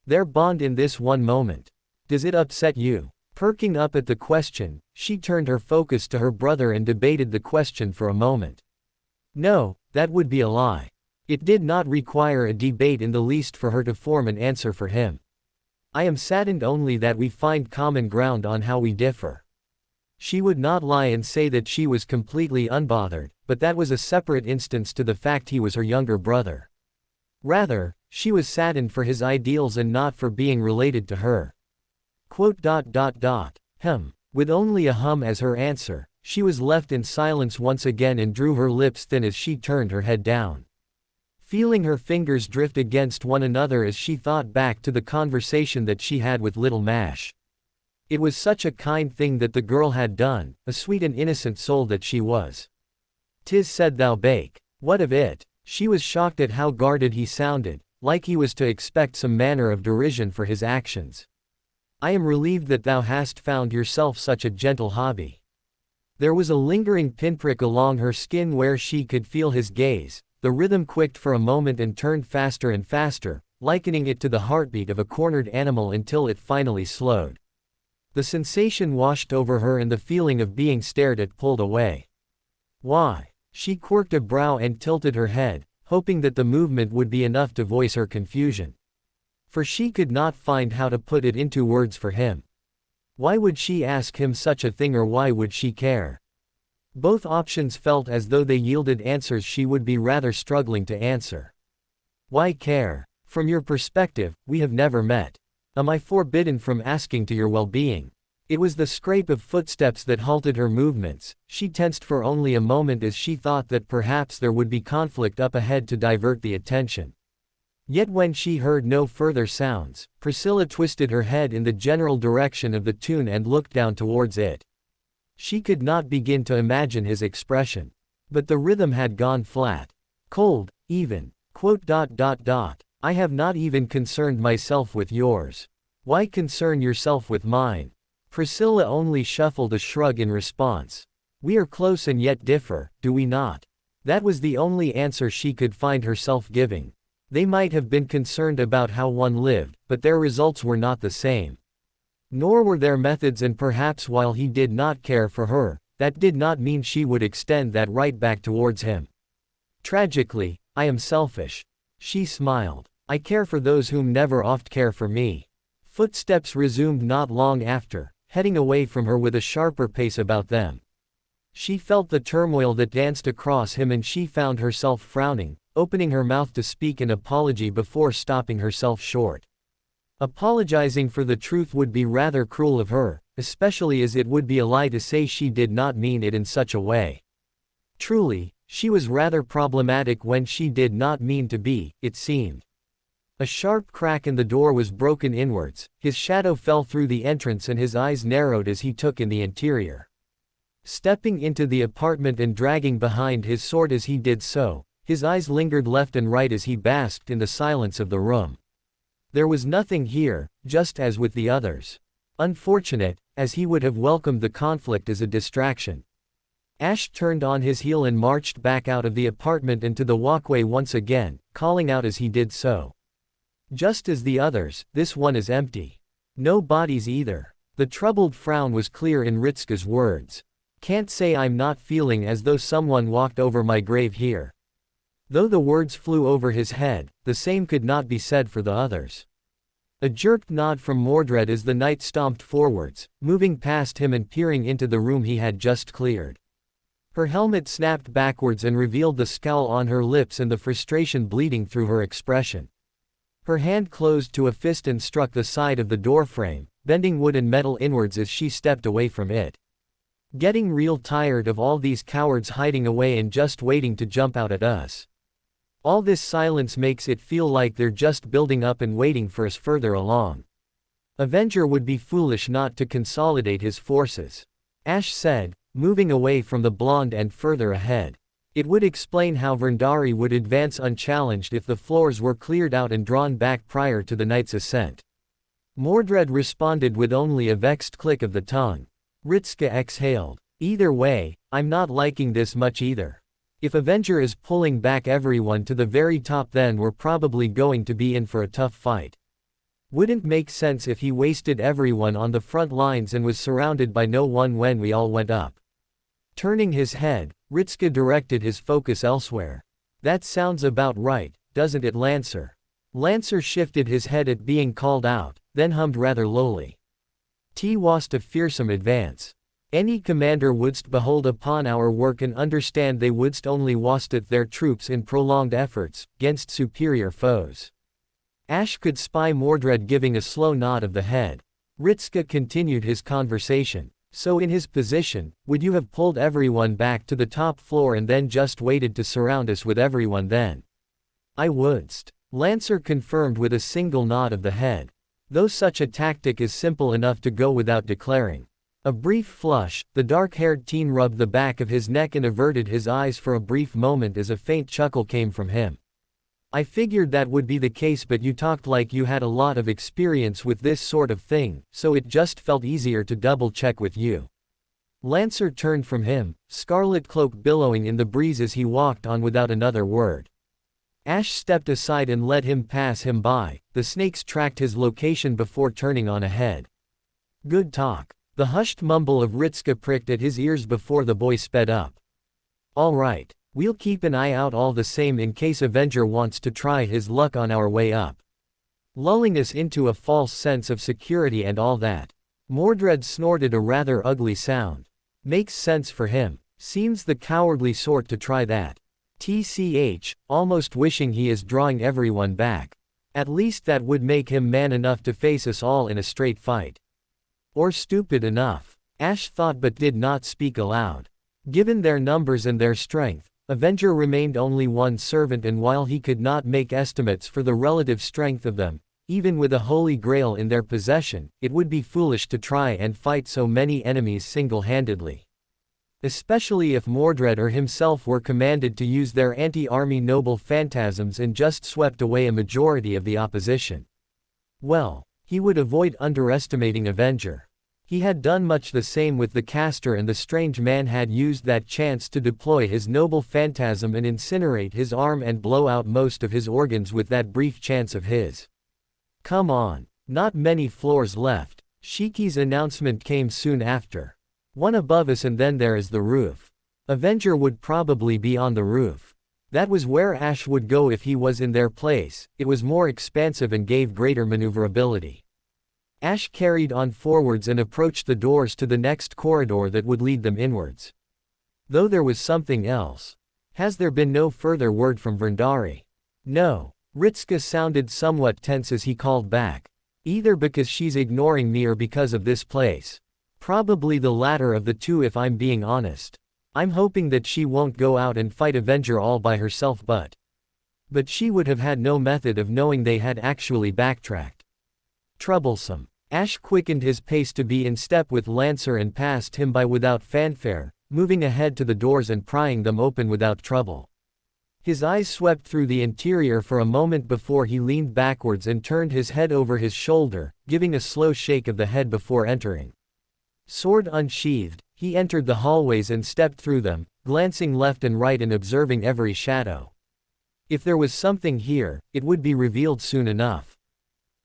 Their bond in this one moment. Does it upset you? Perking up at the question, she turned her focus to her brother and debated the question for a moment. No, that would be a lie. It did not require a debate in the least for her to form an answer for him. I am saddened only that we find common ground on how we differ. She would not lie and say that she was completely unbothered, but that was a separate instance to the fact he was her younger brother. Rather, she was saddened for his ideals and not for being related to her. With only a hum as her answer, she was left in silence once again and drew her lips thin as she turned her head down. Feeling her fingers drift against one another as she thought back to the conversation that she had with little Mash. It was such a kind thing that the girl had done, a sweet and innocent soul that she was. "'Tis said thou bake. What of it?" She was shocked at how guarded he sounded, like he was to expect some manner of derision for his actions. "I am relieved that thou hast found yourself such a gentle hobby." There was a lingering pinprick along her skin where she could feel his gaze. The rhythm quickened for a moment and turned faster and faster, likening it to the heartbeat of a cornered animal until it finally slowed. The sensation washed over her and the feeling of being stared at pulled away. "Why?" She quirked a brow and tilted her head, hoping that the movement would be enough to voice her confusion. For she could not find how to put it into words for him. Why would she ask him such a thing, or why would she care? Both options felt as though they yielded answers she would be rather struggling to answer. Why care? From your perspective, we have never met. Am I forbidden from asking to your well-being? It was the scrape of footsteps that halted her movements. She tensed for only a moment as she thought that perhaps there would be conflict up ahead to divert the attention. Yet when she heard no further sounds, Priscilla twisted her head in the general direction of the tune and looked down towards it. She could not begin to imagine his expression. But the rhythm had gone flat. Cold, even. I have not even concerned myself with yours. Why concern yourself with mine? Priscilla only shuffled a shrug in response. We are close and yet differ, do we not? That was the only answer she could find herself giving. They might have been concerned about how one lived, but their results were not the same. Nor were their methods, and perhaps while he did not care for her, that did not mean she would extend that right back towards him. Tragically, I am selfish. She smiled. I care for those whom never oft care for me. Footsteps resumed not long after, heading away from her with a sharper pace about them. She felt the turmoil that danced across him and she found herself frowning, opening her mouth to speak an apology before stopping herself short. Apologizing for the truth would be rather cruel of her, especially as it would be a lie to say she did not mean it in such a way. Truly, she was rather problematic when she did not mean to be, it seemed. A sharp crack in the door was broken inwards, his shadow fell through the entrance and his eyes narrowed as he took in the interior. Stepping into the apartment and dragging behind his sword as he did so, his eyes lingered left and right as he basked in the silence of the room. There was nothing here, just as with the others. Unfortunate, as he would have welcomed the conflict as a distraction. Ash turned on his heel and marched back out of the apartment into the walkway once again, calling out as he did so. Just as the others, this one is empty. No bodies either. The troubled frown was clear in Ritska's words. Can't say I'm not feeling as though someone walked over my grave here. Though the words flew over his head, the same could not be said for the others. A jerked nod from Mordred as the knight stomped forwards, moving past him and peering into the room he had just cleared. Her helmet snapped backwards and revealed the scowl on her lips and the frustration bleeding through her expression. Her hand closed to a fist and struck the side of the doorframe, bending wood and metal inwards as she stepped away from it. Getting real tired of all these cowards hiding away and just waiting to jump out at us. All this silence makes it feel like they're just building up and waiting for us further along. Avenger would be foolish not to consolidate his forces. Ash said, moving away from the blonde and further ahead. It would explain how Verndari would advance unchallenged if the floors were cleared out and drawn back prior to the knight's ascent. Mordred responded with only a vexed click of the tongue. Ritska exhaled. Either way, I'm not liking this much either. If Avenger is pulling back everyone to the very top, then we're probably going to be in for a tough fight. Wouldn't make sense if he wasted everyone on the front lines and was surrounded by no one when we all went up. Turning his head, Ritska directed his focus elsewhere. That sounds about right, doesn't it, Lancer? Lancer shifted his head at being called out, then hummed rather lowly. "T wast a fearsome advance. Any commander wouldst behold upon our work and understand they wouldst only wasted their troops in prolonged efforts, 'gainst superior foes." Ash could spy Mordred giving a slow nod of the head. Ritska continued his conversation. "So in his position, would you have pulled everyone back to the top floor and then just waited to surround us with everyone then?" "I wouldst," Lancer confirmed with a single nod of the head. "Though such a tactic is simple enough to go without declaring." A brief flush, the dark-haired teen rubbed the back of his neck and averted his eyes for a brief moment as a faint chuckle came from him. "I figured that would be the case, but you talked like you had a lot of experience with this sort of thing, so it just felt easier to double-check with you." Lancer turned from him, scarlet cloak billowing in the breeze as he walked on without another word. Ash stepped aside and let him pass him by. The snakes tracked his location before turning on ahead. "Good talk." The hushed mumble of Ritska pricked at his ears before the boy sped up. "All right. We'll keep an eye out all the same in case Avenger wants to try his luck on our way up." Lulling us into a false sense of security and all that. Mordred snorted a rather ugly sound. "Makes sense for him. Seems the cowardly sort to try that. TCH, almost wishing he is drawing everyone back. At least that would make him man enough to face us all in a straight fight. Or stupid enough." Ash thought but did not speak aloud. Given their numbers and their strength, Avenger remained only one servant, and while he could not make estimates for the relative strength of them, even with a Holy Grail in their possession, it would be foolish to try and fight so many enemies single-handedly. Especially if Mordred or himself were commanded to use their anti-army noble phantasms and just swept away a majority of the opposition. Well, he would avoid underestimating Avenger. He had done much the same with the caster, and the strange man had used that chance to deploy his noble phantasm and incinerate his arm and blow out most of his organs with that brief chance of his. "Come on. Not many floors left." Shiki's announcement came soon after. "One above us and then there is the roof." Avenger would probably be on the roof. That was where Ash would go if he was in their place. It was more expansive and gave greater maneuverability. Ash carried on forwards and approached the doors to the next corridor that would lead them inwards. Though there was something else. "Has there been no further word from Vrindari?" "No." Ritska sounded somewhat tense as he called back. "Either because she's ignoring me or because of this place. Probably the latter of the two if I'm being honest. I'm hoping that she won't go out and fight Avenger all by herself, but she would have had no method of knowing they had actually backtracked. Troublesome." Ash quickened his pace to be in step with Lancer and passed him by without fanfare, moving ahead to the doors and prying them open without trouble. His eyes swept through the interior for a moment before he leaned backwards and turned his head over his shoulder, giving a slow shake of the head before entering. Sword unsheathed, he entered the hallways and stepped through them, glancing left and right and observing every shadow. If there was something here, it would be revealed soon enough.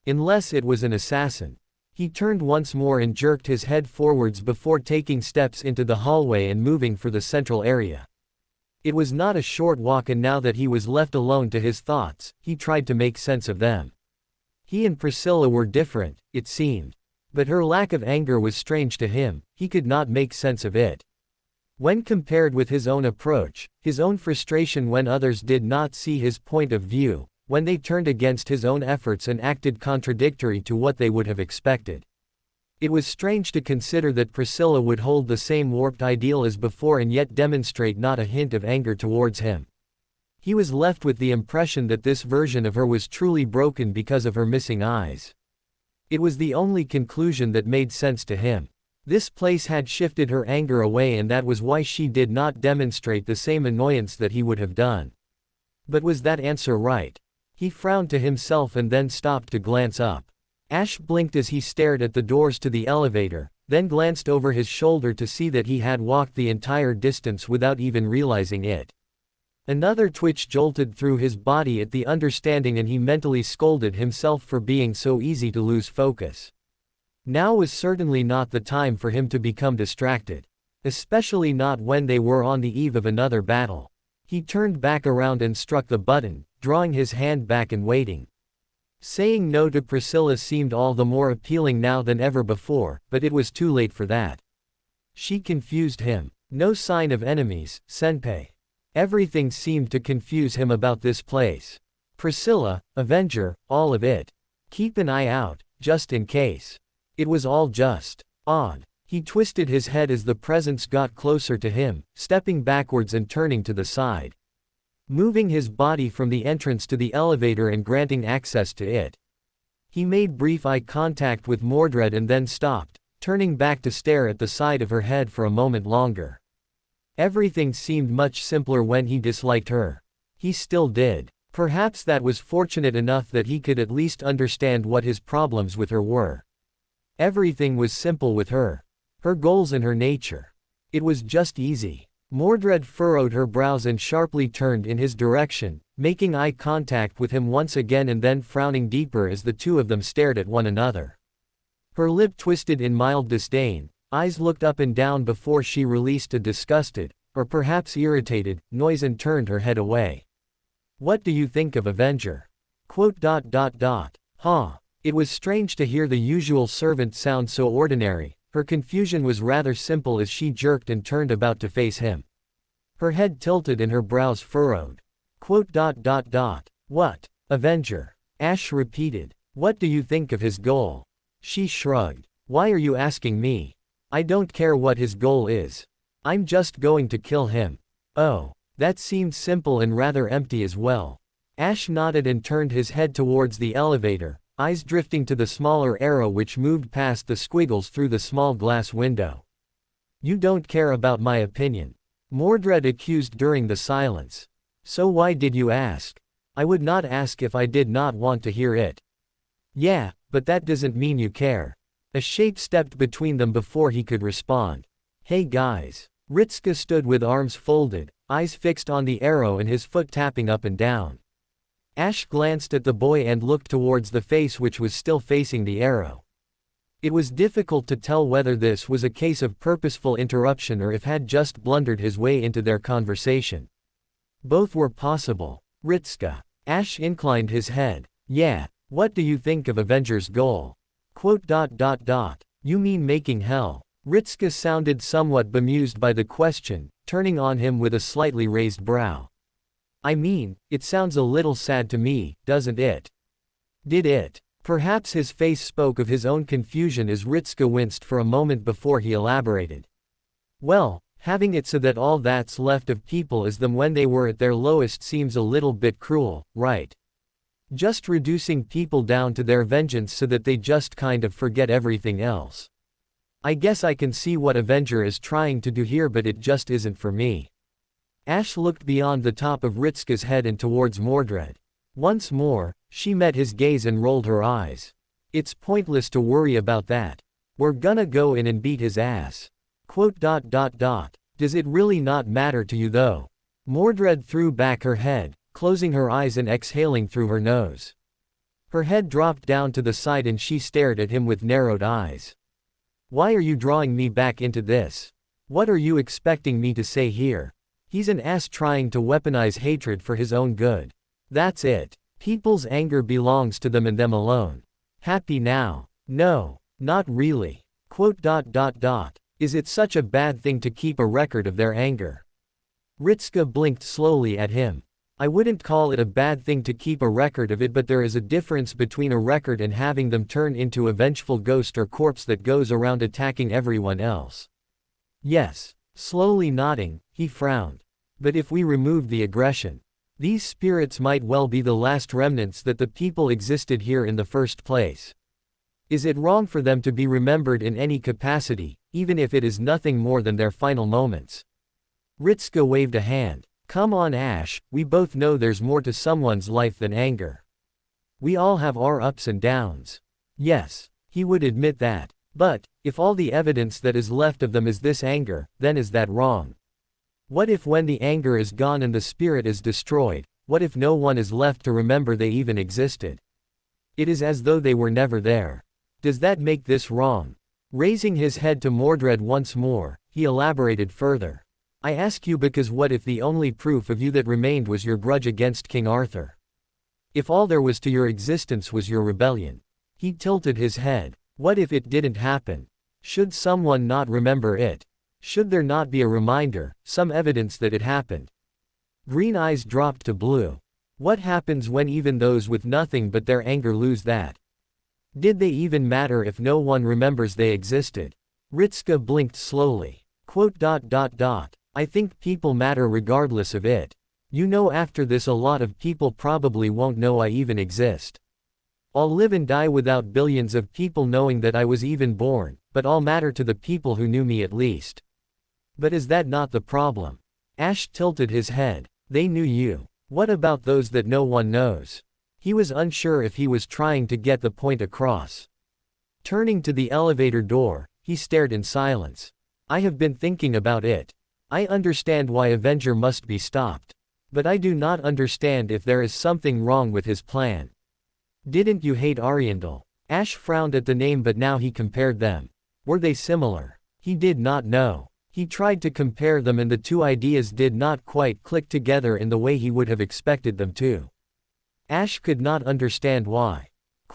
Unless it was an assassin. He turned once more and jerked his head forwards before taking steps into the hallway and moving for the central area. It was not a short walk, and now that he was left alone to his thoughts, he tried to make sense of them. He and Priscilla were different, it seemed. But her lack of anger was strange to him. He could not make sense of it. When compared with his own approach, his own frustration when others did not see his point of view, when they turned against his own efforts and acted contradictory to what they would have expected. It was strange to consider that Priscilla would hold the same warped ideal as before and yet demonstrate not a hint of anger towards him. He was left with the impression that this version of her was truly broken because of her missing eyes. It was the only conclusion that made sense to him. This place had shifted her anger away, and that was why she did not demonstrate the same annoyance that he would have done. But was that answer right? He frowned to himself and then stopped to glance up. Ash blinked as he stared at the doors to the elevator, then glanced over his shoulder to see that he had walked the entire distance without even realizing it. Another twitch jolted through his body at the understanding, and he mentally scolded himself for being so easy to lose focus. Now was certainly not the time for him to become distracted. Especially not when they were on the eve of another battle. He turned back around and struck the button, drawing his hand back and waiting. Saying no to Priscilla seemed all the more appealing now than ever before, but it was too late for that. She confused him. No sign of enemies, Senpai. Everything seemed to confuse him about this place. Priscilla, Avenger, all of it. Keep an eye out, just in case. It was all just odd. He twisted his head as the presence got closer to him, stepping backwards and turning to the side. Moving his body from the entrance to the elevator and granting access to it. He made brief eye contact with Mordred and then stopped, turning back to stare at the side of her head for a moment longer. Everything seemed much simpler when he disliked her. He still did. Perhaps that was fortunate enough that he could at least understand what his problems with her were. Everything was simple with her. Her goals and her nature. It was just easy. Mordred furrowed her brows and sharply turned in his direction, making eye contact with him once again and then frowning deeper as the two of them stared at one another. Her lip twisted in mild disdain, eyes looked up and down before she released a disgusted, or perhaps irritated, noise and turned her head away. What do you think of Avenger? Huh. It was strange to hear the usual servant sound so ordinary. Her confusion was rather simple as she jerked and turned about to face him. Her head tilted and her brows furrowed. What? Avenger? Ash repeated. What do you think of his goal? She shrugged. Why are you asking me? I don't care what his goal is. I'm just going to kill him. Oh, that seemed simple and rather empty as well. Ash nodded and turned his head towards the elevator, eyes drifting to the smaller arrow which moved past the squiggles through the small glass window. You don't care about my opinion. Mordred accused during the silence. So why did you ask? I would not ask if I did not want to hear it. Yeah, but that doesn't mean you care. A shape stepped between them before he could respond. Hey guys. Ritska stood with arms folded, eyes fixed on the arrow and his foot tapping up and down. Ash glanced at the boy and looked towards the face which was still facing the arrow. It was difficult to tell whether this was a case of purposeful interruption or if had just blundered his way into their conversation. Both were possible. Ritska. Ash inclined his head. Yeah, what do you think of Avenger's goal? You mean making hell? Ritska sounded somewhat bemused by the question, turning on him with a slightly raised brow. I mean, it sounds a little sad to me, doesn't it? Did it? Perhaps his face spoke of his own confusion as Ritska winced for a moment before he elaborated. Well, having it so that all that's left of people is them when they were at their lowest seems a little bit cruel, right? Just reducing people down to their vengeance so that they just kind of forget everything else. I guess I can see what Avenger is trying to do here, but it just isn't for me. Ash looked beyond the top of Ritska's head and towards Mordred. Once more, she met his gaze and rolled her eyes. It's pointless to worry about that. We're gonna go in and beat his ass. Does it really not matter to you though? Mordred threw back her head, closing her eyes and exhaling through her nose. Her head dropped down to the side and she stared at him with narrowed eyes. Why are you drawing me back into this? What are you expecting me to say here? He's an ass trying to weaponize hatred for his own good. That's it. People's anger belongs to them and them alone. Happy now? No, not really. Is it such a bad thing to keep a record of their anger? Ritska blinked slowly at him. I wouldn't call it a bad thing to keep a record of it, but there is a difference between a record and having them turn into a vengeful ghost or corpse that goes around attacking everyone else. Yes. Slowly nodding, he frowned. But if we removed the aggression, these spirits might well be the last remnants that the people existed here in the first place. Is it wrong for them to be remembered in any capacity, even if it is nothing more than their final moments? Ritska waved a hand. Come on Ash, we both know there's more to someone's life than anger. We all have our ups and downs. Yes, he would admit that. But, if all the evidence that is left of them is this anger, then is that wrong? What if when the anger is gone and the spirit is destroyed, what if no one is left to remember they even existed? It is as though they were never there. Does that make this wrong? Raising his head to Mordred once more, he elaborated further. I ask you because what if the only proof of you that remained was your grudge against King Arthur? If all there was to your existence was your rebellion? He tilted his head. What if it didn't happen? Should someone not remember it? Should there not be a reminder, some evidence that it happened? Green eyes dropped to blue. What happens when even those with nothing but their anger lose that? Did they even matter if no one remembers they existed? Ritska blinked slowly. I think people matter regardless of it. You know, after this a lot of people probably won't know I even exist. I'll live and die without billions of people knowing that I was even born, but I'll matter to the people who knew me at least. But is that not the problem? Ash tilted his head. They knew you. What about those that no one knows? He was unsure if he was trying to get the point across. Turning to the elevator door, he stared in silence. I have been thinking about it. I understand why Avenger must be stopped. But I do not understand if there is something wrong with his plan. Didn't you hate Ariandel? Ash frowned at the name, but now he compared them. Were they similar? He did not know. He tried to compare them and the two ideas did not quite click together in the way he would have expected them to. Ash could not understand why.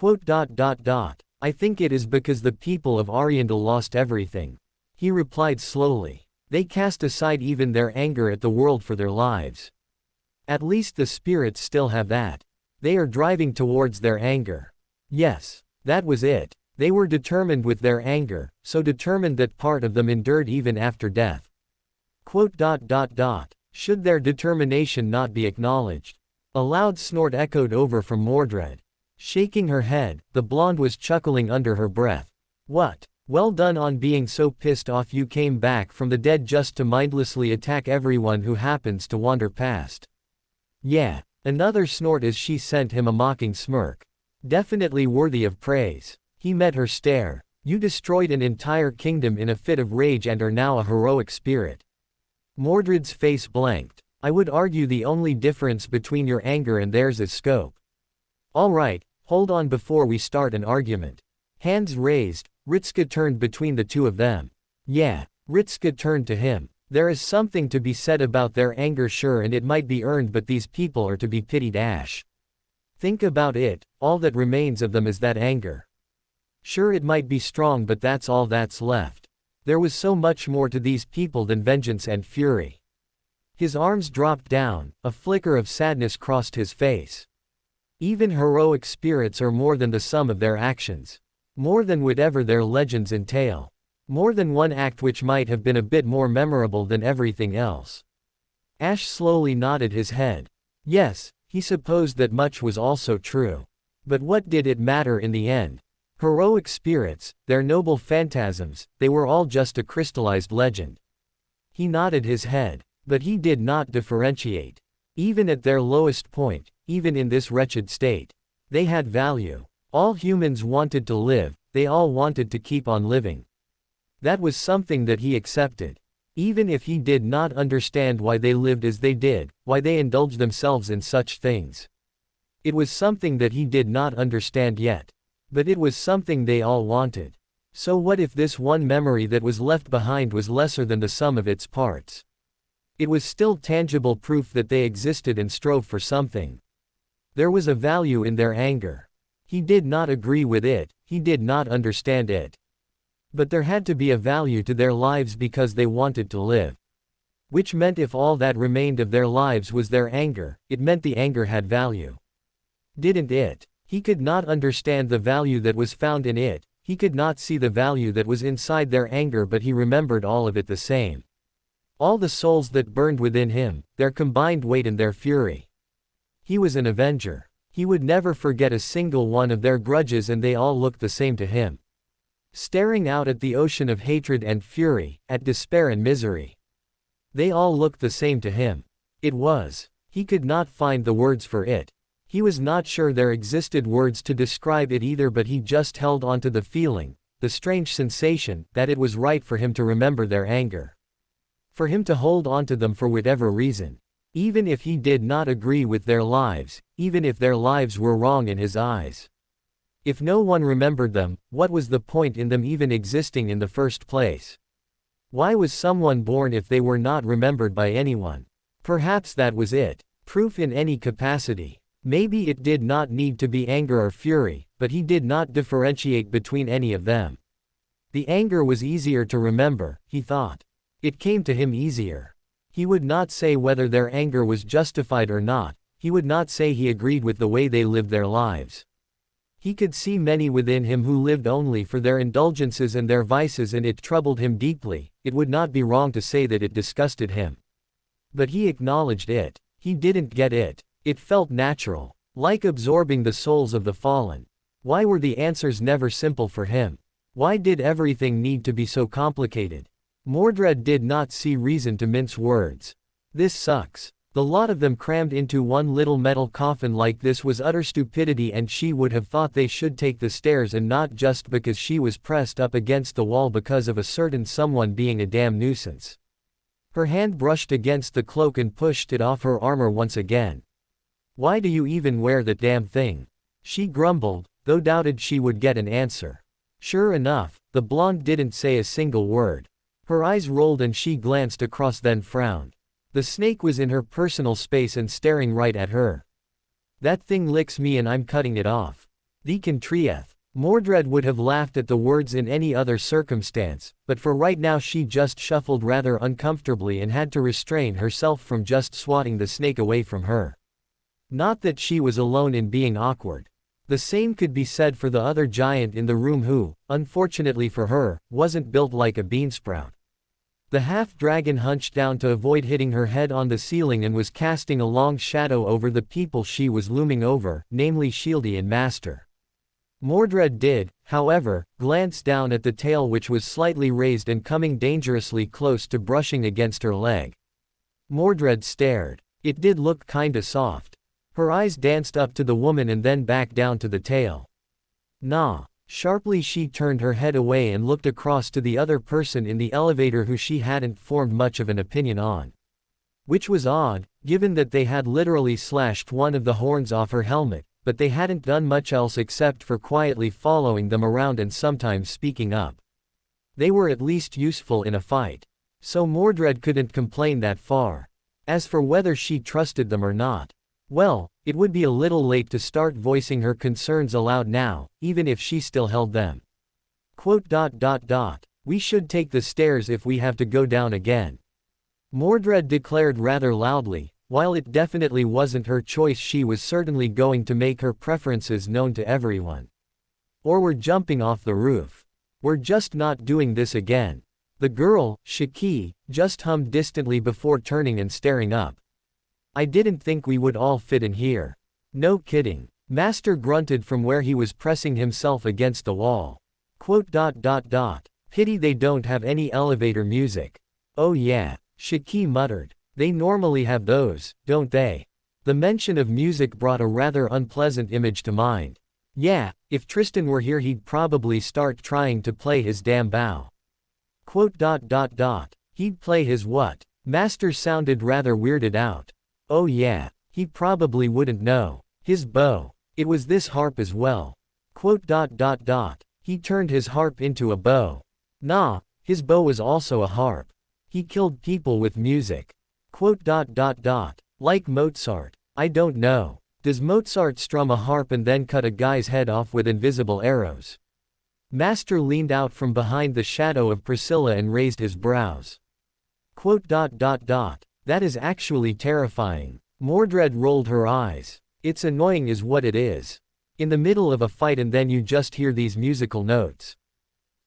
I think it is because the people of Ariandel lost everything. He replied slowly. They cast aside even their anger at the world for their lives. At least the spirits still have that. They are driving towards their anger. Yes, that was it. They were determined with their anger, so determined that part of them endured even after death. Should their determination not be acknowledged? A loud snort echoed over from Mordred. Shaking her head, the blonde was chuckling under her breath. What? Well done on being so pissed off you came back from the dead just to mindlessly attack everyone who happens to wander past. Yeah. Another snort as she sent him a mocking smirk. Definitely worthy of praise. He met her stare. You destroyed an entire kingdom in a fit of rage and are now a heroic spirit. Mordred's face blanked. I would argue the only difference between your anger and theirs is scope. All right, hold on before we start an argument. Hands raised, Ritska turned between the two of them. Yeah, Ritska turned to him. There is something to be said about their anger, sure, and it might be earned, but these people are to be pitied. Ash. Think about it, all that remains of them is that anger. Sure, it might be strong, but that's all that's left. There was so much more to these people than vengeance and fury. His arms dropped down, a flicker of sadness crossed his face. Even heroic spirits are more than the sum of their actions. More than whatever their legends entail. More than one act which might have been a bit more memorable than everything else. Ash slowly nodded his head. Yes, he supposed that much was also true. But what did it matter in the end? Heroic spirits, their noble phantasms, they were all just a crystallized legend. He nodded his head, but he did not differentiate. Even at their lowest point, even in this wretched state, they had value. All humans wanted to live, they all wanted to keep on living. That was something that he accepted. Even if he did not understand why they lived as they did, why they indulged themselves in such things. It was something that he did not understand yet. But it was something they all wanted. So what if this one memory that was left behind was lesser than the sum of its parts? It was still tangible proof that they existed and strove for something. There was a value in their anger. He did not agree with it, he did not understand it. But there had to be a value to their lives because they wanted to live. Which meant if all that remained of their lives was their anger, it meant the anger had value. Didn't it? He could not understand the value that was found in it, he could not see the value that was inside their anger, but he remembered all of it the same. All the souls that burned within him, their combined weight and their fury. He was an avenger. He would never forget a single one of their grudges, and they all looked the same to him. Staring out at the ocean of hatred and fury, at despair and misery. They all looked the same to him. It was. He could not find the words for it. He was not sure there existed words to describe it either, but he just held on to the feeling, the strange sensation, that it was right for him to remember their anger. For him to hold onto them for whatever reason. Even if he did not agree with their lives, even if their lives were wrong in his eyes. If no one remembered them, what was the point in them even existing in the first place? Why was someone born if they were not remembered by anyone? Perhaps that was it. Proof in any capacity. Maybe it did not need to be anger or fury, but he did not differentiate between any of them. The anger was easier to remember, he thought. It came to him easier. He would not say whether their anger was justified or not, he would not say he agreed with the way they lived their lives. He could see many within him who lived only for their indulgences and their vices, and it troubled him deeply. It would not be wrong to say that it disgusted him. But he acknowledged it. He didn't get it. It felt natural. Like absorbing the souls of the fallen. Why were the answers never simple for him? Why did everything need to be so complicated? Mordred did not see reason to mince words. This sucks. The lot of them crammed into one little metal coffin like this was utter stupidity, and she would have thought they should take the stairs, and not just because she was pressed up against the wall because of a certain someone being a damn nuisance. Her hand brushed against the cloak and pushed it off her armor once again. Why do you even wear that damn thing? She grumbled, though doubted she would get an answer. Sure enough, the blonde didn't say a single word. Her eyes rolled and she glanced across, then frowned. The snake was in her personal space and staring right at her. That thing licks me and I'm cutting it off. Thee can treeth. Mordred would have laughed at the words in any other circumstance, but for right now she just shuffled rather uncomfortably and had to restrain herself from just swatting the snake away from her. Not that she was alone in being awkward. The same could be said for the other giant in the room who, unfortunately for her, wasn't built like a beansprout. The half-dragon hunched down to avoid hitting her head on the ceiling and was casting a long shadow over the people she was looming over, namely Shieldy and Master. Mordred did, however, glance down at the tail, which was slightly raised and coming dangerously close to brushing against her leg. Mordred stared. It did look kinda soft. Her eyes danced up to the woman and then back down to the tail. Nah. Sharply she turned her head away and looked across to the other person in the elevator who she hadn't formed much of an opinion on. Which was odd, given that they had literally slashed one of the horns off her helmet, but they hadn't done much else except for quietly following them around and sometimes speaking up. They were at least useful in a fight. So Mordred couldn't complain that far. As for whether she trusted them or not, well, it would be a little late to start voicing her concerns aloud now, even if she still held them. We should take the stairs if we have to go down again. Mordred declared rather loudly. While it definitely wasn't her choice, she was certainly going to make her preferences known to everyone. Or we're jumping off the roof. We're just not doing this again. The girl, Shiki, just hummed distantly before turning and staring up. I didn't think we would all fit in here. No kidding. Master grunted from where he was pressing himself against the wall. Pity they don't have any elevator music. Oh yeah, Shiki muttered. They normally have those, don't they? The mention of music brought a rather unpleasant image to mind. Yeah, if Tristan were here he'd probably start trying to play his damn bow. He'd play his what? Master sounded rather weirded out. Oh yeah, he probably wouldn't know. His bow. It was this harp as well. He turned his harp into a bow. Nah, his bow was also a harp. He killed people with music. Like Mozart. I don't know. Does Mozart strum a harp and then cut a guy's head off with invisible arrows? Master leaned out from behind the shadow of Priscilla and raised his brows. That is actually terrifying. Mordred rolled her eyes. It's annoying is what it is. In the middle of a fight and then you just hear these musical notes.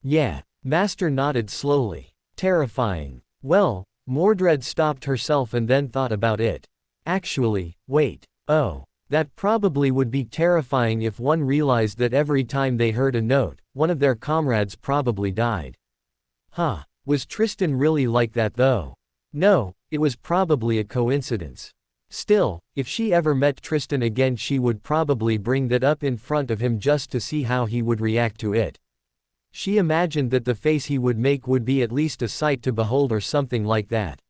Yeah, Master nodded slowly. Terrifying. Well, Mordred stopped herself and then thought about it. Actually, wait. Oh, that probably would be terrifying if one realized that every time they heard a note, one of their comrades probably died. Huh, was Tristan really like that though? No, it was probably a coincidence. Still, if she ever met Tristan again she would probably bring that up in front of him just to see how he would react to it. She imagined that the face he would make would be at least a sight to behold or something like that.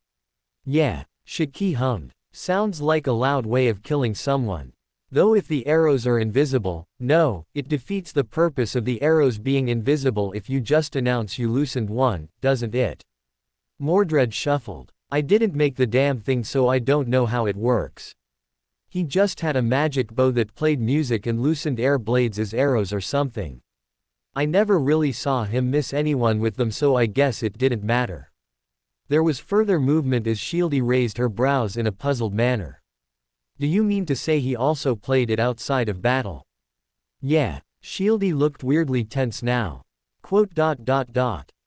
Yeah, Shiki hummed. Sounds like a loud way of killing someone. Though if the arrows are invisible, no, it defeats the purpose of the arrows being invisible if you just announce you loosened one, doesn't it? Mordred shuffled. I didn't make the damn thing, so I don't know how it works. He just had a magic bow that played music and loosened air blades as arrows or something. I never really saw him miss anyone with them, so I guess it didn't matter. There was further movement as Shieldy raised her brows in a puzzled manner. Do you mean to say he also played it outside of battle? Yeah, Shieldy looked weirdly tense now.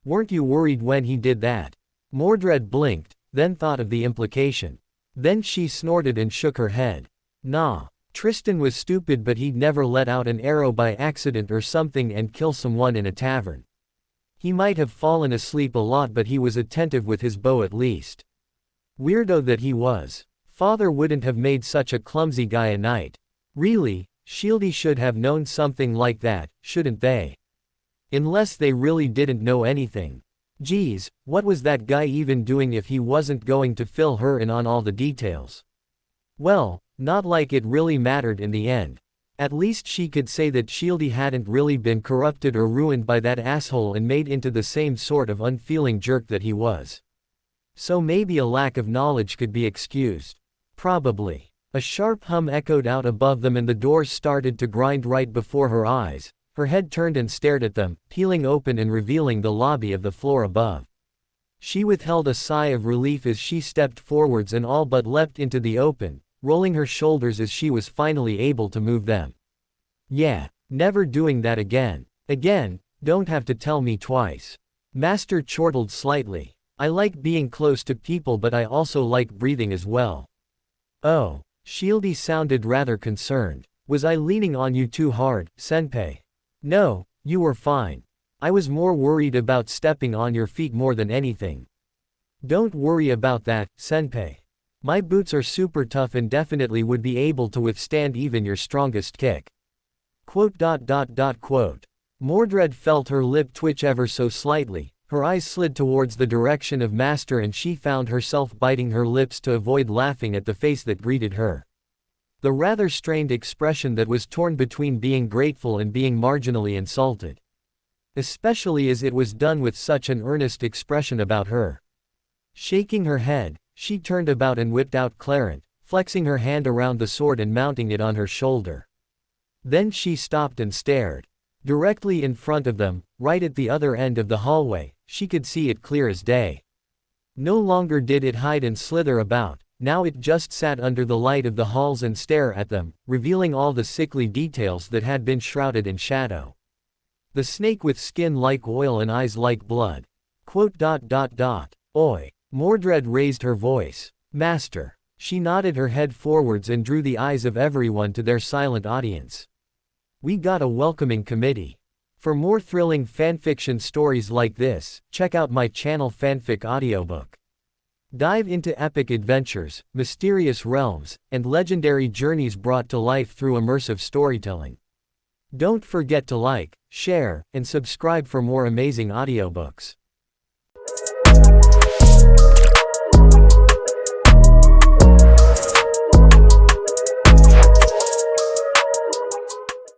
Weren't you worried when he did that? Mordred blinked, then thought of the implication. Then she snorted and shook her head. Nah, Tristan was stupid, but he'd never let out an arrow by accident or something and kill someone in a tavern. He might have fallen asleep a lot, but he was attentive with his bow at least. Weirdo that he was. Father wouldn't have made such a clumsy guy a knight. Really, Shieldy should have known something like that, shouldn't they? Unless they really didn't know anything. Geez, what was that guy even doing if he wasn't going to fill her in on all the details? Well, not like it really mattered in the end. At least she could say that Shieldy hadn't really been corrupted or ruined by that asshole and made into the same sort of unfeeling jerk that he was. So maybe a lack of knowledge could be excused. Probably. A sharp hum echoed out above them and the doors started to grind right before her eyes. Her head turned and stared at them, peeling open and revealing the lobby of the floor above. She withheld a sigh of relief as she stepped forwards and all but leapt into the open, rolling her shoulders as she was finally able to move them. Yeah, never doing that again. Again, don't have to tell me twice. Master chortled slightly. I like being close to people, but I also like breathing as well. Oh, Shieldy sounded rather concerned. Was I leaning on you too hard, Senpai? No, you were fine. I was more worried about stepping on your feet more than anything. Don't worry about that, Senpai. My boots are super tough and definitely would be able to withstand even your strongest kick. Mordred felt her lip twitch ever so slightly, her eyes slid towards the direction of Master and she found herself biting her lips to avoid laughing at the face that greeted her. The rather strained expression that was torn between being grateful and being marginally insulted. Especially as it was done with such an earnest expression about her. Shaking her head, she turned about and whipped out Clarent, flexing her hand around the sword and mounting it on her shoulder. Then she stopped and stared. Directly in front of them, right at the other end of the hallway, she could see it clear as day. No longer did it hide and slither about. Now it just sat under the light of the halls and stare at them, revealing all the sickly details that had been shrouded in shadow. The snake with skin like oil and eyes like blood. Oi. Mordred raised her voice. Master. She nodded her head forwards and drew the eyes of everyone to their silent audience. We got a welcoming committee. For more thrilling fanfiction stories like this, check out my channel Fanfic Audiobook. Dive into epic adventures, mysterious realms, and legendary journeys brought to life through immersive storytelling. Don't forget to like, share, and subscribe for more amazing audiobooks.